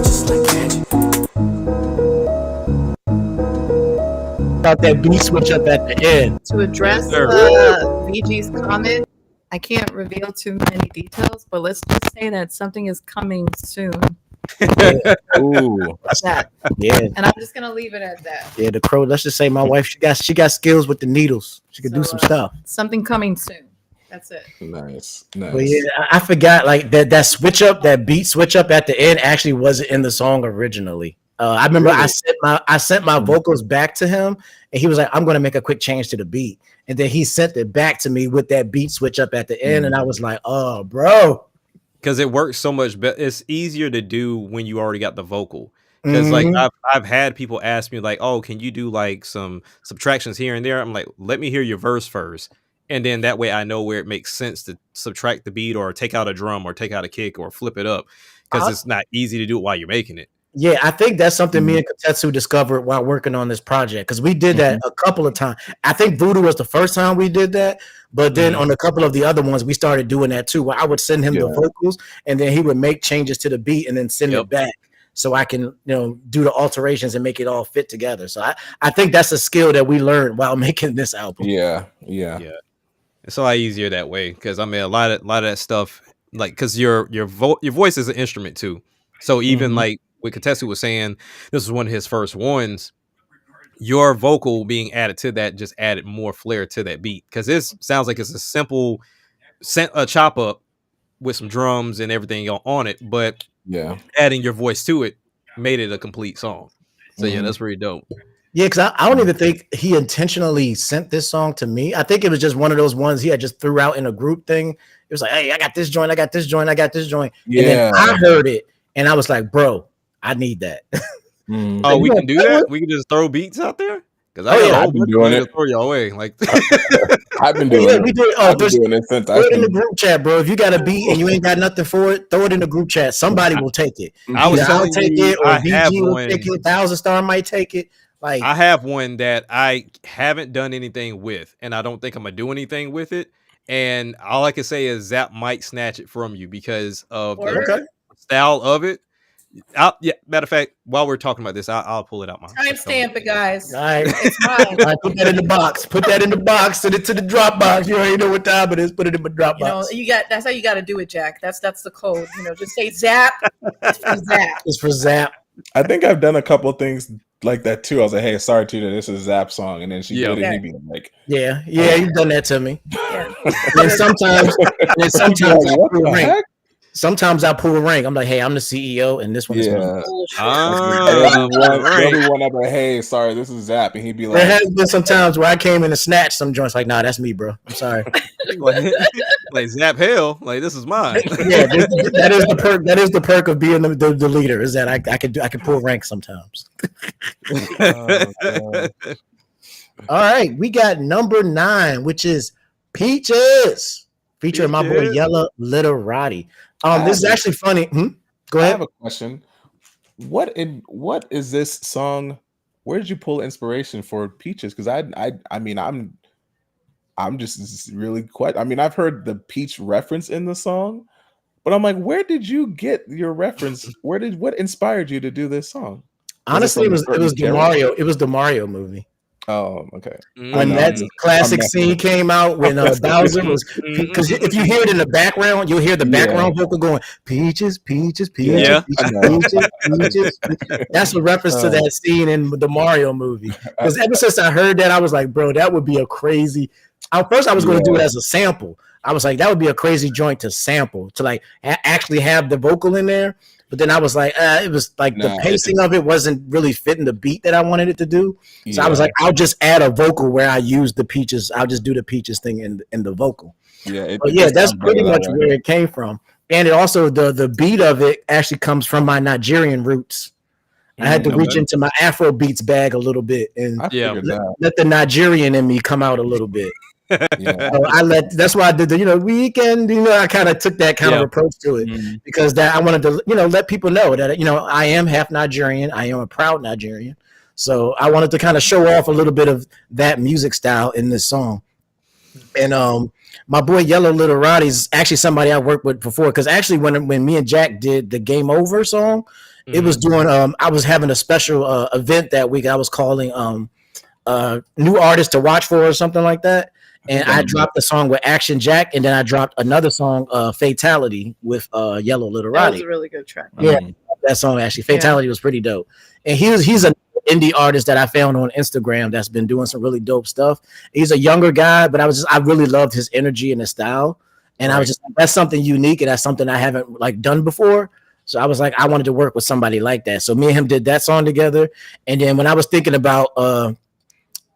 About that beat switch up at the end. To address VG's comment, I can't reveal too many details, but let's just say that something is coming soon. Ooh, That. yeah. And I'm just gonna leave it at that. Yeah, the crow. Let's just say my wife, she got skills with the needles. She could do some stuff. Something coming soon. That's it. Nice. But yeah, I forgot like that switch up, that beat switch up at the end actually wasn't in the song originally. I remember I sent my vocals back to him, and he was like, "I'm going to make a quick change to the beat," and then he sent it back to me with that beat switch up at the end, and I was like, "Oh, bro." Because it works so much better. It's easier to do when you already got the vocal. Because like I've had people ask me like, "Oh, can you do like some subtractions here and there?" I'm like, "Let me hear your verse first, and then that way I know where it makes sense to subtract the beat or take out a drum or take out a kick or flip it up." Because it's not easy to do it while you're making it. Yeah, I think that's something me and Katetsu discovered while working on this project, because we did that a couple of times. I think Voodoo was the first time we did that, but then on a couple of the other ones, we started doing that too, where I would send him the vocals, and then he would make changes to the beat and then send it back so I can, do the alterations and make it all fit together. So I think that's a skill that we learned while making this album. Yeah. It's a lot easier that way, because I mean a lot of that stuff, like, because your voice is an instrument too. So even like what Katetsu was saying, this was one of his first ones. Your vocal being added to that just added more flair to that beat, because this sounds like it's a simple chop up with some drums and everything on it, but adding your voice to it made it a complete song. So yeah, that's pretty dope. Yeah, because I don't even think he intentionally sent this song to me. I think it was just one of those ones he had just threw out in a group thing. It was like, "Hey, I got this joint, I got this joint, I got this joint." Yeah. And then I heard it, and I was like, "Bro, I need that." Oh, we can do that? We can just throw beats out there? Because I've been doing it. Throw y'all away. Like, I've been doing it. We do it. I've been doing it since throw it in the group chat, bro. If you got a beat and you ain't got nothing for it, throw it in the group chat. Somebody will take it. I'll take it, or VG will take it. 1,000 Star might take it. Like, I have one that I haven't done anything with, and I don't think I'm gonna do anything with it. And all I can say is Zap might snatch it from you because of the style of it. Matter of fact, while we're talking about this, I'll pull it out. Timestamp it, guys. All right. It's mine. All right, put that in the box. Put that in the box. Send it to the Dropbox. You already know what time it is. Put it in the Dropbox. That's how you got to do it, Jack. That's the code. Just say Zap. It's for Zap. It's for Zap. I think I've done a couple things like that too. I was like, "Hey, sorry, Tita, this is a Zap song," and then she did it. And he'd be like, "Yeah, you've done that to me." Yeah. And sometimes Sometimes I pull a rank. I'm like, "Hey, I'm the CEO, and this one is everyone. I'm like, "Hey, sorry, this is Zap," and he'd be like, "There has been some times where I came in and snatched some joints." Like, "Nah, that's me, bro. I'm sorry." like Zap hell, like this is mine. Yeah, that is the perk. That is the perk of being the leader. Is that I can pull rank sometimes. All right, we got number 9, which is Peaches, featuring my boy Yella Literati. This is actually funny. Go ahead. I have a question. What is this song? Where did you pull inspiration for Peaches? Because I mean I'm just really quite. I mean, I've heard the peach reference in the song, but I'm like, where did you get your reference? What inspired you to do this song? Honestly, it was the Mario. It was the Mario movie. Oh, okay. When that classic scene came out, when Bowser was, because if you hear it in the background, you'll hear the background vocal going, "Peaches, peaches, peaches, peaches, peaches." That's a reference to that scene in the Mario movie. Because ever since I heard that, I was like, "Bro, that would be a crazy." At first, I was going to do it as a sample. I was like, that would be a crazy joint to sample, to like actually have the vocal in there. But then I was like, it was like the pacing of it wasn't really fitting the beat that I wanted it to do. So I was like, I'll just add a vocal where I use the peaches. I'll just do the peaches thing in the vocal. That's pretty much where it came from. And it also, the beat of it actually comes from my Nigerian roots. I had to reach into my Afro beats bag a little bit and let the Nigerian in me come out a little bit. So that's why I did the weekend. I kind of took that kind of approach to it because that I wanted to let people know that I am half Nigerian. I am a proud Nigerian. So I wanted to kind of show off a little bit of that music style in this song. And my boy Yella Literati is actually somebody I worked with before, because actually when me and Jack did the Game Over song, it was doing I was having a special event that week. I was calling new artists to watch for or something like that. And I dropped the song with Action Jack, and then I dropped another song, Fatality, with Yella Literati. That was a really good track. Yeah, that song actually, Fatality was pretty dope. And he's an indie artist that I found on Instagram that's been doing some really dope stuff. He's a younger guy, but I really loved his energy and his style. And I was just like, that's something unique, and that's something I haven't like done before. So I was like, I wanted to work with somebody like that. So me and him did that song together. And then when I was thinking about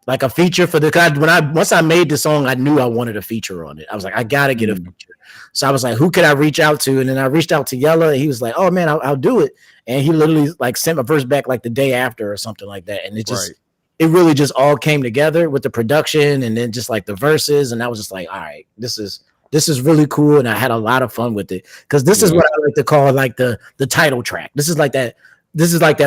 like a feature for the guy, once I made the song, I knew I wanted a feature on it. I was like, I gotta get a feature. So I was like, who could I reach out to? And then I reached out to Yella, and he was like, oh man, I'll do it. And he literally like sent my verse back like the day after or something like that. And it just it really just all came together with the production and then just like the verses. And I was just like, all right, this is really cool. And I had a lot of fun with it. Because this is what I like to call like the title track. This is like that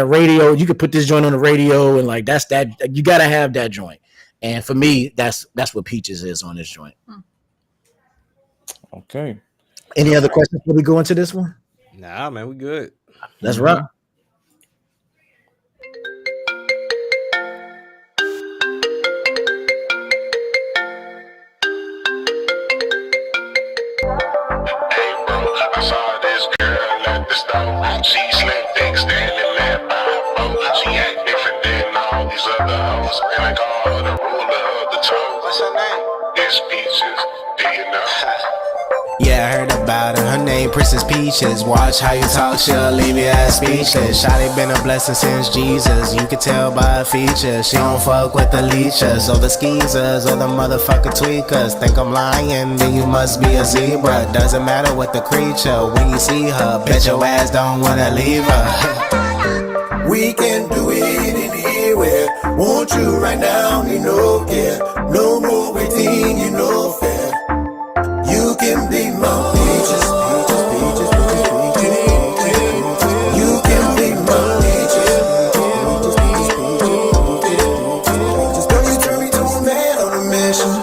radio. You could put this joint on the radio, and like that's that. You gotta have that joint. And for me, that's what Peaches is on this joint. Okay. Any other questions before we go into this one? Nah, man, we good. Let's rock. I saw this girl at the store. She slim, thick, standing there by a boat. She act different than all these other hoes, and I call her the ruler of the toes. What's her name? It's Peaches. Do you know? Yeah, I heard about her. Her name Princess Peaches. Watch how you talk, she'll leave you as speechless. Shawty been a blessing since Jesus. You can tell by her features. She don't fuck with the leechers or the skeezers or the motherfucking tweakers. Think I'm lying, then you must be a zebra. Doesn't matter what the creature. When you see her, bet your ass don't wanna leave her. We can do it anywhere. Want you right now, you know, yeah. No more waiting, you know, fair. You can be my Peaches, Peaches, Peaches, Peaches. You can be my Peaches, Peaches, Peaches, Peaches. Girl, you turn me to a man on a mission.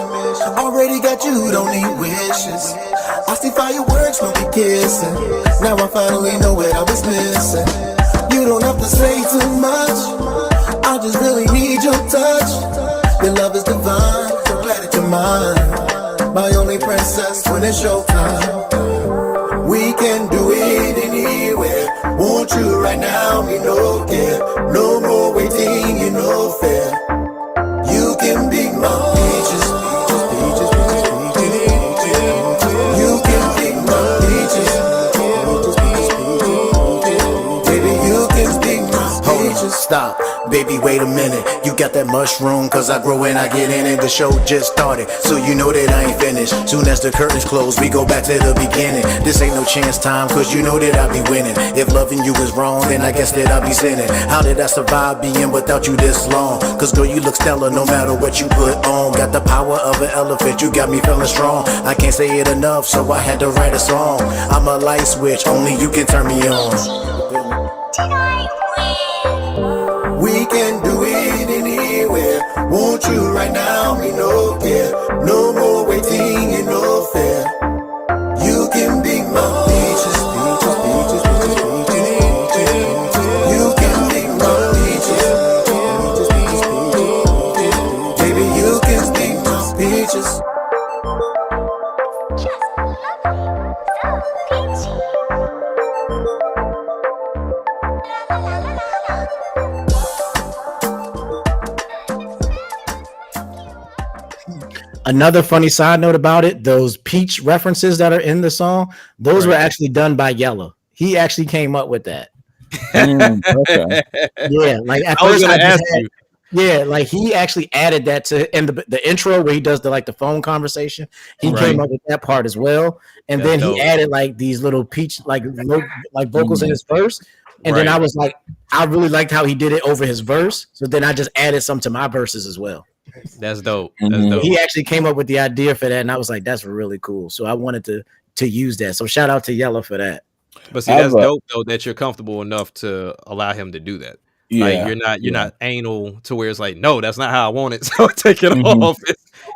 Already got you, don't need wishes. I see fireworks when we kissing. Now I finally know what I was missing. You don't have to say too much. I just really need your touch. Your love is divine, so glad that you're mine. My only princess when it's showtime. We can do it anywhere. Want you right now, you know, yeah. No more waiting, you know, fair. You can be my Peaches, Peaches, Peaches, Peaches, Peaches. You can be my Peaches, Peaches, Peaches, Peaches. Baby, you can be my Peaches. Stop. Baby, wait a minute, you got that mushroom, cause I grow and I get in it. The show just started, so you know that I ain't finished. Soon as the curtains close, we go back to the beginning. This ain't no chance time, cause you know that I be winning. If loving you is wrong, then I guess that I be sinning. How did I survive being without you this long? Cause girl, you look stellar no matter what you put on. Got the power of an elephant, you got me feeling strong. I can't say it enough, so I had to write a song. I'm a light switch, only you can turn me on. We can do it anywhere. Want you right now, you know, yeah. No more waiting, you know, fair. You can be my Peaches, Peaches, Peaches, Peaches, Peaches. You can be my Peaches, Peaches, Peaches, Peaches. Baby, you can be my Peaches. Another funny side note about it, those peach references that are in the song, those were actually done by Yella. He actually came up with that. Okay. Yeah, like at I was first gonna I just ask had, you. yeah, like he actually added that to in the intro where he does the phone conversation. He came up with that part as well, and That's then dope. he added like these little peach like vocals in his verse. And then I was like, I really liked how he did it over his verse. So then I just added some to my verses as well. That's dope. That's dope. He actually came up with the idea for that, and I was like, that's really cool. So I wanted to use that. So shout out to Yella for that. But see, that's dope though that you're comfortable enough to allow him to do that. Like you're not anal to where it's like, no, that's not how I want it. So take it off.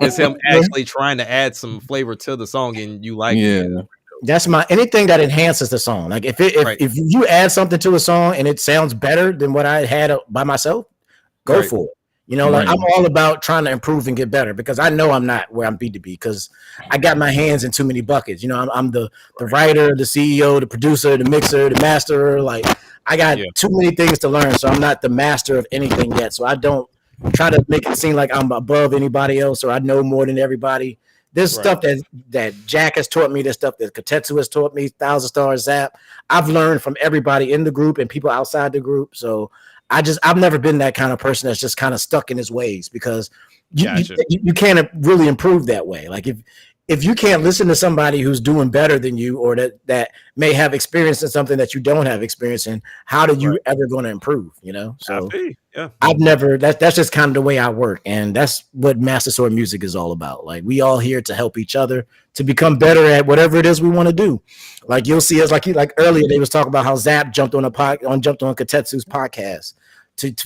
It's him actually trying to add some flavor to the song, and you like it. That's anything that enhances the song. Like if you add something to a song and it sounds better than what I had by myself, go for it. You know, like I'm all about trying to improve and get better because I know I'm not where I'm be to be because I got my hands in too many buckets. You know, I'm the writer, the CEO, the producer, the mixer, the masterer. Like I got too many things to learn, so I'm not the master of anything yet. So I don't try to make it seem like I'm above anybody else or I know more than everybody. There's stuff that Jack has taught me. There's stuff that Katetsu has taught me. Thousand Stars, Zap. I've learned from everybody in the group and people outside the group. So I've never been that kind of person that's just kind of stuck in his ways because you can't really improve that way. Like if you can't listen to somebody who's doing better than you or that may have experience in something that you don't have experience in, how do you ever going to improve? You know, so I've never. That's just kind of the way I work, and that's what Master Sword Music is all about. Like we all here to help each other to become better at whatever it is we want to do. Like you'll see us like earlier they was talking about how Zap jumped on Katetsu's podcast.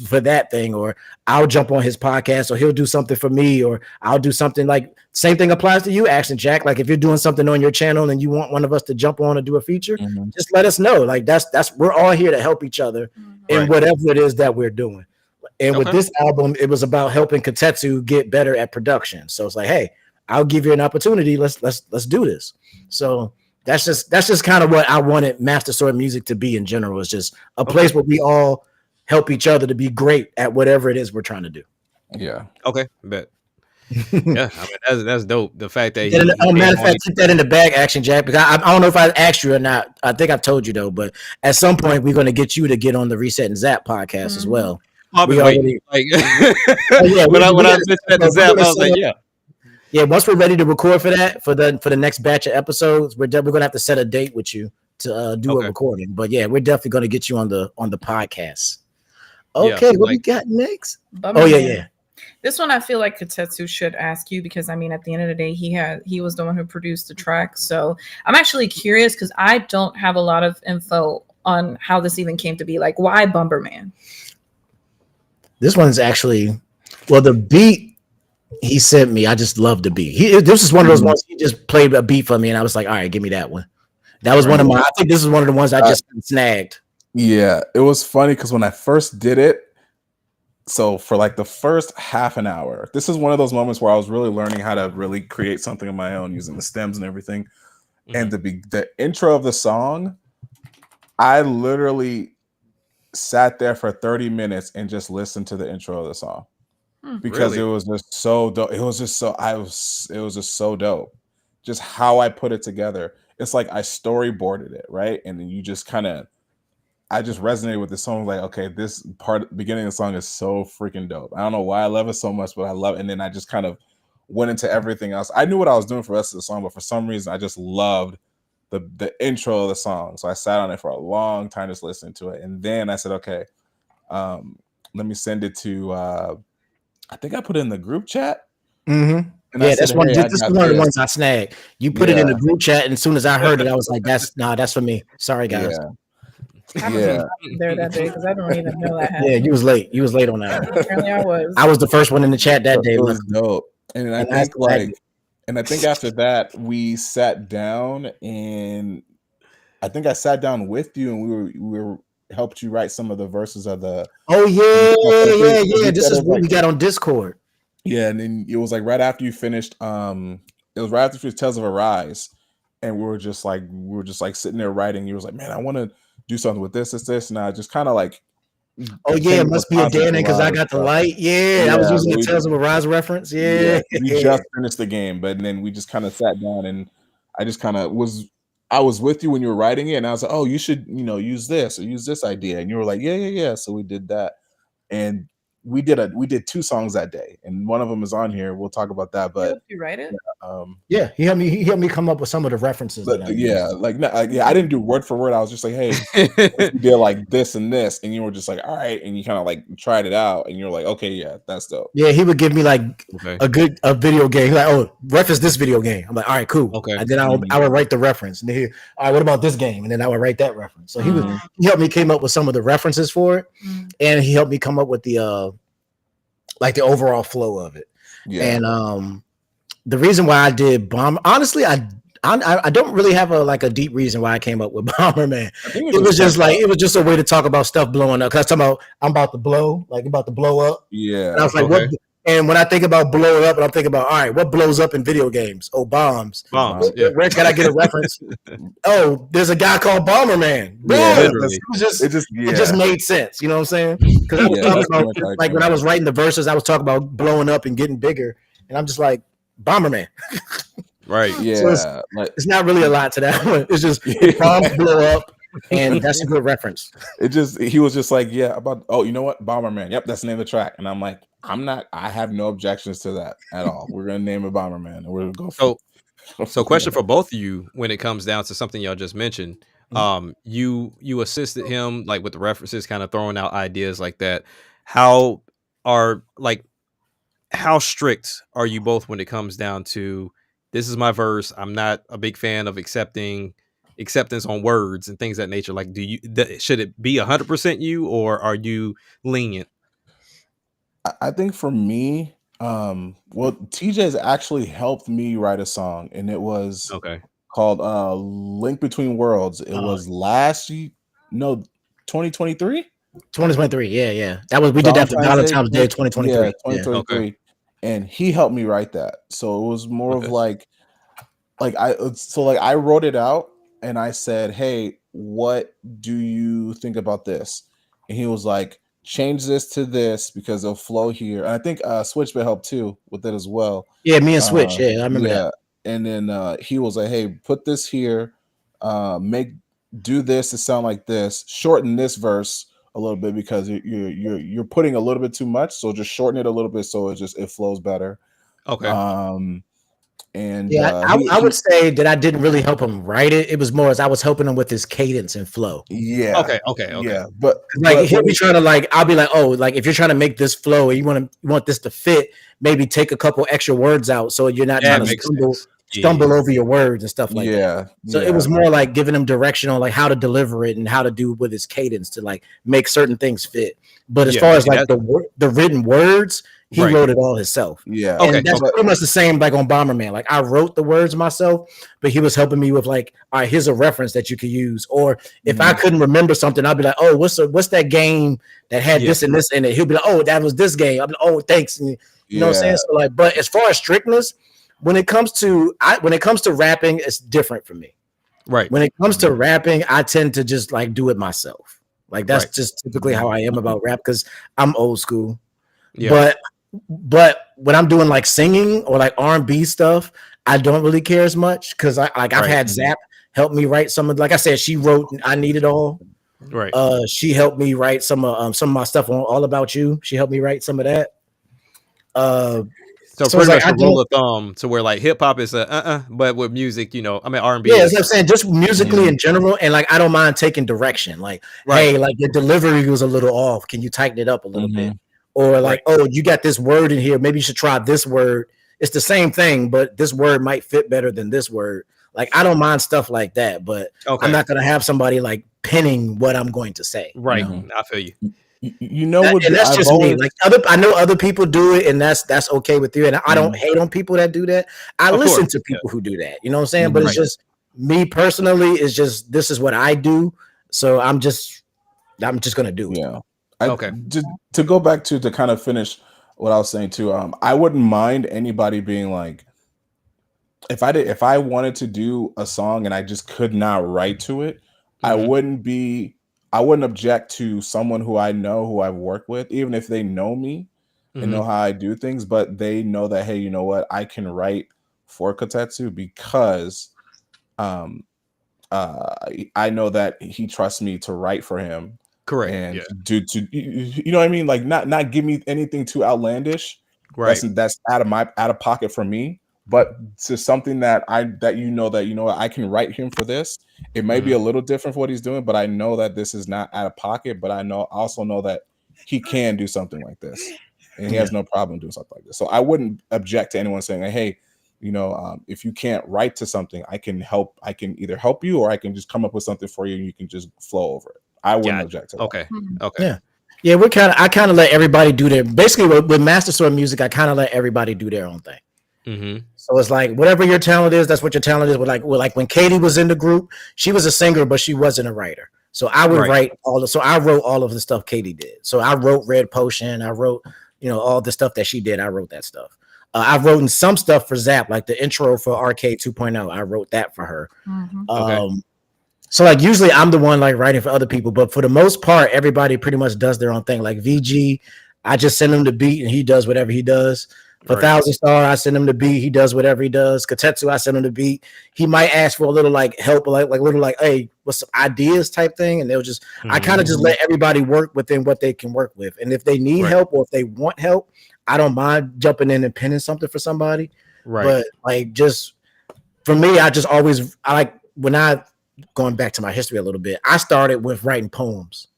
For that thing, or I'll jump on his podcast, or he'll do something for me, or I'll do something. Like same thing applies to you, Action Jack. Like if you're doing something on your channel and you want one of us to jump on and do a feature, just let us know. Like that's we're all here to help each other in whatever it is that we're doing. And with this album, it was about helping Katetsu get better at production. So it's like, hey, I'll give you an opportunity. Let's do this. So that's just kind of what I wanted Master Sword Music to be in general. Is just a place where we all help each other to be great at whatever it is we're trying to do. Yeah. Okay. Bet. Yeah. I mean, that's dope. The fact that matter of fact, keep that in the bag, Action Jack. Because I don't know if I asked you or not. I think I've told you though. But at some point, we're going to get you to get on the Reset and Zap podcast as well. I've been waiting. When I mentioned that to Zap, I was like, yeah. Once we're ready to record for the next batch of episodes, we're going to have to set a date with you to do a recording. But yeah, we're definitely going to get you on the podcast. Okay, what we got next? Yeah. This one I feel like Katetsu should ask you because I mean at the end of the day he was the one who produced the track. So I'm actually curious because I don't have a lot of info on how this even came to be. Like why Bumberman? This one's actually the beat he sent me. I just love the beat. This is one of those ones he just played a beat for me and I was like, all right, give me that one. That was one of my. I think this is one of the ones I just snagged. Yeah, it was funny because when I first did it, so for like the first half an hour, this is one of those moments where I was really learning how to really create something of my own using the stems and everything. And the intro of the song, I literally sat there for 30 minutes and just listened to the intro of the song because it was just so dope. It was just so dope. Just how I put it together. It's like I storyboarded it, right? And then you just I just resonated with the song. Like, okay, this beginning of the song is so freaking dope. I don't know why I love it so much, but I love it. And then I just kind of went into everything else. I knew what I was doing for the rest of the song, but for some reason, I just loved the intro of the song. So I sat on it for a long time just listening to it. And then I said, okay, let me send it to, I think I put it in the group chat. And yeah, that's one. This is one of the ones I snagged. You put it in the group chat, and as soon as I heard it, I was like, "That's for me." Sorry, guys. I wasn't there that day because I don't even know that happened. Yeah, you was late. You was late on that. Apparently, I was. I was the first one in the chat that day. It was dope. And I think after that we sat down, and I think I sat down with you, and we were helped you write some of the verses of the. Oh yeah. This is what we got on Discord. Yeah, and then it was like right after you finished. It was right after you finished Tales of Arise, and we were just like sitting there writing. You was like, man, I want to do something with this, and I just kind of like. Oh yeah, it must be a Danny because I got the light. Yeah, I was using the Tales of Arise reference. Yeah, we just finished the game, but then we just kind of sat down, and I just kind of I was with you when you were writing it, and I was like, oh, you should use this or use this idea, and you were like, yeah. So we did that, and we did 2 songs that day, and one of them is on here. We'll talk about that. But you write it? Yeah, he helped me come up with some of the references. But, I didn't do word for word. I was just like, hey, we did like this and this, and you were just like, all right, and you kind of like tried it out, and you're like, okay, yeah, that's dope. Yeah, he would give me like a video game. He's like, oh, reference this video game. I'm like, all right, cool. Okay, and then I would write the reference, and then all right, what about this game? And then I would write that reference. So he helped me came up with some of the references for it, and he helped me come up with the like the overall flow of it. Yeah. And the reason why I did Bomb, honestly, I I don't really have a deep reason why I came up with Bomberman. I think It was just like it was just a way to talk about stuff blowing up. Cause I'm about to blow, like about to blow up. Yeah. And I was like, Okay. what? And when I think about blowing up, and I'm thinking about, all right, what blows up in video games? Oh, bombs. Bombs. Yeah. Where can I get a reference? Oh, there's a guy called Bomberman. Boom. Yeah, literally. It just made sense. You know what I'm saying? Because I was Yeah, talking that's about, pretty much like when I was writing the verses, I was talking about blowing up and getting bigger, and I'm just like Bomberman. Right. Yeah. So like it's not really a lot to that one. It's just bombs blow up, and that's a good reference. he was just like, yeah, about you know what? Bomberman. Yep, that's the name of the track. And I'm like, I have no objections to that at all. We're gonna name it Bomberman and we're gonna go So question for both of you when it comes down to something y'all just mentioned. You assisted him like with the references, kind of throwing out ideas like that. How strict are you both when it comes down to this is my verse? I'm not a big fan of acceptance on words and things of that nature. Like, should it be 100% you, or are you lenient? I think for me, TJ's actually helped me write a song, and it was called Link Between Worlds. It was 2023? 2023, yeah. That was we did that for Valentine's Day 2023. Yeah, 2023. Okay. And he helped me write that. So it was more of like I wrote it out and I said, "Hey, what do you think about this?" And he was like, "Change this to this because it'll flow here." And I think Switchbit helped too with it as well. Yeah, me and Switch. Yeah, I remember that. And then he was like, "Hey, put this here, do this to sound like this, shorten this verse a little bit because you're putting a little bit too much, so just shorten it a little bit so it flows better." Okay. And yeah, I would say that I didn't really help him write it. It was more as I was helping him with his cadence and flow. Yeah. Okay. Yeah, but he'll be trying to I'll be like, oh, like if you're trying to make this flow and you want this to fit, maybe take a couple extra words out so you're not trying to stumble over your words and stuff like that. So it was more like giving him direction on like how to deliver it and how to do with his cadence to like make certain things fit. But as far as like the written words, he wrote it all himself. Yeah. And that's pretty much the same like on Bomberman. Like I wrote the words myself, but he was helping me with like, all right, here's a reference that you could use. Or if I couldn't remember something, I'd be like, oh, what's that game that had this and this in it? He'll be like, oh, that was this game. I'm like, oh, thanks. And, you know what I'm saying? So like, but as far as strictness, when it comes to rapping, it's different for me. Right. When it comes to rapping, I tend to just like do it myself. Like that's just typically how I am about rap because I'm old school. Yeah. But when I'm doing like singing or like R&B stuff, I don't really care as much because I've had Zap help me write some of, like I said, she wrote I Need It All. Right. She helped me write some of my stuff on All About You. She helped me write some of that. So pretty much a rule of thumb to where like hip hop is but with music, you know, I mean R&B. Yeah, that's what I'm saying. Just musically in general, and like I don't mind taking direction. Like, hey, like your delivery was a little off. Can you tighten it up a little bit? Or like, oh, you got this word in here. Maybe you should try this word. It's the same thing, but this word might fit better than this word. Like, I don't mind stuff like that, but I'm not gonna have somebody like pinning what I'm going to say. Right. You know? I feel you. You know, and that's just me. Like I know other people do it, and that's okay with you. And I don't hate on people that do that. I listen to people who do that. You know what I'm saying? But it's just me personally. It's just this is what I do. So I'm just gonna do it. Yeah. To go back to kind of finish what I was saying too. I wouldn't mind anybody being like, if I wanted to do a song and I just could not write to it, I wouldn't object to someone who I know, who I've worked with, even if they know me and know how I do things, but they know that, hey, you know what, I can write for Kotetsu because I know that he trusts me to write for him. Correct. And to you know what I mean? Like not give me anything too outlandish. Right. That's out of pocket for me. But to something that you know what, I can write him for this. It may be a little different for what he's doing, but I know that this is not out of pocket. But I also know that he can do something like this, and he has no problem doing something like this. So I wouldn't object to anyone saying, "Hey, you know, if you can't write to something, I can help. I can either help you, or I can just come up with something for you, and you can just flow over it." I wouldn't object to that. Okay. Yeah. I kind of let everybody do their. Basically, with Master Sword Music, I kind of let everybody do their own thing. Mm-hmm. So it's like whatever your talent is, that's what your talent is. But like when Katie was in the group, she was a singer, but she wasn't a writer. So I would write so I wrote all of the stuff Katie did. So I wrote Red Potion. I wrote, all the stuff that she did. I wrote that stuff. I've written some stuff for Zap, like the intro for Arcade 2.0. I wrote that for her. Mm-hmm. So like usually I'm the one like writing for other people, but for the most part, everybody pretty much does their own thing. Like VG, I just send him the beat and he does whatever he does. For Thousand Star, I send him the beat. He does whatever he does. Katetsu, I send him the beat. He might ask for a little like help, like little like, hey, what's some ideas type thing, and they'll just. I kind of just let everybody work within what they can work with, and if they need help or if they want help, I don't mind jumping in and pinning something for somebody. Right. But like just for me, I like when I going back to my history a little bit. I started with writing poems.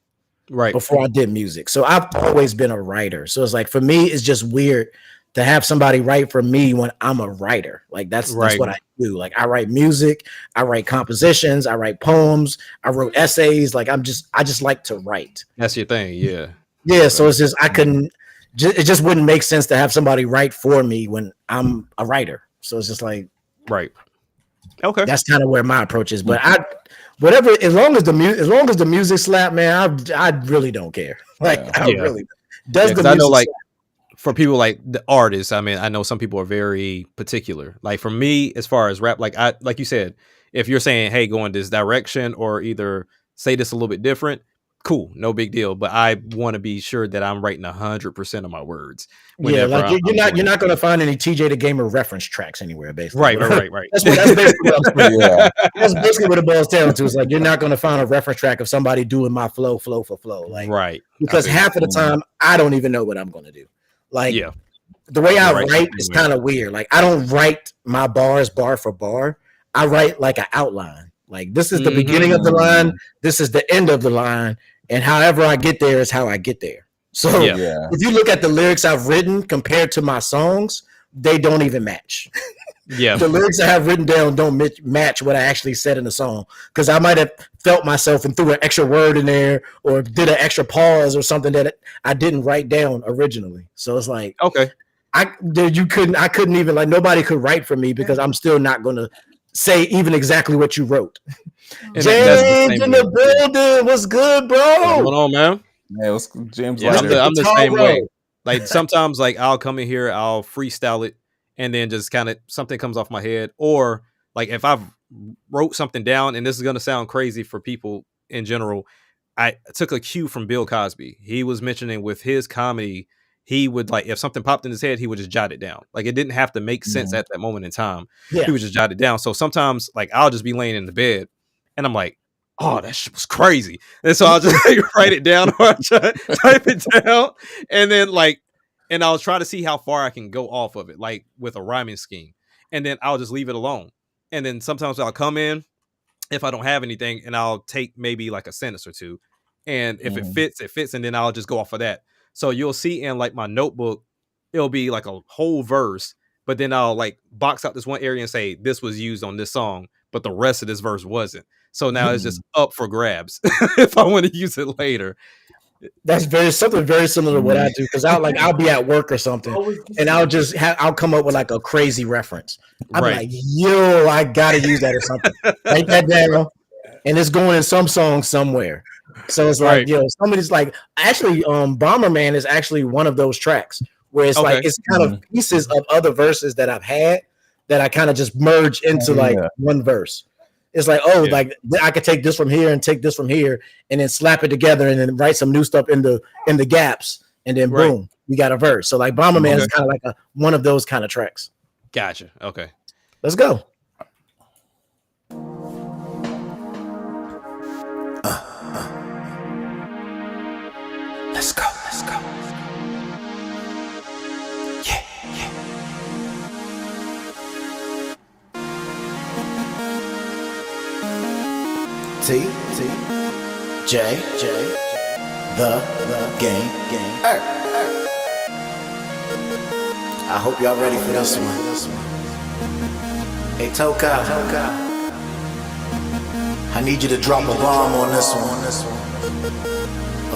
Right. Before I did music, so I've always been a writer. So it's like for me, it's just weird to have somebody write for me when I'm a writer. Like that's what I do. Like I write music, I write compositions, I write poems, I wrote essays. Like I just like to write. That's your thing, yeah. Yeah. So it's just it just wouldn't make sense to have somebody write for me when I'm a writer. So it's just like okay. That's kind of where my approach is. But as long as the music slap, man, I really don't care. Like I really does the music. I know, like for people like the artists, I mean, I know some people are very particular. Like for me, as far as rap, like you said, if you're saying, hey, go in this direction or either say this a little bit different, cool, no big deal. But I want to be sure that I'm writing 100% of my words. Yeah, like you're not going to find any TJ the Gamer reference tracks anywhere, basically. Right. That's basically what I'm saying. Yeah. That's basically what it boils down to. It's like you're not going to find a reference track of somebody doing my flow for flow. Like because half of the time I don't even know what I'm going to do. Like the way I write is kind of weird. Like I don't write my bars bar for bar. I write like an outline. Like this is the beginning of the line. This is the end of the line. And however I get there is how I get there. So if you look at the lyrics I've written compared to my songs, they don't even match. Yeah. The lyrics I have written down don't match what I actually said in the song. Because I might have felt myself and threw an extra word in there or did an extra pause or something that I didn't write down originally. So it's like, okay. I couldn't even, like, nobody could write for me because I'm still not going to say even exactly what you wrote. James in the building. What's good, bro? What's going on, man? Yeah, what's James? Yeah, I'm the same way. Like sometimes, like I'll come in here, I'll freestyle it, and then just kind of something comes off my head, or like if I've wrote something down, and this is gonna sound crazy for people in general, I took a cue from Bill Cosby. He was mentioning with his comedy, he would like if something popped in his head, he would just jot it down. Like it didn't have to make sense at that moment in time. He would just jot it down. So sometimes, like I'll just be laying in the bed, and I'm like, oh, that shit was crazy. And so I'll just like, write it down or type it down. And then and I'll try to see how far I can go off of it, like with a rhyming scheme. And then I'll just leave it alone. And then sometimes I'll come in if I don't have anything and I'll take maybe like a sentence or two. And if it fits. And then I'll just go off of that. So you'll see in like my notebook, it'll be like a whole verse, but then I'll like box out this one area and say, this was used on this song, but the rest of this verse wasn't. So now it's just up for grabs if I want to use it later. That's something very similar to what I do because I'll be at work or something and I'll come up with like a crazy reference. I'm like, yo, I gotta use that or something. Write that down, and it's going in some song somewhere. So it's like, somebody's like, actually, Bomberman is actually one of those tracks where it's like it's kind of pieces of other verses that I've had that I kind of just merge into like one verse. It's like, like I could take this from here and take this from here and then slap it together and then write some new stuff in the gaps and then boom, we got a verse. So like Bomberman is kind of like one of those kind of tracks. Gotcha. Okay. Let's go. Let's go. Yeah. T, J, the game. I hope y'all ready for this one. Hey, Toka, I need you to drop a bomb on this one.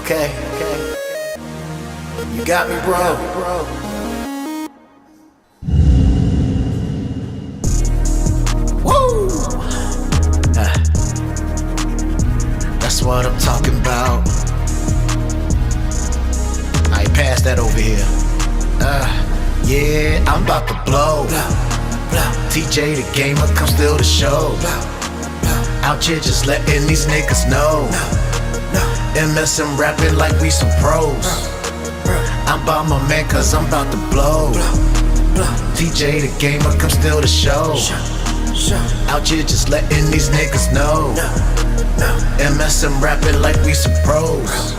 Okay? You got me, bro. That's what I'm talking about. I pass that over here. Yeah, I'm about to blow. TJ the gamer, come steal the show. Out here just letting these niggas know. MSM rapping like we some pros. I'm by my man cause I'm about to blow. TJ the gamer, come steal the show. Out here just letting these niggas know. MSM rapping like we some pros.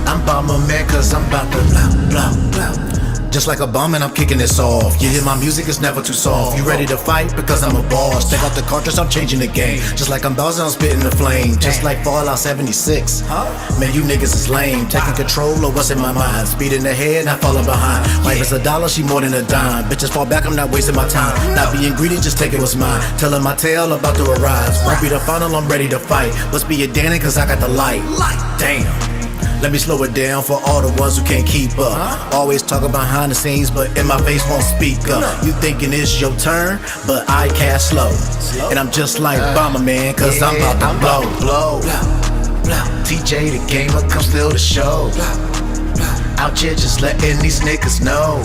I'm by my man cause I'm about to blow. Just like a bomb and I'm kicking this off. You hear my music, it's never too soft. You ready to fight? Because I'm a boss. Take out the cartridge, I'm changing the game. Just like I'm buzzing, I'm spitting the flame. Just like Fallout 76. Man, you niggas is lame. Taking control of what's in my mind. Speeding ahead, not falling behind. Life is $1, she more than a dime. Bitches fall back, I'm not wasting my time. Not being greedy, just taking what's mine. Telling my tale about to arise. Won't be the final, I'm ready to fight. Must be a Danny cause I got the light. Damn. Let me slow it down for all the ones who can't keep up. Always talking behind the scenes, but in my face won't speak up. You thinking it's your turn, but I cast slow. And I'm just like Bomberman, cause I'm about to blow. TJ the gamer, come steal the show. Out here just letting these niggas know.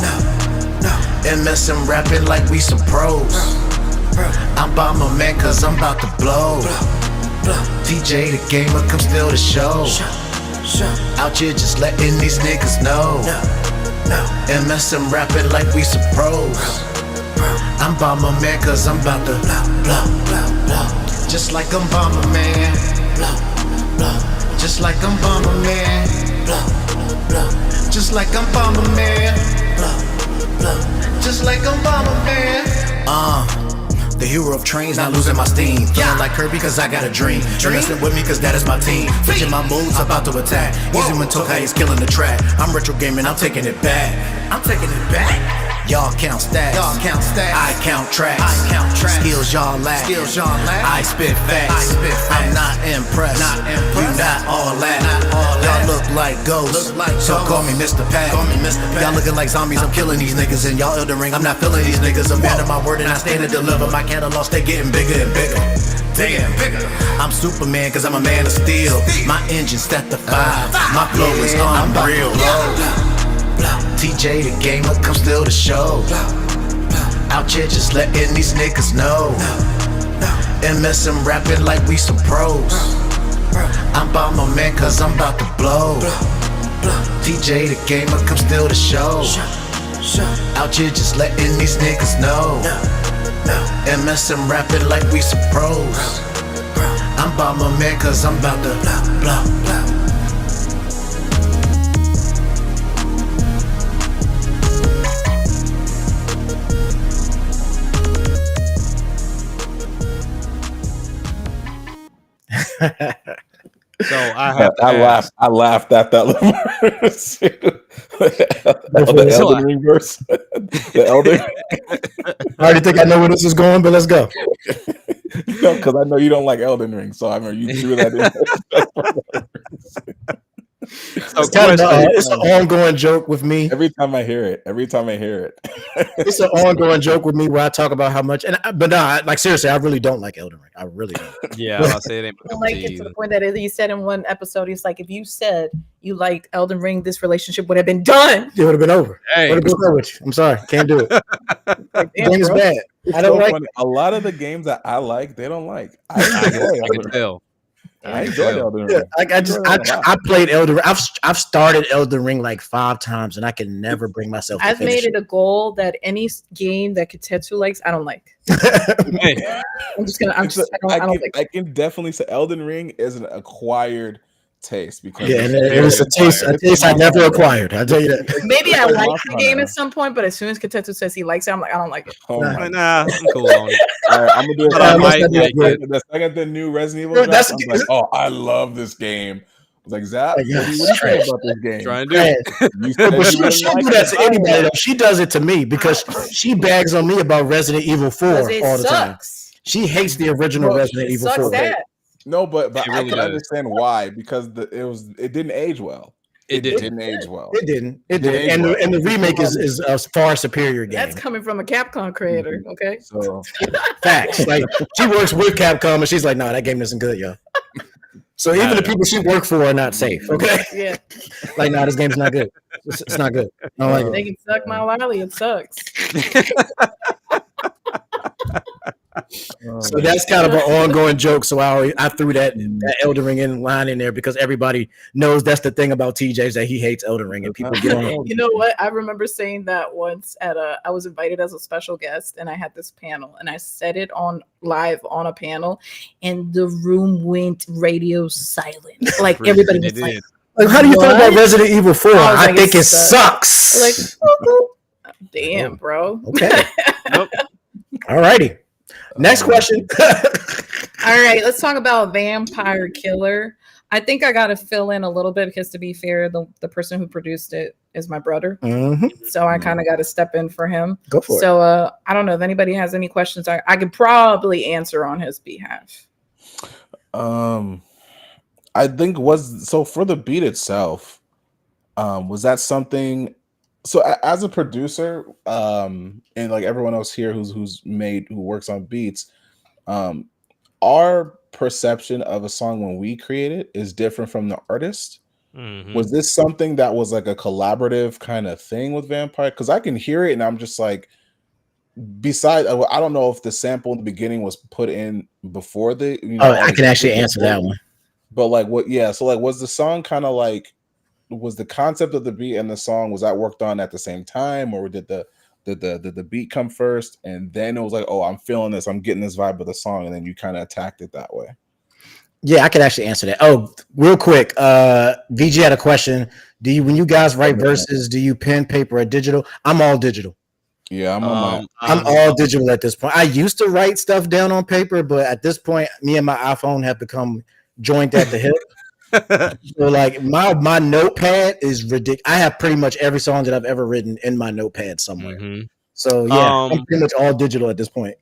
MSM rapping like we some pros. I'm Bomberman, cause I'm about to blow. TJ the gamer, come steal the show. Out here just letting these niggas know. MSM rapping like we some pros. I'm Bomber Man cause I'm about to blow. Just like I'm Bomber Man. Just like I'm Bomber Man. Just like I'm Bomber Man. Just like I'm Bomber Man. The hero of trains, not losing my steam. Feeling like Kirby cause I got a dream. Messing with me cause that is my team. Switching my moves, about to attack. Easy when Tokai is killing the track. I'm retro gaming, I'm taking it back. I'm taking it back. Y'all count stats. I count tracks. Skills y'all lack. I spit facts. I'm not impressed. You not all that. Y'all look like ghosts. So call me Mr. Pack. Y'all looking like zombies. I'm killing these niggas. And y'all Elden Ring. I'm not feeling these niggas. I'm man of my word and I stand to deliver. My catalog stay getting bigger and bigger. Damn, bigger. I'm Superman cause I'm a man of steel. My engine's at the 5. My flow is unreal. TJ the gamer, come steal the show. Out here just letting these niggas know. MSM rapping like we some pros. I'm Bomber Man cause I'm about to blow. TJ the gamer, come steal the show. Out here just letting these niggas know. MSM rapping like we some pros. I'm Bomber Man cause I'm about to blow. So I laughed at that little verse. The Elden Ring verse. The Elden. I already think I know where this is going, but let's go. No, because I know you don't like Elden Ring, so I remember you threw that in. So it's an ongoing joke with me. Every time I hear it. It's an ongoing joke with me where I talk about how much, like seriously, I really don't like Elden Ring. I really don't. Yeah, I'll say it ain't. I don't like it to the point that he said in one episode, he's like, if you said you liked Elden Ring, this relationship would have been done. It would have been over. Hey. Would have been over with you. I'm sorry, can't do it. Like, The thing is bad. I don't like. A lot of the games that I like, they don't like. I can tell. I enjoyed Elden Ring. I played Elden Ring. I've started Elden Ring like 5 times, and I can never bring myself to I've finish made it a goal that any game that Katetsu likes, I don't like. Hey. I'm just gonna. I don't like. I can definitely say Elden Ring is an acquired taste because it was a taste I never acquired. I'll tell you that. Maybe I like the game at some point, but as soon as Katetsu says he likes it, I'm like, I don't like it. Nah, I'm cool on it. All right, I'm gonna do it. But I might like it. The second the new Resident Evil dropped, I was like, oh, I love this game. I was like, Zap, what do you think about this game? Trying to do it. But she'll do that to anybody. Though. She does it to me because she bags on me about Resident Evil 4 all the time. She hates the original Resident Evil 4. No, but It really I can does. understand why because it didn't age well. It didn't. didn't age well. It didn't. It Didn't did. age And well. the remake is a far superior game. That's coming from a Capcom creator. Okay. So Facts. Like she works with Capcom, and she's like, "No, that game isn't good, yo." So even the people she worked for are not safe. Okay. Yeah. Like, no, this game's not good. It's not good. I don't like it. They can suck my lolly. It sucks. So that's kind of an ongoing joke. So I threw that Elden Ring line in there because everybody knows that's the thing about TJ is that he hates Elden Ring, and people get on it. You know what? I remember saying that once I was invited as a special guest, and I had this panel, and I said it on live on a panel, and the room went radio silent. Like everybody was like, how do you feel about Resident Evil 4? I like, think it sucks. Like, damn, bro. Okay. All righty. Next question. All right, let's talk about Vampire Killer. I think I got to fill in a little bit because, to be fair, the person who produced it is my brother. So I kind of got to step in for him. Go for it. So I don't know if anybody has any questions. I could probably answer on his behalf. I think for the beat itself, was that something? So as a producer, and like everyone else here who works on beats, our perception of a song when we create it is different from the artist. Was this something that was like a collaborative kind of thing with Vampire? Because I can hear it and I'm just like, besides, I don't know if the sample in the beginning was put in before the. I can actually answer that one. But like what? Yeah. So like, was the song kind of like? Was the concept of the beat and the song, was that worked on at the same time, or did the beat come first and then it was like, oh, I'm feeling this, I'm getting this vibe of the song, and then you kind of attacked it that way? Yeah, I could actually answer that. Oh, real quick, VG had a question. When you guys write verses, do you pen, paper, or digital? I'm all digital. Yeah, I'm all digital at this point. I used to write stuff down on paper, but at this point, me and my iPhone have become joined at the hip. So like my notepad is ridiculous. I have pretty much every song that I've ever written in my notepad somewhere. So yeah, I'm pretty much all digital at this point.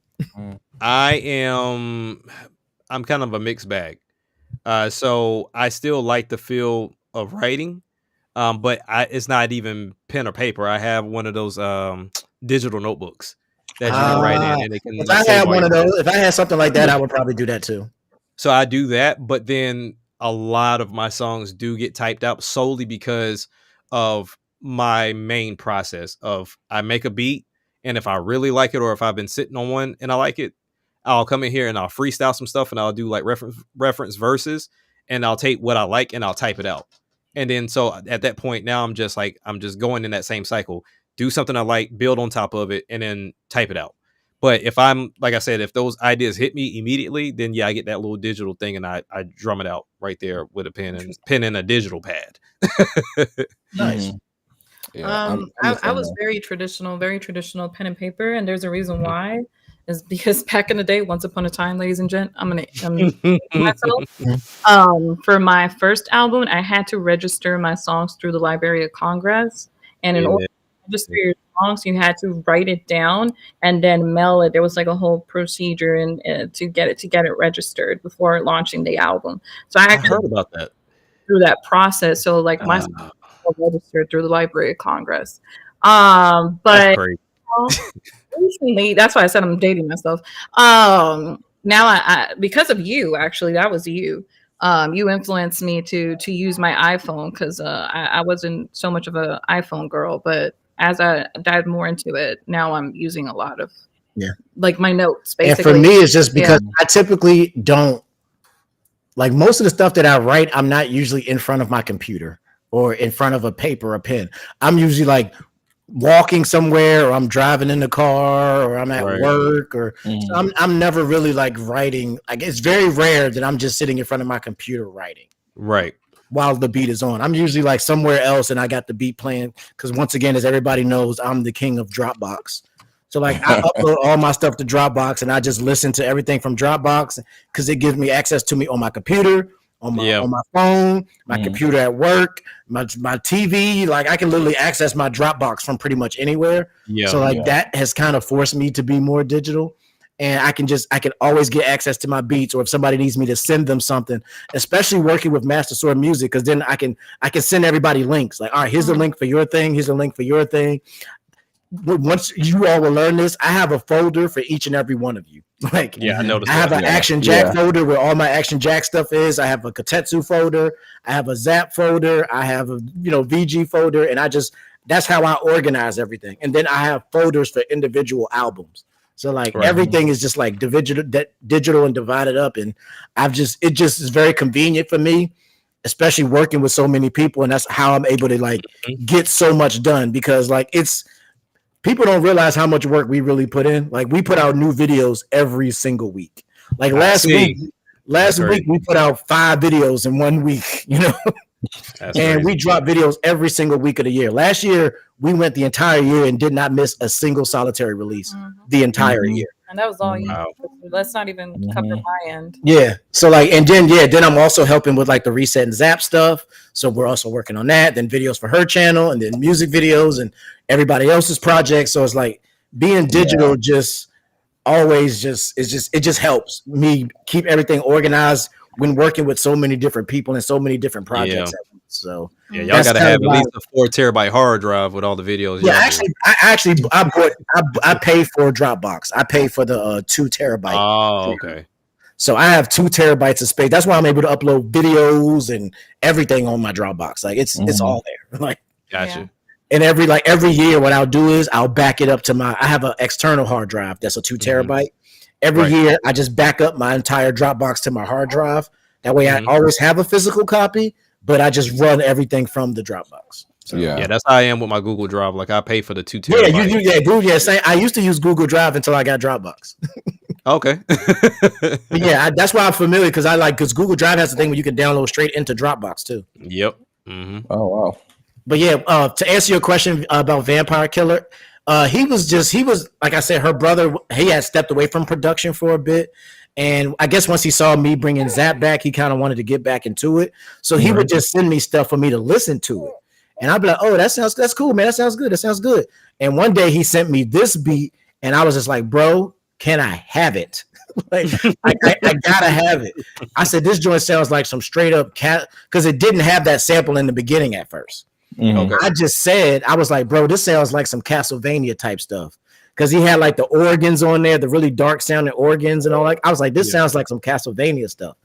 I'm kind of a mixed bag. So I still like the feel of writing, but it's not even pen or paper. I have one of those digital notebooks that you can write in, and it can. If I had one of those, if I had something like that, I would probably do that too. So I do that, but then a lot of my songs do get typed out solely because of my main process of I make a beat, and if I really like it, or if I've been sitting on one and I like it, I'll come in here and I'll freestyle some stuff, and I'll do like reference verses, and I'll take what I like and I'll type it out. And then so at that point now I'm just going in that same cycle, do something I like, build on top of it, and then type it out. But if I'm, like I said, if those ideas hit me immediately, then yeah, I get that little digital thing and I drum it out right there with a pen and a digital pad. Nice. Yeah, I was very traditional pen and paper, and there's a reason why. Is because back in the day, once upon a time, ladies and gents, I'm myself. For my first album, I had to register my songs through the Library of Congress, and in order to register your songs, you had to write it down and then mail it. There was like a whole procedure and to get it registered before launching the album. So I heard about that through that process. So like my songs were registered through the Library of Congress. But recently, that's why I said I'm dating myself. Now I because of you, actually, that was you. You influenced me to use my iPhone because I wasn't so much of an iPhone girl, but as I dived more into it, now I'm using a lot of like my notes. Basically, and for me, it's just because I typically don't like most of the stuff that I write. I'm not usually in front of my computer or in front of a paper or pen. I'm usually like walking somewhere, or I'm driving in the car, or I'm at work, or so I'm never really like writing. Like it's very rare that I'm just sitting in front of my computer writing while the beat is on. I'm usually like somewhere else and I got the beat playing because once again, as everybody knows, I'm the king of Dropbox. So like I upload all my stuff to Dropbox and I just listen to everything from Dropbox because it gives me access to me on my computer, on my phone, my computer at work, my TV. Like I can literally access my Dropbox from pretty much anywhere. So like that has kind of forced me to be more digital. and I can always get access to my beats, or if somebody needs me to send them something, especially working with Master Sword Music, because then I can send everybody links. Like, all right, here's the link for your thing. Here's the link for your thing. Once you all will learn this, I have a folder for each and every one of you. Like, Yeah, I noticed I have that. an Action Jack folder where all my Action Jack stuff is. I have a Katetsu folder. I have a Zap folder. I have a VG folder, and that's how I organize everything. And then I have folders for individual albums. So like everything is just like digital and divided up, and it just is very convenient for me, especially working with so many people, and that's how I'm able to like get so much done, because like people don't realize how much work we really put in. Like, we put out new videos every single week. Like last week we put out 5 videos in 1 week, and we drop videos every single week of the year. Last year we went the entire year and did not miss a single solitary release the entire year. And that was all you. Let's not even cover my end. Yeah. So like, and then I'm also helping with like the Reset and Zap stuff. So we're also working on that. Then videos for her channel, and then music videos and everybody else's projects. So it's like being digital it just helps me keep everything organized when working with so many different people and so many different projects. So yeah, y'all gotta have at least a 4 terabyte hard drive with all the videos. Yeah, I pay for Dropbox. I pay for the 2 terabyte. Oh, okay. So I have 2 terabytes of space. That's why I'm able to upload videos and everything on my Dropbox. Like it's all there. Like, gotcha. And every year, what I'll do is I'll back it up to I have an external hard drive that's a 2 terabyte. Every year, I just back up my entire Dropbox to my hard drive. That way, I always have a physical copy, but I just run everything from the Dropbox. So, yeah, that's how I am with my Google Drive. Like, I pay for the 2 terabyte. Yeah, Google. I used to use Google Drive until I got Dropbox. Okay. Yeah, that's why I'm familiar, because Google Drive has the thing where you can download straight into Dropbox too. Yep. Oh wow. But yeah, to answer your question about Vampire Killer, he was like I said, her brother. He had stepped away from production for a bit, and I guess once he saw me bringing Zap back, he kind of wanted to get back into it. So he would just send me stuff for me to listen to it, and I'd be like, "Oh, that's cool, man. That sounds good. And one day he sent me this beat, and I was just like, "Bro, can I have it?" Like, I gotta have it. I said, "This joint sounds like some straight up cat," because it didn't have that sample in the beginning at first. Okay. I was like, bro, this sounds like some Castlevania type stuff, because he had like the organs on there, the really dark sounding organs and all that. I was like, this sounds like some Castlevania stuff.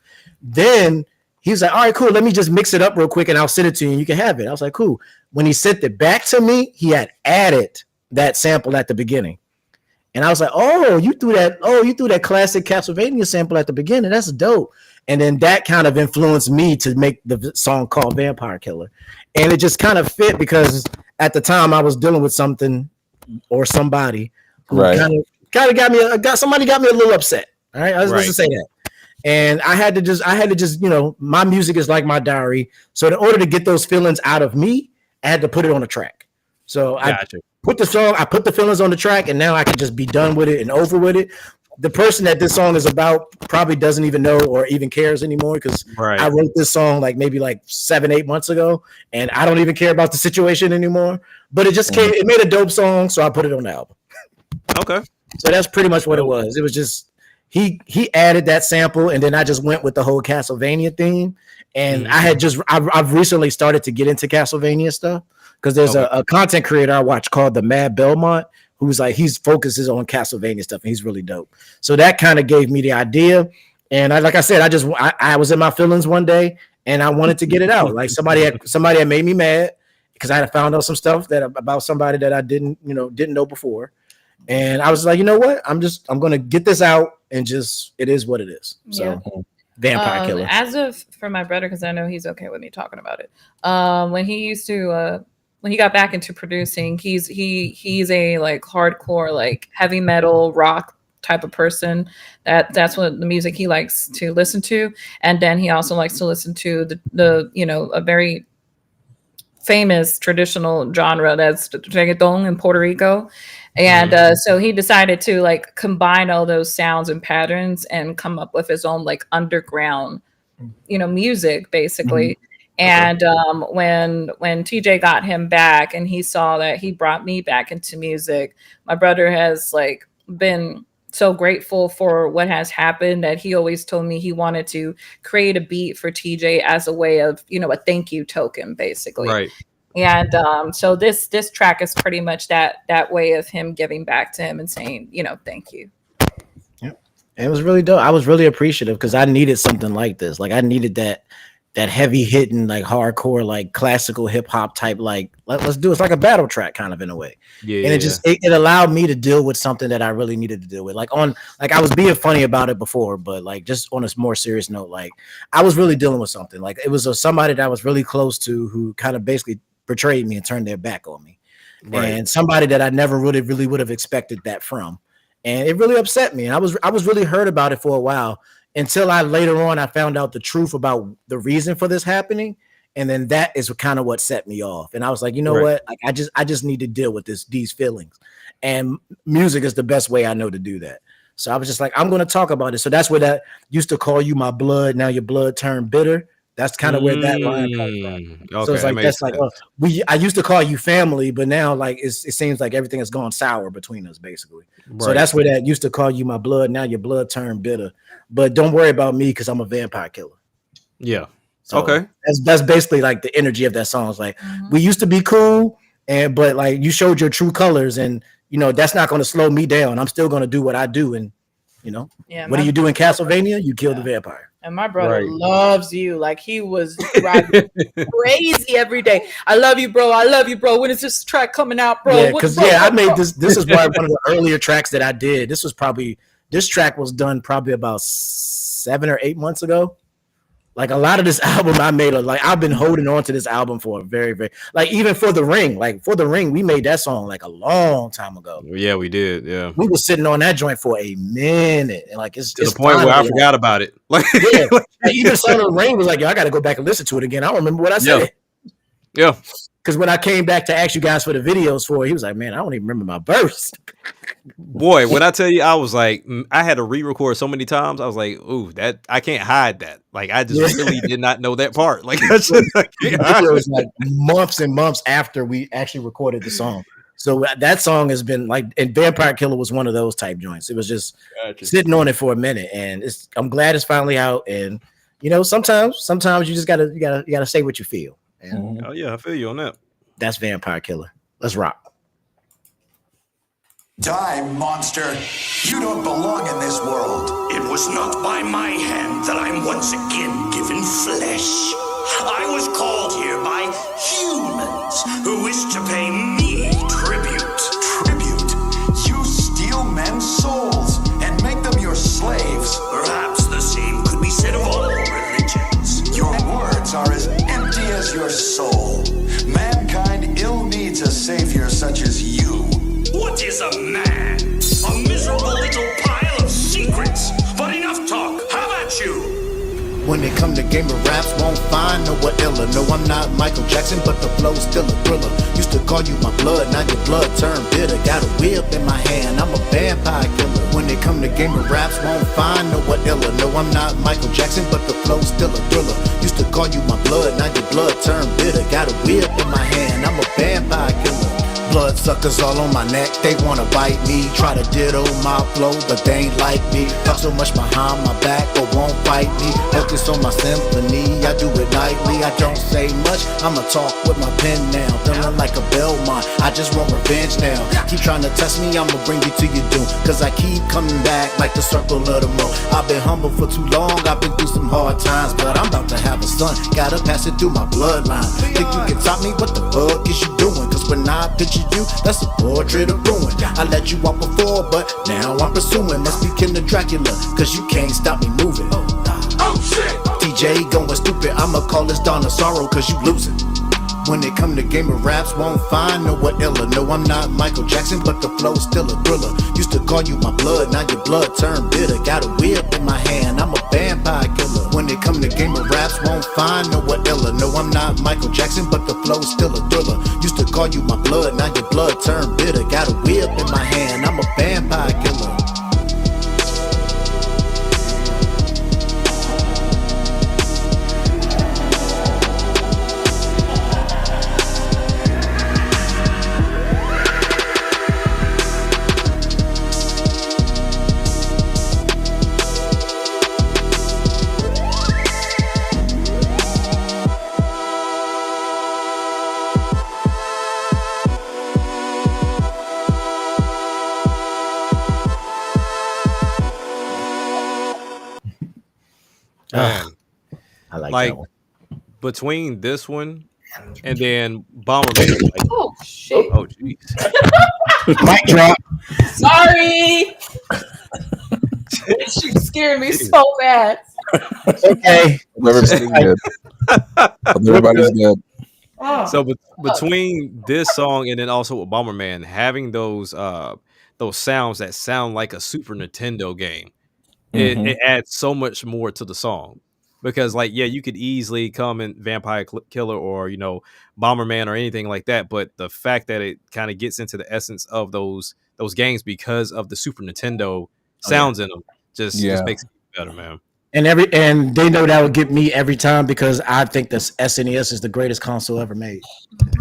Then he was like, all right, cool. Let me just mix it up real quick and I'll send it to you and you can have it. I was like, cool. When he sent it back to me, he had added that sample at the beginning. And I was like, oh, you threw that classic Castlevania sample at the beginning. That's dope. And then that kind of influenced me to make the song called Vampire Killer. And it just kind of fit, because at the time I was dealing with something or somebody who kind of somebody got me a little upset. All right. Let's just say that. And I had to just, my music is like my diary. So in order to get those feelings out of me, I had to put it on a track. So I put the feelings on the track, and now I can just be done with it and over with it. The person that this song is about probably doesn't even know or even cares anymore, because I wrote this song like 7-8 months ago, and I don't even care about the situation anymore. But it just it made a dope song, so I put it on the album. Okay. So that's pretty much what it was. It was just he added that sample, and then I just went with the whole Castlevania theme. And I've recently started to get into Castlevania stuff, because there's a content creator I watch called the Mad Belmont, who's like, he focuses on Castlevania stuff, and he's really dope. So that kind of gave me the idea. And like I said, I was in my feelings one day, and I wanted to get it out. Like somebody had made me mad because I had found out some stuff about somebody that I didn't know before. And I was like, you know what? I'm going to get this out, and it is what it is. So Vampire Killer. As of for my brother, because I know he's okay with me talking about it. When he got back into producing, he's a like hardcore, like heavy metal rock type of person. That's what the music he likes to listen to. And then he also likes to listen to the a very famous traditional genre that's reggaeton in Puerto Rico. And so he decided to like combine all those sounds and patterns and come up with his own like underground, music basically. And when TJ got him back and he saw that he brought me back into music, my brother has like been so grateful for what has happened that he always told me he wanted to create a beat for TJ as a way of, a thank you token, basically. Right. And so this track is pretty much that way of him giving back to him and saying, thank you. Yeah. And it was really dope. I was really appreciative because I needed something like this. Like I needed that heavy hitting, like hardcore, like classical hip hop type, like let's do it's like a battle track kind of in a way. Yeah. And it allowed me to deal with something that I really needed to deal with. Like I was being funny about it before, but like just on a more serious note, like I was really dealing with something. Like it was somebody that I was really close to who kind of basically betrayed me and turned their back on me. Right. And somebody that I never really would have expected that from. And it really upset me. And I was really hurt about it for a while. Until later on, I found out the truth about the reason for this happening. And then that is kind of what set me off. And I was like, you know what? Like, I just need to deal with these feelings. And music is the best way I know to do that. So I was just like, I'm going to talk about it. So that's where that used to call you my blood. Now your blood turned bitter. That's kind of where that line comes from. Okay, so it's like, that's like, I used to call you family, but now like it seems like everything has gone sour between us, basically. Right. So that's where that used to call you my blood. Now your blood turned bitter. But don't worry about me because I'm a vampire killer. Yeah. So okay. That's basically like the energy of that song. It's like we used to be cool, but like you showed your true colors, and that's not going to slow me down. I'm still going to do what I do, and what do you do in Castlevania? You kill the vampire. And my brother loves you. Like he was driving crazy every day. I love you, bro. I love you, bro. When is this track coming out, bro? Yeah, because I made this. This is one of the earlier tracks that I did. This track was done probably about 7 or 8 months ago. Like a lot of this album I made, like I've been holding on to this album for a very, very, like even For the Ring, we made that song like a long time ago. Yeah, we did. Yeah, we were sitting on that joint for a minute, and like it's to the point where I forgot about it. Like, yeah, even Son of the Ring was like, yo, I got to go back and listen to it again. I don't remember what I said. Yeah. Because when I came back to ask you guys for the videos for it, he was like, man, I don't even remember my verse. Boy, when I tell you, I was like, I had to re-record so many times. I was like, ooh, that I can't hide that. Like, I just really did not know that part. Like, it was like months and months after we actually recorded the song. So that song has been like, and Vampire Killer was one of those type joints. It was just sitting on it for a minute, and I'm glad it's finally out. And sometimes you just gotta say what you feel. Oh yeah, I feel you on that. That's Vampire Killer. Let's rock. Die, monster. You don't belong in this world. It was not by my hand that I'm once again given flesh. I was called here by humans who wish to pay me tribute. Tribute? You steal men's souls and make them your slaves. Perhaps the same could be said of all religions. Your words are as empty as your soul. Mankind ill needs a savior such as you. What is a man? A miserable little pile of secrets. But enough talk. How about you? When it come to game of raps, won't find no one iller. No, I'm not Michael Jackson, but the flow's still a thriller. Used to call you my blood, now your blood turned bitter. Got a whip in my hand, I'm a vampire killer. When it come to game of raps, won't find no one iller. No, I'm not Michael Jackson, but the flow's still a thriller. Used to call you my blood, now your blood turned bitter. Got a whip in my hand, I'm a vampire killer. Bloodsuckers all on my neck, they wanna bite me. Try to ditto my flow, but they ain't like me. Talk so much behind my back, but won't fight me. Focus on my symphony, I do it nightly. I don't say much, I'ma talk with my pen now. Feeling like a Belmont, I just want revenge now. Keep trying to test me, I'ma bring you to your doom. Cause I keep coming back like the circle of the moon. I've been humble for too long, I've been through some hard times, but I'm about to have a son, gotta pass it through my bloodline. Think you can top me, what the fuck is you doing? Cause when I picture you, that's a portrait of ruin. I let you out before, but now I'm pursuing. Must be kin to Dracula, cause you can't stop me moving. Oh shit! TJ going stupid, I'ma call this Dawn of Sorrow, cause you losing. When it come to game of raps, won't find no one iller. No, I'm not Michael Jackson, but the flow's still a thriller. Used to call you my blood, now your blood turned bitter. Got a whip in my hand, I'm a vampire killer. When it come to game of raps, won't find no one iller. No, I'm not Michael Jackson, but the flow's still a thriller. Used to call you my blood, now your blood turned bitter. Got a whip in my hand, I'm a vampire killer. Man, I like like that one. between this one and then Bomberman. Like, Oh shit! oh jeez. Mic drop. Sorry. She scared me so bad. Okay. Everybody's good. Everybody's good. Oh. So between this song and then also with Bomberman, having those sounds that sound like a Super Nintendo game, it adds so much more to the song. Because like, yeah, you could easily come in Vampire Killer or, you know, Bomberman or anything like that, but the fact that it kind of gets into the essence of those games because of the Super Nintendo sounds in them just makes it better, man. And they know that would get me every time because I think the SNES is the greatest console ever made.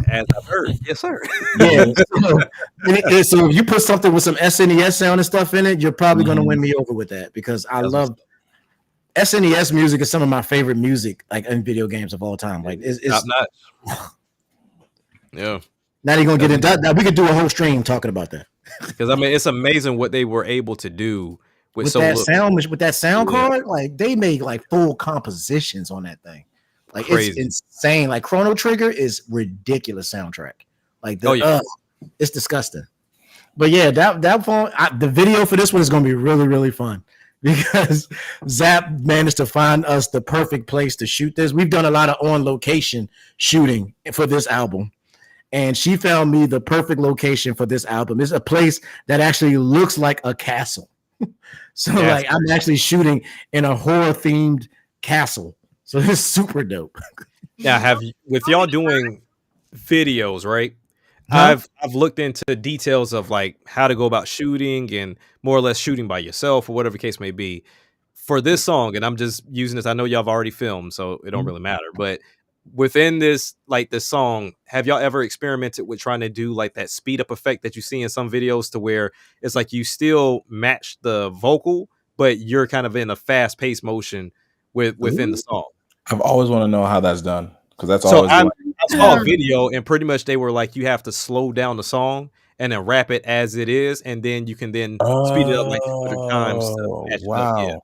As I've heard, yes, sir. Yeah. So if you put something with some SNES sound and stuff in it, you're probably going to win me over with that because I love SNES music. Is some of my favorite music like in video games of all time. Like it's not. Yeah. Not even gonna get into that. We could do a whole stream talking about that. Because I mean, it's amazing what they were able to do with so that little. sound. With that sound card, like they made like full compositions on that thing. Like Crazy. It's insane. Like Chrono Trigger is ridiculous soundtrack. Like it's disgusting. But yeah, that phone. The video for this one is gonna be really really fun because Zap managed to find us the perfect place to shoot this. We've done a lot of on location shooting for this album. And she found me the perfect location for this album. It's a place that actually looks like a castle. So like I'm actually shooting in a horror themed castle. So it's super dope. Yeah, with y'all doing videos, right? I've looked into details of like how to go about shooting and more or less shooting by yourself or whatever the case may be. For this song, and I'm just using this, I know y'all have already filmed, so it don't really matter, but within this song, have y'all ever experimented with trying to do like that speed up effect that you see in some videos to where it's like you still match the vocal, but you're kind of in a fast paced motion within the song? I've always want to know how that's done because that's So always. I saw a video and pretty much they were like, you have to slow down the song and then rap it as it is, and then you can then speed it up like 100 times. To match it up. Yeah.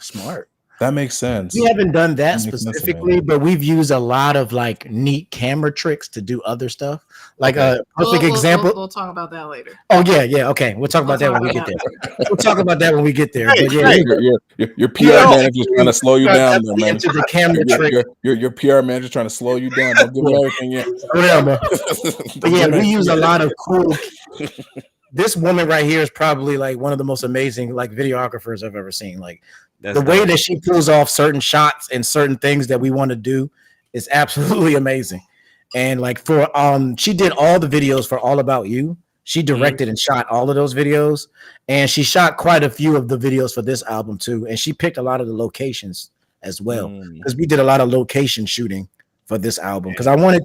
Smart. That makes sense. We haven't done that specifically, but we've used a lot of like neat camera tricks to do other stuff. Like a perfect example. We'll talk about that later. Oh yeah. Okay, we'll talk about that when we get there. We'll talk about that when we get there. But yeah, your PR manager's trying to slow you down, there, man. The camera trick. Your PR manager's trying to slow you down. Don't give him everything yet. Whatever. But yeah, we use a lot of cool. This woman right here is probably like one of the most amazing like videographers I've ever seen. Like the way that she pulls off certain shots and certain things that we want to do is absolutely amazing. And like for she did all the videos for All About You. She directed and shot all of those videos, and she shot quite a few of the videos for this album too. And she picked a lot of the locations as well because we did a lot of location shooting for this album because I wanted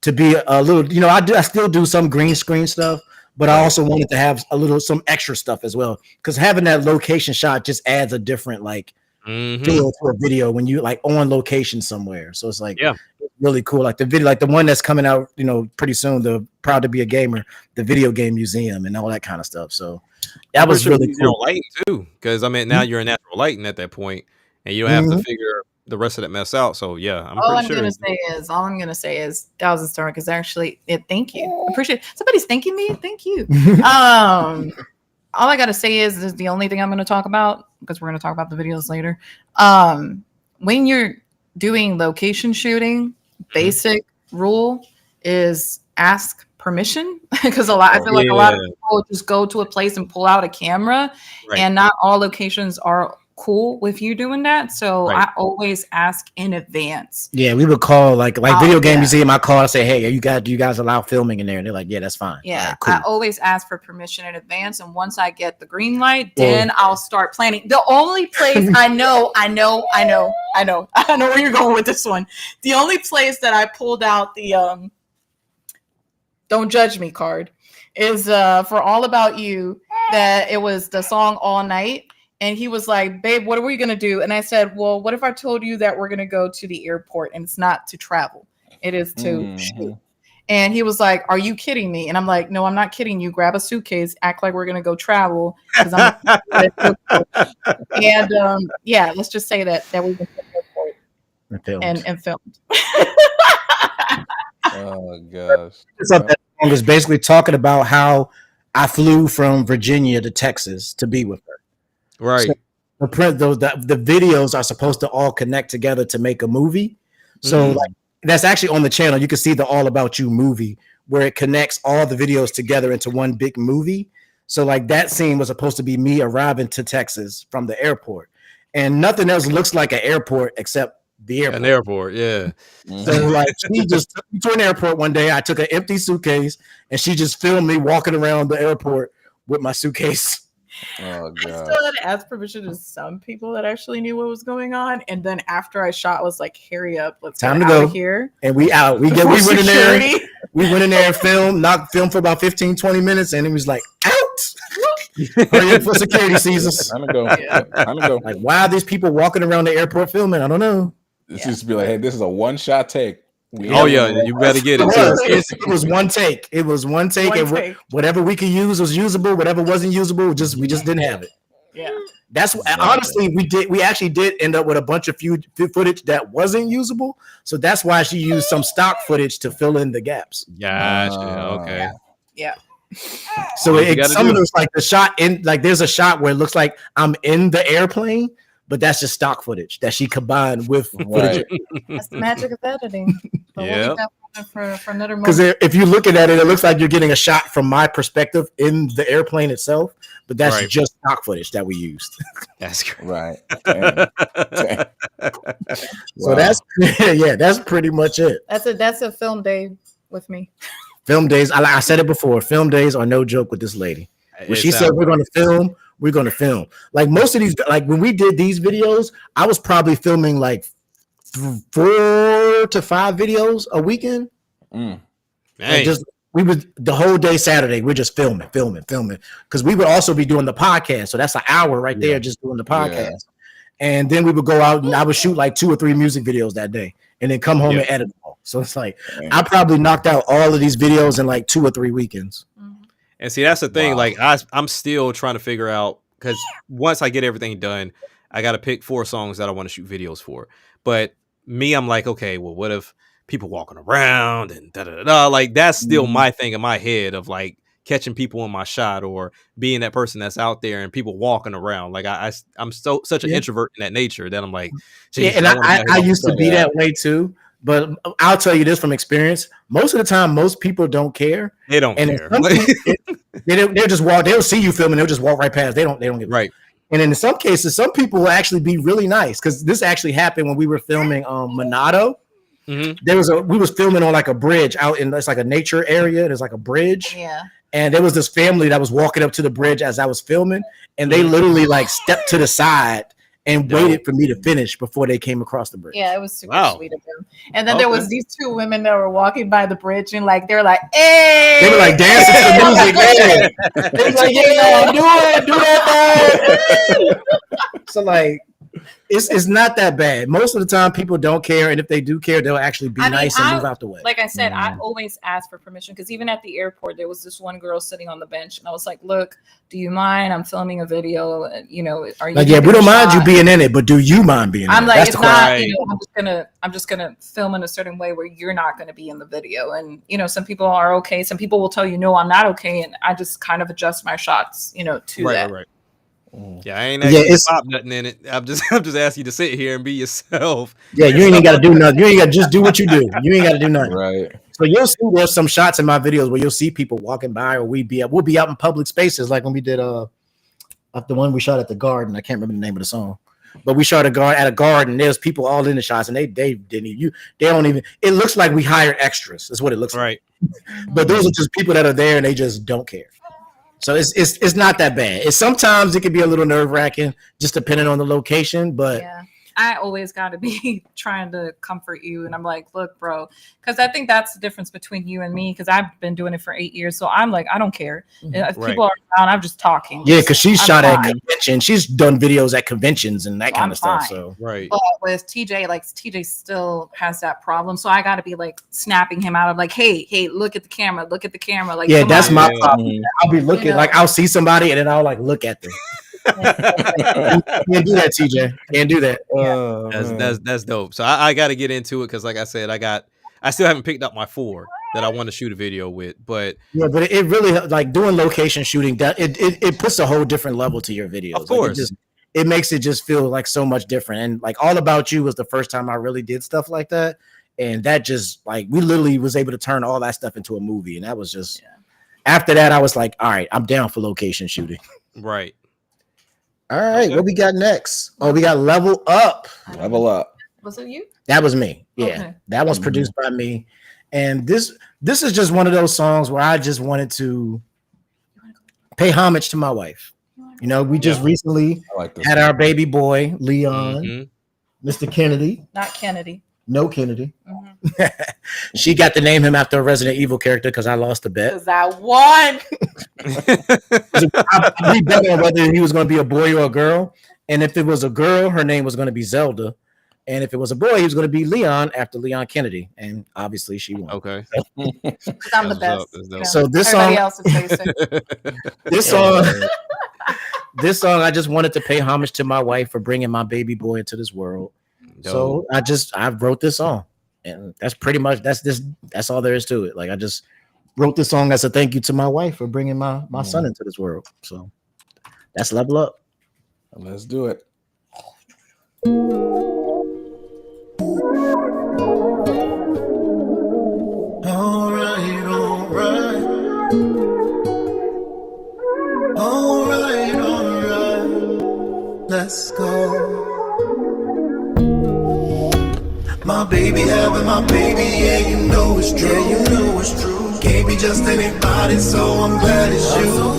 to be a little, you know, I still do some green screen stuff. But I also wanted to have some extra stuff as well because having that location shot just adds a different like feel to a video when you like on location somewhere. So it's like really cool. Like the video, like the one that's coming out, you know, pretty soon. The Proud to Be a Gamer, the video game museum, and all that kind of stuff. So that was really cool. Lighting too, because I mean now you're in natural lighting at that point, and you don't have to figure the rest of that mess out. So yeah, all I'm gonna say is 1,000 star because actually, thank you. I appreciate it. Somebody's thanking me. Thank you. All I gotta say is the only thing I'm gonna talk about because we're gonna talk about the videos later. When you're doing location shooting, basic rule is ask permission because I feel like a lot of people just go to a place and pull out a camera, and not all locations are cool with you doing that. So I always ask in advance. Yeah, we would call like video game museum. I call and say, hey, do you guys allow filming in there? And they're like, yeah, that's fine. Yeah, right, cool. I always ask for permission in advance, and once I get the green light, then I'll start planning. The only place I know where you're going with this one. The only place that I pulled out the don't judge me card is for All About You. That it was the song All Night. And he was like, babe, what are we going to do? And I said, well, what if I told you that we're going to go to the airport and it's not to travel? It is to shoot. And he was like, "Are you kidding me?" And I'm like, "No, I'm not kidding you. Grab a suitcase, act like we're gonna go travel." And yeah, let's just say that we went to the airport and filmed. Oh gosh. That song is basically talking about how I flew from Virginia to Texas to be with her. Right. So the videos are supposed to all connect together to make a movie. So like that's actually on the channel. You can see the All About You movie where it connects all the videos together into one big movie. So like that scene was supposed to be me arriving to Texas from the airport, and nothing else looks like an airport except the airport. An airport, yeah. So like she just took me to an airport one day. I took an empty suitcase and she just filmed me walking around the airport with my suitcase. Oh I god. still had to ask permission to some people that actually knew what was going on, and then after I shot, I was like, "Hurry up, let's Time get to out go of here." And we out. We went in there. We went in there and filmed for about 15-20 minutes, and it was like out. Hurry up for security seasons. Time to go. Time to go. Like, why are these people walking around the airport filming? I don't know. It used to be like, hey, this is a one-shot take. You better get it. It was one take. It was one take, One and take. whatever we could use was usable. Whatever wasn't usable, we just didn't have it. Yeah. That's honestly we actually did end up with a bunch of footage that wasn't usable. So that's why she used some stock footage to fill in the gaps. Gotcha. Okay. Yeah. So What you gotta some of do. those like the shot in like there's a shot where it looks like I'm in the airplane, but that's just stock footage that she combined with footage. That's the magic of editing. But we'll leave that one for another Because moment. if you're looking at it, it looks like you're getting a shot from my perspective in the airplane itself, but that's Right. just stock footage that we used. That's great. Right. Damn. Damn. So Wow. that's pretty much it. That's a film day with me. Film days, I said it before, film days are no joke with this lady. When It she said sounds we're going to film, we're going to film. Like most of these, like when we did these videos, I was probably filming like 4 to 5 videos a weekend. Mm. Like we would the whole day Saturday, we're just filming, because we would also be doing the podcast. So that's an hour right there, just doing the podcast. Yeah. And then we would go out and I would shoot like 2 or 3 music videos that day, and then come home and edit them all. So it's like I probably knocked out all of these videos in like 2 or 3 weekends. And see, that's the thing. Wow. Like I'm still trying to figure out, because once I get everything done, I got to pick 4 songs that I want to shoot videos for. But me, I'm like, okay, well, what if people walking around and da da da? Like that's still my thing in my head of like catching people in my shot or being that person that's out there and people walking around. Like I'm such an introvert in that nature that I'm like, Yeah, and I used to be that way too. But I'll tell you this from experience: most of the time, most people don't care. They don't and care. They'll just walk. They'll see you filming. They'll just walk right past. They don't get right. And in some cases, some people will actually be really nice, because this actually happened when we were filming Monado. Mm-hmm. We was filming on like a bridge out in it's like a nature area. There's like a bridge. Yeah. And there was this family that was walking up to the bridge as I was filming, and they literally like stepped to the side and waited for me to finish before they came across the bridge. Yeah, it was super Wow. sweet of them. And then there was these 2 women that were walking by the bridge, and like they're like, "Hey!" They were like dancing to the music. Yeah. They was like, "Yeah, do that." So like, it's not that bad. Most of the time, people don't care, and if they do care, they'll actually be nice and move out the way. Like I said, I always ask for permission, because even at the airport, there was this one girl sitting on the bench, and I was like, "Look, do you mind? I'm filming a video. You know, are you Like, yeah, we taking don't a mind you shot?" being in it, but do you mind being in I'm it? like, That's it's the not. question. You know, I'm just gonna film in a certain way where you're not gonna be in the video. And you know, some people are okay. Some people will tell you, "No, I'm not okay," and I just kind of adjust my shots, you know, to that. Right. Yeah, I ain't Yeah, asking you to it's- pop nothing in it. I'm just asking you to sit here and be yourself. Yeah, you ain't got to do nothing. You ain't got to just do what you do. You ain't got to do nothing. Right. So you'll see there's some shots in my videos where you'll see people walking by, or we'll be out in public spaces, like when we did the one we shot at the Garden. I can't remember the name of the song, but we shot at a garden. There's people all in the shots, and they didn't even they don't even. It looks like we hired extras. That's what it looks like. But those are just people that are there and they just don't care. So it's not that bad. Sometimes it can be a little nerve-wracking, just depending on the location. But I always got to be trying to comfort you. And I'm like, look, bro, because I think that's the difference between you and me, because I've been doing it for 8 years. So I'm like, I don't care. If people are around, I'm just talking. Yeah, because she's I'm shot fine. at conventions. She's done videos at conventions and that So kind I'm of stuff. fine. So Right. But with TJ, like TJ still has that problem. So I got to be like snapping him out of like, hey, look at the camera. Look at the camera. Like, yeah, come that's on. my problem. I'll be looking, You know. like I'll see somebody and then I'll like look at them. Can't do that, TJ. Can't do that. That's dope. So I got to get into it because, like I said, I still haven't picked up my 4 that I want to shoot a video with. But Yeah, but it really, like doing location shooting, that it puts a whole different level to your videos. Of course. Like it makes it just feel like so much different. And like All About You was the first time I really did stuff like that. And that just like, we literally was able to turn all that stuff into a movie. And that was just, after that, I was like, all right, I'm down for location shooting. right. All right, what we got next? Oh, we got Level Up. Level Up. Was it you? That was me. Yeah, Okay. that was produced by me. And this is just one of those songs where I just wanted to pay homage to my wife. You know, we just recently had our baby boy, Leon, Mr. Kennedy. Not Kennedy. No Kennedy. She got to name him after a Resident Evil character because I lost the bet. Because I won. We bet on whether he was going to be a boy or a girl. And if it was a girl, her name was going to be Zelda. And if it was a boy, he was going to be Leon after Leon Kennedy. And obviously she won. Okay. Because I'm the best. So this Everybody song, else is basic. this song, I just wanted to pay homage to my wife for bringing my baby boy into this world. So I wrote this song, and that's pretty much that's all there is to it. Like I just wrote this song as a thank you to my wife for bringing my son into this world. So that's Level Up. Let's do it. All right, all right. All right, all right. Let's go. My baby having my baby, yeah, you know it's true. Yeah, you know it's true. Can't be just anybody, so I'm glad it's you.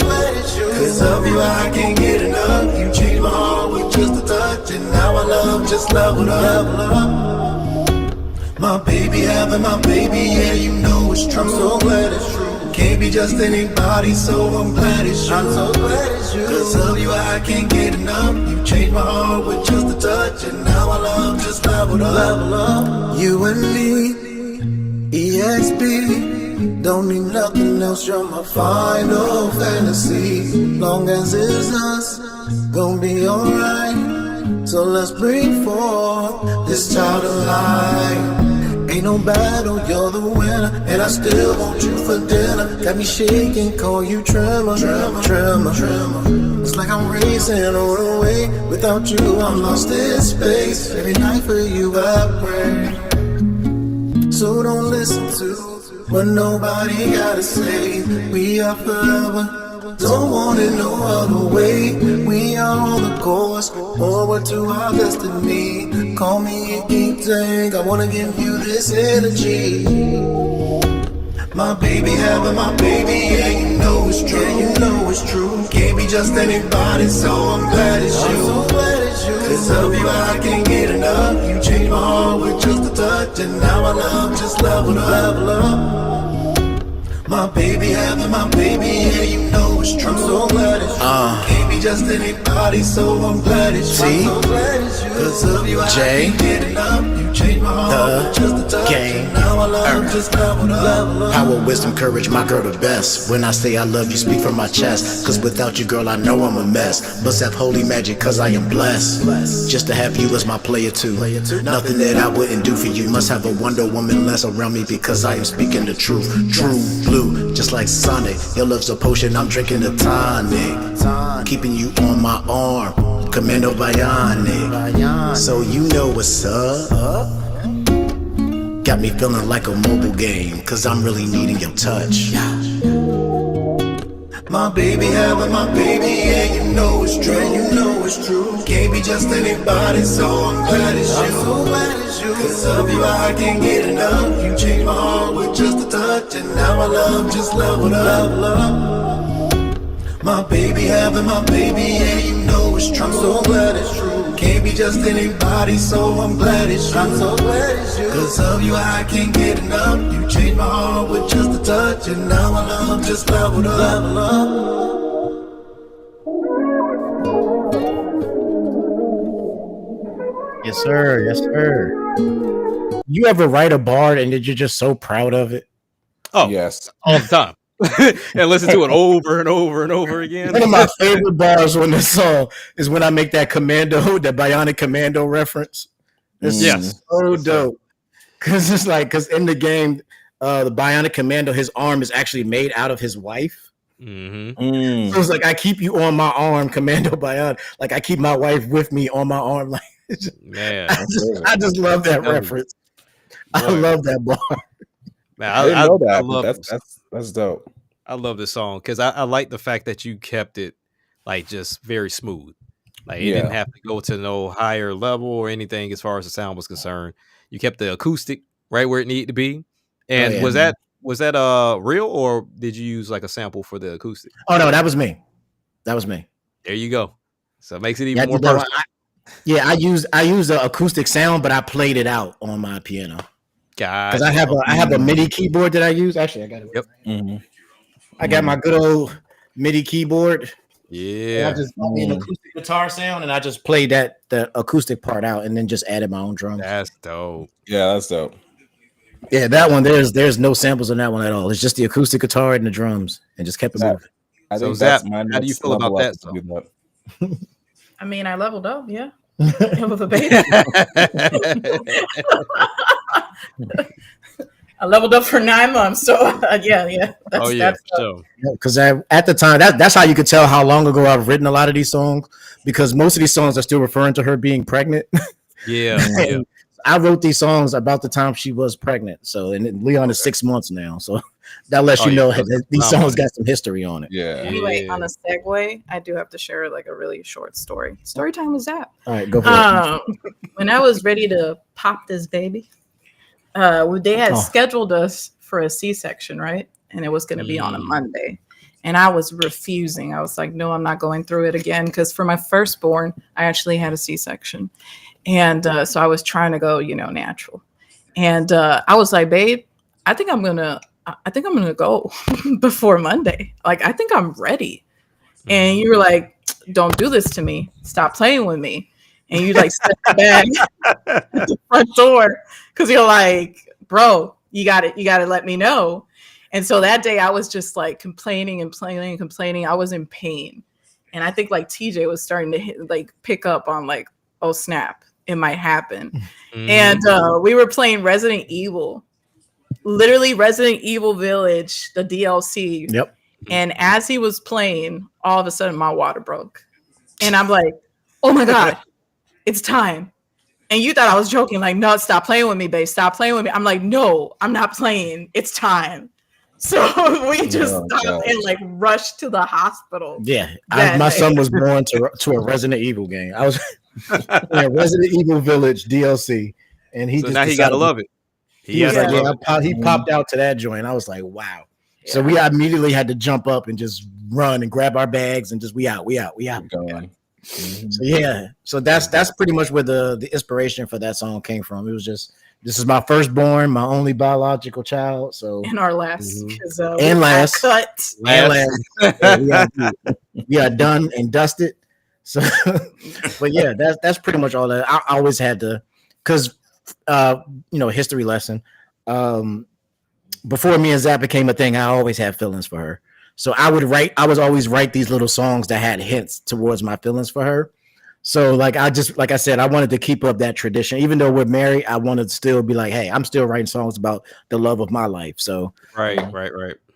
Cause of you, I can't get enough. You changed my heart with just a touch, and now I love just level up. My baby having my baby, yeah, you know it's true. I'm so glad it's true. Can't be just anybody, so I'm glad it's you. I'm so glad it's you. Cause of you, I can't get enough. You changed my heart with just a touch, and now I love just level up. You and me, EXP, don't need nothing else. You're my final fantasy. Long as it's us, gonna be alright. So let's bring forth this child of light. Ain't no battle, you're the winner, and I still want you for dinner. Got me shaking, call you tremor, tremor. It's like I'm racing on the way. Without you, I'm lost in space. Every night for you, I pray. So don't listen to what nobody gotta say. We are forever. Don't want it no other way. We are on the course, forward to our destiny. Call me a geek tank, I wanna give you this energy. My baby having my baby, yeah, you know it's true. Yeah, you know it's true. Can't be just anybody, so I'm glad it's you. I'm so glad it's you. Cause of you, I can't get enough. You changed my heart with just a touch, and now I love just level up. My baby having my baby, yeah, you know it's true. I'm so glad it's you. Can't be just anybody, so I'm glad it's you. I'm so glad it's you. Cause of you, I can't get enough. You changed my heart with just a touch, and now I love just level up. Power, wisdom, courage, my girl the best. When I say I love you, speak from my chest. Cause without you, girl, I know I'm a mess. Must have holy magic, cause I am blessed. Just to have you as my player too. Nothing that I wouldn't do for you. Must have a Wonder Woman less around me, because I am speaking the truth. True blue, just like Sonic. Your love's a potion, I'm drinking the tonic. Keeping you on my arm, Commando Bionic. So you know what's up. Got me feeling like a mobile game, cause I'm really needing your touch. My baby having my baby, yeah, you know it's true. You know it's true. Can't be just anybody, so I'm glad it's you. I'm so glad it's you. Cause of you, I can't get enough. You changed my heart with just a touch, and now I love just level up. My baby having my baby, yeah, you know it's true. I'm so glad it's true. can't be just anybody, so I'm glad it's you. I'm so glad it's you. Cause of you, I can't get enough. You changed my heart with just a touch, and now my love just leveled up. Level up. Yes, sir. Yes, sir. You ever write a bar and you're just so proud of it? Oh, yes, all the time. And listen to it over and over and over again. One of my favorite bars on this song is when I make that commando, that Bionic Commando reference. It's so dope. Because it's like, because in the game, the Bionic Commando, his arm is actually made out of his wife. Mm-hmm. So it's like, I keep you on my arm, Commando Bionic. Like, I keep my wife with me on my arm. Like, Man, I just love that reference. I love that bar. Man, I didn't know that. I love That's dope. I love this song because I like the fact that you kept it like just very smooth. Like it didn't have to go to no higher level or anything as far as the sound was concerned. You kept the acoustic right where it needed to be. And was that real, or did you use like a sample for the acoustic? Oh no, that was me. That was me. There you go. So it makes it even more personal. I use the acoustic sound, but I played it out on my piano. Because I have a MIDI keyboard that I use. Actually, I got it. Yep. I got my good old MIDI keyboard. Yeah. I just got me an acoustic guitar sound, and I just played the acoustic part out, and then just added my own drums. That's dope. Yeah, that's dope. Yeah, that one there's no samples on that one at all. It's just the acoustic guitar and the drums, and just kept it moving. I So think Zap, that's my how do you feel about that song? I mean, I leveled up, yeah. With a baby. I leveled up for 9 months, so yeah. Because at the time, that's how you could tell how long ago I've written a lot of these songs, because most of these songs are still referring to her being pregnant. Yeah. I wrote these songs about the time she was pregnant. So, and Leon is 6 months now. So that lets you know that these songs got some history on it. Yeah. Anyway, on a segue, I do have to share like a really short story. Story time with Zap. All right, go for it. When I was ready to pop this baby, they had scheduled us for a C-section, right? And it was going to be on a Monday. And I was refusing. I was like, no, I'm not going through it again. Because for my firstborn, I actually had a C-section. And so I was trying to go, natural. And I was like, babe, I think I'm gonna go before Monday. Like, I think I'm ready. And you were like, don't do this to me. Stop playing with me. And you like set the bag at the front door because you're like, bro, you got to let me know. And so that day I was just like complaining. I was in pain. And I think like TJ was starting to pick up on like, oh snap, it might happen. And we were playing Resident Evil, literally Resident Evil Village, the DLC. Yep. And as he was playing, all of a sudden my water broke. And I'm like, oh my God, it's time. And you thought I was joking, like, no, stop playing with me, babe. Stop playing with me. I'm like, no, I'm not playing. It's time. So we just stopped and like rushed to the hospital. Yeah. My son was born to a Resident Evil game. I was in Resident Evil Village DLC. And he now he gotta love it. He popped out to that joint. I was like, wow. Yeah. So we immediately had to jump up and just run and grab our bags and just we out. So that's pretty much where the inspiration for that song came from. It was just, this is my firstborn, my only biological child. So and our last, and last, cut. We are done and dusted. So, but yeah, that's pretty much all that. I always had to, because history lesson. Before me and Zap became a thing, I always had feelings for her. So I would always write these little songs that had hints towards my feelings for her. So like I said, I wanted to keep up that tradition. Even though we're married, I wanted to still be like, hey, I'm still writing songs about the love of my life. So right.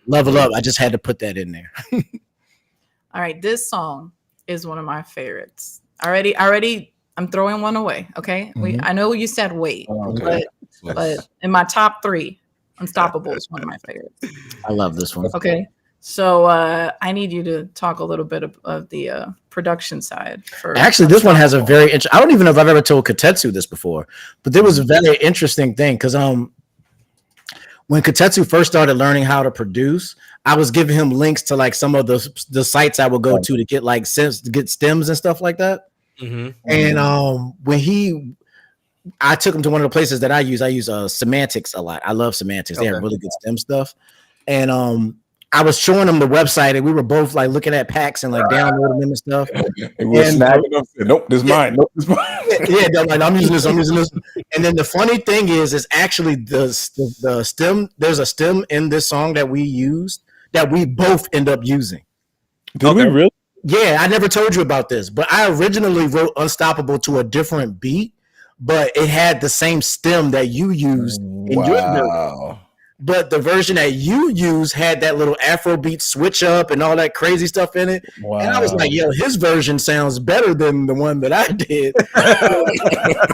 Level up. I just had to put that in there. All right, this song is one of my favorites. Already I'm throwing one away. Okay. I know you said wait, but in my top 3, Unstoppable is one of my favorites. I love this one. Okay. So I need you to talk a little bit of the production side. Actually, this one has a very interesting. I don't even know if I've ever told Kotetsu this before, but there was a very interesting thing because when Kotetsu first started learning how to produce, I was giving him links to like some of the sites I would go to get like stems and stuff like that. Mhm. And I took him to one of the places that I use Semantics a lot. I love Semantics. They have really good STEM stuff. And I was showing him the website, and we were both like looking at packs and like downloading them and stuff. And we were snagging them. Nope, this is mine. Nope, this is mine. Yeah, they're like, I'm using this. And then the funny thing is actually the stem. There's a stem in this song that we used that we both end up using. Did we really? Yeah, I never told you about this, but I originally wrote Unstoppable to a different beat, but it had the same stem that you used in your version. But the version that you use had that little Afrobeat switch up and all that crazy stuff in it. Wow. And I was like, yo, his version sounds better than the one that I did.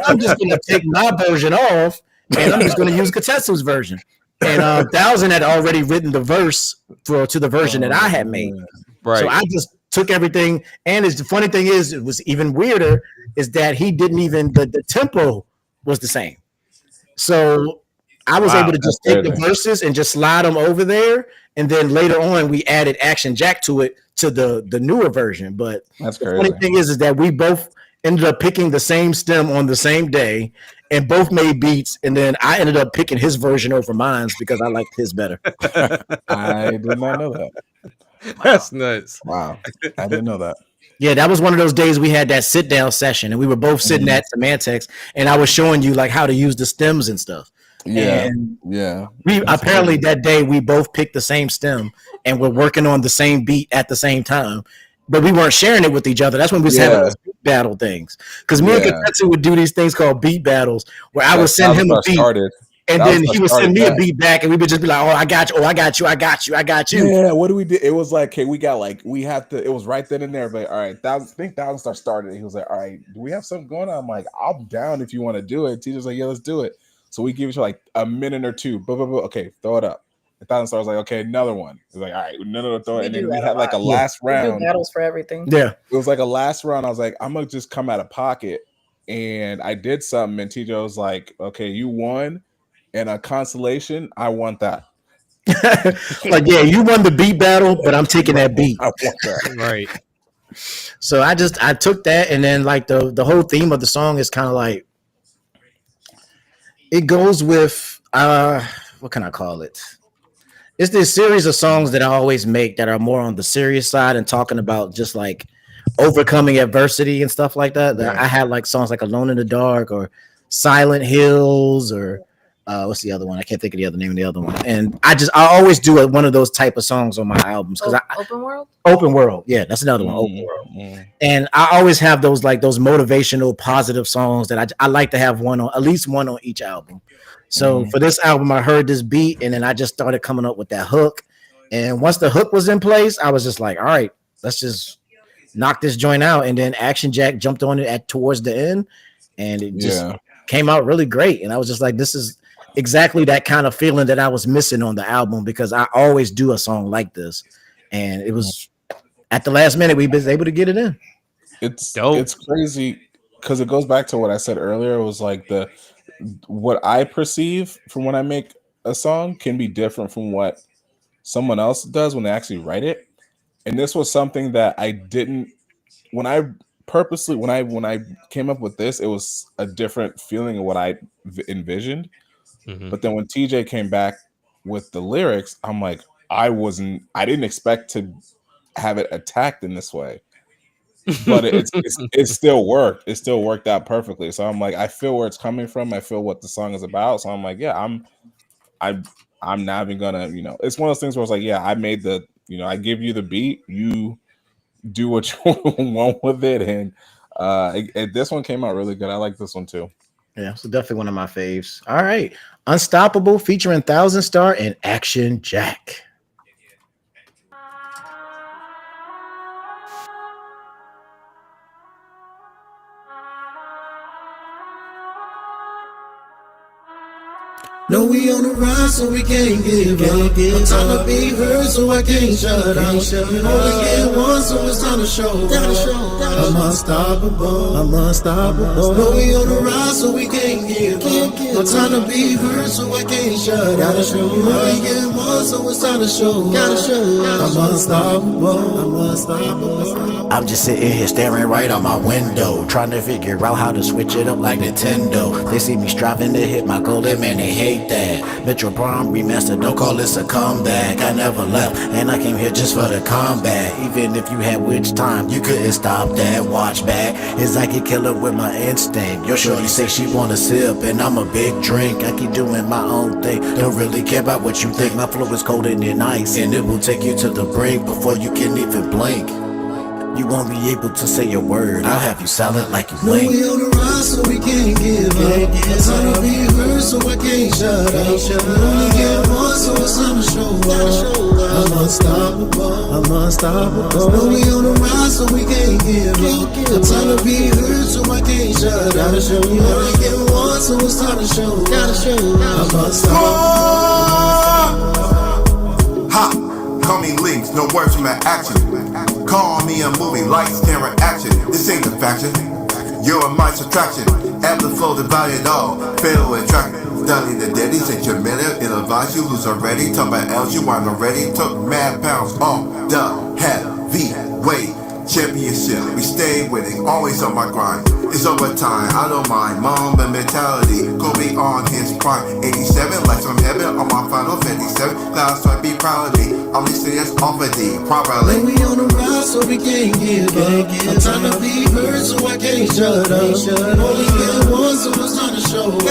I'm just going to take my version off, and I'm just going to use Katetsu's version. And Thousand had already written the verse to the version that I had made. Right. So I just took everything. And the funny thing is, it was even weirder, is that he didn't even, the tempo was the same. So I was able to just take the verses and just slide them over there, and then later on we added Action Jack to it to the newer version. But that's the crazy. funny thing is that we both ended up picking the same stem on the same day, and both made beats. And then I ended up picking his version over mine because I liked his better. I did not know that. That's nuts. Wow, I didn't know that. Yeah, that was one of those days we had that sit down session, and we were both sitting at Semantics, and I was showing you like how to use the stems and stuff. Yeah, and yeah. We apparently that day we both picked the same stem and we're working on the same beat at the same time, but we weren't sharing it with each other. That's when we was having those beat battle things. Because me and Katetsu would do these things called beat battles, where I would send him a beat, and then he would send me a beat back, and we would just be like, "Oh, I got you! Oh, I got you! I got you! I got you!" Yeah. What do we do? It was like, okay, we got like we have to. It was right then and there. But all right, I think Thousand Star started. He was like, "All right, do we have something going on?" I'm like, "I'm down if you want to do it." Teacher's like, "Yeah, let's do it." So we give each other like a minute or two. Okay, throw it up. And Thousand Star was like, "Okay, another one." He's like, "All right, another throw it." And then we had like a last round. We do battles for everything. Yeah, it was like a last round. I was like, "I'm gonna just come out of pocket," and I did something. And TJ was like, "Okay, you won." And a consolation, I want that. Like, yeah, you won the beat battle, but I'm taking that beat. I want that. Right. So I took that, and then like the whole theme of the song is kind of like, it goes with what can I call it? It's this series of songs that I always make that are more on the serious side and talking about just like overcoming adversity and stuff like that. Yeah. I had like songs like Alone in the Dark or Silent Hills or what's the other one? I can't think of the other name of the other one. And I always do one of those type of songs on my albums because Open World. Open World, yeah, that's another one. Open World, and I always have those motivational, positive songs that I like to have at least one on each album. So for this album, I heard this beat, and then I just started coming up with that hook. And once the hook was in place, I was just like, all right, let's just knock this joint out. And then Action Jack jumped on it towards the end, and it just came out really great. And I was just like, this is exactly that kind of feeling that I was missing on the album, because I always do a song like this, and it was at the last minute we was able to get it in. It's dope. It's crazy because it goes back to what I said earlier. It was like what I perceive from when I make a song can be different from what someone else does when they actually write it. And this was something that I didn't when I came up with this, it was a different feeling of what I envisioned. But then when TJ came back with the lyrics, I'm like, I didn't expect to have it attacked in this way, but it still worked. It still worked out perfectly. So I'm like, I feel where it's coming from. I feel what the song is about. So I'm like, yeah, I'm not even gonna, it's one of those things where it's like, yeah, I made I give you the beat, you do what you want with it. And this one came out really good. I like this one too. Yeah, so definitely one of my faves. All right. Unstoppable featuring Thousand Star and Action Jack. No, we on the ride, so we can't give up. I'm trying to be heard, so I can't shut up. Only get one, so it's time to show up. I'm unstoppable. I'm unstoppable. No, we on the ride, so we can't give up. I'm trying to be heard, so I can't shut up. Only get one, so it's time to show up. I'm unstoppable. I'm unstoppable. I'm just sitting here staring right out my window, trying to figure out how to switch it up like Nintendo. They see me striving to hit my goal, and man, they hate that. Metro Prime remastered, don't call this a comeback. I never left, and I came here just for the combat. Even if you had witch time, you couldn't stop that. Watch back, it's like a killer with my instinct. Your shorty say she wanna sip, and I'm a big drink. I keep doing my own thing, don't really care about what you think. My flow is colder than ice, and it will take you to the brink before you can even blink. You won't be able to say a word, I'll have you silent like you blink. No, we on the ride, so we can't give up. I'm trying to be heard, so I can't shut up. Only get one, so it's time to show up. I'm unstoppable. I'm unstoppable. No, we on the ride, so we can't give up. I'm trying to be heard, so I can't shut up. Only get one, so it's time to show up. I'm unstoppable. Ha! Call me links, no words from my action. Call me a movie, lights, camera, action. This ain't a faction. You're my subtraction. Ebb the flow, divide it all. Fatal attraction. Study the daddies and your minute. It'll advise you lose already. Talk about L's, you aren't already. Took mad pounds off the heavyweight championship. We stay winning, always on my grind. It's overtime, I don't mind. Mamba mentality, Kobe on his prime. 87, like from heaven on my final 57. Clouds, so I be proud of me. I'm listening as off of the properly. No, we on the ride, so we can't give up. I'm trying to be heard, so I can't shut up. Only get one, so it's time to show up.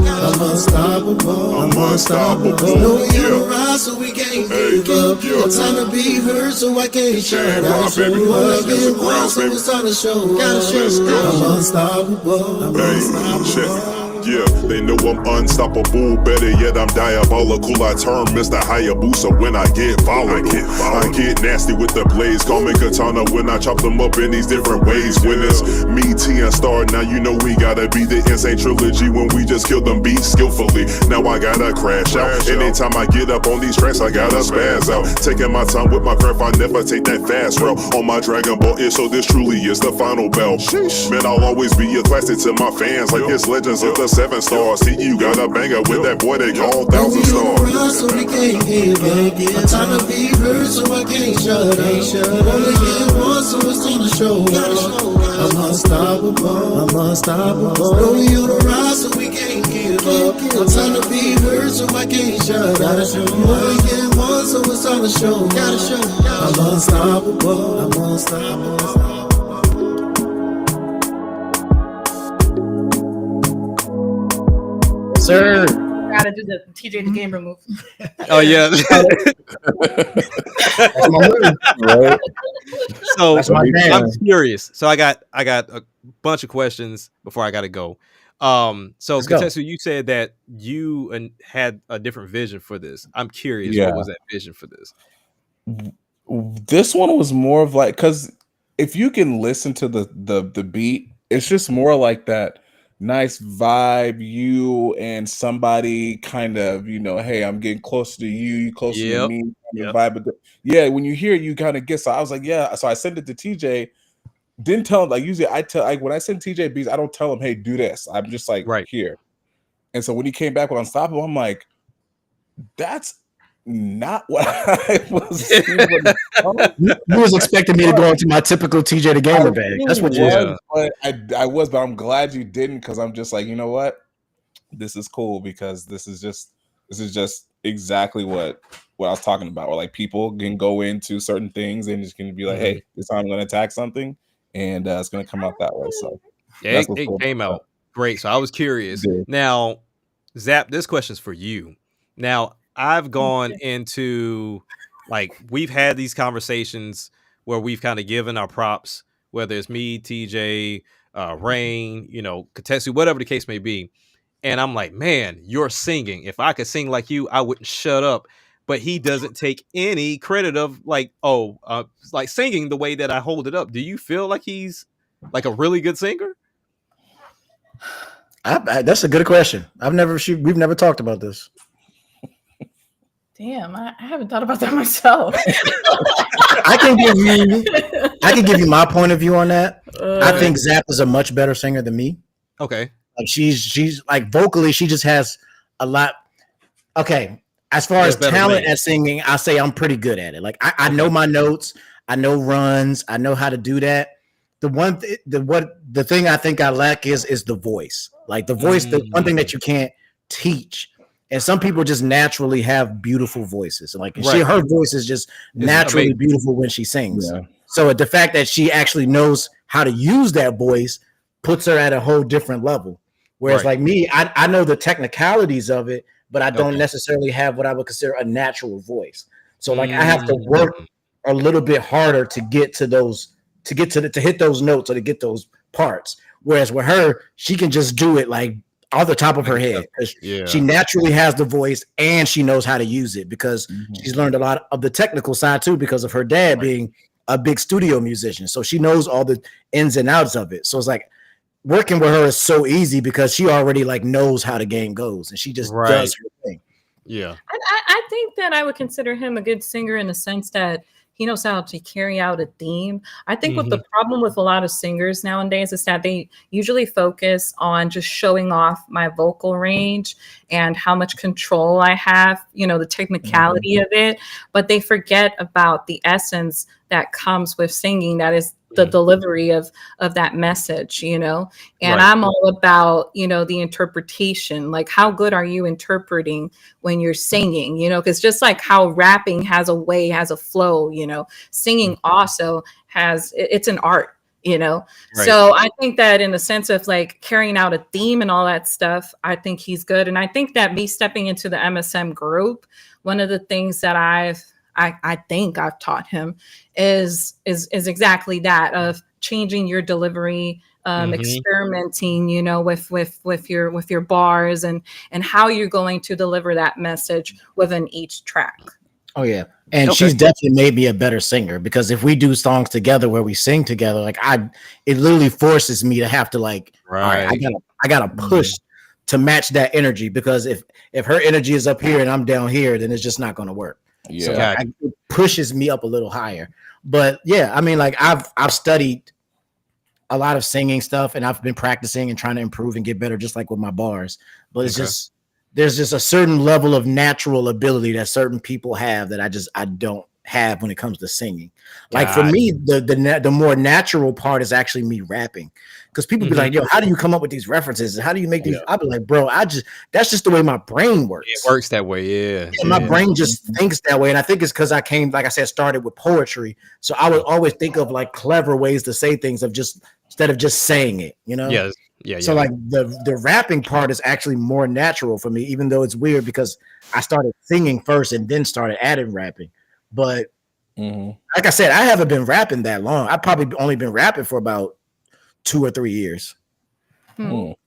I'm unstoppable. I'm unstoppable. No, we on the ride, so we can't give up. I'm trying to be heard, so I can't shut up. Only get one, so it's time to show up. I'm unstoppable. I'm unstoppable. Yeah, they know I'm unstoppable. Better yet, I'm diabolical. I turn Mr. Hayabusa when I get volatile. I get nasty with the blades. Call me katana when I chop them up in these different ways. When it's me, T, and Star, now you know we gotta be the insane trilogy. When we just kill them beats skillfully. Now I gotta crash out. Anytime I get up on these tracks, I gotta spaz out. Taking my time with my craft, I never take that fast route. On my Dragon Ball is so this truly is the final bell. Man, I'll always be a classic to my fans, like it's Legends of the 7 stars. See, you got a banger with that boy they call 1,000 stars. So we can't give up. I'm trying to be heard, so I can't shut up. Only get one, so it's time to show up. I'm unstoppable. I'm unstoppable. No, we on the ride, so we can't give up. I'm trying to be heard, so I can't shut up. Only get one, so it's time to show up. I'm unstoppable. I'm unstoppable. Sir, Gotta do the TJ the Gamer move. Oh yeah. That's my move, right? So That's my jam. I'm curious. So I got a bunch of questions before I got to go. So Let's go. Katetsu, you said that you had a different vision for this. I'm curious. Yeah. What was that vision for this? This one was more of like, because if you can listen to the beat, it's just more like that nice vibe, you and somebody kind of, hey, I'm getting closer to you, you closer to me, kind of vibe. Yeah, when you hear it, you kind of get. So I was like, yeah. So I sent it to TJ. Didn't tell him, like, usually when I send TJ beats, I don't tell him, hey, do this. I'm just like, right here. And so when he came back with Unstoppable, I'm like, that's not what I was. You was expecting me to go into my typical TJ the Gamer bag. That's what you was. But I was, but I'm glad you didn't, because I'm just like, you know what? This is cool, because this is just exactly what I was talking about. Where like people can go into certain things and just can be like, hey, this time I'm going to attack something, and it's going to come out that way. So yeah, it cool came out great. So I was curious. Now, Zap, this question's for you. Now, I've gone into, like, we've had these conversations where we've kind of given our props, whether it's me, TJ, Rain, Katetsu, whatever the case may be. And I'm like, man, you're singing. If I could sing like you, I wouldn't shut up. But he doesn't take any credit of like singing the way that I hold it up. Do you feel like he's like a really good singer? That's a good question. We've never talked about this. Damn, I haven't thought about that myself. I can give you my point of view on that. I think Zap is a much better singer than me. Okay. Like she's like vocally, she just has a lot. Okay. As far as talent at singing, I say I'm pretty good at it. Like I know my notes, I know runs, I know how to do that. The thing I think I lack is the voice. Like the voice, the one thing that you can't teach. And some people just naturally have beautiful voices. Like her voice is just naturally beautiful when she sings. Yeah. So the fact that she actually knows how to use that voice puts her at a whole different level. Whereas like me, I know the technicalities of it, but I don't necessarily have what I would consider a natural voice. So like I have to work a little bit harder to get to those, to hit those notes or to get those parts. Whereas with her, she can just do it like off the top of her head. She naturally has the voice and she knows how to use it because she's learned a lot of the technical side too, because of her dad being a big studio musician. So she knows all the ins and outs of it. So it's like working with her is so easy because she already like knows how the game goes and she just does her thing. Yeah. I think that I would consider him a good singer in the sense that he knows how to carry out a theme. I think what the problem with a lot of singers nowadays is that they usually focus on just showing off my vocal range and how much control I have, the technicality of it, but they forget about the essence that comes with singing. That is the delivery of that message, and I'm all about, the interpretation, like how good are you interpreting when you're singing, because just like how rapping has a way, has a flow, singing also it's an art, So I think that in the sense of like carrying out a theme and all that stuff, I think he's good. And I think that me stepping into the MSM group, one of the things that I think I've taught him is exactly that, of changing your delivery, experimenting, with your bars and how you're going to deliver that message within each track. Oh yeah. And she's definitely made me a better singer because if we do songs together where we sing together, like it literally forces me to have to like, all right, I gotta push to match that energy, because if her energy is up here and I'm down here, then it's just not going to work. Yeah. So it pushes me up a little higher. But yeah, I mean, like I've studied a lot of singing stuff and I've been practicing and trying to improve and get better, just like with my bars. But it's just, there's just a certain level of natural ability that certain people have that I don't have when it comes to singing. Like for me, the more natural part is actually me rapping, because people be like, yo, how do you come up with these references? How do you make these? I'll be like, bro, that's just the way my brain works. It works that way. Yeah. My brain just thinks that way. And I think it's because I like I said, started with poetry. So I would always think of like clever ways to say things instead of just saying it, Yeah. So like the rapping part is actually more natural for me, even though it's weird because I started singing first and then started adding rapping. But like I said, I haven't been rapping that long. I've probably only been rapping for about 2 or 3 years.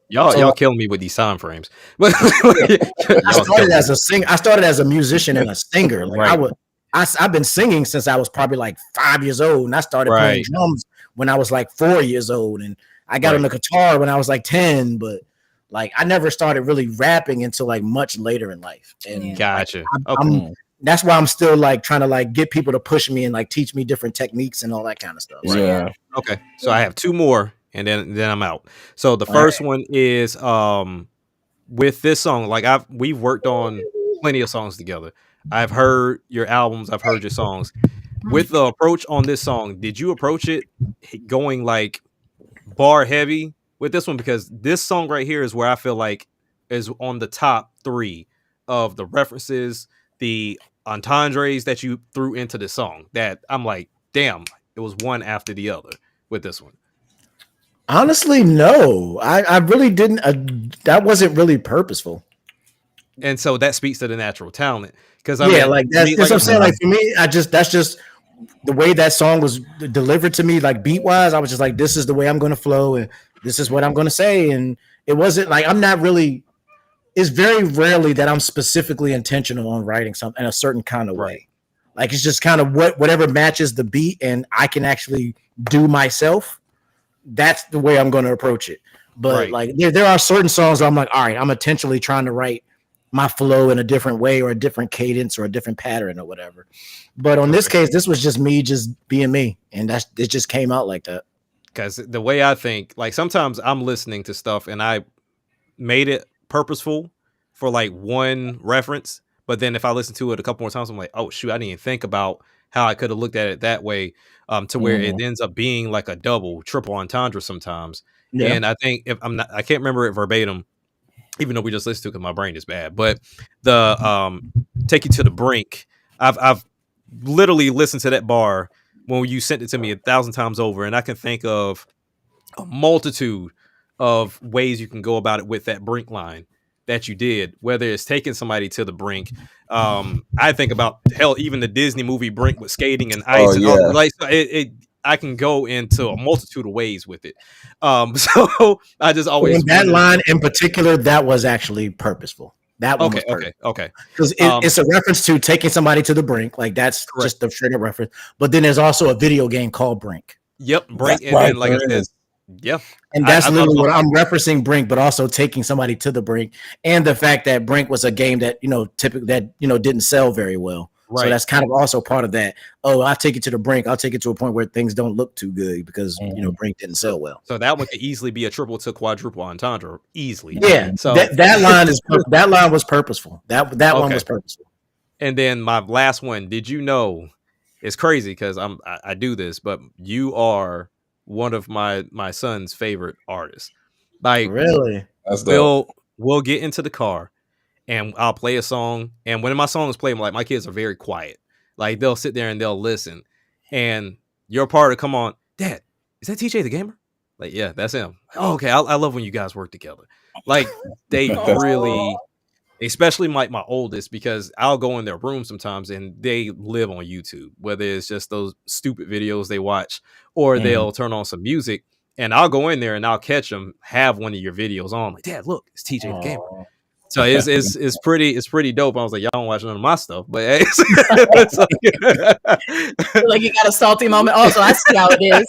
Y'all killing me with these time frames. But I started as a singer. I started as a musician and a singer. Like I've been singing since I was probably like 5 years old, and I started playing drums when I was like 4 years old, and I got on the guitar when I was like 10. But like I never started really rapping until like much later in life. And gotcha. That's why I'm still like trying to like get people to push me and like teach me different techniques and all that kind of stuff. Right? Yeah. Okay. So I have 2 more and then I'm out. So the first one is with this song, like we've worked on plenty of songs together. I've heard your albums, I've heard your songs. With the approach on this song, did you approach it going like bar heavy with this one? Because this song right here is where I feel like is on the top 3 of the references, the entendres that you threw into the song, that I'm like, damn, it was one after the other with this one. Honestly, no, I really didn't. That wasn't really purposeful. And so that speaks to the natural talent. Because that's what I'm saying. Like for me, that's just the way that song was delivered to me, like beat wise. I was just like, this is the way I'm going to flow, and this is what I'm going to say. And it wasn't like I'm not really. It's very rarely that I'm specifically intentional on writing something in a certain kind of way. Like it's just kind of whatever matches the beat and I can actually do myself. That's the way I'm going to approach it. But like there are certain songs where I'm like, all right, I'm intentionally trying to write my flow in a different way or a different cadence or a different pattern or whatever. But on this case, this was just me just being me, and it just came out like that. Because the way I think, like sometimes I'm listening to stuff and I made it purposeful for like one reference, but then if I listen to it a couple more times, I'm like, oh shoot, I didn't even think about how I could have looked at it that way, to where it ends up being like a double, triple entendre sometimes. Yeah. And I think if I can't remember it verbatim, even though we just listened to it because my brain is bad. But the Take You to the Brink, I've literally listened to that bar when you sent it to me 1,000 times over, and I can think of a multitude of ways you can go about it with that brink line that you did, whether it's taking somebody to the brink. I think about even the Disney movie Brink with skating and ice and all, like I can go into a multitude of ways with it. So I just always that line in particular, that was actually purposeful. That one okay. Because it's a reference to taking somebody to the brink. Like that's just the straight up reference. But then there's also a video game called Brink. Yep, Brink. And then, like I said, yeah. And that's literally what I'm referencing Brink, but also taking somebody to the brink. And the fact that Brink was a game that, typically didn't sell very well. Right. So that's kind of also part of that. Oh, I'll take it to the brink. I'll take it to a point where things don't look too good because Brink didn't sell well. So that one could easily be a triple to quadruple entendre, easily. Yeah. So that line was purposeful. That one was purposeful. And then my last one. Did you know? It's crazy because I do this, but you are one of my son's favorite artists. Like really, we'll get into the car. And I'll play a song. And when my songs play, like my kids are very quiet. Like they'll sit there and they'll listen. And your part to come on, Dad, is that TJ the Gamer? Like, yeah, that's him. Oh, okay. I love when you guys work together. Like they really, especially my oldest, because I'll go in their room sometimes and they live on YouTube, whether it's just those stupid videos they watch or they'll turn on some music. And I'll go in there and I'll catch them have one of your videos on. Like, Dad, look, it's TJ the Gamer. So it's pretty dope. I was like, y'all don't watch none of my stuff, but hey, like you got a salty moment. Also, I see how it is.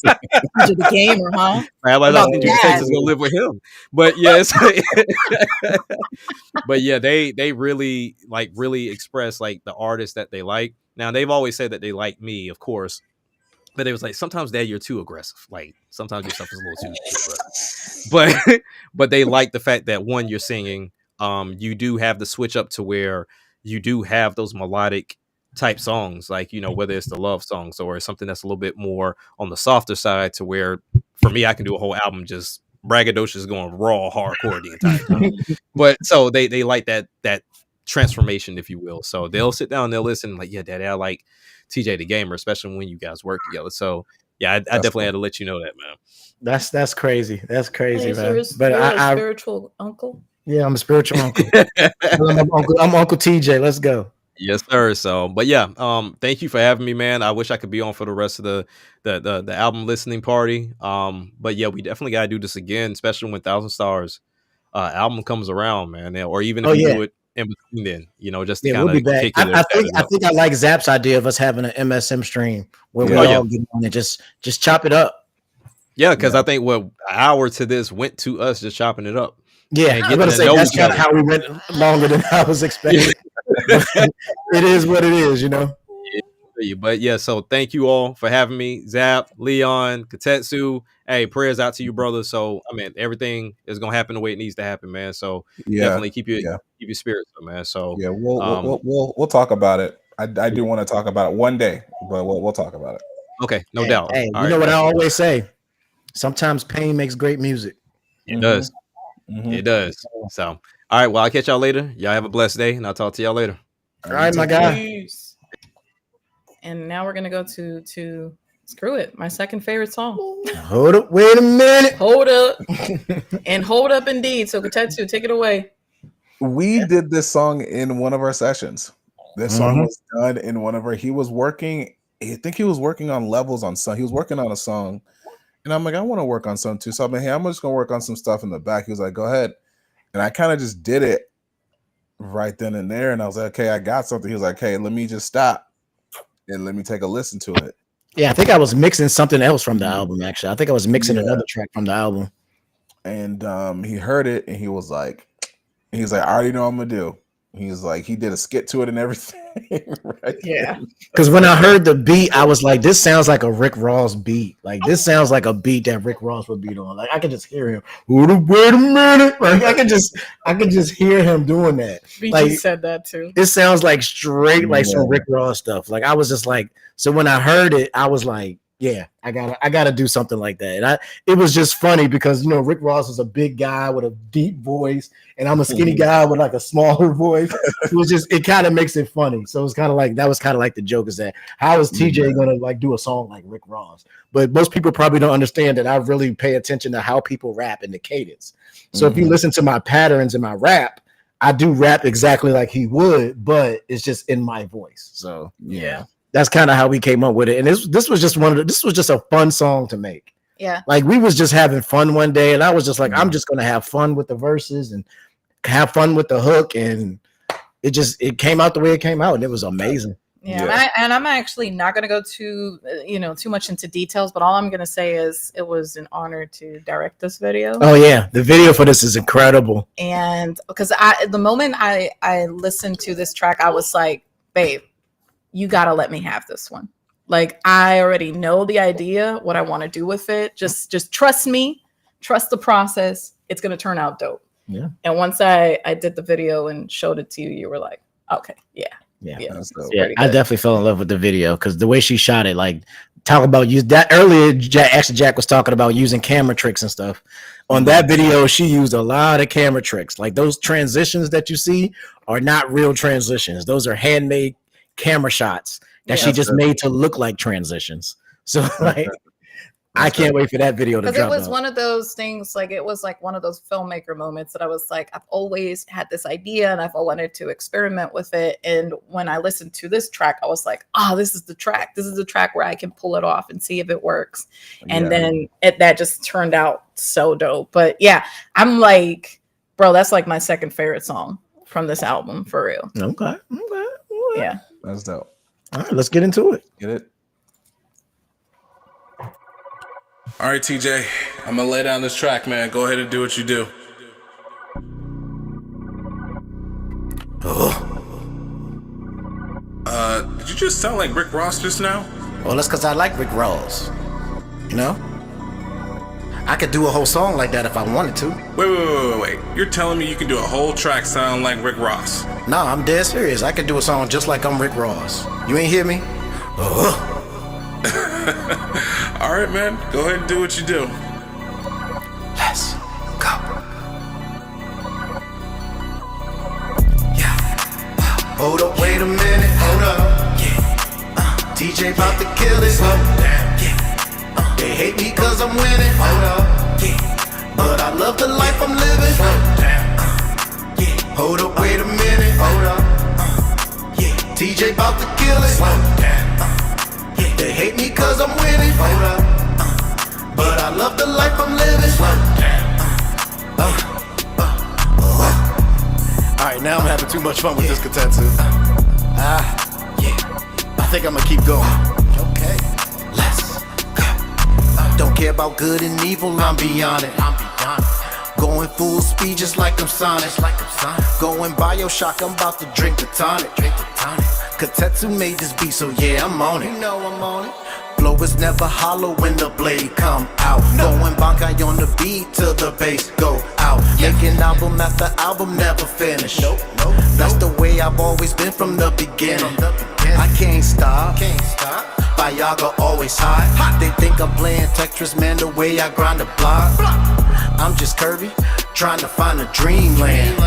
You're the gamer, huh? I think Texas gonna live with him, but yes, but yeah, they really express like the artists that they like. Now they've always said that they like me, of course. But it was like, sometimes, Dad, you're too aggressive. Like sometimes your stuff is a little too aggressive. But they like the fact that one, you're singing. You do have the switch up to where you do have those melodic type songs, like, whether it's the love songs or something that's a little bit more on the softer side, to where for me, I can do a whole album just braggadocious going raw hardcore the entire time. But so they like that transformation, if you will. So they'll sit down and they'll listen like, yeah, Daddy, I like TJ the Gamer, especially when you guys work together. So yeah, I definitely had to let you know that, man. That's crazy. That's crazy, man. But you're a spiritual uncle. Yeah, I'm a spiritual uncle. I'm Uncle TJ. Let's go. Yes, sir. So, but yeah, thank you for having me, man. I wish I could be on for the rest of the album listening party. But yeah, we definitely gotta do this again, especially when 1,000 Stars album comes around, man. Or even if we do it in between then, just to kind of kick it. I think I like Zap's idea of us having an MSM stream where we all get on and just chop it up. Yeah, because I think an hour to this went to us just chopping it up. Yeah, I'm gonna say that's kind of how we went longer than I was expecting. It is what it is, But yeah, so thank you all for having me, Zap, Leon, Katetsu. Hey, prayers out to you, brother. So I mean, everything is gonna happen the way it needs to happen, man. So definitely keep your spirits up, man. So yeah, we'll talk about it. I do want to talk about it one day, but we'll talk about it. Okay, no doubt. Hey, what I always say? Sometimes pain makes great music. It does. It does. So, all right. Well, I'll catch y'all later. Y'all have a blessed day, and I'll talk to y'all later. All right, my guy. And now we're gonna go to Screw It, my second favorite song. Hold up, wait a minute. Hold up, and hold up indeed. So Katetsu, take it away. We did this song in one of our sessions. This song was done in one of our. He was working. I think he was working on levels on some. He was working on a song. And I'm like, I want to work on some too. So I'm like, hey, I'm just going to work on some stuff in the back. He was like, go ahead. And I kind of just did it right then and there. And I was like, okay, I got something. He was like, hey, let me just stop and let me take a listen to it. Yeah, I think I was mixing something else from the album, actually. I think I was mixing another track from the album. and he heard it, and he was like, I already know what I'm gonna do. He's like, he did a skit to it and everything. Right? Yeah. Because when I heard the beat, I was like, this sounds like a Rick Ross beat. Like, this sounds like a beat that Rick Ross would beat on. Like, I could just hear him. Wait a minute. Like, I could just hear him doing that. BG Like, said that too. it sounds like straight like some Rick Ross stuff. Like, I was just like, so when I heard it, I was like, yeah, I gotta do something like that. And it was just funny because, you know, Rick Ross is a big guy with a deep voice, and I'm a skinny guy with like a smaller voice. It kind of makes it funny. So it's kind of like, that was kind of like the joke, is that how is TJ gonna like do a song like Rick Ross? But most people probably don't understand that I really pay attention to how people rap and the cadence. So if you listen to my patterns in my rap, I do rap exactly like he would, but it's just in my voice. So yeah. That's kind of how we came up with it. And this was just a fun song to make. Yeah. Like, we was just having fun one day, and I was just like, I'm just gonna have fun with the verses and have fun with the hook, and it came out the way it came out, and it was amazing. Yeah. And I'm actually not gonna go too much into details, but all I'm gonna say is it was an honor to direct this video. Oh yeah, the video for this is incredible. And because the moment I listened to this track, I was like, babe, you gotta let me have this one. Like, I already know the idea, what I want to do with it. Just trust me, trust the process. It's gonna turn out dope. Yeah. And once I did the video and showed it to you, you were like, okay, yeah. I definitely fell in love with the video because the way she shot it, like, talk about that earlier. Jack was talking about using camera tricks and stuff. On that video, she used a lot of camera tricks. Like, those transitions that you see are not real transitions. Those are handmade camera shots that she just made to look like transitions. So like, I can't wait for that video to drop. Because it was one of those things, like, it was like one of those filmmaker moments that I was like, I've always had this idea and I've wanted to experiment with it. And when I listened to this track, I was like, this is the track. This is the track where I can pull it off and see if it works. And then that just turned out so dope. But yeah, I'm like, bro, that's like my second favorite song from this album, for real. Okay. Yeah. That's dope. All right, let's get into it. Get it? All right, TJ, I'm gonna lay down this track, man. Go ahead and do what you do. Did you just sound like Rick Ross just now? Well, that's because I like Rick Ross. You know? I could do a whole song like that if I wanted to. Wait. You're telling me you can do a whole track sound like Rick Ross? Nah, I'm dead serious. I could do a song just like I'm Rick Ross. You ain't hear me? All right, man. Go ahead and do what you do. Let's go. Hold up, wait a minute. Hold up. TJ about to kill it. Slow down. They hate me cause I'm winning. Hold up. But I love the life I'm living. Slow down. Hold up, wait a minute. Hold up. TJ about to kill it. Slow down. They hate me cause I'm winning. Hold up. But I love the life I'm living. Slow down. Alright, now I'm having too much fun with this Katetsu. I think I'm gonna keep going. Okay, let's go. Don't care about good and evil, I'm beyond it. Going full speed just like I'm Sonic. Going Bioshock, I'm about to drink the tonic. Katetsu made this beat, so yeah, I'm on it. You know I'm on it. Flow is never hollow when the blade come out. Going Bankai on the beat till the bass go out. Making album after album, never finish. That's the way I've always been from the beginning. I can't stop. Viagra always hot. They think I'm playing Tetris, man, the way I grind the block. I'm just curvy, trying to find a dreamland.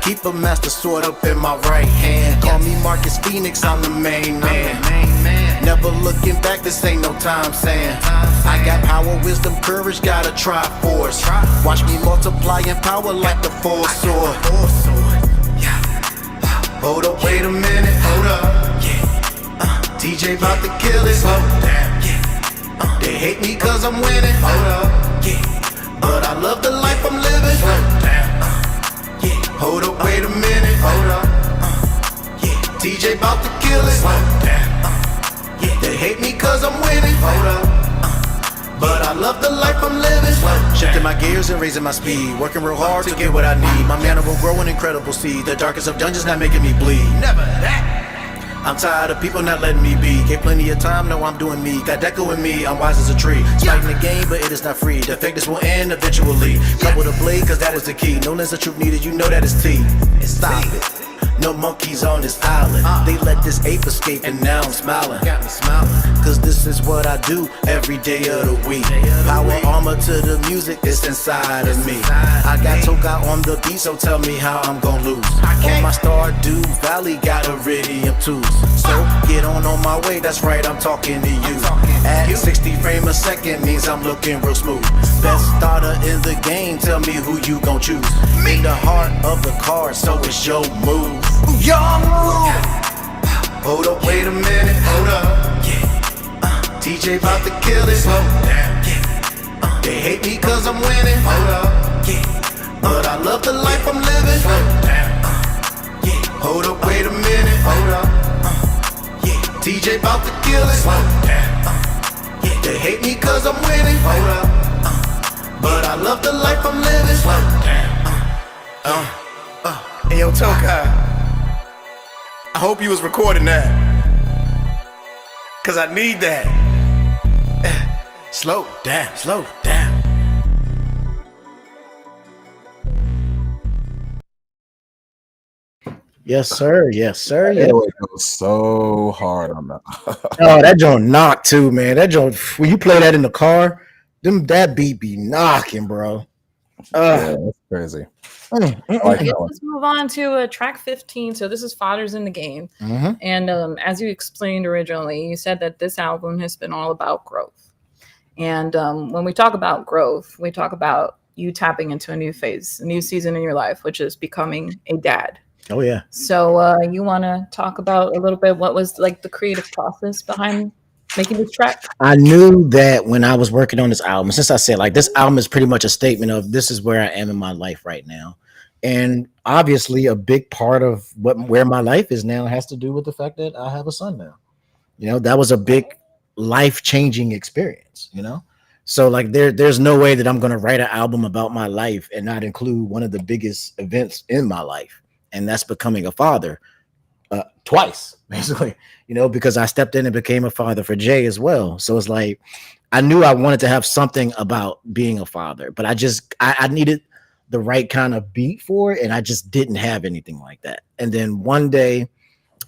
Keep a master sword up in my right hand. Call me Marcus Phoenix, I'm the main man. Never looking back, this ain't no time saying. I got power, wisdom, courage, gotta try force. Watch me multiply in power like the full sword. Hold up, wait a minute, hold up. TJ about to kill it. Slow down. They hate me cause I'm winning. Hold up. But I love the life I'm living. Slow down. Hold up, wait a minute. Hold up. TJ about to kill it. Slow down. They hate me cause I'm winning. Hold up. But I love the life I'm living. Shifting my gears and raising my speed. Working real hard to get what I need. My manner will grow an incredible seed. The darkest of dungeons not making me bleed. Never that. I'm tired of people not letting me be. Get plenty of time, no, I'm doing me. Got Deco with me, I'm wise as a tree. Spiting the game, but it is not free. The fakeness will end eventually. Come with a blade, cause that is the key. No lens of truth needed, you know that is T. Stop it. No monkeys on this island. They let this ape escape and now I'm smiling. Got me smiling. Cause this is what I do every day of the week. Power armor to the music, it's inside of me. I got Toka on the beat, so tell me how I'm gon' lose. On my Stardew Valley, got Iridium tools. So get on my way, that's right, I'm talking to you. At 60 frame a second means I'm looking real smooth. Best starter in the game, tell me who you gon' choose. In the heart of the card, so it's your move. Your move. Hold up, wait a minute, hold up. TJ about to kill it. They hate me cause I'm winning. Hold up. But I love the life I'm living. Hold up, wait a minute, hold up. TJ about to kill it. They hate me cause I'm winning. Hold up. But I love the life I'm living. Hey yo, Toka, I hope you was recording that, cause I need that. Slow down, slow down. Yes, sir. Yes, sir. It Yes. goes so hard on that. Oh, that joint knock too, man. That joint, when you play that in the car, that beat be knocking, bro. Yeah, that's crazy. I guess let's move on to track 15. So this is Fathers in the Game. Mhm. And as you explained originally, you said that this album has been all about growth. And when we talk about growth, we talk about you tapping into a new phase, a new season in your life, which is becoming a dad. Oh yeah. So you want to talk about a little bit what was like the creative process behind making this track? I knew that when I was working on this album, since I said like this album is pretty much a statement of this is where I am in my life right now. And obviously a big part of where my life is now has to do with the fact that I have a son now. You know, that was a big life-changing experience, you know? So like there's no way that I'm going to write an album about my life and not include one of the biggest events in my life. And that's becoming a father twice, basically, you know, because I stepped in and became a father for Jay as well. So it's like, I knew I wanted to have something about being a father, but I needed the right kind of beat for it. And I just didn't have anything like that. And then one day,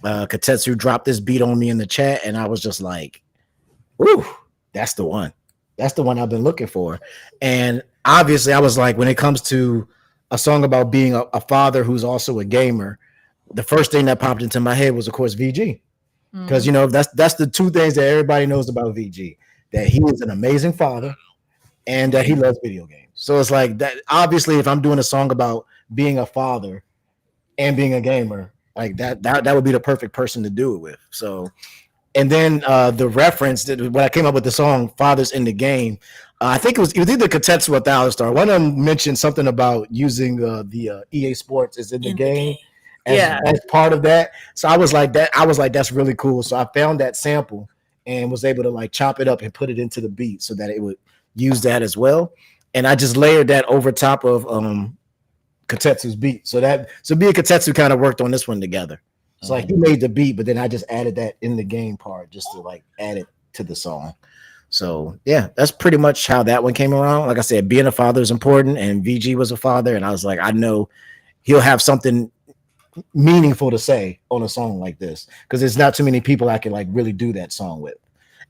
Katetsu dropped this beat on me in the chat. And I was just like, ooh, that's the one. That's the one I've been looking for. And obviously I was like, when it comes to a song about being a father who's also a gamer, the first thing that popped into my head was, of course, VG. Because, you know, that's the two things that everybody knows about VG, that he is an amazing father and that he loves video games. So it's like that. Obviously, if I'm doing a song about being a father and being a gamer, like that would be the perfect person to do it with. So, and then the reference that when I came up with the song "Fathers in the Game," I think it was either Katetsu or Thalistar. One of them mentioned something about using the EA Sports is in the game. As part of that. So I was like, that's really cool. So I found that sample and was able to like chop it up and put it into the beat so that it would use that as well. And I just layered that over top of Katetsu's beat. So me and Katetsu kind of worked on this one together. It's like he made the beat, but then I just added that in the game part just to like add it to the song. So yeah, that's pretty much how that one came around. Like I said, being a father is important, and VG was a father, and I was like, I know he'll have something meaningful to say on a song like this, because there's not too many people I can like really do that song with.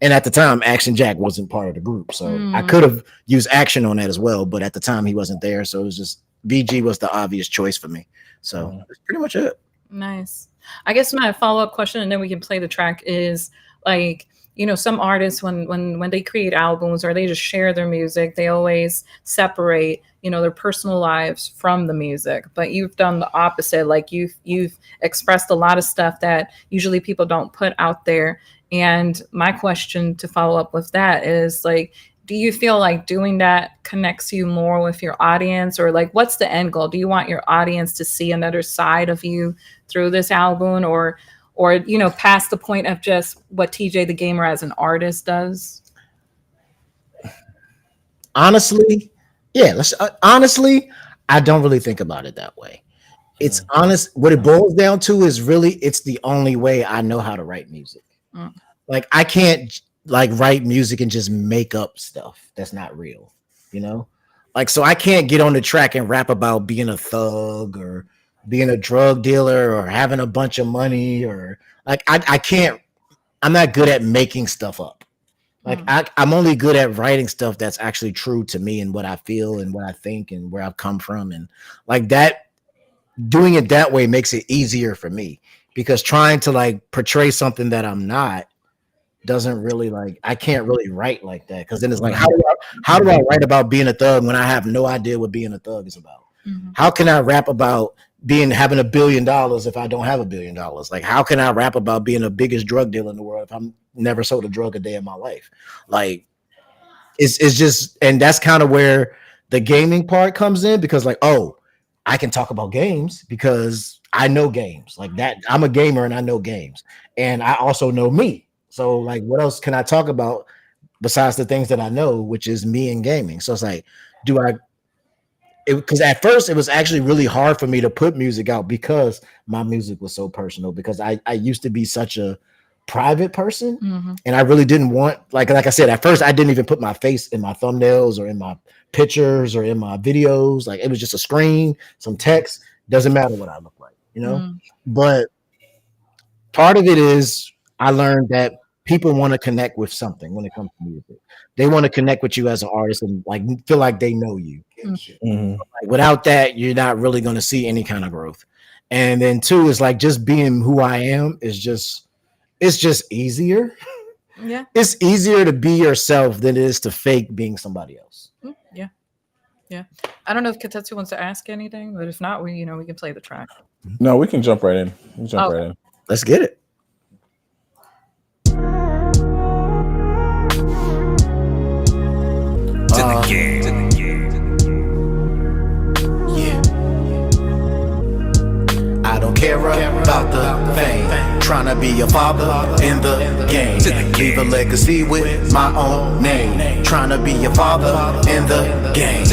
And at the time, Action Jack wasn't part of the group, so I could have used Action on that as well, but at the time he wasn't there, so it was just VG was the obvious choice for me. So that's pretty much it. Nice. I guess my follow-up question, and then we can play the track, is like, you know, some artists when they create albums or they just share their music, they always separate, you know, their personal lives from the music. But you've done the opposite. Like you've expressed a lot of stuff that usually people don't put out there. And my question to follow up with that is like, do you feel like doing that connects you more with your audience, or like what's the end goal? Do you want your audience to see another side of you through this album, or you know, past the point of just what TJ the Gamer as an artist does? honestly, yeah, honestly, I don't really think about it that way. It's honest. What it boils down to is really, it's the only way I know how to write music. Like I can't like write music and just make up stuff that's not real, you know? Like, so I can't get on the track and rap about being a thug or being a drug dealer or having a bunch of money or like, I can't, I'm not good at making stuff up. Like I'm only good at writing stuff that's actually true to me and what I feel and what I think and where I've come from. And like that, doing it that way makes it easier for me, because trying to like portray something that I'm not doesn't really, like, I can't really write like that, because then it's like, how do I write about being a thug when I have no idea what being a thug is about? How can I rap about having $1 billion if I don't have $1 billion? Like, how can I rap about being the biggest drug dealer in the world if I'm never sold a drug a day in my life? Like, it's just, and that's kind of where the gaming part comes in, because like, oh, I can talk about games because I know games like that. I'm a gamer and I know games, and I also know me. So like, what else can I talk about besides the things that I know, which is me and gaming? So it's like, because at first it was actually really hard for me to put music out because my music was so personal, because I used to be such a private person, and I really didn't want, like I said, at first I didn't even put my face in my thumbnails or in my pictures or in my videos. Like, it was just a screen, some text, doesn't matter what I look like, you know? But part of it is I learned that people want to connect with something when it comes to music. They want to connect with you as an artist and like feel like they know you. Like, without that, you're not really going to see any kind of growth. And then two is like, just being who I am is just, it's just easier. Yeah. It's easier to be yourself than it is to fake being somebody else. Yeah. Yeah. I don't know if Katetsu wants to ask anything, but if not, we can play the track. No, we can jump right in. We can jump right in. Let's get it. I don't care about the fame. Tryna be a father in the game. Leave a legacy with my own name. Tryna be a father in the game.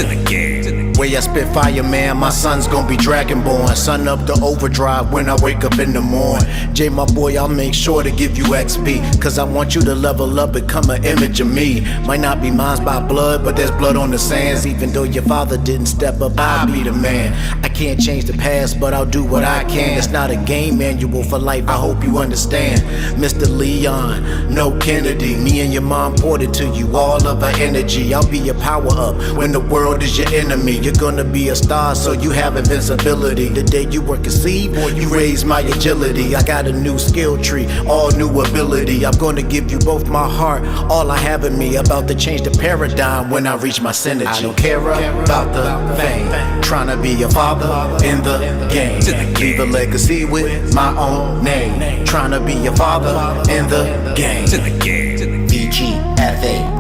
Way I spit fire, man, my son's gonna be dragonborn. Sun up the overdrive when I wake up in the morning. Jay, my boy, I'll make sure to give you XP, cause I want you to level up, become an image of me. Might not be mine by blood, but there's blood on the sands. Even though your father didn't step up, I'll be the man. I can't change the past, but I'll do what I can. It's not a game manual for life, I hope you understand. Mr. Leon, no Kennedy. Me and your mom poured it to you, all of her energy. I'll be your power up when the world is your enemy. You're gonna be a star, so you have invincibility. The day you were conceived, you raised my agility. I got a new skill tree, all new ability. I'm gonna give you both my heart, all I have in me. About to change the paradigm when I reach my synergy. I don't care about the fame. Tryna be a father in the game. Leave a legacy with my own name. Tryna be a father in the game. VGFATHER.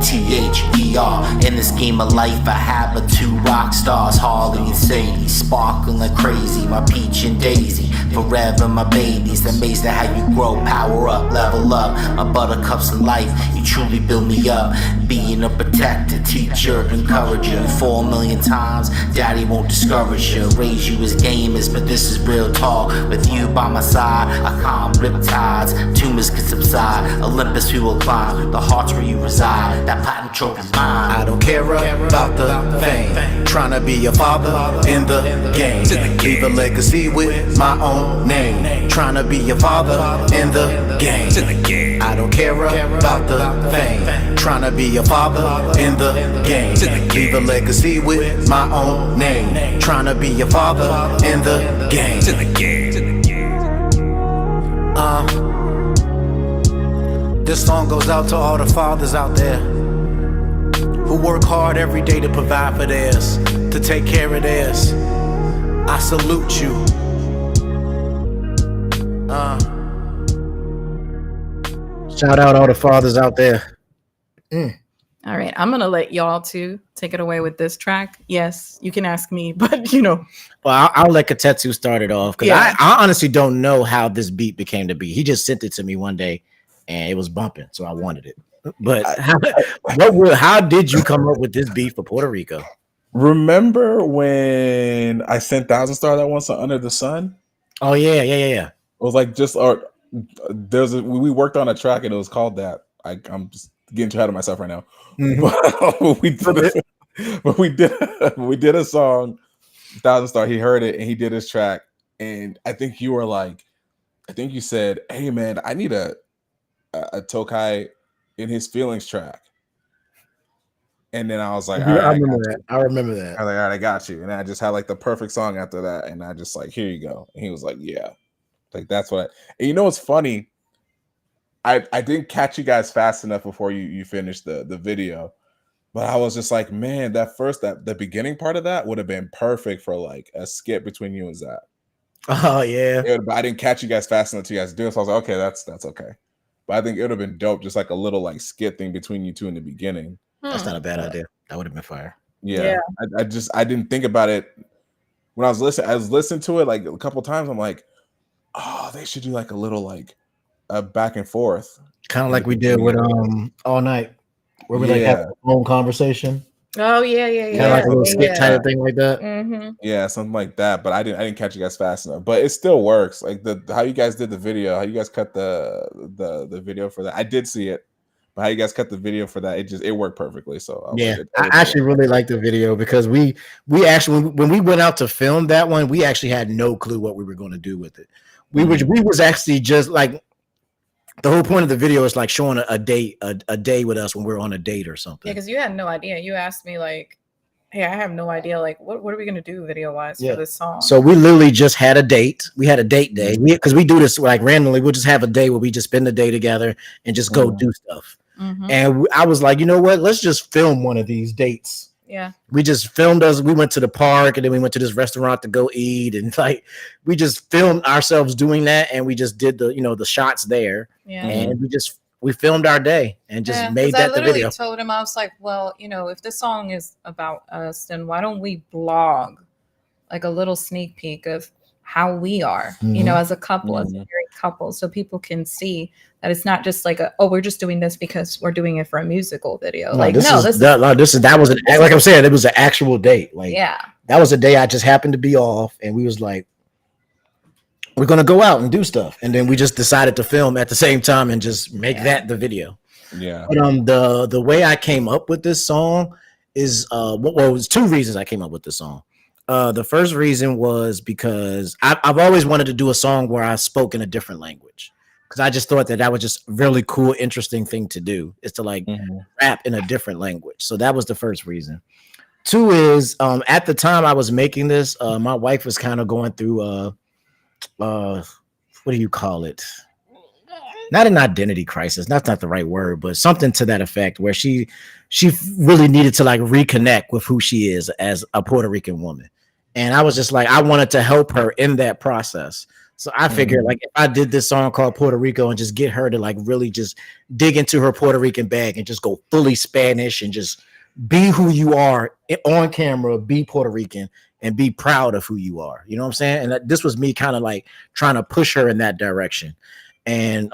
In the scheme of life, I have a two rock stars, Harley and Sadie, sparkling like crazy. My peach and daisy, forever my babies. Amazed at how you grow, power up, level up. My buttercups in life, you truly build me up. Being a protector, teacher, encourager. 4 million times, daddy won't discourage you. Raise you as gamers, but this is real talk. With you by my side, I calm riptides. Tumors can subside, Olympus we will climb. The heart's where you reside, that platinum trophy's mine. I don't care about the fame. Tryna be a father in the game. Leave a legacy with my own name. Tryna be a father in the game. I don't care about the fame. Tryna be a father in the game. Leave a legacy with my own name. Tryna be a father in the game. This song goes out to all the fathers out there who work hard every day to provide for theirs, to take care of theirs. I salute you. Shout out all the fathers out there. All right, I'm gonna let y'all two take it away with this track. Yes, you can ask me, but Well, I'll let Katetsu start it off, because I honestly don't know how this beat became the beat. He just sent it to me one day, and it was bumping, so I wanted it. But how did you come up with this beat for Puerto Rico? Remember when I sent Thousand Star that one song, Under the Sun? Oh yeah. It was like we worked on a track and it was called that. I'm just getting too ahead of myself right now. But we did a song, Thousand Star. He heard it and he did his track. And I think you said, "Hey man, I need a Tokai in his feelings track." And then I was like, all right, I remember that. I was like, all right, I got you. And I just had like the perfect song after that. And I just like, here you go. And he was like, yeah. Like that's what and you know what's funny? I didn't catch you guys fast enough before you finished the video. But I was just like, man, the beginning part of that would have been perfect for like a skit between you and Zach. Oh yeah. But I didn't catch you guys fast enough to you guys do it. So I was like, okay, that's okay. But I think it would have been dope, just like a little like skit thing between you two in the beginning. That's not a bad idea. That would have been fire. Yeah. I didn't think about it when I was listening. I was listening to it like a couple times. I'm like, oh, they should do like a little like a back and forth, kind of like we did with All Night, where we like have a phone conversation. Oh yeah. Kind of like a little skit type of thing like that. Mm-hmm. Yeah, something like that. But I didn't catch you guys fast enough. But it still works. Like how you guys did the video, how you guys cut the video for that. I did see it. But how you guys cut the video for that, it worked perfectly. So I actually really like the video because we actually when we went out to film that one, we actually had no clue what we were going to do with it. We was actually just like the whole point of the video is like showing a day with us when we're on a date or something. Yeah, because you had no idea. You asked me like, hey, I have no idea. Like, what are we gonna do video wise for this song? So we literally just had a date. We had a date day because we do this like randomly. We'll just have a day where we just spend the day together and just go do stuff. And I was like, you know what? Let's just film one of these dates. Yeah. We just filmed us. We went to the park and then we went to this restaurant to go eat. And like, we just filmed ourselves doing that. And we just did the shots there. Yeah. And we filmed our day and just made that the video. I told him, I was like, well, if this song is about us, then why don't we blog like a little sneak peek of how we are, as a couple, as a married couple, so people can see that it's not just like we're just doing this because we're doing it for a musical video. Like, that was like I'm saying, it was an actual date. Like, that was a day I just happened to be off, and we was like, we're gonna go out and do stuff, and then we just decided to film at the same time and just make that the video. Yeah. But the way I came up with this song is it was two reasons I came up with this song. The first reason was because I've always wanted to do a song where I spoke in a different language, because I just thought that was just a really cool, interesting thing to do, is to like rap in a different language. So that was the first reason. Two is at the time I was making this, my wife was kind of going through what do you call it? Not an identity crisis. That's not the right word, but something to that effect, where she really needed to like reconnect with who she is as a Puerto Rican woman. And I was just like, I wanted to help her in that process. So I figured like if I did this song called Puerto Rico and just get her to like really just dig into her Puerto Rican bag and just go fully Spanish and just be who you are on camera, be Puerto Rican and be proud of who you are. You know what I'm saying? And this was me kind of like trying to push her in that direction. And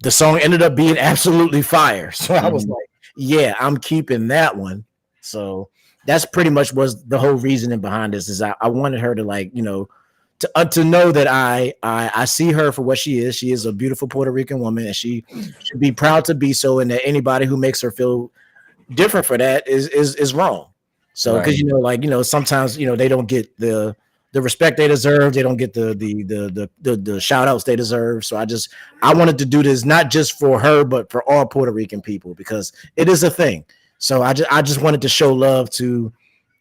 the song ended up being absolutely fire. So I was like, yeah, I'm keeping that one. So that's pretty much was the whole reasoning behind this, is I wanted her to like, to know that I see her for what she is. She is a beautiful Puerto Rican woman, and she should be proud to be so, and that anybody who makes her feel different for that is wrong. So because sometimes they don't get the respect they deserve, they don't get the shout outs they deserve. So I wanted to do this not just for her, but for all Puerto Rican people, because it is a thing. So I just wanted to show love to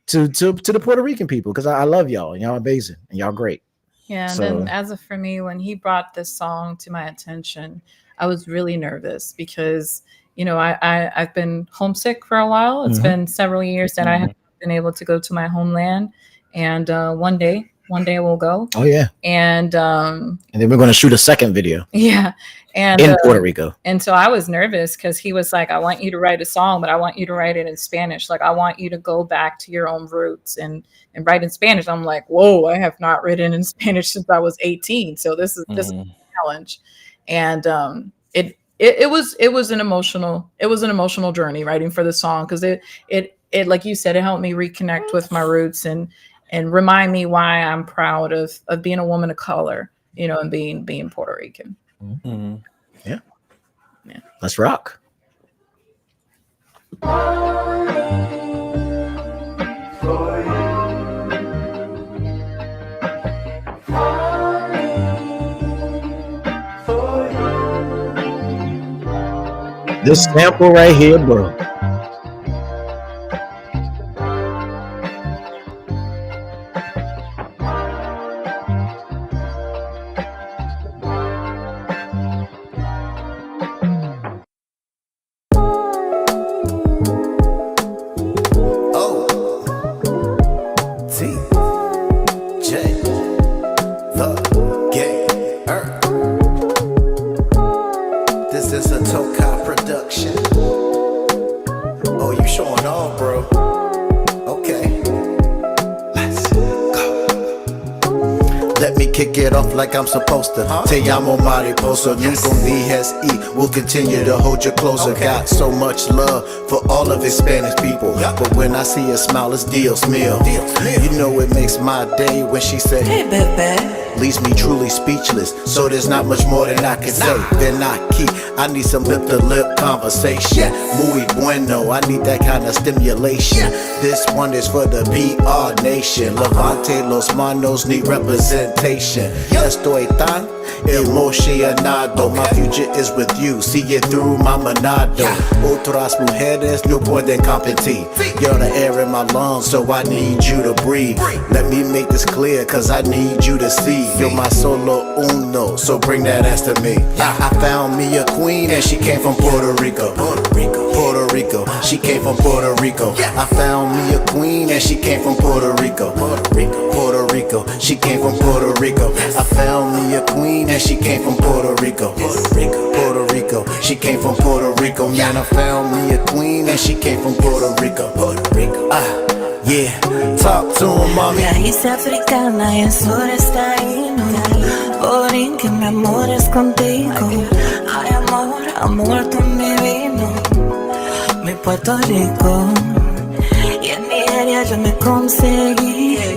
the Puerto Rican people, because I love y'all, and y'all amazing and y'all great. Yeah, and then for me, when he brought this song to my attention, I was really nervous because I've been homesick for a while. It's been several years that I haven't been able to go to my homeland, and one day we'll go. Oh yeah, and then we're going to shoot a second video. Yeah, and in Puerto Rico. And so I was nervous because he was like, I want you to write a song, but I want you to write it in Spanish. Like, I want you to go back to your own roots and write in Spanish. I'm like, whoa, I have not written in Spanish since I was 18. So this is a challenge. And it was an emotional journey writing for the song, because it like you said, it helped me reconnect with my roots and remind me why I'm proud of being a woman of color, you know, and being Puerto Rican. Mm-hmm. Yeah. Let's rock. This sample right here, bro. This is a Tokai production. Oh, you showing off, bro. Okay. Let's go. Let me kick it off like I'm supposed to. Te llamo mariposa, nunca me has eat. We'll continue to hold you closer. Got so much love for all of Hispanic people. But when I see a smile, it's Dios mío. You know it makes my day when she say, hey, baby. Leaves me truly speechless, so there's not much more than I can say. Then I need some lip-to-lip conversation. Muy bueno, I need that kind of stimulation. This one is for the PR nation. Levante los manos, need representation. Estoy tan emocionado. My future is with you, see it through my manado. Otras mujeres no pueden competir. You're the air in my lungs, so I need you to breathe. Let me make this clear, cause I need you to see. You're my solo uno, so bring that ass to me. I found me a queen and she came from Puerto Rico. Puerto Rico, she came from Puerto Rico. I found me a queen and she came from Puerto Rico. Puerto Rico, she came from Puerto Rico. I found me a queen and she came from Puerto Rico. Puerto Rico, she came from Puerto Rico. Man, I found me a queen and she came from Puerto Rico. Yeah, talk to him, mommy. Raíz africana y el sur está lleno. Por que mi amor es contigo. Ay, amor, amor, tú mi vino. Mi Puerto Rico. Y en Nigeria yo me conseguí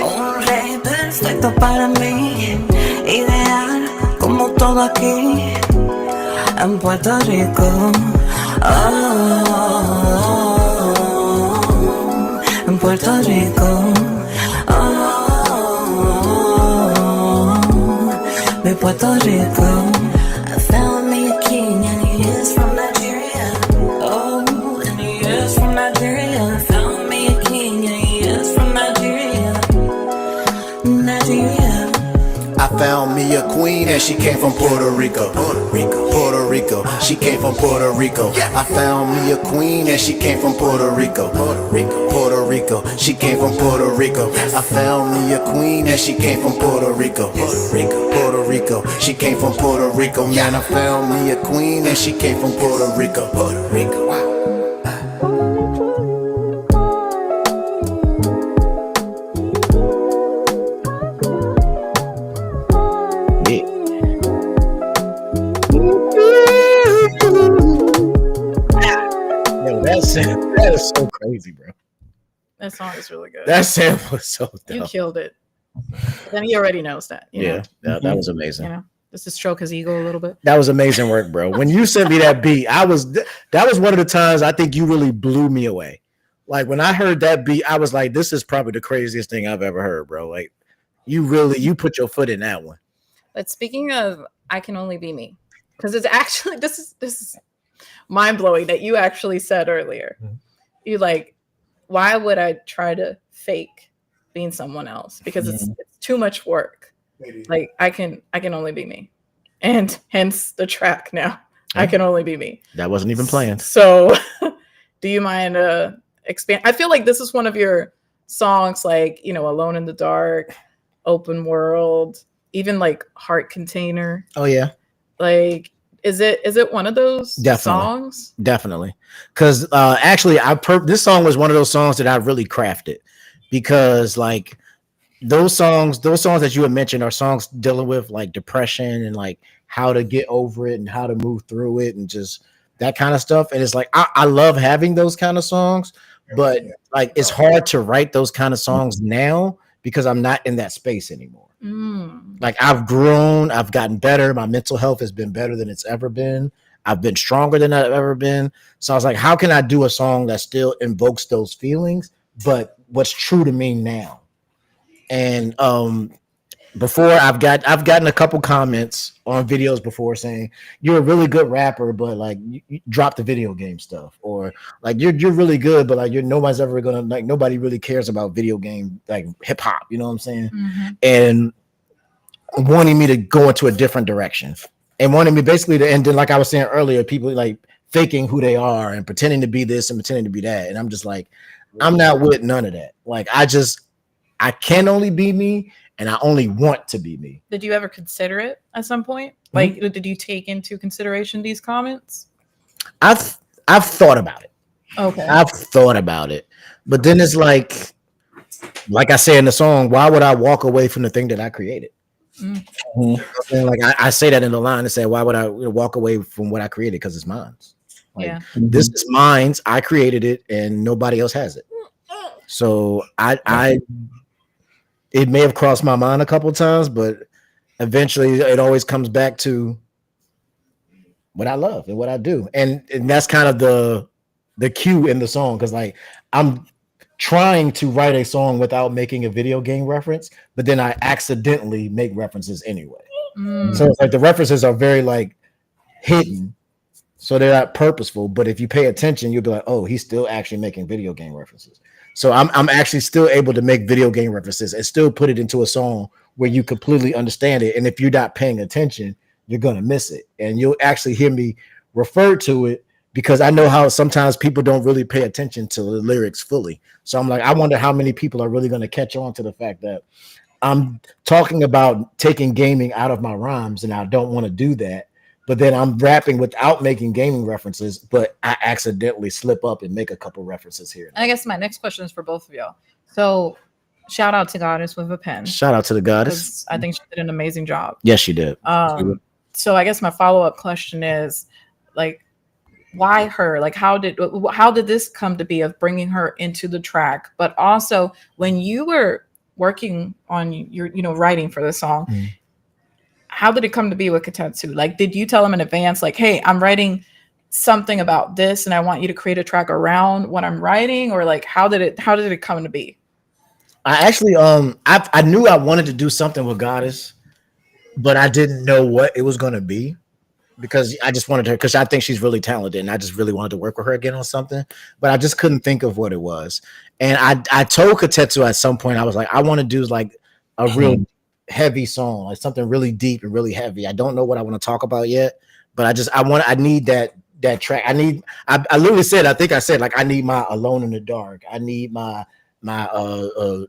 un rey perfecto para mí. Ideal como todo aquí en Puerto Rico. En Puerto Rico, mi Puerto Rico. I found me a king and he is from Nigeria. Oh, and he is from Nigeria. I found me a king and he is from Nigeria. Nigeria. I found me a queen and she came from Puerto Rico. Puerto Rico, she came from Puerto Rico. I found me a queen and she came from Puerto Rico. Puerto Rico, she came from Puerto Rico. I found me a queen and she came from Puerto Rico. Puerto Rico, she came from Puerto Rico. Man, I found me a queen and she came from Puerto Rico. Puerto Rico, wow. That is so crazy, bro. That song is really good. That sample is so dope. You killed it. Then he already knows that. You know? That was amazing. You know, just to stroke his ego a little bit. That was amazing work, bro. When you sent me that beat, that was one of the times I think you really blew me away. Like when I heard that beat, I was like, this is probably the craziest thing I've ever heard, bro. Like you put your foot in that one. But speaking of I Can Only Be Me, because it's actually this is mind-blowing that you actually said earlier. Mm-hmm. You like, why would I try to fake being someone else? Because it's too much work. Like I can only be me. And hence the track now. Yeah. I Can Only Be Me. That wasn't even planned. So do you mind expand? I feel like this is one of your songs, like, you know, Alone in the Dark, Open World, even like Heart Container. Oh yeah. Like, is it one of those songs? Definitely. Because actually, this song was one of those songs that I really crafted, because like those songs that you had mentioned are songs dealing with like depression and like how to get over it and how to move through it and just that kind of stuff. And it's like I love having those kind of songs, but like it's hard to write those kind of songs now because I'm not in that space anymore. Like I've grown, I've gotten better. My mental health has been better than it's ever been. I've been stronger than I've ever been. So I was like, how can I do a song that still invokes those feelings, but what's true to me now? And before I've gotten a couple comments on videos before saying you're a really good rapper, but like you drop the video game stuff, or like you're really good, but like nobody's ever gonna like nobody really cares about video game like hip hop, you know what I'm saying? And wanting me to go into a different direction and wanting me basically to, and then like I was saying earlier, people like faking who they are and pretending to be this and pretending to be that, and I'm just like, I'm not with none of that. Like I can only be me. And I only want to be me. Did you ever consider it at some point? Like, did you take into consideration these comments? I've thought about it. Okay. I've thought about it. But then it's like I say in the song, why would I walk away from the thing that I created? And like I say that in the line and say, why would I walk away from what I created? Because it's mine. Like, this is mine. I created it and nobody else has it. So I it may have crossed my mind a couple of times, but eventually it always comes back to what I love and what I do. And that's kind of the cue in the song. Cause like I'm trying to write a song without making a video game reference, but then I accidentally make references anyway. So it's like the references are very like hidden. So they're not purposeful, but if you pay attention, you'll be like, oh, he's still actually making video game references. So I'm actually still able to make video game references and still put it into a song where you completely understand it. And if you're not paying attention, you're going to miss it. And you'll actually hear me refer to it because I know how sometimes people don't really pay attention to the lyrics fully. So I'm like, I wonder how many people are really going to catch on to the fact that I'm talking about taking gaming out of my rhymes and I don't want to do that. But then I'm rapping without making gaming references, but I accidentally slip up and make a couple references here. I guess my next question is for both of y'all. So shout out to Goddess with a pen. Shout out to the Goddess. I think she did an amazing job. Yes, she did. So I guess my follow-up question is like, why her? Like, how did this come to be of bringing her into the track? But also when you were working on your, writing for the song, how did it come to be with Katetsu? Like, did you tell him in advance, like, hey, I'm writing something about this and I want you to create a track around what I'm writing? Or like, how did it come to be? I actually, I knew I wanted to do something with Goddess, but I didn't know what it was going to be because I just wanted her, because I think she's really talented and I just really wanted to work with her again on something, but I just couldn't think of what it was. And I told Katetsu at some point, I was like, I want to do like a real heavy song, like something really deep and really heavy. I don't know what I want to talk about yet, but I need that track. I literally said, I think I said, like, I need my Alone in the Dark. I need my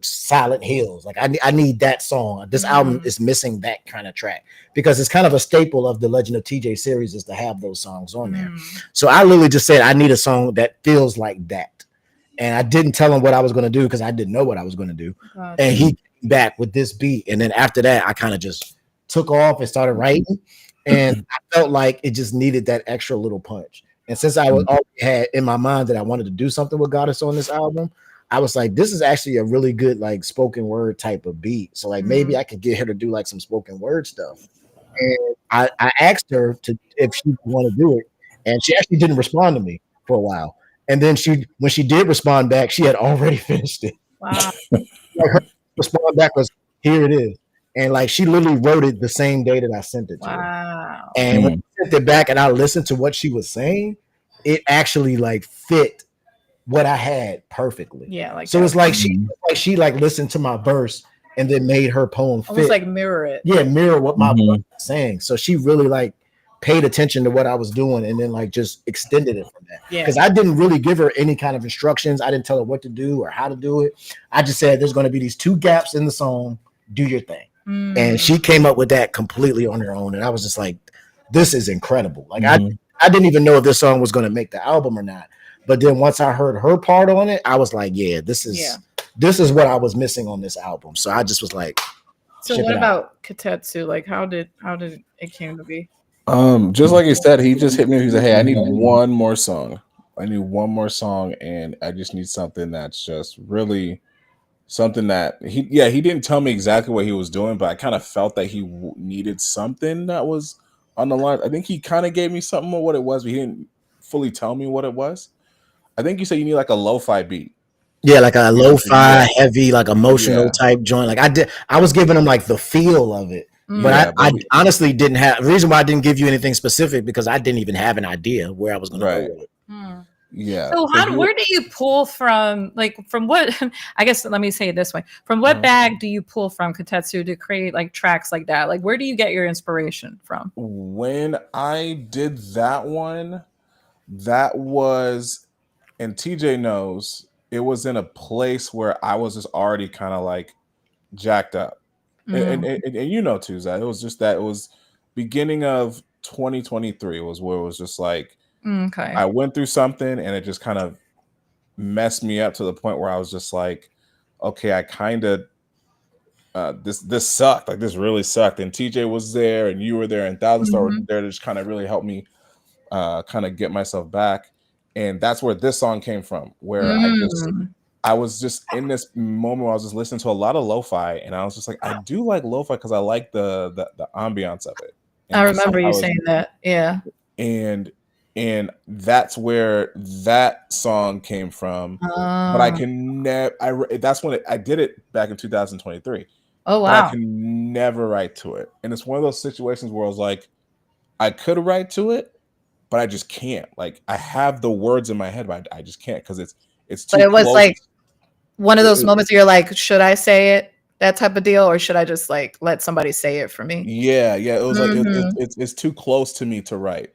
Silent Hills. Like I need that song. This album is missing that kind of track because it's kind of a staple of the Legend of TJ series is to have those songs on there. So I literally just said, I need a song that feels like that. And I didn't tell him what I was going to do because I didn't know what I was going to do. And he came back with this beat. And then after that, I kind of just took off and started writing. And I felt like it just needed that extra little punch. And since I already had in my mind that I wanted to do something with Goddess on this album, I was like, this is actually a really good like spoken word type of beat. So like maybe I could get her to do like some spoken word stuff. And I asked her if she want to do it. And she actually didn't respond to me for a while. And then when she did respond back, she had already finished it. Wow. Like her response back was, here it is. And like she literally wrote it the same day that I sent it to her. And when I sent it back and I listened to what she was saying, it actually like fit what I had perfectly. Yeah, like so it's like she like listened to my verse and then made her poem fit. Almost like mirror it. Yeah, mirror what my voice was saying. So she really like paid attention to what I was doing and then like just extended it from that. Yeah. Because I didn't really give her any kind of instructions. I didn't tell her what to do or how to do it. I just said there's going to be these 2 gaps in the song. Do your thing. And she came up with that completely on her own. And I was just like, this is incredible. Like I didn't even know if this song was going to make the album or not. But then once I heard her part on it, I was like, yeah, this is what I was missing on this album. So I just was like, So ship what it out. about Katetsu? Like how did it came to be? Just like he said, he just hit me. He said, "Hey, I need one more song. I need one more song, and I just need something that's just really something that he didn't tell me exactly what he was doing, but I kind of felt that he needed something that was on the line. I think he kind of gave me something of what it was, but he didn't fully tell me what it was. I think you said you need like a lo-fi beat. Yeah, like a lo-fi, heavy, like emotional type joint. Like I was giving him like the feel of it. But I honestly didn't have the reason why I didn't give you anything specific because I didn't even have an idea where I was going to go with it. Yeah. So where do you pull from? Like from what? I guess let me say it this way: from what bag do you pull from Katetsu to create like tracks like that? Like where do you get your inspiration from? When I did that one, that was, and TJ knows, it was in a place where I was just already kind of like jacked up. And you know too, Zach, it was just that it was beginning of 2023 was where it was just like I went through something and it just kind of messed me up to the point where I was just like, okay, I kind of this sucked, like this really sucked. And TJ was there and you were there and Thousand Star were there to just kind of really help me kind of get myself back. And that's where this song came from, where I was just in this moment where I was just listening to a lot of lo-fi, and I was just like, I do like lo-fi because I like the ambiance of it. And I remember you saying that, yeah. And that's where that song came from. But I can never. That's when I did it back in 2023. Oh wow! But I can never write to it, and it's one of those situations where I was like, I could write to it, but I just can't. Like I have the words in my head, but I just can't because it's too. But it was close. like one of those moments where you're like, should I say it? That type of deal, or should I just like let somebody say it for me? Yeah. It was like it's too close to me to write.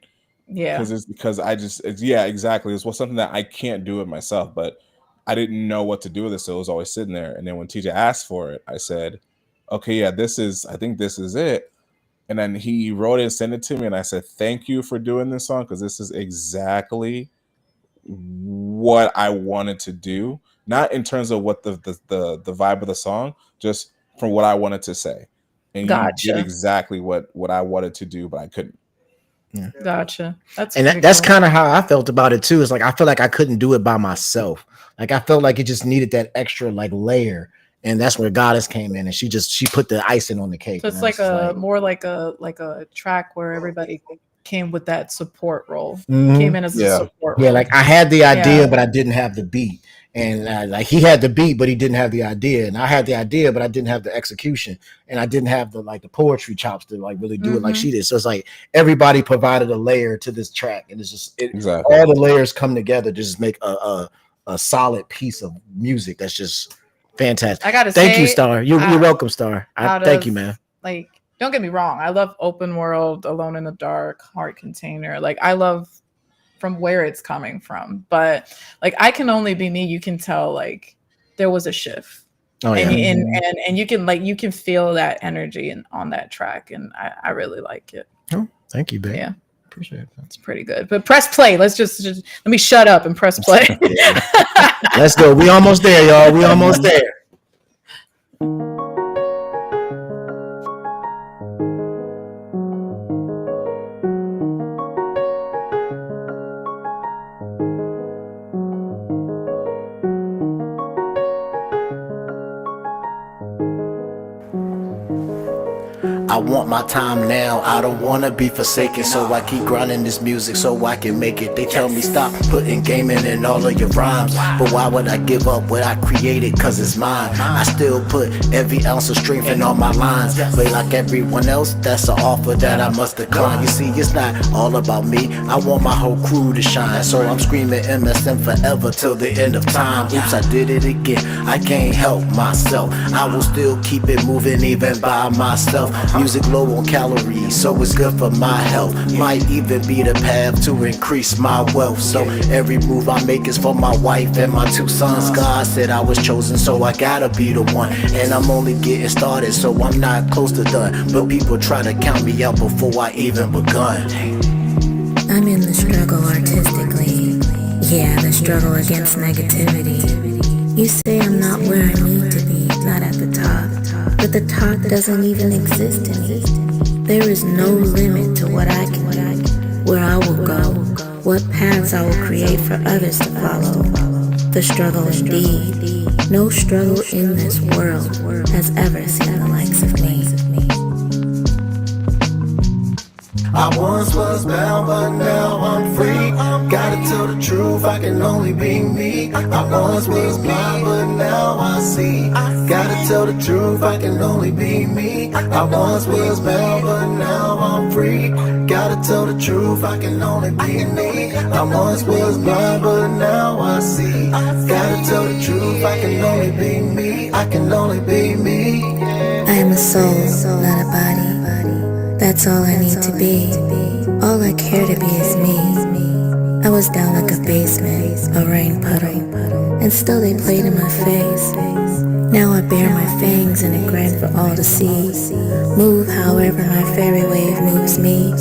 Yeah, because exactly. It's something that I can't do it myself, but I didn't know what to do with it, so it was always sitting there. And then when TJ asked for it, I said, "Okay, yeah, I think this is it." And then he wrote it and sent it to me, and I said, "Thank you for doing this song because this is exactly what I wanted to do." Not in terms of what the vibe of the song, just from what I wanted to say. And you did exactly what I wanted to do, but I couldn't. Yeah. Gotcha. That's kind of how I felt about it too. It's like I feel like I couldn't do it by myself. Like I felt like it just needed that extra like layer, and that's where Goddess came in, and she put the icing on the cake. So it's like more like a track where everybody came with that support role. Came in as a support role. Yeah, like I had the idea, but I didn't have the beat. And like he had the beat, but he didn't have the idea, and I had the idea, but I didn't have the execution, and I didn't have the poetry chops to like really do it like she did. So it's like everybody provided a layer to this track, and it's just all the layers come together to just make a solid piece of music that's just fantastic. I gotta thank you, Star. You're welcome, Star. Thank you, man. Like, don't get me wrong, I love Open World, Alone in the Dark, Heart Container. Like, I love from where it's coming from, but like I Can Only Be Me, you can tell like there was a shift. And you can feel that energy on that track, and I really like it. Oh, thank you, babe. Yeah, appreciate it. It's pretty good. But press play. Let's just let me shut up and press play. Let's go. We almost there, y'all. We almost there. I want my time now, I don't wanna be forsaken. So I keep grinding this music so I can make it. They tell me stop putting gaming in all of your rhymes, but why would I give up what I created, cause it's mine. I still put every ounce of strength in all my lines, but like everyone else, that's an offer that I must decline. You see, it's not all about me, I want my whole crew to shine. So I'm screaming MSM forever till the end of time. Oops, I did it again, I can't help myself. I will still keep it moving even by myself. Music low on calories, so it's good for my health. Might even be the path to increase my wealth. So every move I make is for my wife and my 2 sons. God said I was chosen, so I gotta be the one. And I'm only getting started, so I'm not close to done. But people try to count me out before I even begun. I'm in the struggle artistically. Yeah, the struggle against negativity. You say I'm not where I need to be, not at the top. But but the talk doesn't even exist in me. There is no limit to what I can do, where I will go, what paths I will create for others to follow. The struggle indeed. No struggle in this world has ever seen the likes of me. I once was bound, but now I'm free. Gotta tell the truth, I can only be me. I once was blind, but now I see. Gotta tell the truth, I can only be me. I once was bound, but now I'm free. Gotta tell the truth, I can only be me. I once was blind, but now I see. Gotta tell the truth, I can only be me. I can only be me. I am a soul, not a body. That's all I need to be. All I care to be is me. I was down like a basement, a rain puddle, and still they played in my face. Now I bear my fangs and a grin for all to see. Move however my fairy wave moves me.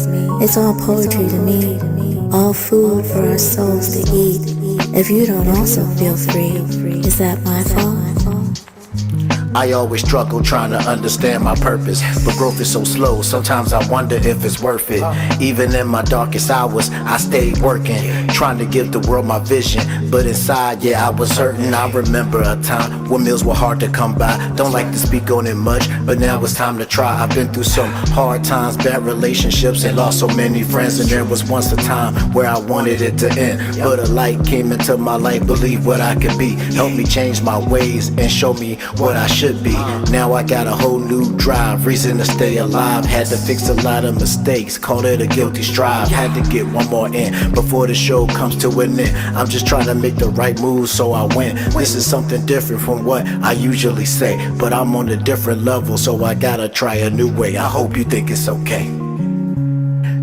It's all poetry to me, all food for our souls to eat. If you don't also feel free, is that my fault? I always struggle trying to understand my purpose, but growth is so slow, sometimes I wonder if it's worth it. Even in my darkest hours, I stayed working, trying to give the world my vision, but inside, yeah, I was hurting. I remember a time when meals were hard to come by. Don't like to speak on it much, but now it's time to try. I've been through some hard times, bad relationships, and lost so many friends, and there was once a time where I wanted it to end, but a light came into my life, believe what I could be, help me change my ways and show me what I should be. Now I got a whole new drive, reason to stay alive. Had to fix a lot of mistakes, called it a guilty strive. Had to get one more in before the show comes to an end. I'm just trying to make the right move so I win. This is something different from what I usually say, but I'm on a different level, so I gotta try a new way. I hope you think it's okay.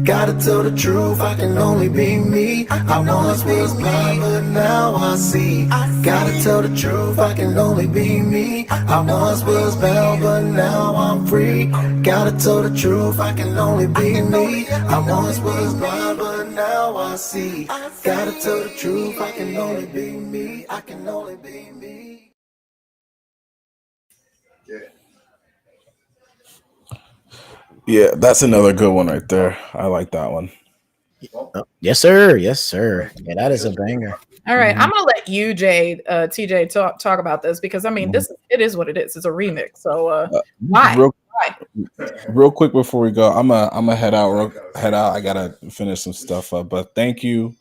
Gotta tell the truth, I can only be me. I once was blind, but now I see. Gotta tell the truth, I can only be me. I once was bound, but now I'm free. Gotta tell the truth, I can only be me. I once was blind, but now I see. Gotta tell the truth, I can only be me. I can only be me. Yeah, that's another good one right there. I like that one. Yes, sir. Yes, sir. Yeah, that is a banger. All right, I'm gonna let you, Jade, TJ, talk about this because I mean, it is what it is. It's a remix. So why? Real quick before we go, I'm a head out. I gotta finish some stuff up. But thank you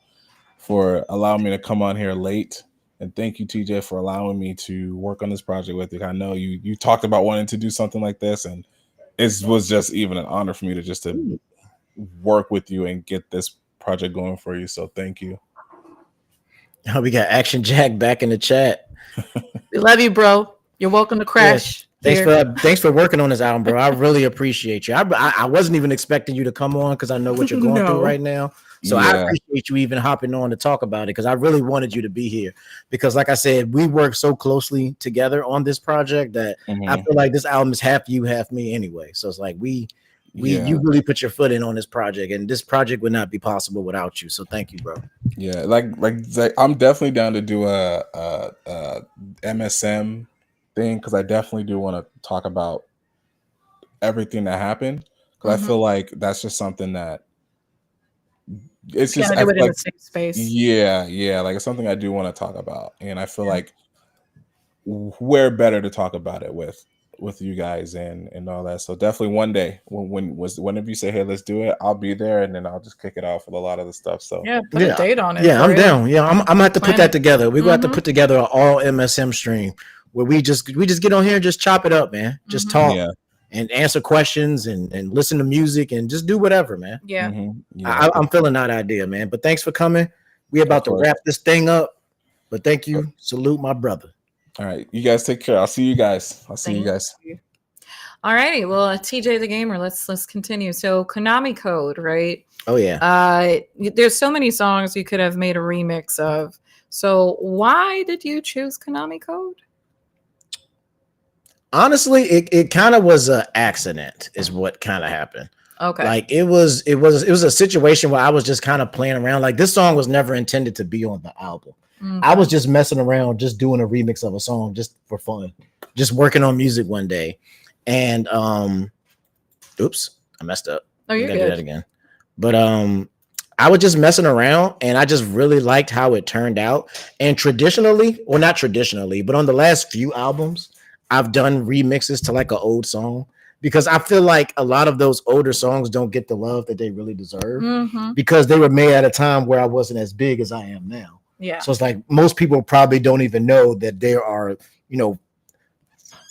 for allowing me to come on here late, and thank you, TJ, for allowing me to work on this project with you. I know you talked about wanting to do something like this, and it was just even an honor for me to work with you and get this project going for you. So thank you. Oh, we got Action Jack back in the chat. We love you, bro. You're welcome to crash. Yes. Thanks for working on this album, bro. I really appreciate you. I wasn't even expecting you to come on because I know what you're going through right now. So I appreciate you even hopping on to talk about it because I really wanted you to be here. Because like I said, we work so closely together on this project that I feel like this album is half you, half me anyway. So it's like you really put your foot in on this project, and this project would not be possible without you. So thank you, bro. Yeah, like I'm definitely down to do a MSM thing because I definitely do want to talk about everything that happened because I feel like that's just something that it's just do it in a safe space. Yeah, like it's something I do want to talk about, and I feel like we're better to talk about it with you guys and all that. So definitely one day whenever you say, hey, let's do it, I'll be there, and then I'll just kick it off with a lot of the stuff. So put a date on it. Yeah, I'm down. Yeah, I'm gonna have to put that together. We're gonna have to put together an all MSM stream where we just get on here and just chop it up, man. Just talk and answer questions and listen to music and just do whatever, man. Yeah. I'm feeling that idea, man. But thanks for coming. We're about to wrap this thing up. But thank you. Salute my brother. All right, you guys take care. I'll see you guys. All righty. Well, TJ the Gamer, let's continue. So Konami Code, right? Oh yeah. There's so many songs you could have made a remix of. So why did you choose Konami Code? Honestly, it kind of was an accident, is what kind of happened. Okay. Like it was a situation where I was just kind of playing around. Like this song was never intended to be on the album. I was just messing around, just doing a remix of a song just for fun, just working on music one day. And oops, I messed up. Oh, you're Gotta do good. that again. But I was just messing around and I just really liked how it turned out. And traditionally, well, not traditionally, but on the last few albums, I've done remixes to like an old song because I feel like a lot of those older songs don't get the love that they really deserve because they were made at a time where I wasn't as big as I am now. Yeah. So it's like most people probably don't even know that there are,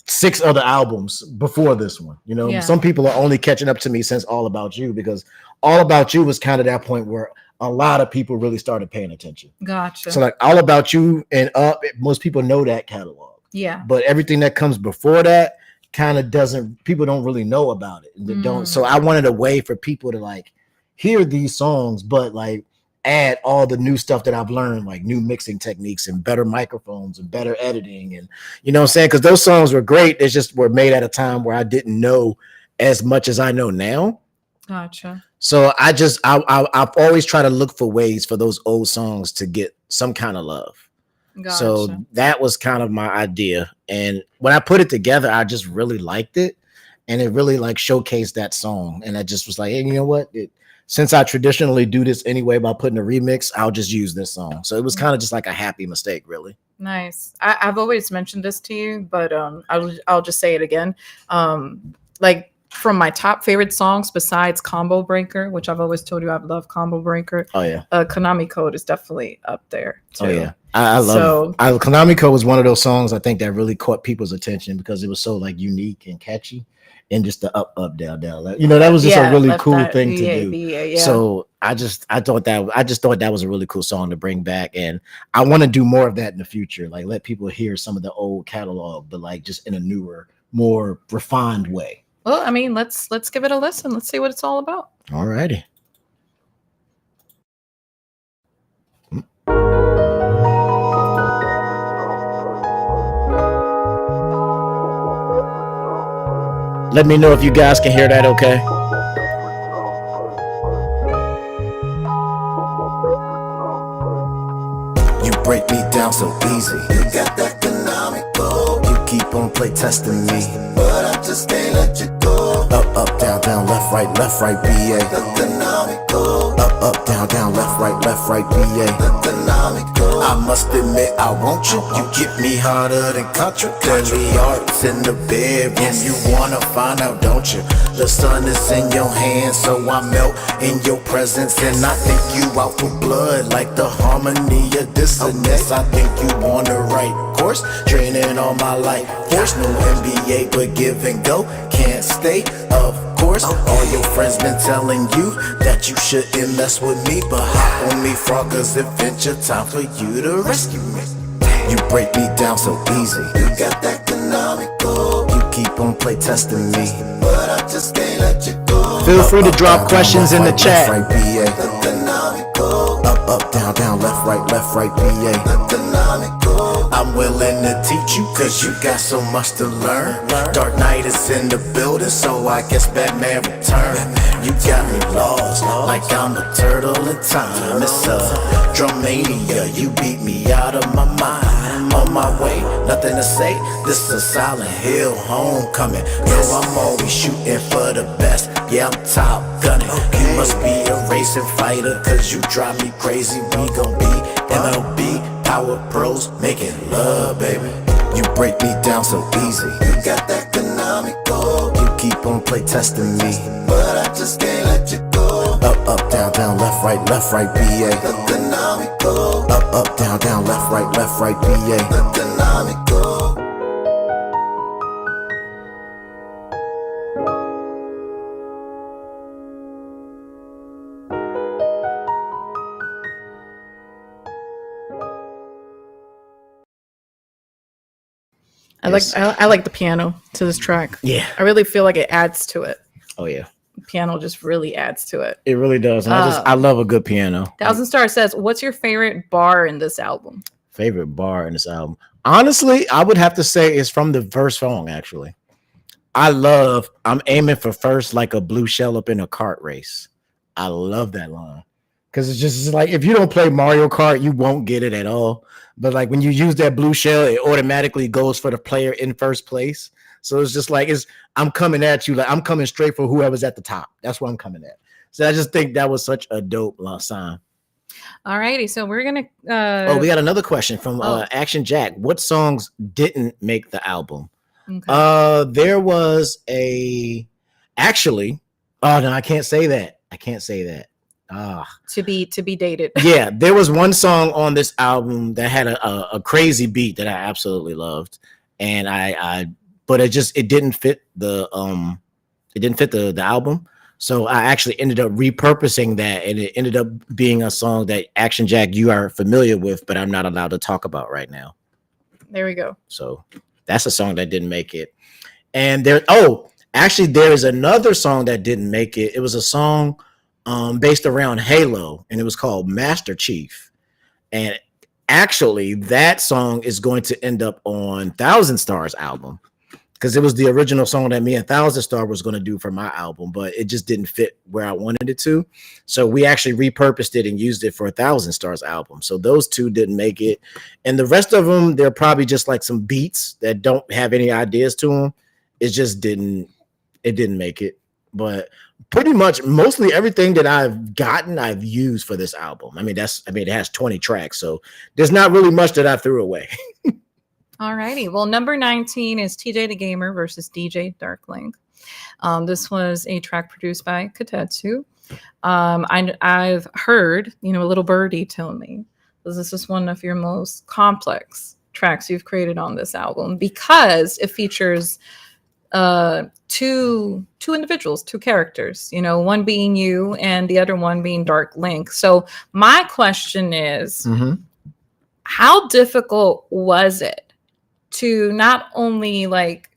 6 other albums before this one. Yeah. Some people are only catching up to me since All About You because All About You was kind of that point where a lot of people really started paying attention. Gotcha. So like All About You and Up, most people know that catalog. Yeah. But everything that comes before that kind of people don't really know about it. They don't. So I wanted a way for people to like hear these songs, but like add all the new stuff that I've learned, like new mixing techniques and better microphones and better editing. And you know what I'm saying? Because those songs were great. They just were made at a time where I didn't know as much as I know now. Gotcha. So I've always tried to look for ways for those old songs to get some kind of love. Gotcha. So that was kind of my idea. And when I put it together, I just really liked it. And it really like showcased that song. And I just was like, hey, you know what? Since I traditionally do this anyway by putting a remix, I'll just use this song. So it was kind of just like a happy mistake, really. Nice. I've always mentioned this to you, but I'll just say it again. Like from my top favorite songs besides Combo Breaker, which I've always told you I love Combo Breaker. Oh yeah. Konami Code is definitely up there too. Oh yeah. I love it. Konami Code was one of those songs I think that really caught people's attention because it was so like unique and catchy. And just the up, down, down. That was just a really cool thing to do. Yeah. So I thought that was a really cool song to bring back, and I want to do more of that in the future. Like let people hear some of the old catalog, but like just in a newer, more refined way. Well, I mean, let's give it a listen. Let's see what it's all about. All righty. Let me know if you guys can hear that okay. You break me down so easy. You got that economical. You keep on play testing me, but I just can't let you go. Up, down, left, right, BA. Economical. Up, down, left, right, BA. Economical. I must admit I want you. You get me harder than country. Clearly arts in the bedroom. You wanna find out, don't you? The sun is in your hands, so I melt in your presence. And I think you out for blood, like the harmony of dissonance. I think you on the right course, training all my life. Force no NBA, but give and go. Can't stay, of course. All your friends been telling you that you shouldn't mess with me, but hop on me, frog, cause adventure time for you to rescue me. You break me down so easy. You got that economical. You keep on play testing me, but I just can't let you go. Feel free to drop questions in the chat. Left, right, BA. Economical. Up, down, left, right, BA. Economical. I'm willing to teach you, cause you got so much to learn. Dark Knight is in the building, so I guess Batman return. You got me lost, like I'm a turtle in time. It's a Drummania, you beat me out of my mind. On my way, nothing to say, this is Silent Hill homecoming. Yo, I'm always shooting for the best, yeah, I'm top gunning. You must be a racing fighter, cause you drive me crazy. We gon' be MLB, Power Pros, making love, baby. You break me down so easy. You got that economical. You keep on play testing me, but I just can't let you go. Up, down, left, right, BA. Economical. Up, down, left, right, BA. Economical. I like the piano to this track. Yeah. I really feel like it adds to it. Oh yeah. Piano just really adds to it. It really does. And I love a good piano. Thousand Star says, "What's your favorite bar in this album?" Favorite bar in this album? Honestly, I would have to say it's from the first song. Actually, I'm aiming for first like a blue shell up in a kart race. I love that line because it's like if you don't play Mario Kart, you won't get it at all. But like when you use that blue shell, it automatically goes for the player in first place. So it's just like I'm coming at you, like I'm coming straight for whoever's at the top. That's what I'm coming at. So I just think that was such a dope sign. All righty, so we're gonna. We got another question from Action Jack. What songs didn't make the album? Okay. There was actually. Oh no, I can't say that. To be dated. Yeah, there was one song on this album that had a crazy beat that I absolutely loved, and but it didn't fit the album. So I actually ended up repurposing that, and it ended up being a song that Action Jack you are familiar with, but I'm not allowed to talk about right now. There we go. So that's a song that didn't make it. And there is another song that didn't make it. It was a song based around Halo, and it was called Master Chief. And actually, that song is going to end up on Thousand Stars album, because it was the original song that me and Thousand Star was going to do for my album, but it just didn't fit where I wanted it to. So we actually repurposed it and used it for a Thousand Stars album. So those two didn't make it. And the rest of them, they're probably just like some beats that don't have any ideas to them. It didn't make it. But pretty much mostly everything that I've gotten, I've used for this album. I mean, it has 20 tracks, so there's not really much that I threw away. All righty. Well, number 19 is TJ the Gamer versus DJ Darklink. This was a track produced by Kotetsu. I've heard, a little birdie tell me this is one of your most complex tracks you've created on this album, because it features two individuals, two characters, one being you and the other one being Darklink. So my question is, how difficult was it to not only like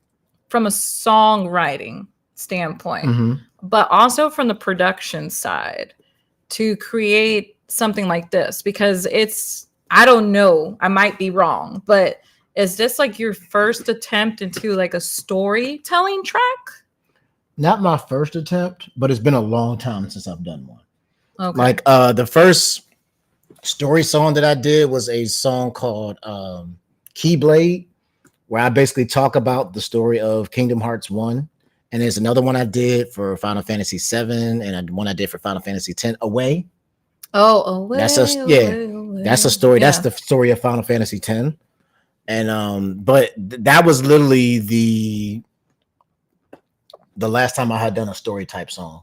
from a songwriting standpoint, but also from the production side to create something like this? Because I don't know, I might be wrong, but is this like your first attempt into like a storytelling track? Not my first attempt, but it's been a long time since I've done one. Okay. Like the first story song that I did was a song called Keyblade, where I basically talk about the story of Kingdom Hearts 1. And there's another one I did for Final Fantasy 7 and one I did for Final Fantasy 10, Away. Oh, Away. That's a story. Yeah. That's the story of Final Fantasy 10. And but that was literally the last time I had done a story type song.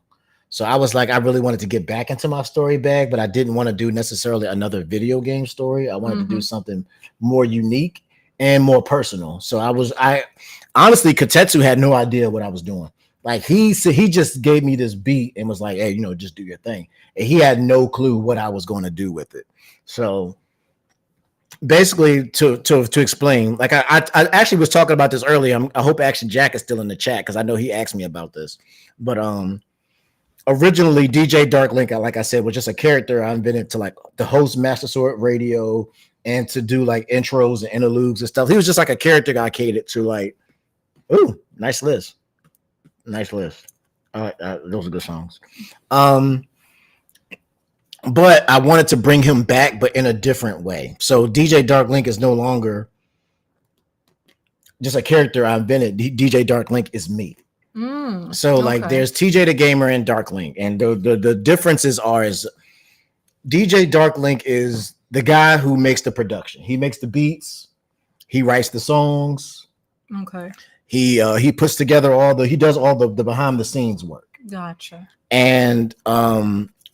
So I was like, I really wanted to get back into my story bag, but I didn't want to do necessarily another video game story. I wanted to do something more unique and more personal. So I honestly, Kotetsu had no idea what I was doing. Like he just gave me this beat and was like, hey, just do your thing. And he had no clue what I was going to do with it. So basically to explain, like I actually was talking about this earlier. I hope Action Jack is still in the chat, because I know he asked me about this. But originally DJ Darklink, like I said, was just a character I invented to like the host Master Sword Radio and to do like intros and interludes and stuff. He was just like a character I catered to, like, ooh, nice list. Those are good songs. But I wanted to bring him back, but in a different way. So DJ Darklink is no longer just a character I invented. DJ Darklink is me. So like there's TJ the Gamer and Darklink. And the differences is DJ Darklink is the guy who makes the production. He makes the beats. He writes the songs. Okay. He puts together he does all the behind the scenes work. Gotcha. And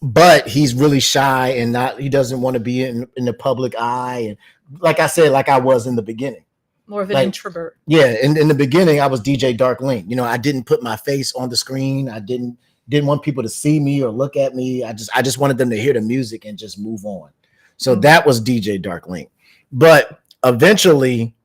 but he's really shy and he doesn't want to be in the public eye. And like I said, like I was in the beginning. More of an introvert. Yeah. In the beginning, I was DJ Darklink. I didn't put my face on the screen. I didn't want people to see me or look at me. I just wanted them to hear the music and just move on. So that was DJ Darklink. But eventually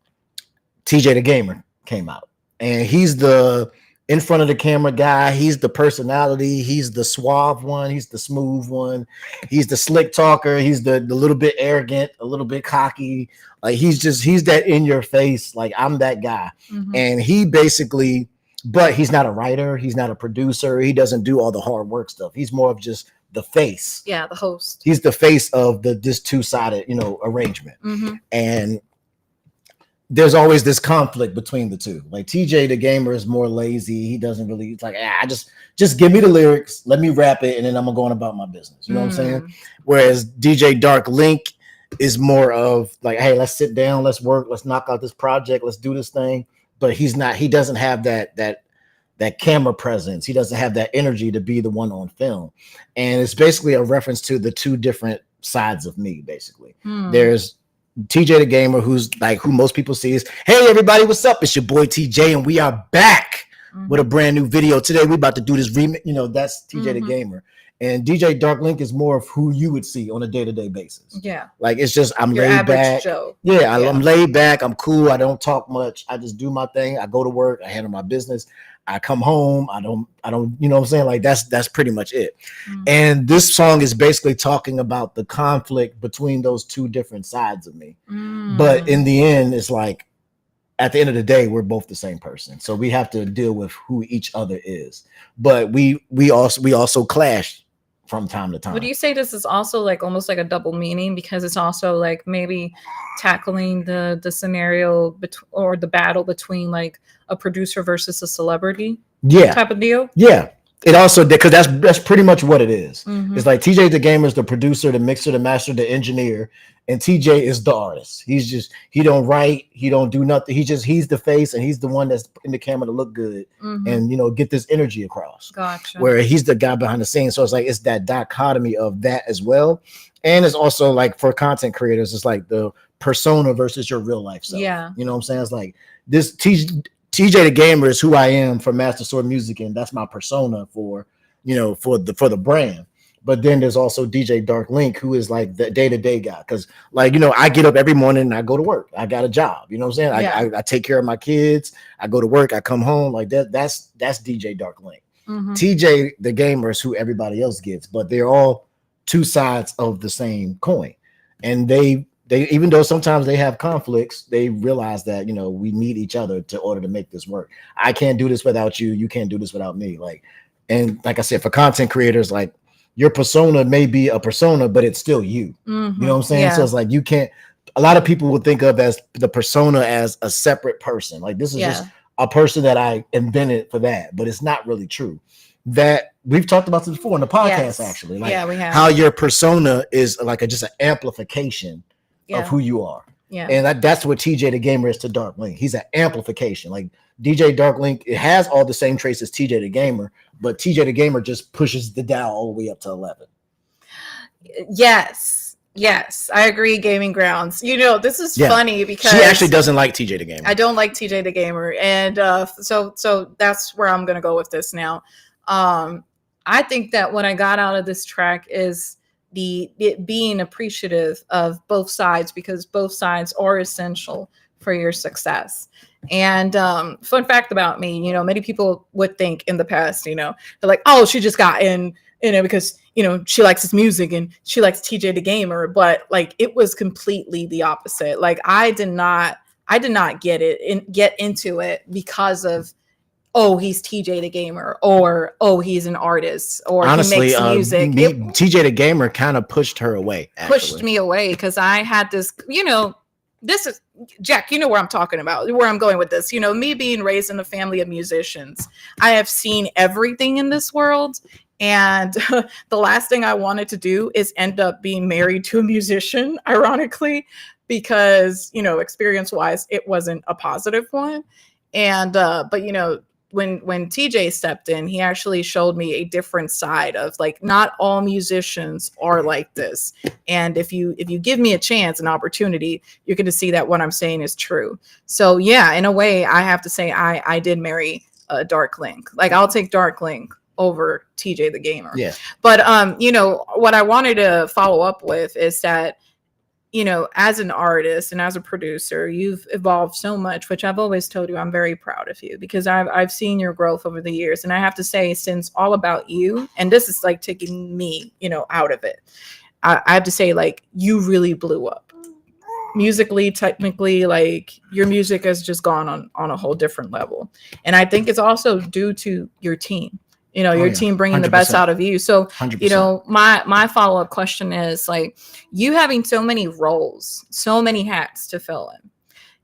TJ the Gamer came out, and he's the in front of the camera guy. He's the personality. He's the suave one. He's the smooth one. He's the slick talker. He's the little bit arrogant, a little bit cocky. Like he's that in your face. Like I'm that guy. And he basically, but he's not a writer. He's not a producer. He doesn't do all the hard work stuff. He's more of just the face. Yeah, the host. He's the face of this two-sided, arrangement. And there's always this conflict between the two. Like TJ the gamer is more lazy. He doesn't really, it's like, I just give me the lyrics, let me rap it, and then I'm gonna go on about my business. You know what I'm saying? Whereas DJ Dark Link is more of like, hey, let's sit down, let's work, let's knock out this project, let's do this thing. But he doesn't have that camera presence. He doesn't have that energy to be the one on film. And it's basically a reference to the two different sides of me, basically. There's TJ the gamer, who's like who most people see is, hey everybody, what's up? It's your boy TJ, and we are back with a brand new video. Today we about to do this remix. That's TJ the gamer. And DJ Dark Link is more of who you would see on a day-to-day basis. Yeah. Like it's just I'm Your laid average back. Joe. Yeah, I'm laid back. I'm cool. I don't talk much. I just do my thing. I go to work. I handle my business. I come home. I don't, you know what I'm saying? Like that's pretty much it. And this song is basically talking about the conflict between those two different sides of me. But in the end, it's like at the end of the day, we're both the same person. So we have to deal with who each other is. But we also clash from time to time. Would you say this is also like almost like a double meaning, because it's also like maybe tackling the scenario or the battle between like a producer versus a celebrity type of deal? Yeah. It also, because that's pretty much what it is. It's like TJ the gamer is the producer, the mixer, the master, the engineer, and TJ is the artist. He don't write, he don't do nothing. He's the face, and he's the one that's in the camera to look good and get this energy across. Gotcha. Where he's the guy behind the scenes. So it's like it's that dichotomy of that as well. And it's also like for content creators, it's like the persona versus your real life self. Yeah. You know what I'm saying? It's like this TJ the gamer is who I am for Master Sword Music, and that's my persona for the brand. But then there's also DJ Dark Link, who is like the day-to-day guy. Because I get up every morning and I go to work. I got a job. You know what I'm saying? Yeah. I take care of my kids. I go to work. I come home. Like that's DJ Dark Link. TJ the gamer is who everybody else gets, but they're all two sides of the same coin. And they even though sometimes they have conflicts, they realize that we need each other in order to make this work. I can't do this without you. You can't do this without me. And like I said, for content creators, like your persona may be a persona, but it's still you. You know what I'm saying? So it's like you can't. A lot of people would think of as the persona as a separate person. Like this is just a person that I invented for that, but it's not really true. That we've talked about this before in the podcast, actually. Like we have. How your persona is like just an amplification of who you are. Yeah. And that's what TJ the gamer is to Dark Link. He's an amplification. Like DJ Dark Link, it has all the same traits as TJ the gamer, but TJ the gamer just pushes the dial all the way up to 11. Yes, I agree. Gaming Grounds. This is funny because she actually doesn't like TJ the gamer. I don't like TJ the gamer, and so that's where I'm gonna go with this now. I think that what I got out of this track is it being appreciative of both sides, because both sides are essential for your success. And fun fact about me, many people would think in the past, they're like, oh, she just got in, because she likes his music and she likes TJ the gamer, but like it was completely the opposite. Like I did not get into it because of, oh, he's TJ the gamer, or oh, he's an artist, or honestly, he makes music. TJ the gamer kind of pushed her away. Pushed me away because I had this, this is Jack, where I'm talking about, where I'm going with this. Me being raised in a family of musicians, I have seen everything in this world. And the last thing I wanted to do is end up being married to a musician, ironically, because, experience wise, it wasn't a positive one. And, but, when TJ stepped in, he actually showed me a different side of like, not all musicians are like this. And if you give me a chance, an opportunity, you're going to see that what I'm saying is true. So yeah, in a way, I have to say I did marry Dark Link. Like I'll take Dark Link over TJ the gamer. Yeah. But what I wanted to follow up with is that, as an artist and as a producer, you've evolved so much, which I've always told you I'm very proud of you, because I've seen your growth over the years. And I have to say, since All About You, and this is like taking me, out of it, I have to say, like, you really blew up musically, technically. Like your music has just gone on a whole different level. And I think it's also due to your team. You know, your team bringing the best out of you. So, 100%. you know, my follow-up question is like, you having so many roles, so many hats to fill in,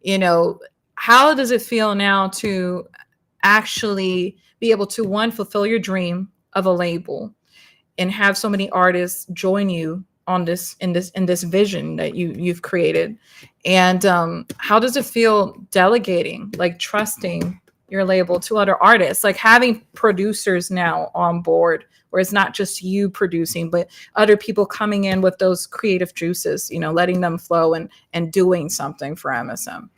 you know, how does it feel now to actually be able to, one, fulfill your dream of a label and have so many artists join you on this in this vision that you've created? And how does it feel delegating, like trusting your label to other artists, like having producers now on board where it's not just you producing, but other people coming in with those creative juices, you know, letting them flow and doing something for MSM?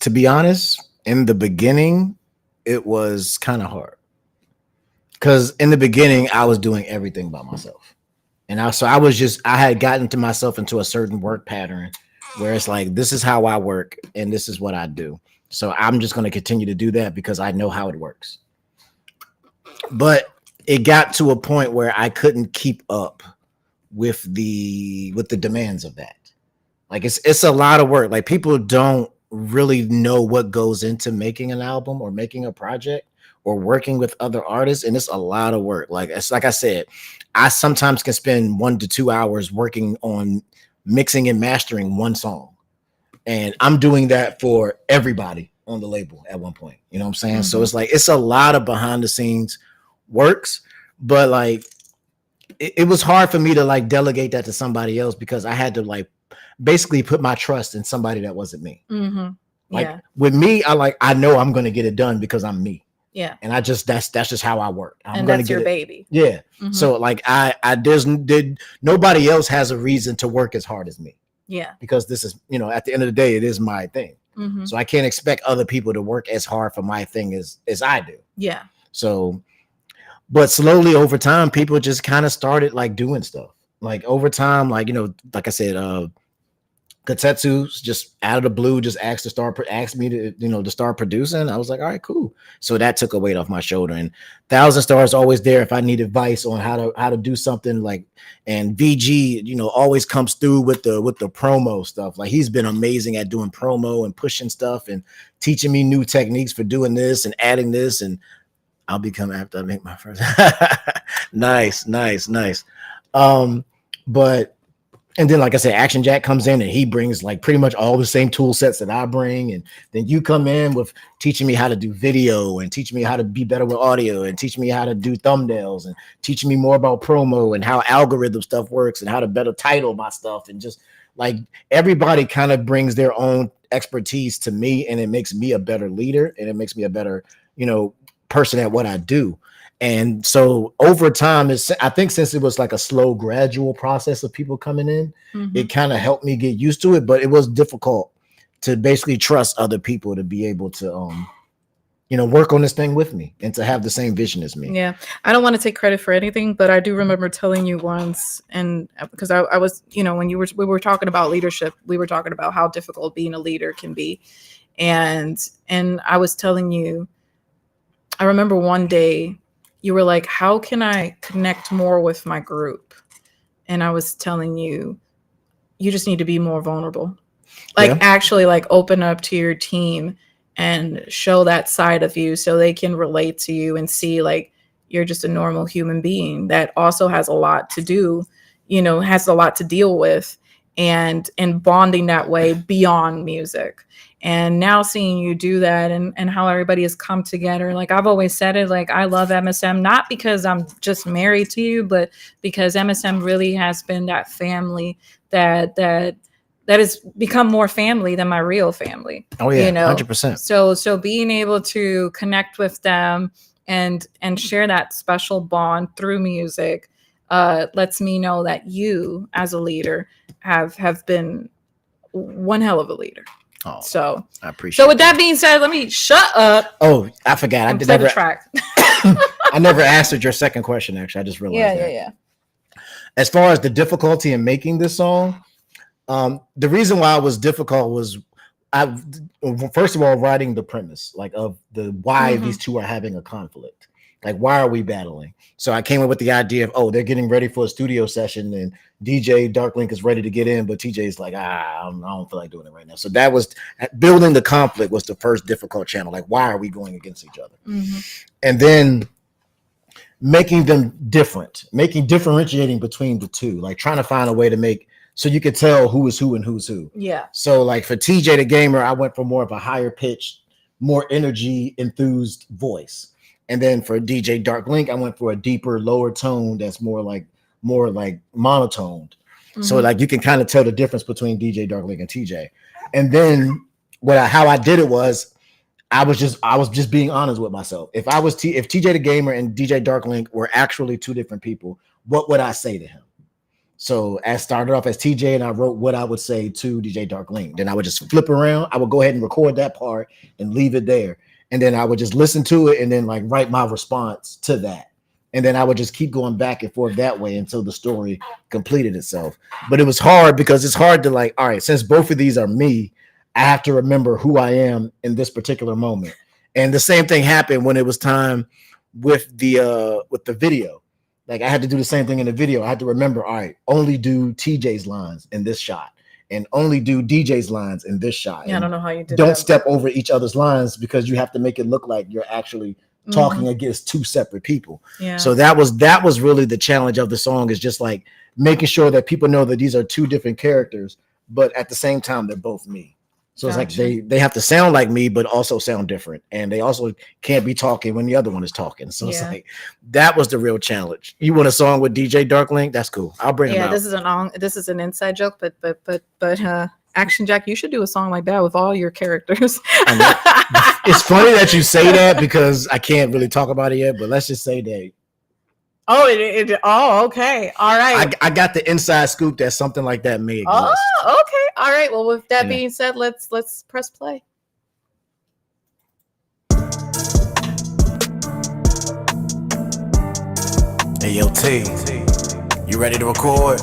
To be honest, in the beginning, it was kind of hard because in the beginning I was doing everything by myself. And I had gotten myself into a certain work pattern where it's like, this is how I work and this is what I do. So I'm just going to continue to do that because I know how it works. But it got to a point where I couldn't keep up with the demands of that. Like it's a lot of work. Like people don't really know what goes into making an album or making a project or working with other artists. And it's a lot of work. Like it's like I said, I sometimes can spend 1 to 2 hours working on mixing and mastering one song. And I'm doing that for everybody on the label at one point. You know what I'm saying? So it's like, it's a lot of behind the scenes works, but like, it was hard for me to like delegate that to somebody else because I had to like basically put my trust in somebody that wasn't me. Like with me, I know I'm going to get it done because I'm me. Yeah. And that's just how I work. I'm and gonna that's get your it. baby. Yeah. So like nobody else has a reason to work as hard as me. Yeah. Because this is, you know, at the end of the day, it is my thing. So I can't expect other people to work as hard for my thing as I do. Yeah. So, but slowly over time, people just kind of started like doing stuff. Like over time, like, you know, like I said, Katetsu just out of the blue just asked me to, you know, to start producing. I was like, all right, cool. So that took a weight off my shoulder. And 1,000 Stars always there if I need advice on how to do something. Like, and VG, you know, always comes through with the promo stuff. Like he's been amazing at doing promo and pushing stuff and teaching me new techniques for doing this and adding this. And I'll become after I make my first. Nice. But and then, like I said, Action Jack comes in and he brings like pretty much all the same tool sets that I bring. And then you come in with teaching me how to do video and teaching me how to be better with audio and teaching me how to do thumbnails and teaching me more about promo and how algorithm stuff works and how to better title my stuff. And just like everybody kind of brings their own expertise to me, and it makes me a better leader and it makes me a better, you know, person at what I do. And so over time, I think since it was like a slow, gradual process of people coming in, it kind of helped me get used to it. But it was difficult to basically trust other people to be able to, you know, work on this thing with me and to have the same vision as me. Yeah. I don't want to take credit for anything, but I do remember telling you once, and because I was, you know, when we were talking about leadership, we were talking about how difficult being a leader can be. And I was telling you, I remember one day, you were like, how can I connect more with my group? And I was telling you, you just need to be more vulnerable. Like actually like open up to your team and show that side of you so they can relate to you and see like you're just a normal human being that also has a lot to do, you know, has a lot to deal with, and bonding that way beyond music. And now seeing you do that and how everybody has come together. Like I've always said it, like I love MSM, not because I'm just married to you, but because MSM really has been that family that has become more family than my real family. Oh yeah, you know? 100%. So being able to connect with them and share that special bond through music lets me know that you as a leader have been one hell of a leader. Oh, so I appreciate. So with that being said, let me shut up. Oh, I forgot. I did never track. I never answered your second question. Actually, I just realized. Yeah. As far as the difficulty in making this song, the reason why it was difficult was first of all writing the premise, like of the why these two are having a conflict. Like, why are we battling? So I came up with the idea of, they're getting ready for a studio session and DJ Darklink is ready to get in, but TJ's like, I don't feel like doing it right now. So that was building the conflict was the first difficult channel. Like, why are we going against each other? And then making them different, differentiating between the two, like trying to find a way to make so you could tell who is who and who's who. Yeah. So like for TJ the Gamer, I went for more of a higher pitched, more energy enthused voice. And then for DJ Dark Link, I went for a deeper, lower tone that's more like monotoned. So like you can kind of tell the difference between DJ Dark Link and TJ. And then how I did it was I was just being honest with myself. If TJ the Gamer and DJ Dark Link were actually two different people, what would I say to him? So I started off as TJ and I wrote what I would say to DJ Dark Link. Then I would just flip around. I would go ahead and record that part and leave it there. And then I would just listen to it and then like write my response to that. And then I would just keep going back and forth that way until the story completed itself. But it was hard because it's hard to like, all right, since both of these are me, I have to remember who I am in this particular moment. And the same thing happened when it was time with the video. Like I had to do the same thing in the video. I had to remember, all right, only do TJ's lines in this shot and only do DJ's lines in this shot. Yeah, I don't know how you did Don't that. step over each other's lines because you have to make it look like you're actually talking against two separate people. Yeah. So that was really the challenge of the song, is just like making sure that people know that these are two different characters, but at the same time they're both me. So it's like they have to sound like me, but also sound different, and they also can't be talking when the other one is talking. So it's like that was the real challenge. You want a song with DJ Dark Link? That's cool. I'll bring him out. This is an inside joke, but Action Jack, you should do a song like that with all your characters. It's funny that you say that because I can't really talk about it yet, but let's just say that. Oh, okay. All right. I got the inside scoop that something like that may exist. Oh, okay. All right. Well, with that being said, let's press play. Hey, yo, T, you ready to record?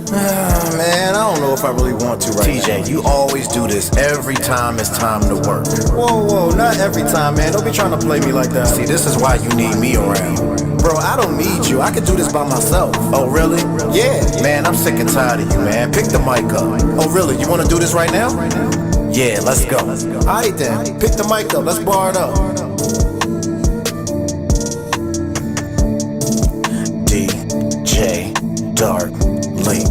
Man, I don't know if I really want to right now. TJ, you always do this every time it's time to work. Whoa, not every time, man. Don't be trying to play me like that. See, this is why you need me around. Bro, I don't need you. I can do this by myself. Oh, really? Yeah. Man, I'm sick and tired of you, man. Pick the mic up. Oh, really? You want to do this right now? Yeah, let's go. All right, then. Pick the mic up. Let's bar it up. DJ Dark Link.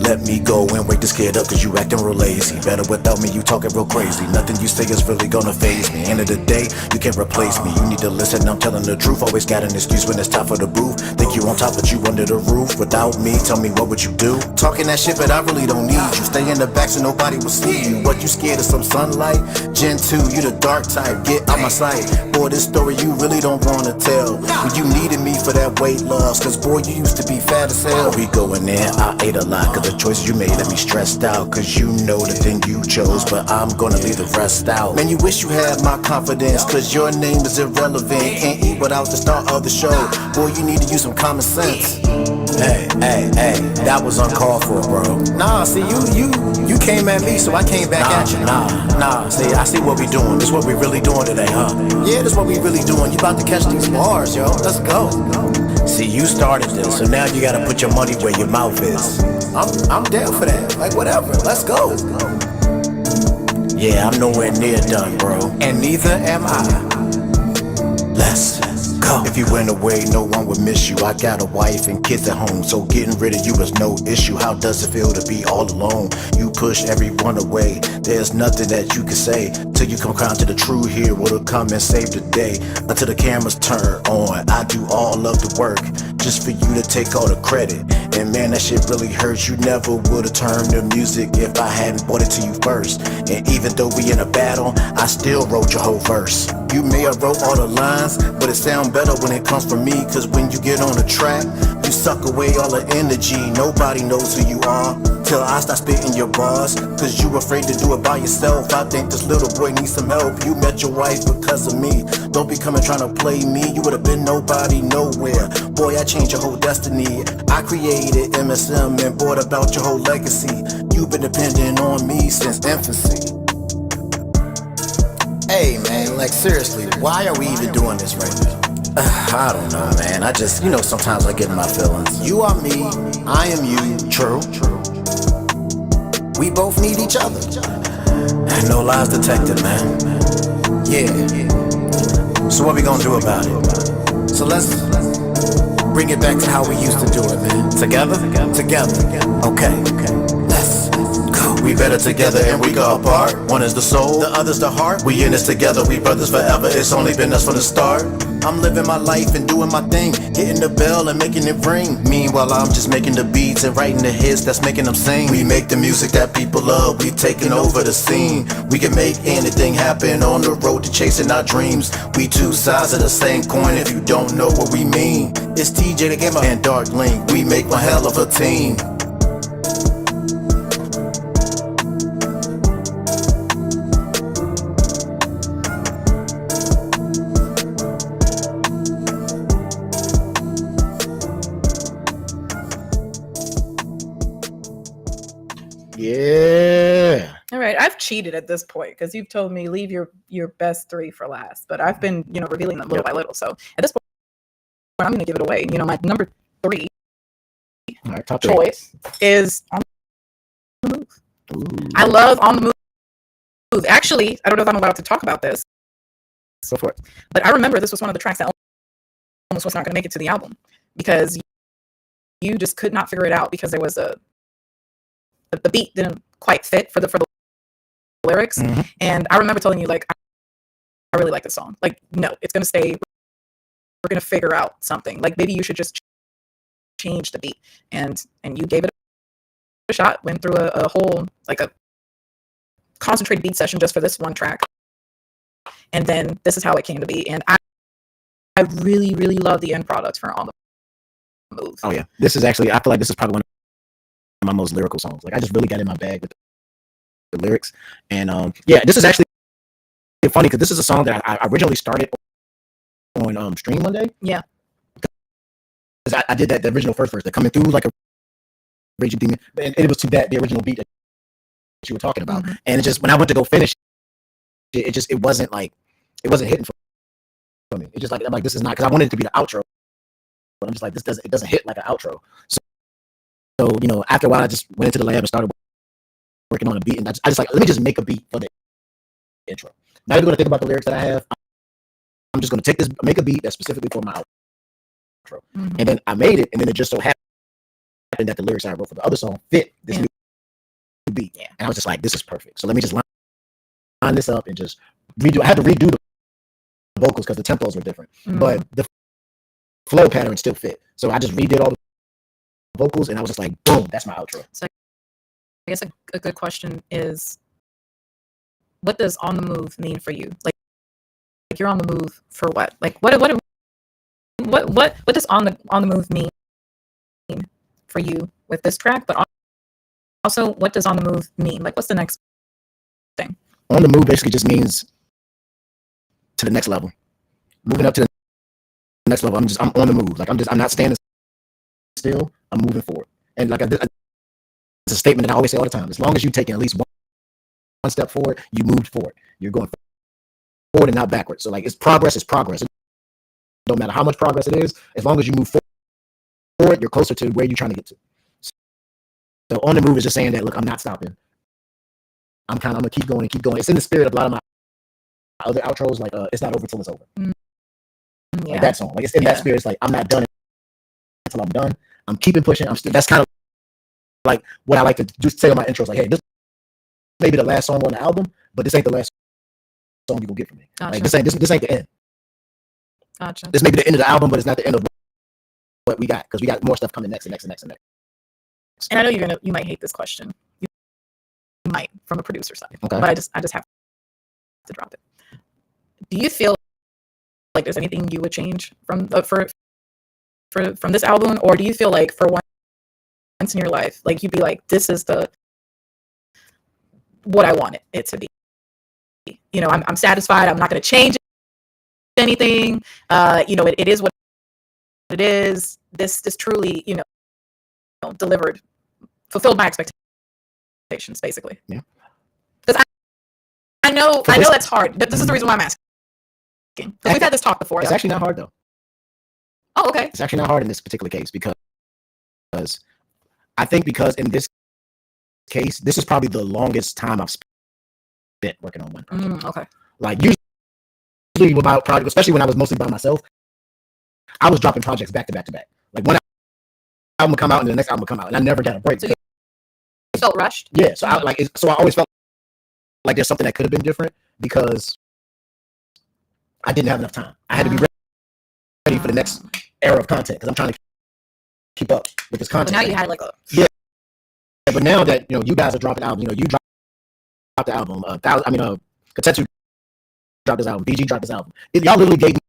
Let me go and wake this kid up, cause you acting real lazy. Better without me, you talking real crazy. Nothing you say is really gonna faze me. End of the day, you can't replace me. You need to listen, I'm telling the truth. Always got an excuse when it's time for the booth. Think you on top, but you under the roof. Without me, tell me what would you do? Talking that shit, but I really don't need you. Stay in the back so nobody will see you. What, you scared of some sunlight? Gen 2, you the dark type, get out my sight. Boy, this story you really don't wanna tell. When you needed me for that weight loss, cause boy, you used to be fat as hell. We going in, I ate a lot, cause the choices you made had me stressed out. Cause you know the thing you chose, but I'm gonna leave the rest out. Man, you wish you had my confidence, cause your name is irrelevant. Can't eat without the start of the show. Boy, you need to use some common sense. Hey, that was uncalled for, bro. Nah, see, you came at me, so I came back at you. Nah, see, I see what we doing. This what we really doing today, huh? Yeah, this what we really doing. You about to catch these bars, yo. Let's go. See, you started this, so now you gotta put your money where your mouth is. I'm down for that. Like, whatever. Let's go. Yeah, I'm nowhere near done, bro. And neither am I. Let's go. If you went away, no one would miss you. I got a wife and kids at home, so getting rid of you is no issue. How does it feel to be all alone? You push everyone away. There's nothing that you can say till you come around to the true hero to come and save the day. Until the cameras turn on, I do all of the work just for you to take all the credit. And man, that shit really hurts. You never would've turned to music if I hadn't brought it to you first. And even though we in a battle, I still wrote your whole verse. You may have wrote all the lines, but it sound better when it comes from me. Cause when you get on the track, you suck away all the energy. Nobody knows who you are till I start spitting your bars. Cause you afraid to do it by yourself. I think this little boy needs some help. You met your wife because of me. Don't be coming trying to play me. You would've been nobody nowhere. Boy, I changed your whole destiny. I created MSM and brought about your whole legacy. You've been depending on me since infancy. Hey man, like seriously, why are we even doing this right now? I don't know, man. I just, sometimes I get in my feelings. You are me, I am you. True. We both need each other. No lies detected, man. Yeah. So what we gonna do about it? So let's bring it back to how we used to do it, man. Together? Together. Okay. Let's go. We better together and we go apart. One is the soul, the other's the heart. We in this together, we brothers forever. It's only been us from the start. I'm living my life and doing my thing, hitting the bell and making it ring. Meanwhile, I'm just making the beats and writing the hits that's making them sing. We make the music that people love, we taking over the scene. We can make anything happen on the road to chasing our dreams. We two sides of the same coin if you don't know what we mean. It's TJ the Gamer and Dark Link, we make one hell of a team. Yeah. All right, I've cheated at this point because you've told me leave your best three for last, but I've been revealing them little by little. So at this point, I'm going to give it away. My number 3 top three. choice is On the Move. Ooh. I love On the Move. Actually, I don't know if I'm allowed to talk about this. Go for it. But I remember this was one of the tracks that almost was not going to make it to the album because you just could not figure it out because there was the beat didn't quite fit for the lyrics. Mm-hmm. And I remember telling you, like, I really like this song. Like, no, it's going to stay. We're going to figure out something. Like, maybe you should just change the beat. And you gave it a shot, went through a whole, like, a concentrated beat session just for this one track. And then this is how it came to be. And I really, really love the end product for On the Move. Oh, yeah. This is actually, I feel like this is probably one of my most lyrical songs. Like, I just really got in my bag with the lyrics. And yeah, this is actually funny because this is a song that I originally started on stream one day. Yeah. Because I did the original first verse, that coming through like a Raging Demon. And it was to the original beat that you were talking about. Mm-hmm. And it just, when I went to go finish it wasn't hitting for me. It's just like, I'm like, this is not, because I wanted it to be the outro. But I'm just like, it doesn't hit like an outro. So, after a while, I just went into the lab and started working on a beat. And I just like, let me just make a beat for the intro. Not even going to think about the lyrics that I have. I'm just going to make a beat that's specifically for my outro. Mm-hmm. And then I made it, and then it just so happened that the lyrics I wrote for the other song fit this new beat. Yeah. And I was just like, this is perfect. So let me just line this up and just redo. I had to redo the vocals because the tempos were different. Mm-hmm. But the flow pattern still fit. So I just redid all the vocals, and I was just like, boom, that's my outro. So I guess a good question is, what does On the Move mean for you? Like you're on the move for what? Like what does on the move mean for you with this track? But also, what does On the Move mean? Like, what's the next thing? On the Move basically just means to the next level, moving up to the next level. I'm on the move. Like I'm not standing still. I'm moving forward. And like it's a statement that I always say all the time. As long as you're taking at least one step forward, you moved forward. You're going forward and not backwards. So like it's progress. It don't matter how much progress it is. As long as you move forward, you're closer to where you're trying to get to. So On the Move is just saying that, look, I'm not stopping. I'm gonna keep going and keep going. It's in the spirit of a lot of my other outros, like it's not over till it's over. Yeah. Like that song. Like it's in that spirit. It's like I'm not done until I'm done. I'm keeping pushing. That's kind of like what I like to do, say on my intros. Like, hey, this may be the last song on the album, but this ain't the last song you will get from me. Gotcha. Like this ain't the end. Gotcha. This may be the end of the album, but it's not the end of what we got, because we got more stuff coming next and next and next and next. And I know you might hate this question. You might, from a producer side, okay. But I just have to drop it. Do you feel like there's anything you would change from from this album, or do you feel like for once in your life, like you'd be like, this is what I want it to be? I'm satisfied. I'm not going to change anything. It is what it is. This truly, delivered, fulfilled my expectations, basically. Yeah. Because I know that's hard, but this is the reason why I'm asking. Because we've had this talk before. It's actually not hard, though. Oh, okay. It's actually not hard in this particular case because I think in this case, this is probably the longest time I've spent working on one project. Okay. Like usually usually with my project, especially when I was mostly by myself, I was dropping projects back to back to back. Like one album would come out and the next album would come out, and I never got a break. So you felt rushed? Yeah, so I always felt like there's something that could have been different because I didn't have enough time. I had to be ready for the next era of content because I'm trying to keep up with this content. But now you had like a but now that you guys are dropping albums, you dropped the album. Katetsu dropped his album. BG dropped his album. Y'all literally gave me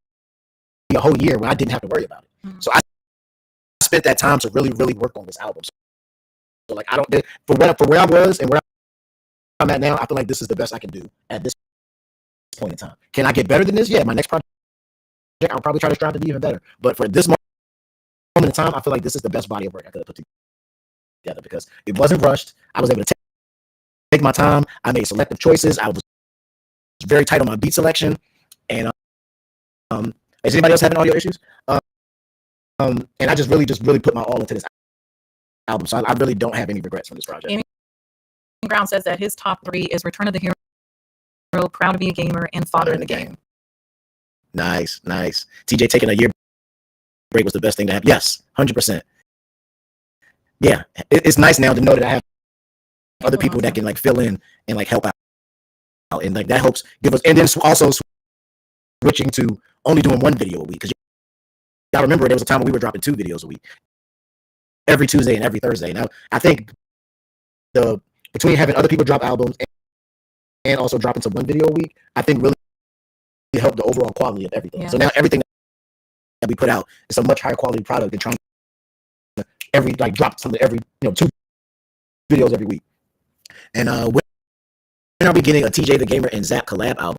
a whole year where I didn't have to worry about it. So I spent that time to really, really work on this album. So like I don't for where I was and where I'm at now, I feel like this is the best I can do at this point in time. Can I get better than this? Yeah, my next project I'll probably try to strive to be even better. But for this moment in time, I feel like this is the best body of work I could have put together because it wasn't rushed. I was able to take my time. I made selective choices. I was very tight on my beat selection. And is anybody else having audio issues? And I just really put my all into this album. So I really don't have any regrets from this project. Gaming Ground says that his top 3 is Return of the Hero, Proud to be a Gamer, and Father in the Game. Nice. TJ taking a year break was the best thing to happen. Yes, 100%. Yeah, it's nice now to know that I have other people that can like fill in and like help out, and like that helps give us. And then also switching to only doing 1 video a week because y'all remember there was a time when we were dropping 2 videos a week, every Tuesday and every Thursday. Now I think between having other people drop albums and also dropping to 1 video a week, I think really helped the overall quality of everything. Yeah. So now everything that we put out is a much higher quality product than trying to drop something every 2 videos every week. And when are we getting a TJ the Gamer and Zap collab album?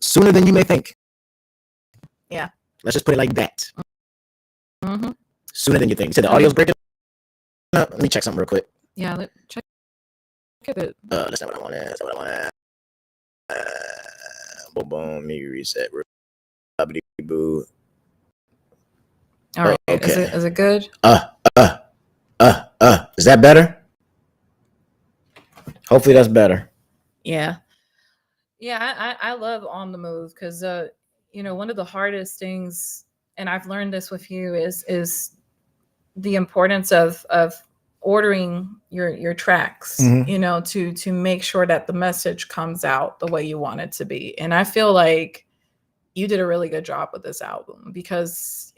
Sooner than you may think. Yeah. Let's just put it like that. Mm-hmm. Sooner than you think. You said the audio's breaking up? Let me check something real quick. Yeah, check it. That's not what I want. That's not what I want. Boom, let me reset. Boo. All right. Okay. Is it good? Is that better? Hopefully that's better. Yeah. I love On the Move because one of the hardest things, and I've learned this with you, is the importance of ordering your tracks, mm-hmm. To make sure that the message comes out the way you want it to be. And I feel like you did a really good job with this album because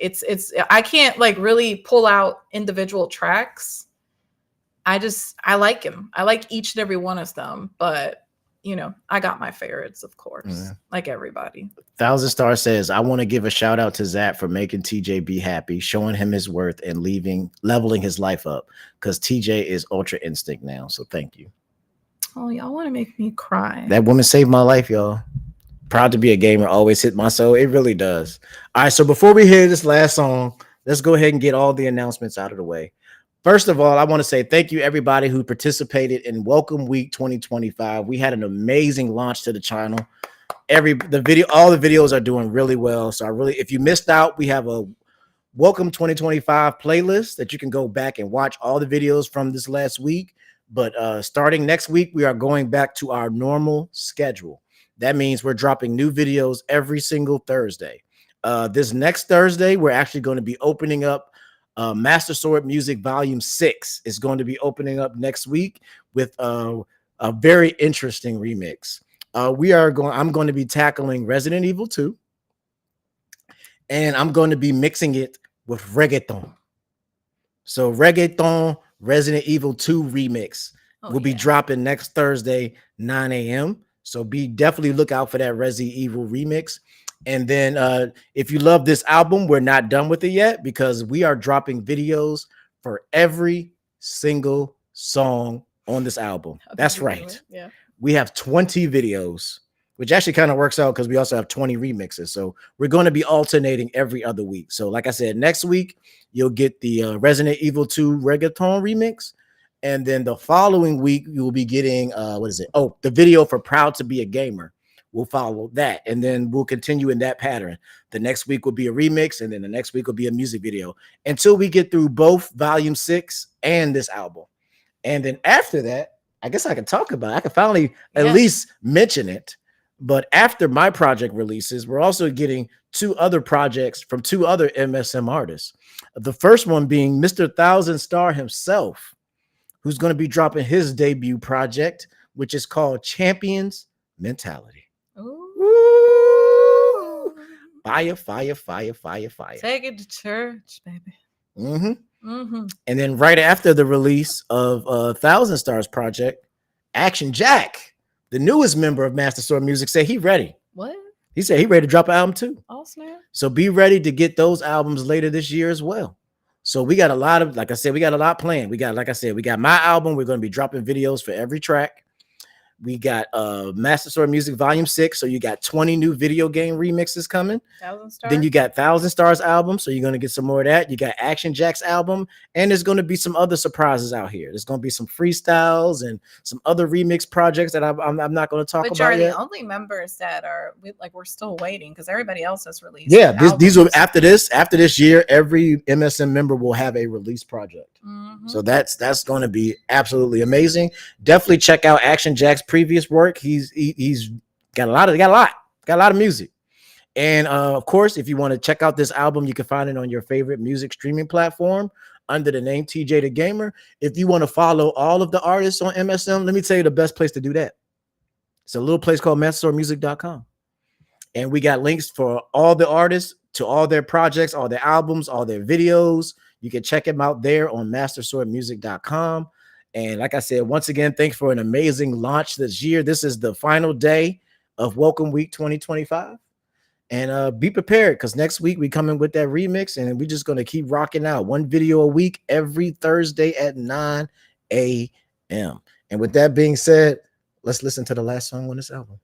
I can't like really pull out individual tracks. I like them. I like each and every one of them, but I got my favorites, of course, like everybody. 1,000 Star says, I want to give a shout out to Zap for making TJ be happy, showing him his worth and leveling his life up because TJ is Ultra Instinct now. So thank you. Oh, y'all want to make me cry. That woman saved my life, y'all. Proud to be a gamer always hit my soul. It really does. All right. So before we hear this last song, let's go ahead and get all the announcements out of the way. First of all, I want to say thank you everybody who participated in Welcome Week 2025. We had an amazing launch to the channel. All the videos are doing really well. So if you missed out, we have a Welcome 2025 playlist that you can go back and watch all the videos from this last week. But starting next week, we are going back to our normal schedule. That means we're dropping new videos every single Thursday. This next Thursday, we're actually going to be opening up Master Sword Music Volume 6 is going to be opening up next week with a very interesting remix. I'm going to be tackling Resident Evil 2, and I'm going to be mixing it with reggaeton. So reggaeton Resident Evil 2 remix will be dropping next Thursday, 9 a.m. So definitely look out for that Resident Evil remix. And then if you love this album, we're not done with it yet because we are dropping videos for every single song on this album. That's right. Yeah. We have 20 videos, which actually kind of works out because we also have 20 remixes. So we're going to be alternating every other week. So like I said, next week, you'll get the Resident Evil 2 reggaeton remix. And then the following week, you will be getting, the video for Proud to be a Gamer. We'll follow that, and then we'll continue in that pattern. The next week will be a remix, and then the next week will be a music video until we get through both Volume 6 and this album. And then after that, I guess I can talk about it. I can finally at least mention it. But after my project releases, we're also getting 2 other projects from 2 other MSM artists. The first one being Mr. 1000 Star himself, who's going to be dropping his debut project, which is called Champions Mentality. Ooh. Fire, fire, fire, fire, fire. Take it to church, baby. And then right after the release of 1000 Stars project, Action Jack, the newest member of Master Sword Music, said he ready. What? He said he ready to drop an album too. Oh, snap. So be ready to get those albums later this year as well. So we got a lot of, like I said, we got a lot planned. We got, like I said, we got my album. We're going to be dropping videos for every track. We got Master Sword Music Volume 6. So you got 20 new video game remixes coming. 1000 Stars. Then you got 1000 Stars album. So you're going to get some more of that. You got Action Jack's album. And there's going to be some other surprises out here. There's going to be some freestyles and some other remix projects that I'm not going to talk Which about are yet. the only members that are we're still waiting because everybody else has released. Yeah, these will albums. after this year, every MSM member will have a release project. So that's going to be absolutely amazing. Definitely check out Action Jack's previous work. He's got a lot of music. And of course, if you want to check out this album, you can find it on your favorite music streaming platform under the name TJ the Gamer. If you want to follow all of the artists on MSM, let me tell you the best place to do that. It's a little place called masterswordmusic.com. And we got links for all the artists to all their projects, all their albums, all their videos. You can check them out there on masterswordmusic.com. And like I said, once again, thanks for an amazing launch this year. This is the final day of Welcome Week 2025. And be prepared because next week we come in with that remix and we're just going to keep rocking out 1 video a week every Thursday at 9 a.m. And with that being said, let's listen to the last song on this album.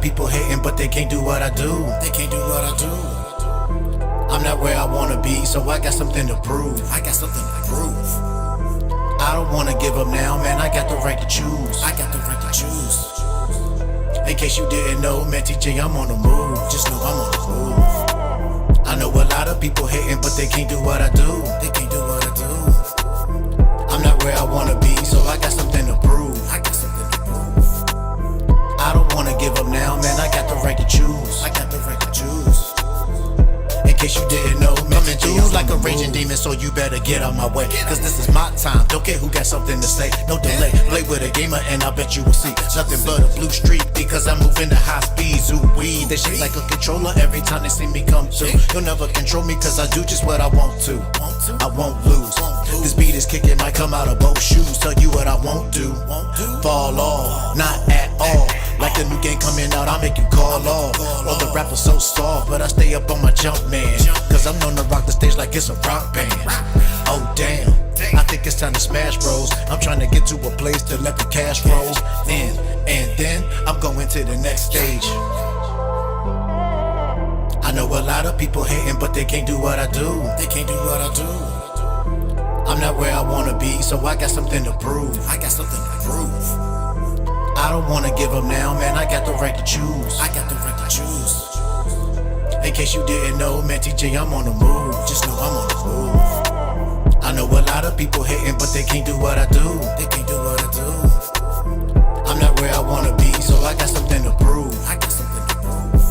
People hating, but they can't do what I do. They can't do what I do. I'm not where I wanna be, so I got something to prove. I got something to prove. I don't wanna give up now, man. I got the right to choose. I got the right to choose. In case you didn't know, man, TJ, I'm on the move. Just know I'm on the move. I know a lot of people hating, but they can't do what I do. They can't do what I do. I'm not where I wanna be, so I got something to prove. I got something to prove. I don't wanna give up now, man. I got the right to choose. I got the right to choose. In case you didn't know, coming through like a raging demon, so you better get out my way. Cause this is my time. Don't care who got something to say. No delay. Play with a gamer and I bet you will see nothing but a blue streak because I'm moving at high speed. Zoo weed. They shake like a controller every time they see me come through. You'll never control me cause I do just what I want to. I won't lose. This beat is kicking, might come out of both shoes. Tell you what I won't do. Fall off, not at all. Like the new game coming out, I'll make you call off. All the rappers so soft, but I stay up on my jump, man. Cause I'm known to rock the stage like it's a rock band. Oh damn, I think it's time to smash, bros. I'm trying to get to a place to let the cash roll in. And then I'm going to the next stage. I know a lot of people hating, but they can't do what I do. They can't do what I do. I'm not where I wanna be, so I got something to prove. I got something to prove. I don't wanna give up now, man. I got the right to choose. I got the right to choose. In case you didn't know, man, TJ, I'm on the move. Just know I'm on the move. I know a lot of people hating, but they can't do what I do. They can't do what I do. I'm not where I wanna be, so I got something to prove. I got something to prove.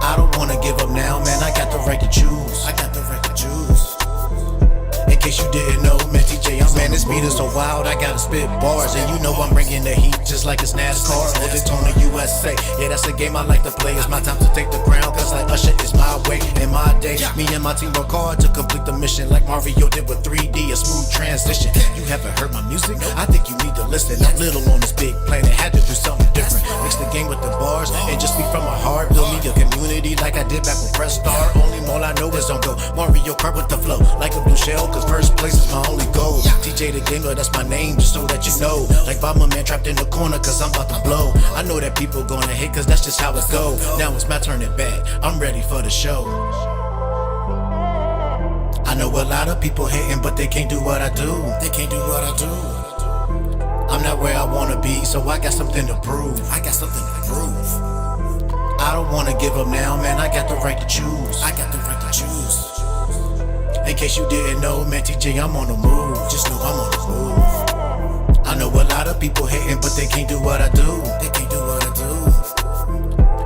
I don't wanna give up now, man. I got the right to choose. I got the right to choose. In case you didn't know, man, TJ, I'm man, this beat is so wild, I gotta spit bars. And you know I'm bringing the heat just like it's NASCAR. Hold it on the USA. Yeah, that's a game I like to play. It's my time to take the ground, cause like Usher is my way. In my day, me and my team work hard to complete the mission. Like Mario did with 3D, a smooth transition. You haven't heard my music? I think you need to listen. I'm little on this big planet, had to do something different. Mix the game with the bars and just speak from my heart. Build me a community like I did back with Press Star. Only all I know is on go. Mario Kart with the flow, like a blue shell, cause first place is my only goal. TJ the Gamer, that's my name, just so that you know. Like Bomberman trapped in the corner, cause I'm about to blow. I know that people gonna hate, cause that's just how it go. Now it's my turn it back, I'm ready for the show. know a lot of people hating, but they can't do what I do. They can't do what I do. I'm not where I wanna be, so I got something to prove. I got something to prove. I don't wanna give up now, man. I got the right to choose. I got the right to choose. In case you didn't know, man, TJ, I'm on the move. Just know I'm on the move. I know a lot of people hating, but they can't do what I do. They can't do what I do.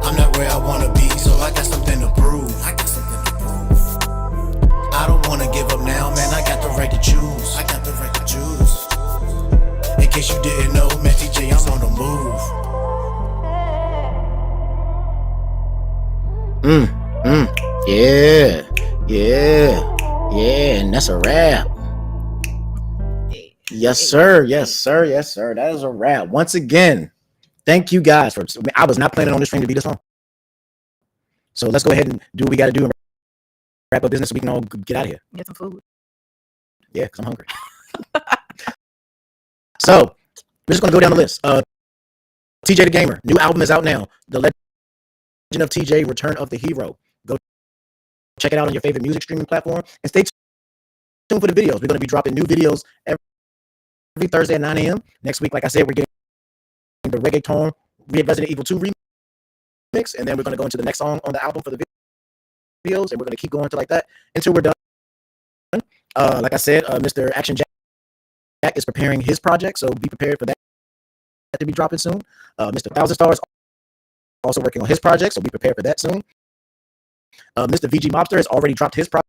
I'm not where I wanna be, so I got something to prove. I got something to prove. I don't wanna give up now, man. I got the right to choose. I got the right to choose. In case you didn't know, man, TJ, I'm on the move. Yeah, and that's a wrap. Yes, sir. Yes, sir. Yes, sir. That is a wrap. Once again, thank you guys for. I was not planning on this stream to be this long, so let's go ahead and do what we got to do and wrap up business so we can all get out of here. Get some food. Yeah, because I'm hungry. So we're just gonna go down the list. TJ the Gamer, new album is out now. The Legend of TJ, Return of the Hero. Go check it out on your favorite music streaming platform and stay tuned for the videos. We're gonna be dropping new videos every Thursday at 9 a.m. Next week, like I said, we're getting the Reggaeton Resident Evil 2 remix, and then we're gonna go into the next song on the album for the videos, and we're gonna keep going to like that until we're done. Like I said, Mr. Action Jack is preparing his project, so be prepared for that to be dropping soon. Mr. Thousand Stars also working on his project, so be prepared for that soon. Mr. VG Mobster has already dropped his project.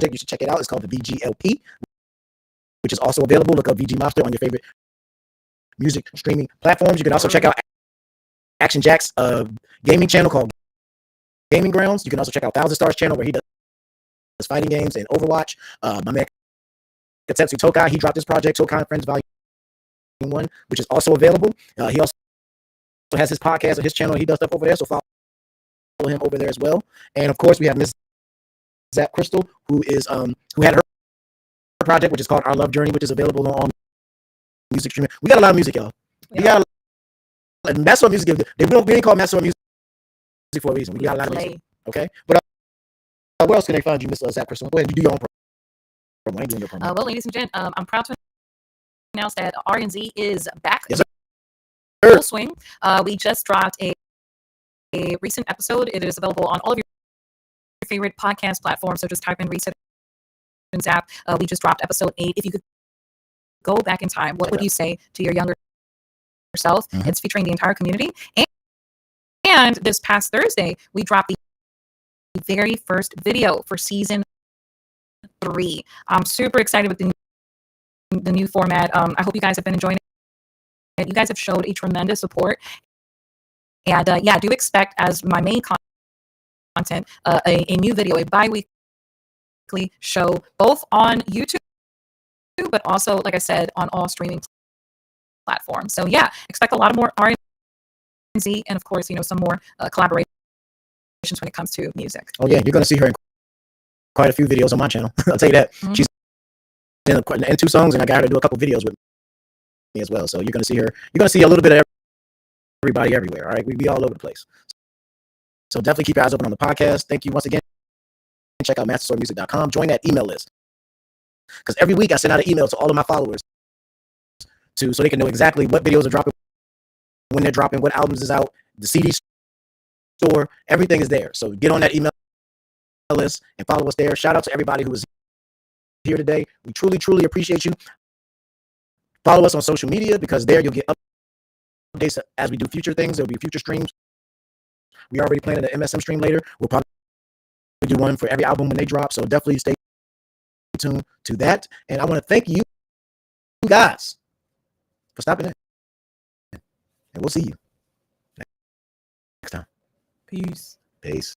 You should check it out. It's called the VGLP, which is also available. Look up VG Mobster on your favorite music streaming platforms. You can also check out Action Jack's gaming channel called Gaming Grounds. You can also check out Thousand Stars channel where he does fighting games and Overwatch. My man Katetsu Tokai, he dropped his project Tokai and Friends Volume 1, which is also available. He also has his podcast on his channel. He does stuff over there, so follow him over there as well. And of course, we have Miss Zap Crystal, who had her project, which is called Our Love Journey, which is available on all music streaming. We got a lot of music, y'all. We got Master Music. We didn't call Master Music for a reason. We got a lot of music. Okay, but where else can they find you, Miss Zap Crystal? Go ahead, you do your own promo. I ain't doing your promo. Well, ladies and gents, I'm proud to announce that R&Z is back. Yes, full swing. We just dropped a recent episode. It is available on all of your favorite podcast platforms. So just type in Reset and Zap. We just dropped episode 8. If you could go back in time, what would you say to your younger self? Mm-hmm. It's featuring the entire community. And this past Thursday, we dropped the very first video for season 3. I'm super excited with the new format. I hope you guys have been enjoying it. You guys have showed a tremendous support. And do expect as my main content a new video, a bi-weekly show, both on YouTube, but also, like I said, on all streaming platforms. So yeah, expect a lot of more R&Z and of course, some more collaborations when it comes to music. Oh yeah, you're going to see her in quite a few videos on my channel. I'll tell you that. Mm-hmm. She's in 2 songs, and I got her to do a couple videos with me as well. So you're going to see her. You're going to see a little bit of everybody everywhere. All right, we all over the place. So definitely keep your eyes open on the podcast. Thank you once again. Check out masterswordmusic.com. Join that email list, because every week I send out an email to all of my followers so they can know exactly what videos are dropping, when they're dropping, what albums is out, the CD store, everything is there. So get on that email list and follow us there. Shout out to everybody who was here today. We truly, truly appreciate you. Follow us on social media, because there you'll get updates as we do future things. There'll be future streams. We already planning an MSM stream later. We'll probably do one for every album when they drop. So definitely stay tuned to that. And I want to thank you guys for stopping in. And we'll see you next time. Peace. Peace.